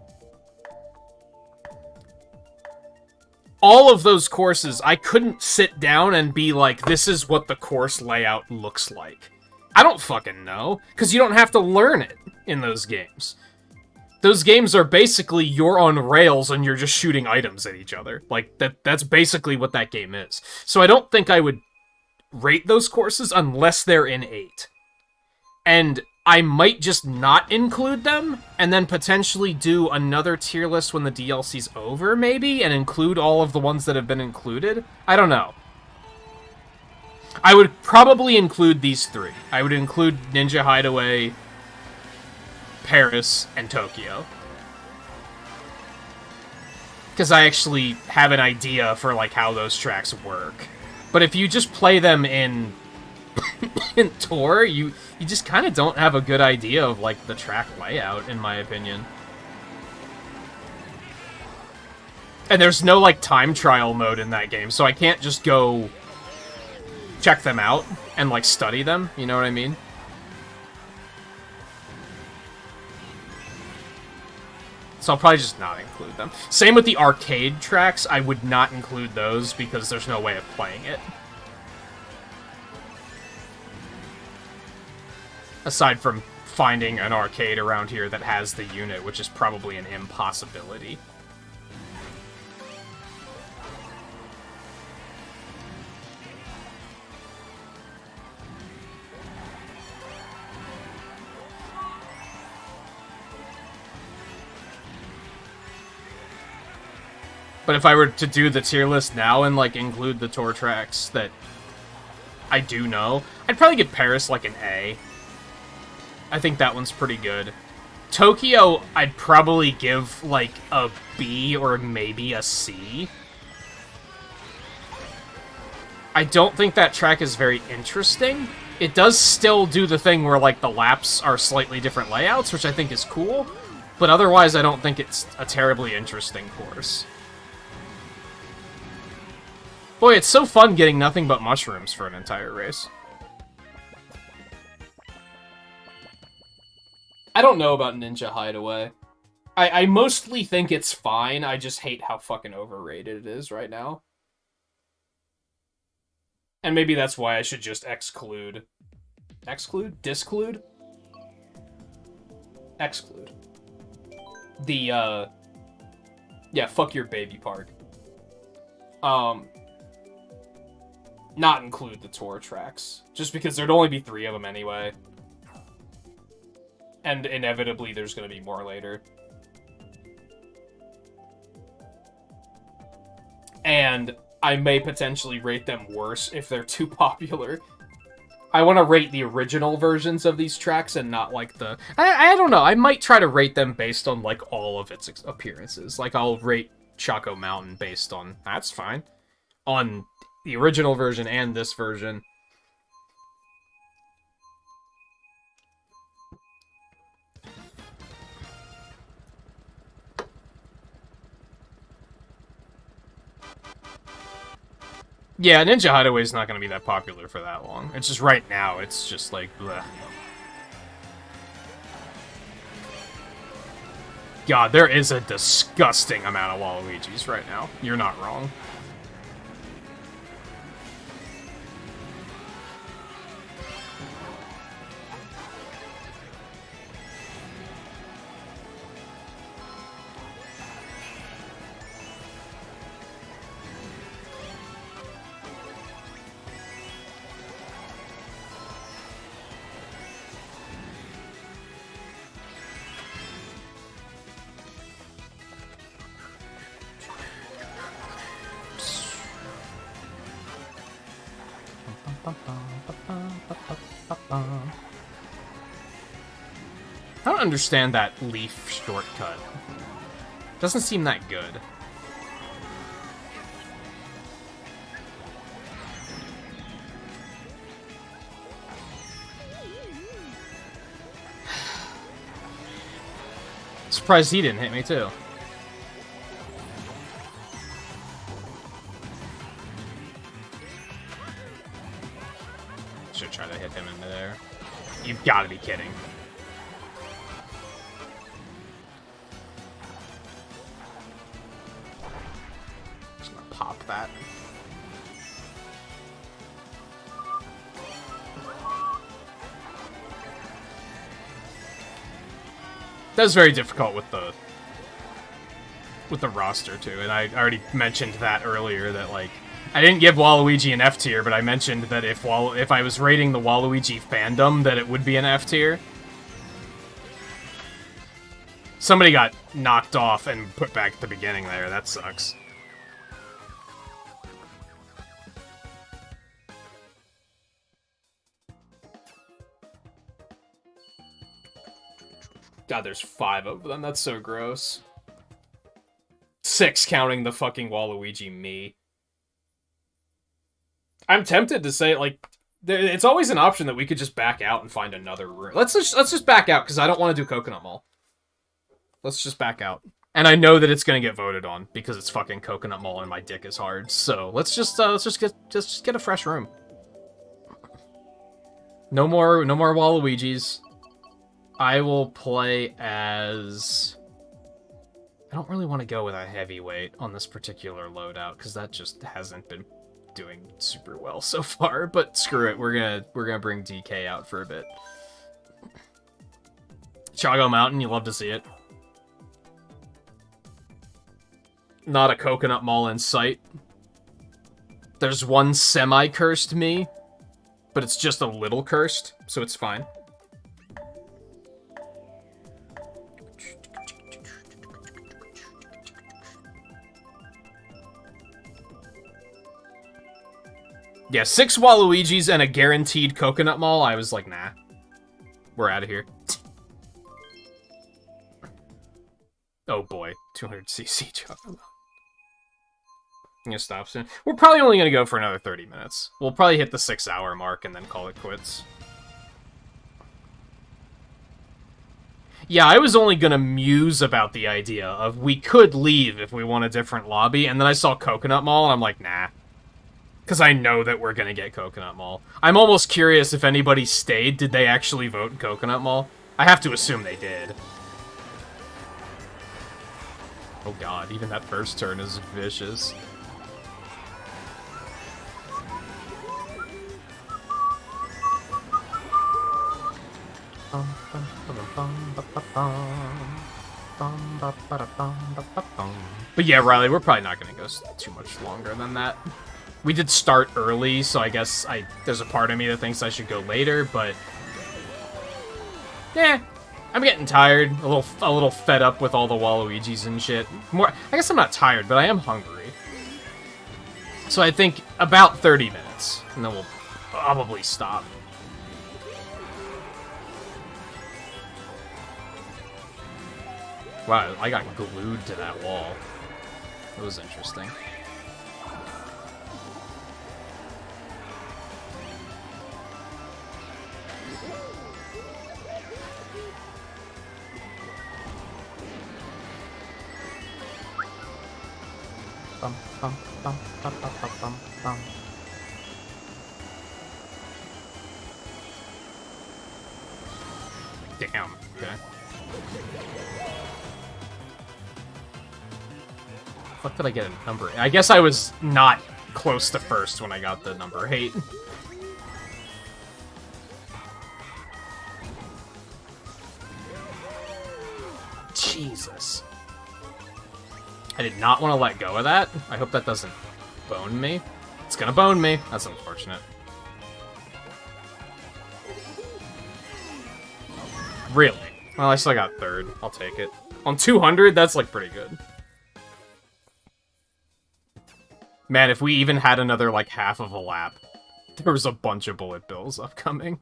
All of those courses, I couldn't sit down and be like, this is what the course layout looks like. I don't fucking know, because you don't have to learn it in those games. Those games are basically you're on rails and you're just shooting items at each other. Like, that's basically what that game is. So I don't think I would rate those courses unless they're in 8. And I might just not include them, and then potentially do another tier list when the DLC's over, maybe, and include all of the ones that have been included? I don't know. I would probably include these three. I would include Ninja Hideaway, Paris, and Tokyo. Because I actually have an idea for, like, how those tracks work. But if you just play them in in Tour, you just kind of don't have a good idea of, like, the track layout, in my opinion. And there's no, like, time trial mode in that game, so I can't just go check them out and, like, study them, you know what I mean? So I'll probably just not include them. Same with the arcade tracks, I would not include those because there's no way of playing it. Aside from finding an arcade around here that has the unit, which is probably an impossibility. But if I were to do the tier list now and, like, include the tour tracks that I do know, I'd probably give Paris, like, an A. I think that one's pretty good. Tokyo, I'd probably give, like, a B or maybe a C. I don't think that track is very interesting. It does still do the thing where, like, the laps are slightly different layouts, which I think is cool. But otherwise, I don't think it's a terribly interesting course. Boy, it's so fun getting nothing but mushrooms for an entire race. I don't know about Ninja Hideaway. I mostly think it's fine, I just hate how fucking overrated it is right now. And maybe that's why I should just exclude... Exclude? Disclude? Exclude. The, yeah, fuck your baby park. Not include the tour tracks. Just because there'd only be 3 of them anyway. And inevitably there's gonna be more later. And I may potentially rate them worse if they're too popular. I want to rate the original versions of these tracks and not, like, the... I don't know, I might try to rate them based on, like, all of its appearances. Like, I'll rate Choco Mountain based on... That's fine. On the original version and this version. Yeah, Ninja Hideaway is not going to be that popular for that long. It's just right now, it's just like, bleh. God, there is a disgusting amount of Waluigis right now. You're not wrong. I don't understand that leaf shortcut. Doesn't seem that good. Surprised he didn't hit me too. Should try to hit him in midair. You've got to be kidding. Just gonna pop that. That was very difficult with the roster too, and I already mentioned that earlier, that, like, I didn't give Waluigi an F tier, but I mentioned that if I was rating the Waluigi fandom, that it would be an F tier. Somebody got knocked off and put back at the beginning there. That sucks. God, there's 5 of them. That's so gross. 6 counting the fucking Waluigi me. I'm tempted to say, like, it's always an option that we could just back out and find another room. Let's just back out, because I don't want to do Coconut Mall. Let's just back out. And I know that it's gonna get voted on, because it's fucking Coconut Mall and my dick is hard. So let's just get a fresh room. No more Waluigis. I will play as... I don't really want to go with a heavyweight on this particular loadout, because that just hasn't been doing super well so far, but screw it, we're gonna bring DK out for a bit. Chago Mountain, you love to see it. Not a Coconut Mall in sight. There's one semi-cursed me, but it's just a little cursed, so it's fine. Yeah, 6 Waluigis and a guaranteed Coconut Mall. I was like, nah. We're out of here. Oh boy, 200cc Chocolate. I'm gonna stop soon. We're probably only gonna go for another 30 minutes. We'll probably hit the 6-hour mark and then call it quits. Yeah, I was only gonna muse about the idea of we could leave if we want a different lobby, and then I saw Coconut Mall and I'm like, nah. Because I know that we're gonna get Coconut Mall. I'm almost curious if anybody stayed. Did they actually vote in Coconut Mall? I have to assume they did. Oh god, even that first turn is vicious. But yeah, Riley, we're probably not gonna go too much longer than that. We did start early, so I guess there's a part of me that thinks I should go later, but... yeah, I'm getting tired, a little fed up with all the Waluigis and shit. I guess I'm not tired, but I am hungry. So I think about 30 minutes, and then we'll probably stop. Wow, I got glued to that wall. It was interesting. Bum, bum, bum, bum, bum, bum, bum, bum. Damn, okay. What did I get a number? I guess I was not close to first when I got the number 8. Jesus. I did not want to let go of that. I hope that doesn't bone me. It's gonna bone me. That's unfortunate. Really? Well, I still got 3rd. I'll take it. On 200, that's, like, pretty good. Man, if we even had another, like, half of a lap, there was a bunch of bullet bills upcoming.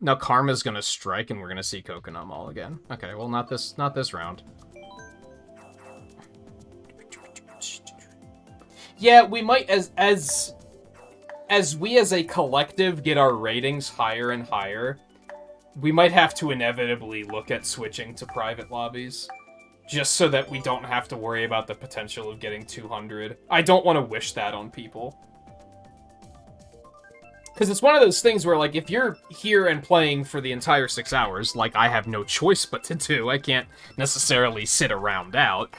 Now Karma's gonna strike and we're gonna see Coconut Mall again. Okay, well not this round. Yeah, we might as we as a collective get our ratings higher and higher, we might have to inevitably look at switching to private lobbies. Just so that we don't have to worry about the potential of getting 200. I don't want to wish that on people. Because it's one of those things where, like, if you're here and playing for the entire 6 hours, like I have no choice but to do, I can't necessarily sit around out,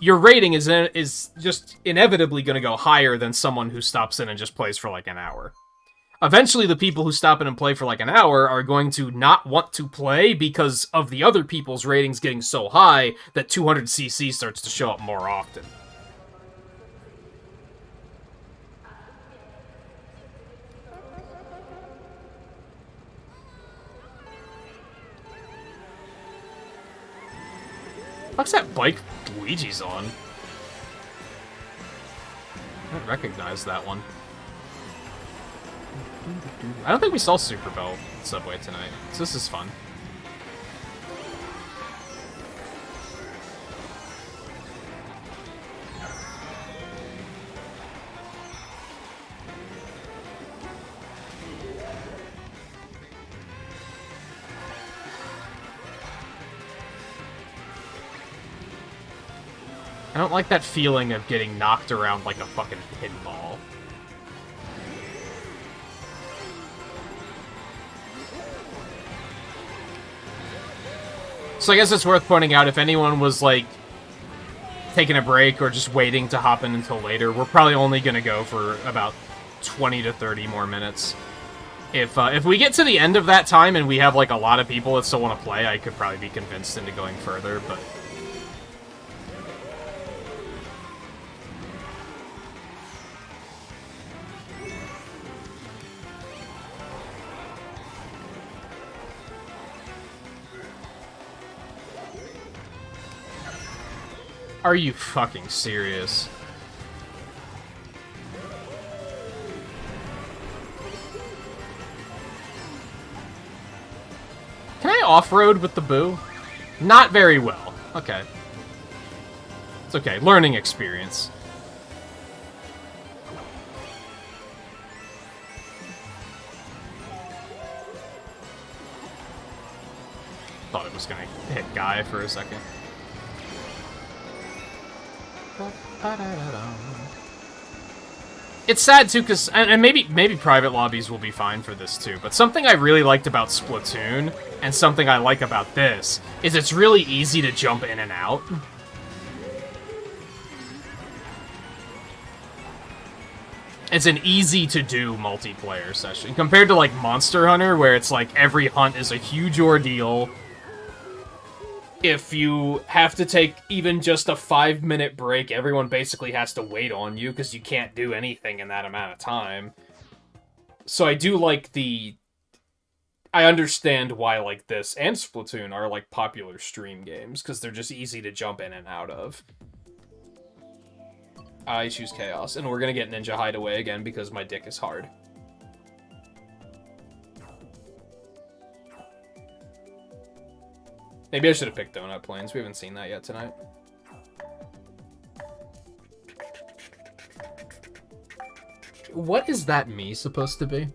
your rating is just inevitably going to go higher than someone who stops in and just plays for, like, an hour. Eventually, the people who stop in and play for, like, an hour are going to not want to play because of the other people's ratings getting so high that 200cc starts to show up more often. What's that bike Luigi's on? I don't recognize that one. I don't think we saw Super Bell Subway tonight, so this is fun. I don't like that feeling of getting knocked around like a fucking pinball. So I guess it's worth pointing out, if anyone was, like, taking a break or just waiting to hop in until later, we're probably only going to go for about 20 to 30 more minutes. If we get to the end of that time and we have, like, a lot of people that still want to play, I could probably be convinced into going further, but... Are you fucking serious? Can I off-road with the Boo? Not very well. Okay. It's okay. Learning experience. Thought it was gonna hit Guy for a second. It's sad too, because and maybe private lobbies will be fine for this too. But something I really liked about Splatoon, and something I like about this, is it's really easy to jump in and out. It's an easy to do multiplayer session compared to like Monster Hunter, where it's like every hunt is a huge ordeal. If you have to take even just a 5-minute break, everyone basically has to wait on you because you can't do anything in that amount of time. So I do like I understand why like this and Splatoon are like popular stream games, because they're just easy to jump in and out of. I choose Chaos, and we're gonna get Ninja Hideaway again because my dick is hard. Maybe I should have picked Donut Plains. We haven't seen that yet tonight. What is that me supposed to be?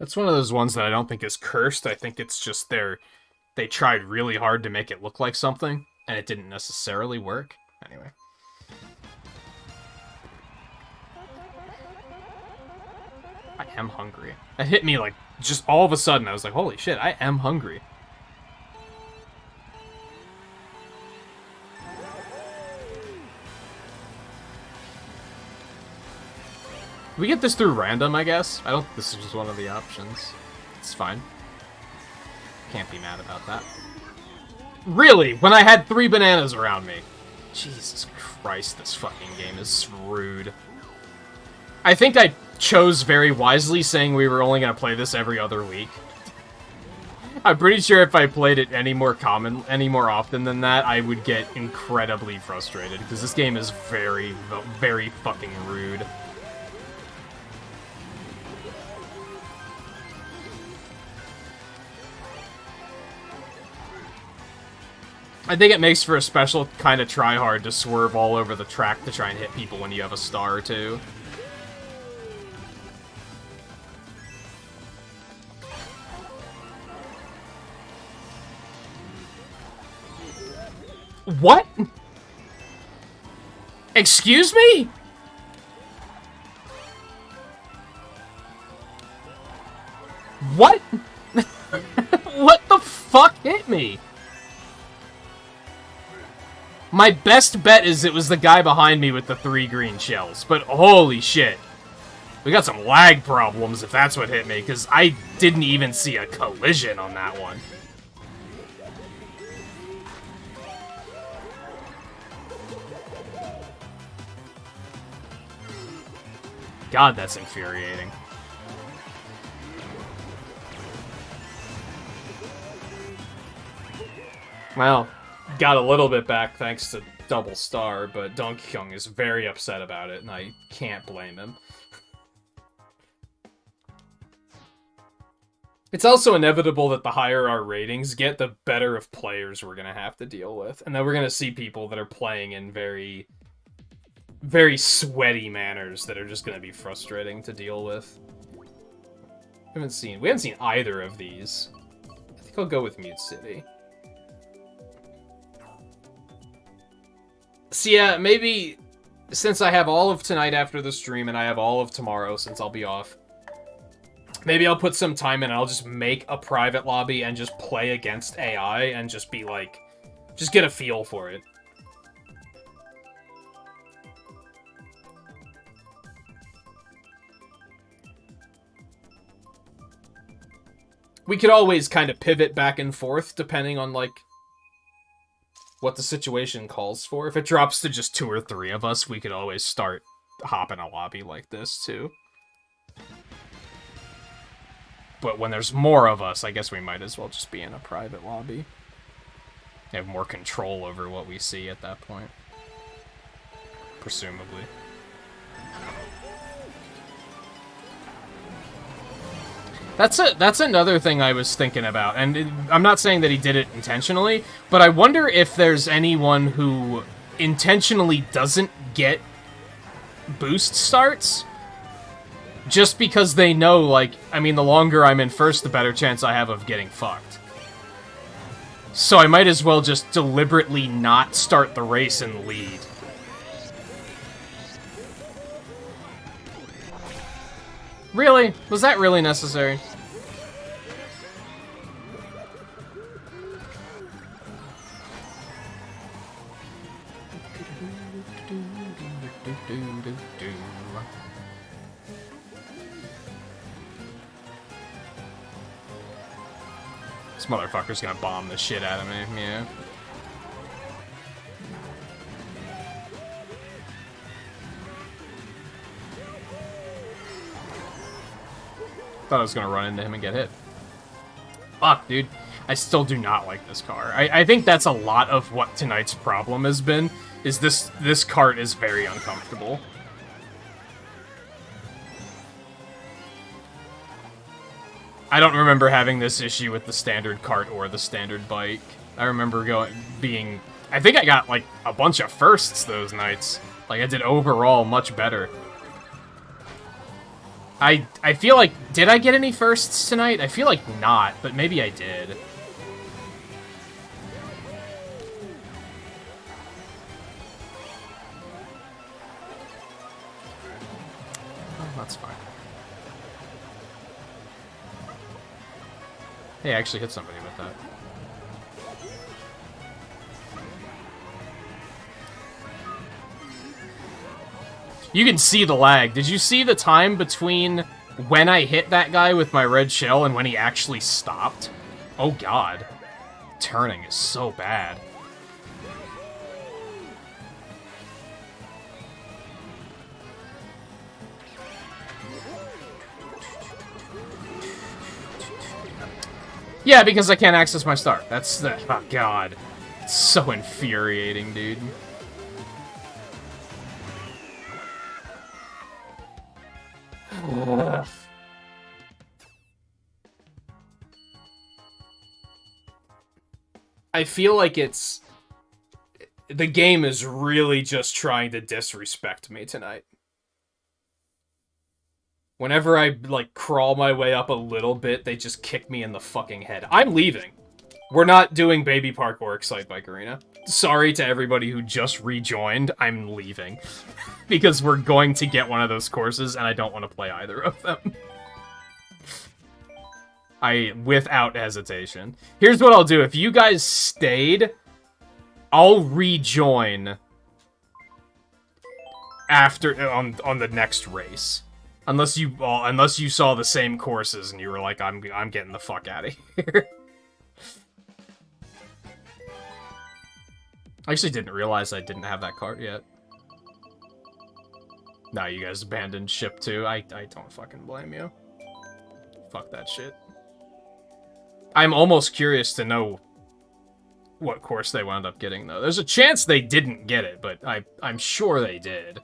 It's one of those ones that I don't think is cursed. I think it's just they tried really hard to make it look like something, and it didn't necessarily work. Anyway. I am hungry. That hit me like, just all of a sudden. I was like, holy shit, I am hungry. We get this through random, I guess. I don't think this is just one of the options. It's fine. Can't be mad about that. Really? When I had 3 bananas around me? Jesus Christ, this fucking game is rude. I think I chose very wisely saying we were only going to play this every other week. I'm pretty sure if I played it any more often than that, I would get incredibly frustrated, because this game is very, very fucking rude. I think it makes for a special kind of try-hard to swerve all over the track to try and hit people when you have a star or two. What? Excuse me? What? What the fuck hit me? My best bet is it was the guy behind me with the 3 green shells, but holy shit. We got some lag problems if that's what hit me, because I didn't even see a collision on that one. God, that's infuriating. Well, got a little bit back thanks to Double Star, but Donkey Kong is very upset about it, and I can't blame him. It's also inevitable that the higher our ratings get, the better of players we're going to have to deal with. And then we're going to see people that are playing in very, very sweaty manners that are just going to be frustrating to deal with. We haven't seen either of these. I think I'll go with Mute City. So yeah, maybe since I have all of tonight after the stream and I have all of tomorrow since I'll be off, maybe I'll put some time in and I'll just make a private lobby and just play against AI and just be like, just get a feel for it. We could always kind of pivot back and forth depending on, like, what the situation calls for. If it drops to just 2 or 3 of us, we could always start hopping a lobby like this, too. But when there's more of us, I guess we might as well just be in a private lobby. Have more control over what we see at that point. Presumably. That's another thing I was thinking about, and I'm not saying that he did it intentionally, but I wonder if there's anyone who intentionally doesn't get boost starts, just because they know, like, I mean, the longer I'm in first, the better chance I have of getting fucked. So I might as well just deliberately not start the race in the lead. Really? Was that really necessary? This motherfucker's gonna bomb the shit out of me, yeah. Thought I was gonna run into him and get hit. Fuck, dude. I still do not like this car. I think that's a lot of what tonight's problem has been, is this kart is very uncomfortable. I don't remember having this issue with the standard kart or the standard bike. I remember I think I got, like, a bunch of firsts those nights. Like, I did overall much better. I feel like, did I get any firsts tonight? I feel like not, but maybe I did. Oh, that's fine. Hey, I actually hit somebody with that. You can see the lag. Did you see the time between when I hit that guy with my red shell and when he actually stopped? Oh god. Turning is so bad. Yeah, because I can't access my start. That's the... Oh god. It's so infuriating, dude. Ugh. I feel like it's... The game is really just trying to disrespect me tonight. Whenever I, like, crawl my way up a little bit, they just kick me in the fucking head. I'm leaving. We're not doing Baby Park or Excite Bike Arena. Sorry to everybody who just rejoined, I'm leaving. Because we're going to get one of those courses, and I don't want to play either of them. Without hesitation. Here's what I'll do. If you guys stayed, I'll rejoin after, on the next race. Unless you saw the same courses and you were like, I'm getting the fuck out of here. I actually didn't realize I didn't have that cart yet. Now you guys abandoned ship too. I don't fucking blame you. Fuck that shit. I'm almost curious to know what course they wound up getting, though. There's a chance they didn't get it, but I'm sure they did.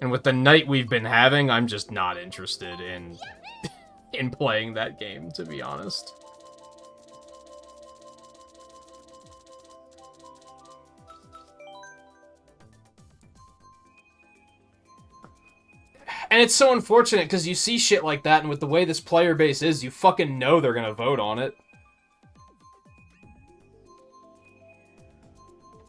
And with the night we've been having, I'm just not interested in in playing that game, to be honest. And it's so unfortunate, because you see shit like that, and with the way this player base is, you fucking know they're gonna vote on it.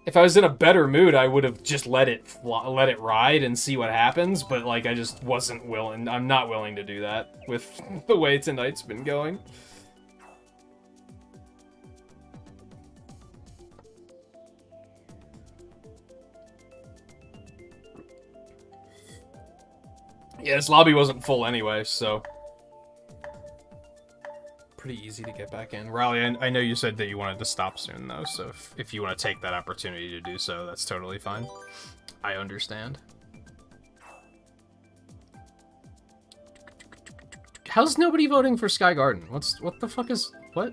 If I was in a better mood, I would have just let it ride and see what happens, but, like, I just wasn't willing. I'm not willing to do that with the way tonight's been going. Yeah, this lobby wasn't full anyway, so... pretty easy to get back in. Riley, I know you said that you wanted to stop soon, though, so if you want to take that opportunity to do so, that's totally fine. I understand. How's nobody voting for Sky Garden? What the fuck is... what?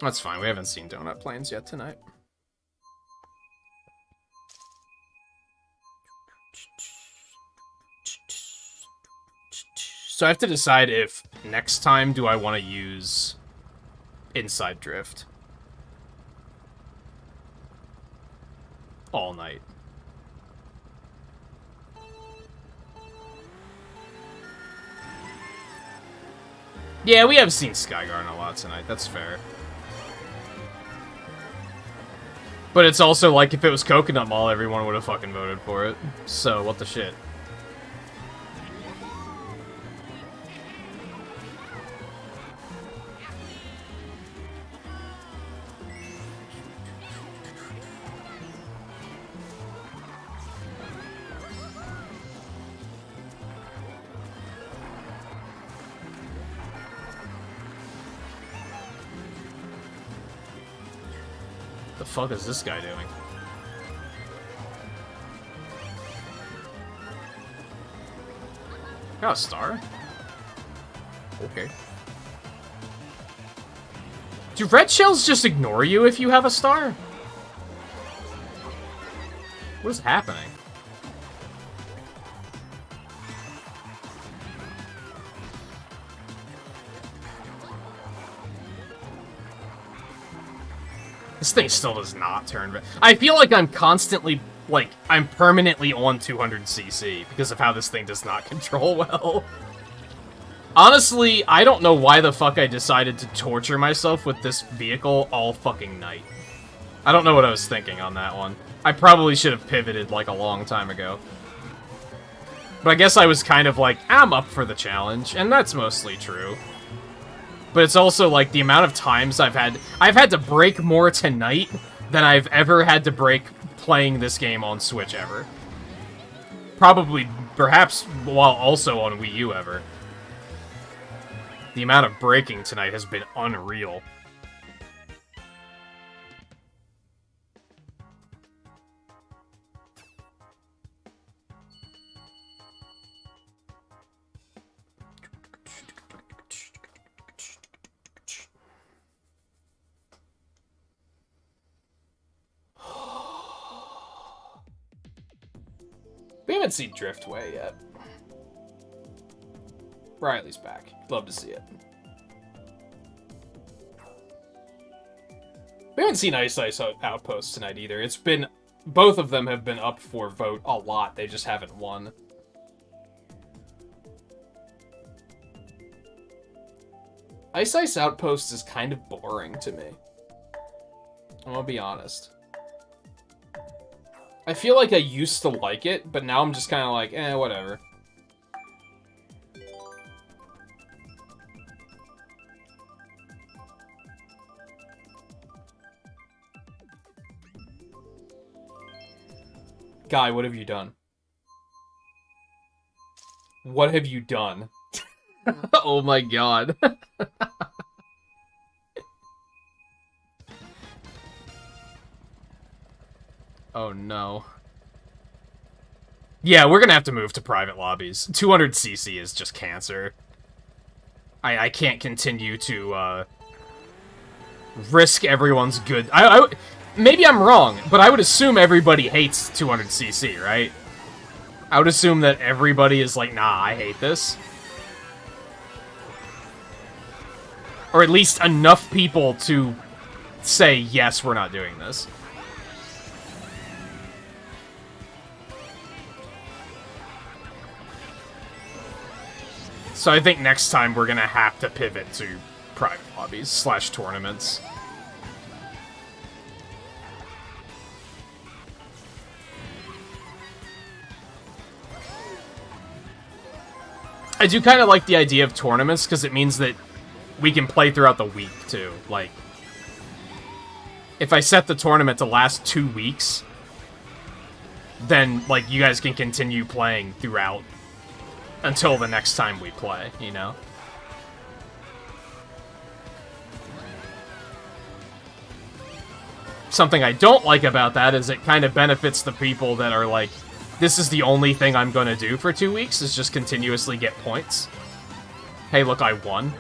That's fine, we haven't seen Donut Plains yet tonight. So I have to decide if next time do I want to use Inside Drift all night. Yeah, we have seen Skygarden a lot tonight, that's fair. But it's also like if it was Coconut Mall, everyone would have fucking voted for it. So, what the shit? The fuck is this guy doing? Got a star? Okay. Do red shells just ignore you if you have a star? What is happening? This thing still does not turn red. I feel like I'm constantly, like, I'm permanently on 200cc because of how this thing does not control well. Honestly, I don't know why the fuck I decided to torture myself with this vehicle all fucking night. I don't know what I was thinking on that one. I probably should have pivoted, like, a long time ago. But I guess I was kind of like, I'm up for the challenge, and that's mostly true. But it's also, like, the amount of times I've had to break more tonight than I've ever had to break playing this game on Switch ever. Probably, perhaps, while also on Wii U ever. The amount of breaking tonight has been unreal. We haven't seen Driftway yet. Riley's back. Love to see it. We haven't seen Ice Ice Outpost tonight either. It's been... both of them have been up for vote a lot. They just haven't won. Ice Ice Outpost is kind of boring to me. I'm gonna be honest. I feel like I used to like it, but now I'm just kind of like, eh, whatever. Guy, what have you done? What have you done? Oh my god. Oh no. Yeah, we're gonna have to move to private lobbies. 200cc is just cancer. I can't continue to, risk everyone's good... maybe I'm wrong, but I would assume everybody hates 200cc, right? I would assume that everybody is like, nah, I hate this. Or at least enough people to say, yes, we're not doing this. So I think next time we're gonna have to pivot to private lobbies / tournaments. I do kind of like the idea of tournaments, because it means that we can play throughout the week, too. Like, if I set the tournament to last 2 weeks, then, like, you guys can continue playing throughout until the next time we play, you know? Something I don't like about that is it kind of benefits the people that are like, this is the only thing I'm gonna do for 2 weeks, is just continuously get points. Hey, look, I won.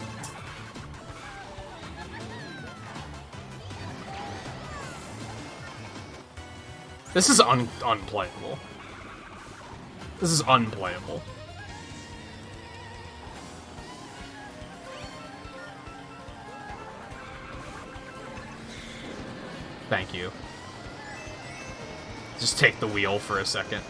This is unplayable. This is unplayable. Thank you. Just take the wheel for a second.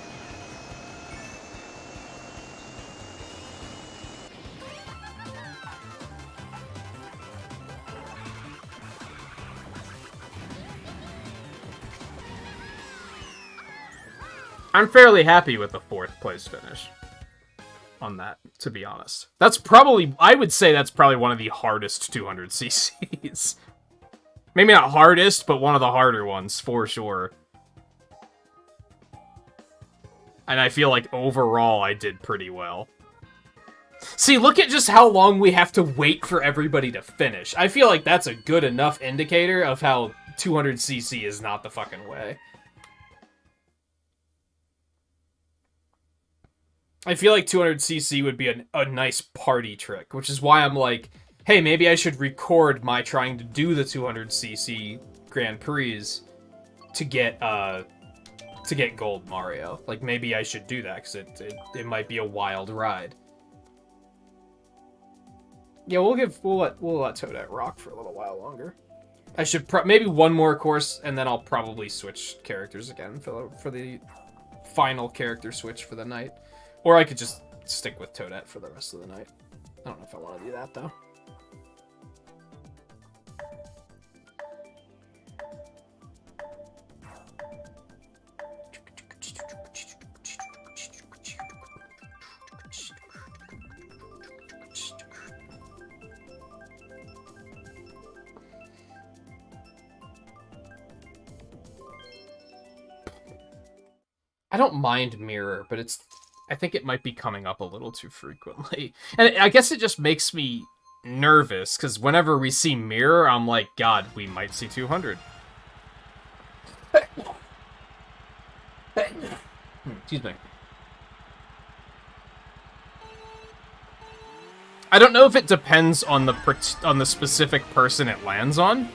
I'm fairly happy with the 4th place finish on that, to be honest. That's probably, I would say that's probably one of the hardest 200cc's. Maybe not hardest, but one of the harder ones, for sure. And I feel like overall I did pretty well. See, look at just how long we have to wait for everybody to finish. I feel like that's a good enough indicator of how 200cc is not the fucking way. I feel like 200cc would be a nice party trick, which is why I'm like, hey, maybe I should record my trying to do the 200cc Grand Prix to get Gold Mario. Like, maybe I should do that, because it might be a wild ride. Yeah, we'll let Toadette rock for a little while longer. I should maybe one more course, and then I'll probably switch characters again for the final character switch for the night. Or I could just stick with Toadette for the rest of the night. I don't know if I want to do that, though. I don't mind Mirror, but I think it might be coming up a little too frequently. And I guess it just makes me nervous, because whenever we see Mirror, I'm like, God, we might see 200. Excuse me. I don't know if it depends on the specific person it lands on.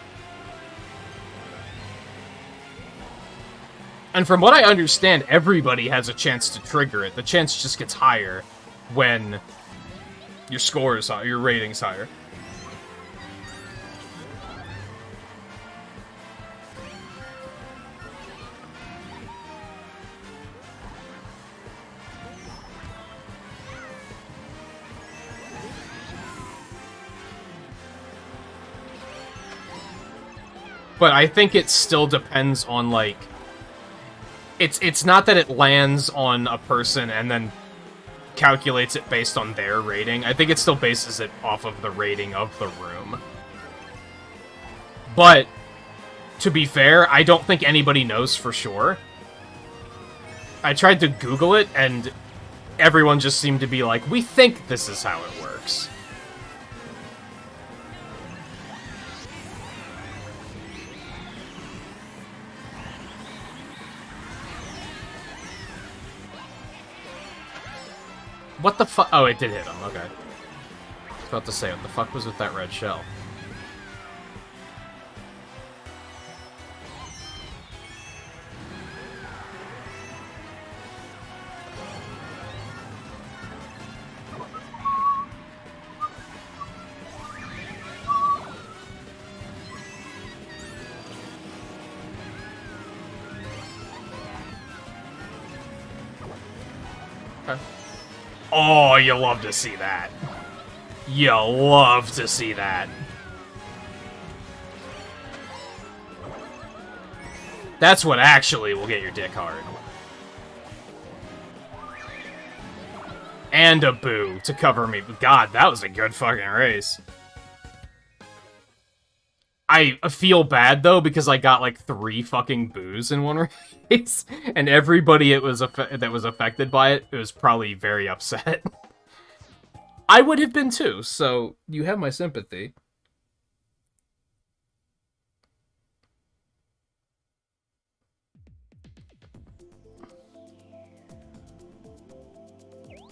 And from what I understand, everybody has a chance to trigger it. The chance just gets higher when your score is higher, your rating's higher. But I think it still depends on, like... It's not that it lands on a person and then calculates it based on their rating. I think it still bases it off of the rating of the room. But, to be fair, I don't think anybody knows for sure. I tried to Google it, and everyone just seemed to be like, we think this is how it works. What the fuck? Oh, it did hit him. Okay. I was about to say, what the fuck was with that red shell? Okay. Oh, you love to see that. You love to see that. That's what actually will get your dick hard. And a boo to cover me. God, that was a good fucking race. I feel bad, though, because I got, like, 3 fucking boos in one race. And everybody that was affected by it was probably very upset. I would have been, too, so you have my sympathy.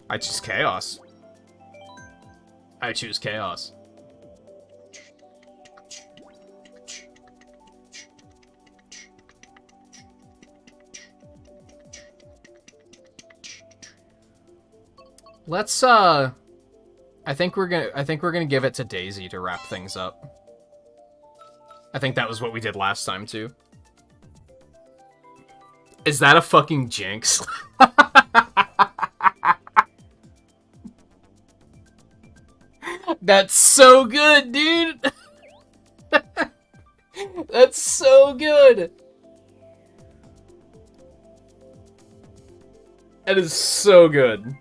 I choose chaos. I choose chaos. Let's I think we're gonna give it to Daisy to wrap things up. I think that was what we did last time too. Is that a fucking jinx? That's so good, dude! That's so good! That is so good.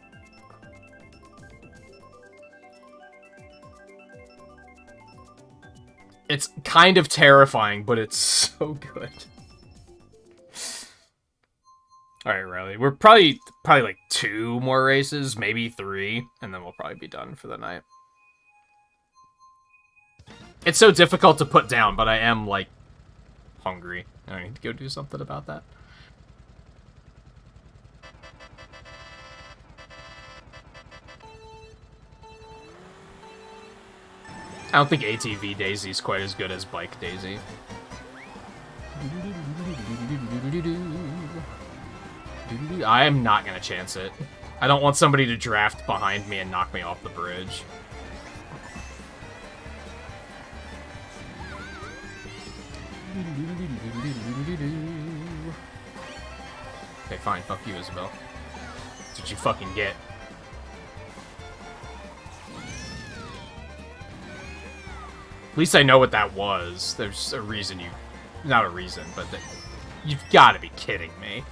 It's kind of terrifying, but it's so good. Alright, Riley. We're probably like 2 more races, maybe 3, and then we'll probably be done for the night. It's so difficult to put down, but I am, like, hungry. I need to go do something about that. I don't think ATV Daisy's quite as good as Bike Daisy. I am not gonna chance it. I don't want somebody to draft behind me and knock me off the bridge. Okay, fine. Fuck you, Isabel. That's what you fucking get. At least I know what that was. There's a reason you... Not a reason, but... You've gotta be kidding me.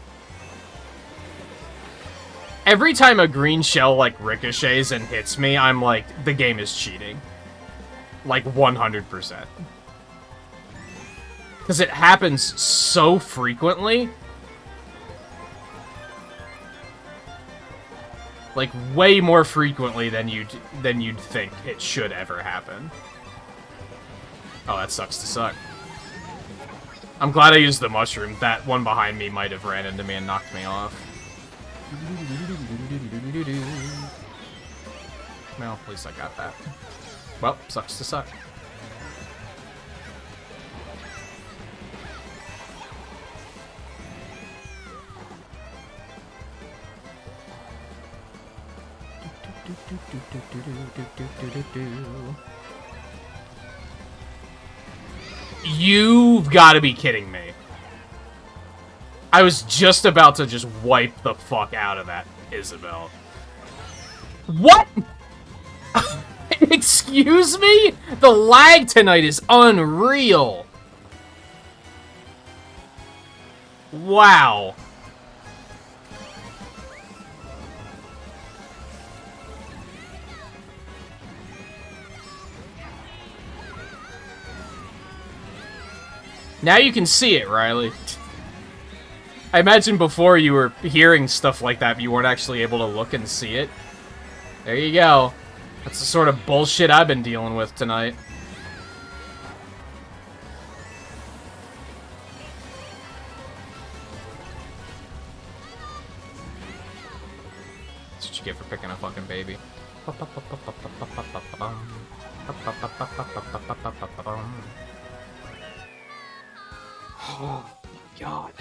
Every time a green shell, like, ricochets and hits me, I'm like, the game is cheating. Like, 100%. Because it happens so frequently. Like, way more frequently than you'd think it should ever happen. Oh, that sucks to suck. I'm glad I used the mushroom. That one behind me might have ran into me and knocked me off. Well, at least I got that. Well, sucks to suck. You've got to be kidding me. I was just about to just wipe the fuck out of that, Isabel. What? Excuse me? The lag tonight is unreal. Wow. Now you can see it, Riley. I imagine before you were hearing stuff like that, but you weren't actually able to look and see it. There you go. That's the sort of bullshit I've been dealing with tonight. Let's you get for picking a fucking baby. Oh, God.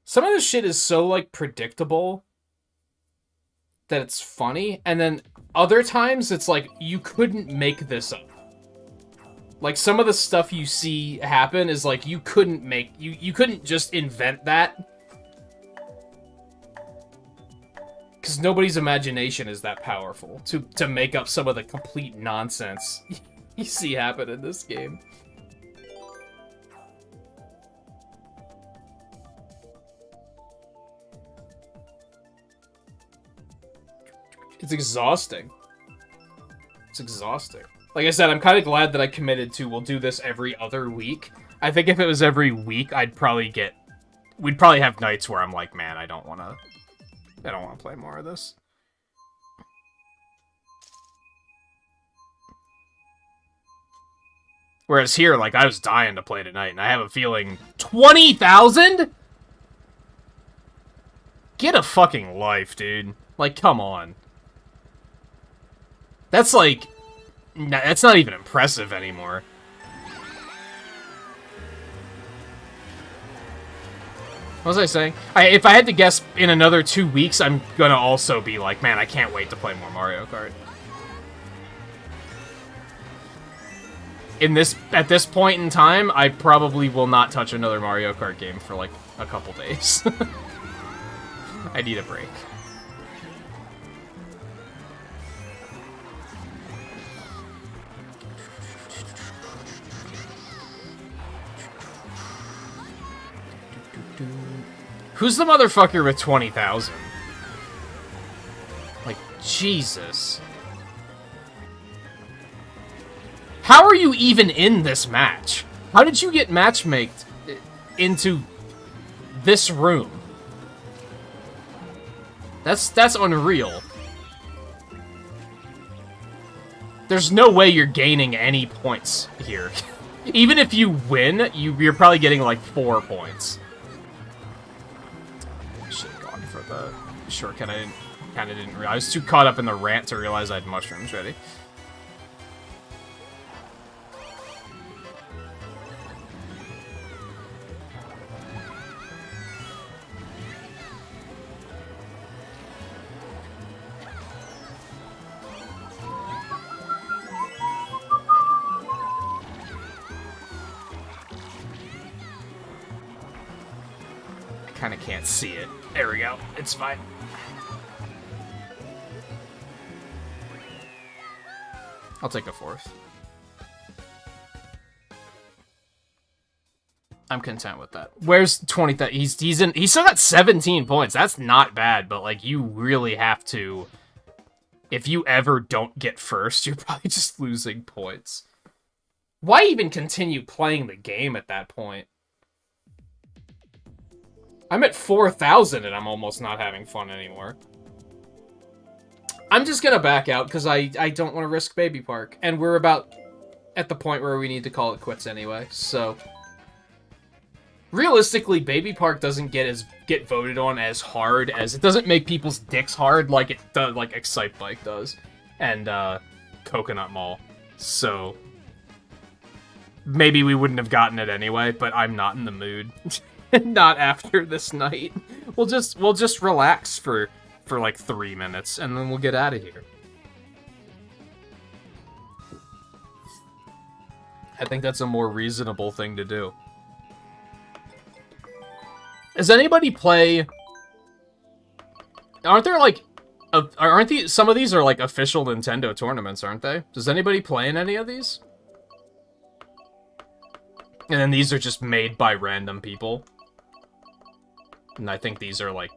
Some of this shit is so, like, predictable that it's funny, and then other times it's like, you couldn't make this up. Like, some of the stuff you see happen is like, you couldn't make... You couldn't just invent that. Because nobody's imagination is that powerful to make up some of the complete nonsense you see happen in this game. It's exhausting. It's exhausting. Like I said, I'm kind of glad that I committed to we'll do this every other week. I think if it was every week, I'd probably get... We'd probably have nights where I'm like, man, I don't want to play more of this. Whereas here, like, I was dying to play tonight, and I have a feeling... 20,000?! Get a fucking life, dude. Like, come on. That's like... That's not even impressive anymore. What was I saying? If I had to guess, in another 2 weeks, I'm gonna also be like, man, I can't wait to play more Mario Kart. At this point in time, I probably will not touch another Mario Kart game for like a couple days. I need a break. Who's the motherfucker with 20,000? Like, Jesus. How are you even in this match? How did you get matchmaked into this room? That's unreal. There's no way you're gaining any points here. Even if you win, you're probably getting like 4 points. For the shortcut, I was too caught up in the rant to realize I had mushrooms ready. I kind of can't see it. There we go. It's fine. I'll take a 4th. I'm content with that. Where's 20? He's still got 17 points. That's not bad, but like you really have to. If you ever don't get first, you're probably just losing points. Why even continue playing the game at that point? I'm at 4,000 and I'm almost not having fun anymore. I'm just gonna back out because I don't want to risk Baby Park. And we're about at the point where we need to call it quits anyway, so... Realistically, Baby Park doesn't get voted on as hard as... It doesn't make people's dicks hard like it does, like Excite Bike does. And, Coconut Mall. So... Maybe we wouldn't have gotten it anyway, but I'm not in the mood. Not after this night. We'll just relax for like 3 minutes, and then we'll get out of here. I think that's a more reasonable thing to do. Does anybody play... Aren't there, like... some of these are, like, official Nintendo tournaments, aren't they? Does anybody play in any of these? And then these are just made by random people. And I think these are, like,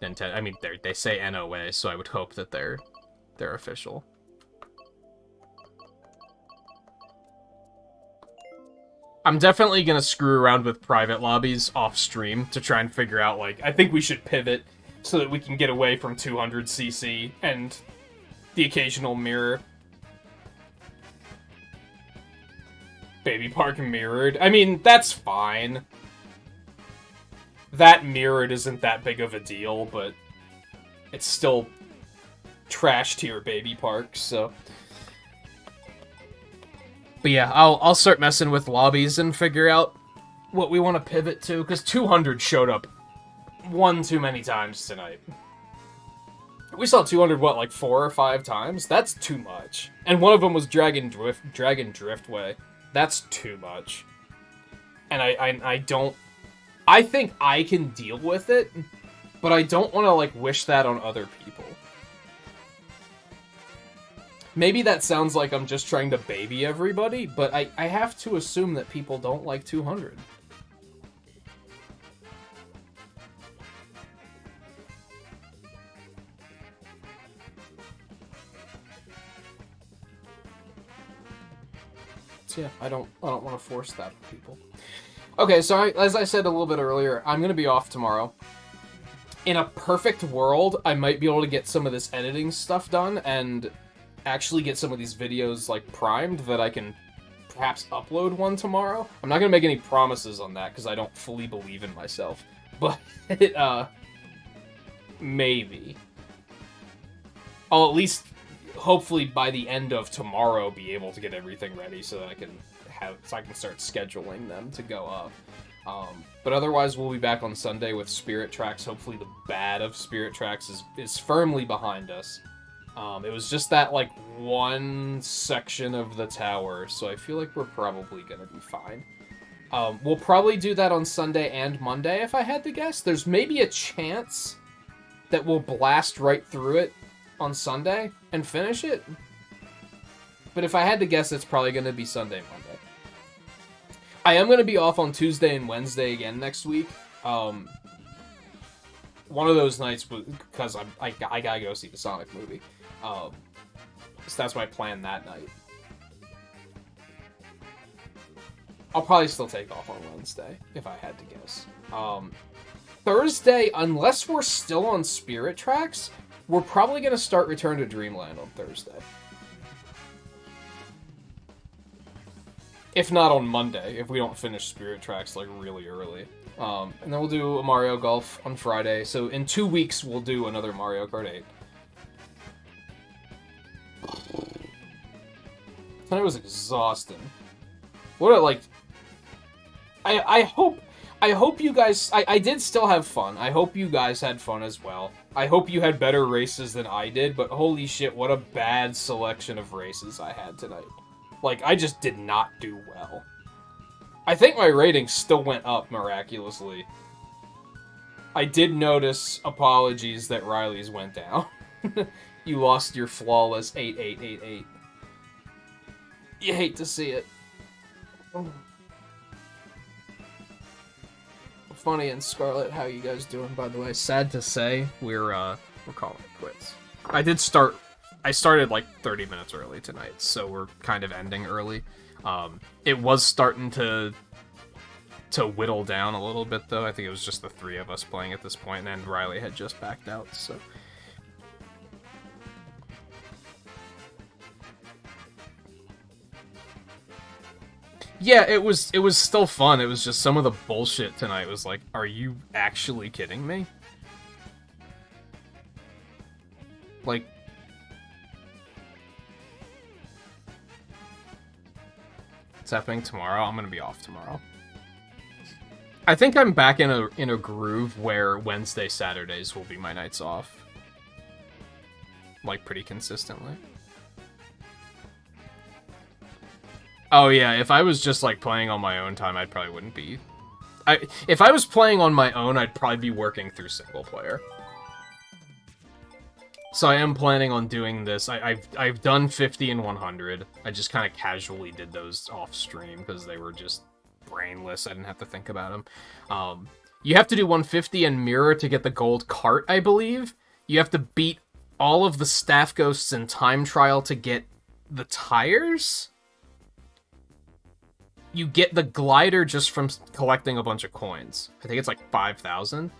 Nintendo... I mean, they say NOA, so I would hope that they're official. I'm definitely gonna screw around with private lobbies off-stream to try and figure out, like... I think we should pivot so that we can get away from 200cc and the occasional mirror. Baby Park mirrored. I mean, that's fine. That mirrored isn't that big of a deal, but it's still trash tier Baby Park, so... But yeah, I'll start messing with lobbies and figure out what we want to pivot to, because 200 showed up one too many times tonight. We saw 200, what, like 4 or 5 times? That's too much. And one of them was Dragon Driftway. That's too much. And I don't... I think I can deal with it, but I don't want to, like, wish that on other people. Maybe that sounds like I'm just trying to baby everybody, but I have to assume that people don't like 200. So yeah, I don't want to force that on people. Okay, so as I said a little bit earlier, I'm going to be off tomorrow. In a perfect world, I might be able to get some of this editing stuff done and actually get some of these videos, like, primed that I can perhaps upload one tomorrow. I'm not going to make any promises on that because I don't fully believe in myself. But, maybe. I'll at least, hopefully by the end of tomorrow, be able to get everything ready so that I can start scheduling them to go up. But otherwise, we'll be back on Sunday with Spirit Tracks. Hopefully the bad of Spirit Tracks is firmly behind us. It was just that, like, one section of the tower, so I feel like we're probably gonna be fine. We'll probably do that on Sunday and Monday, if I had to guess. There's maybe a chance that we'll blast right through it on Sunday and finish it. But if I had to guess, it's probably gonna be Sunday, Monday. I am gonna be off on Tuesday and Wednesday again next week. One of those nights, because I gotta go see the Sonic movie. So that's my plan that night. I'll probably still take off on Wednesday, if I had to guess. Thursday, unless we're still on Spirit Tracks, we're probably going to start Return to Dreamland on Thursday. If not on Monday, if we don't finish Spirit Tracks, like, really early. And then we'll do a Mario Golf on Friday. So in 2 weeks, we'll do another Mario Kart 8. Tonight was exhausting. What a, like... I hope you guys... I did still have fun. I hope you guys had fun as well. I hope you had better races than I did, but holy shit, what a bad selection of races I had tonight. Like, I just did not do well. I think my rating still went up miraculously. I did notice, apologies, that Riley's went down. You lost your flawless 8888. You hate to see it. Oh. Funny and Scarlet, how you guys doing, by the way? Sad to say, we're calling it quits. I started like 30 minutes early tonight, so we're kind of ending early. It was starting to whittle down a little bit, though. I think it was just the 3 of us playing at this point, and Riley had just backed out, so... Yeah, it was still fun. It was just some of the bullshit tonight was like, are you actually kidding me? Like... It's happening tomorrow. I'm gonna be off tomorrow. I think I'm back in a groove where Wednesday, Saturdays will be my nights off. Like, pretty consistently. Oh yeah, if I was just, like, playing on my own time, I probably wouldn't be... If I was playing on my own, I'd probably be working through single player. So I am planning on doing this. I've done 50 and 100. I just kind of casually did those off stream because they were just brainless. I didn't have to think about them. You have to do 150 and mirror to get the gold cart, I believe. You have to beat all of the staff ghosts in time trial to get the tires. You get the glider just from collecting a bunch of coins. I think it's like 5,000,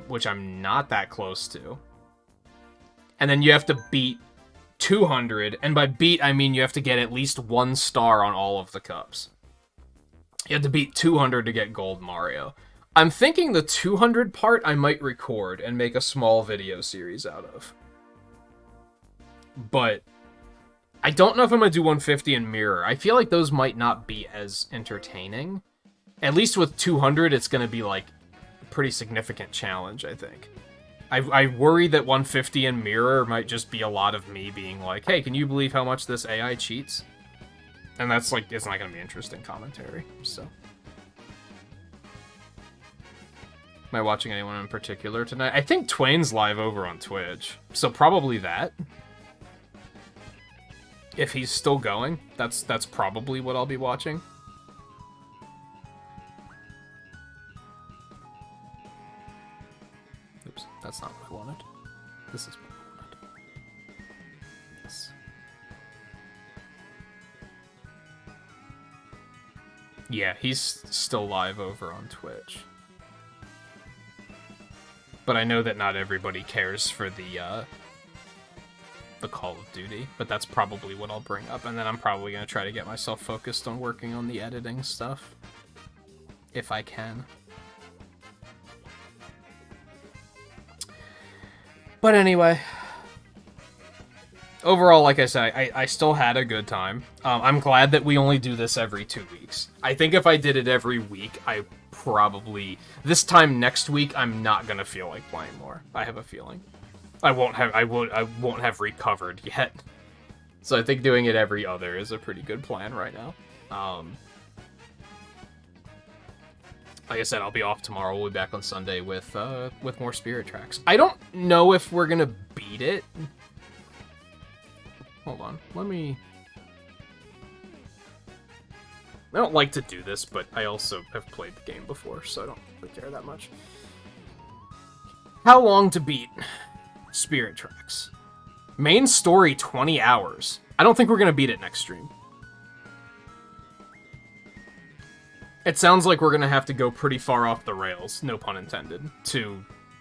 which I'm not that close to. And then you have to beat 200, and by beat, I mean you have to get at least 1 star on all of the cups. You have to beat 200 to get Gold Mario. I'm thinking the 200 part I might record and make a small video series out of. But I don't know if I'm going to do 150 and Mirror. I feel like those might not be as entertaining. At least with 200, it's going to be like a pretty significant challenge, I think. I worry that 150 and Mirror might just be a lot of me being like, hey, can you believe how much this AI cheats? And that's like, it's not going to be interesting commentary, so. Am I watching anyone in particular tonight? I think Twain's live over on Twitch, so probably that. If he's still going, that's probably what I'll be watching. Oops, that's not what I wanted. This is what I wanted. Yes. Yeah, he's still live over on Twitch. But I know that not everybody cares for the Call of Duty, but that's probably what I'll bring up, and then I'm probably going to try to get myself focused on working on the editing stuff. If I can. But anyway. Overall, like I said, I still had a good time. I'm glad that we only do this every 2 weeks. I think if I did it every week, I probably... This time next week, I'm not going to feel like playing more. I have a feeling. I won't have recovered yet. So I think doing it every other is a pretty good plan right now. Like I said, I'll be off tomorrow. We'll be back on Sunday with more Spirit Tracks. I don't know if we're gonna beat it. Hold on, let me... I don't like to do this, but I also have played the game before, so I don't really care that much. How long to beat Spirit Tracks? Main story, 20 hours. I don't think we're gonna beat it next stream. It sounds like we're gonna have to go pretty far off the rails, no pun intended,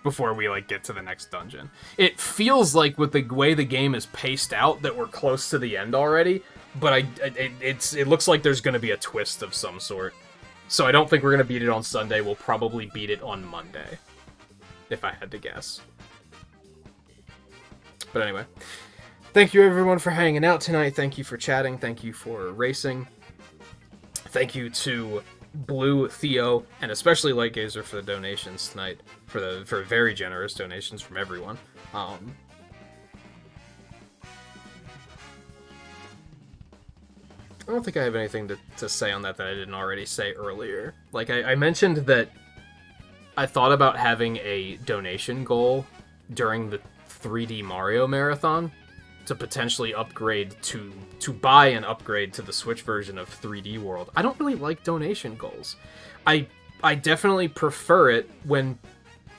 before we like get to the next dungeon. It feels like with the way the game is paced out that we're close to the end already, but it looks like there's gonna be a twist of some sort. So I don't think we're gonna beat it on Sunday. We'll probably beat it on Monday, if I had to guess. But anyway, thank you everyone for hanging out tonight. Thank you for chatting. Thank you for racing. Thank you to Blue, Theo, and especially Lightgazer for the donations tonight, for very generous donations from everyone. I don't think I have anything to say on that I didn't already say earlier. Like, I mentioned that I thought about having a donation goal during the 3D Mario Marathon to potentially upgrade to buy and upgrade to the Switch version of 3D World. I don't really like donation goals. I definitely prefer it when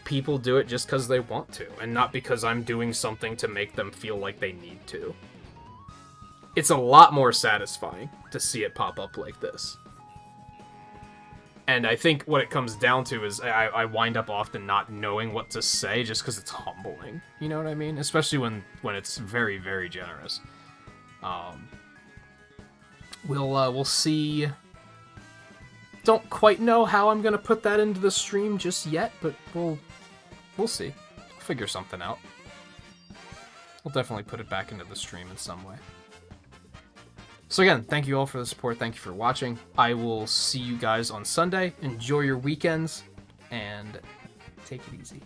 people do it just because they want to, and not because I'm doing something to make them feel like they need to. It's a lot more satisfying to see it pop up like this. And I think what it comes down to is I wind up often not knowing what to say just because it's humbling. You know what I mean? Especially when it's very, very generous. We'll see. Don't quite know how I'm gonna put that into the stream just yet, but we'll see. We'll figure something out. We'll definitely put it back into the stream in some way. So again, thank you all for the support. Thank you for watching. I will see you guys on Sunday. Enjoy your weekends, and take it easy.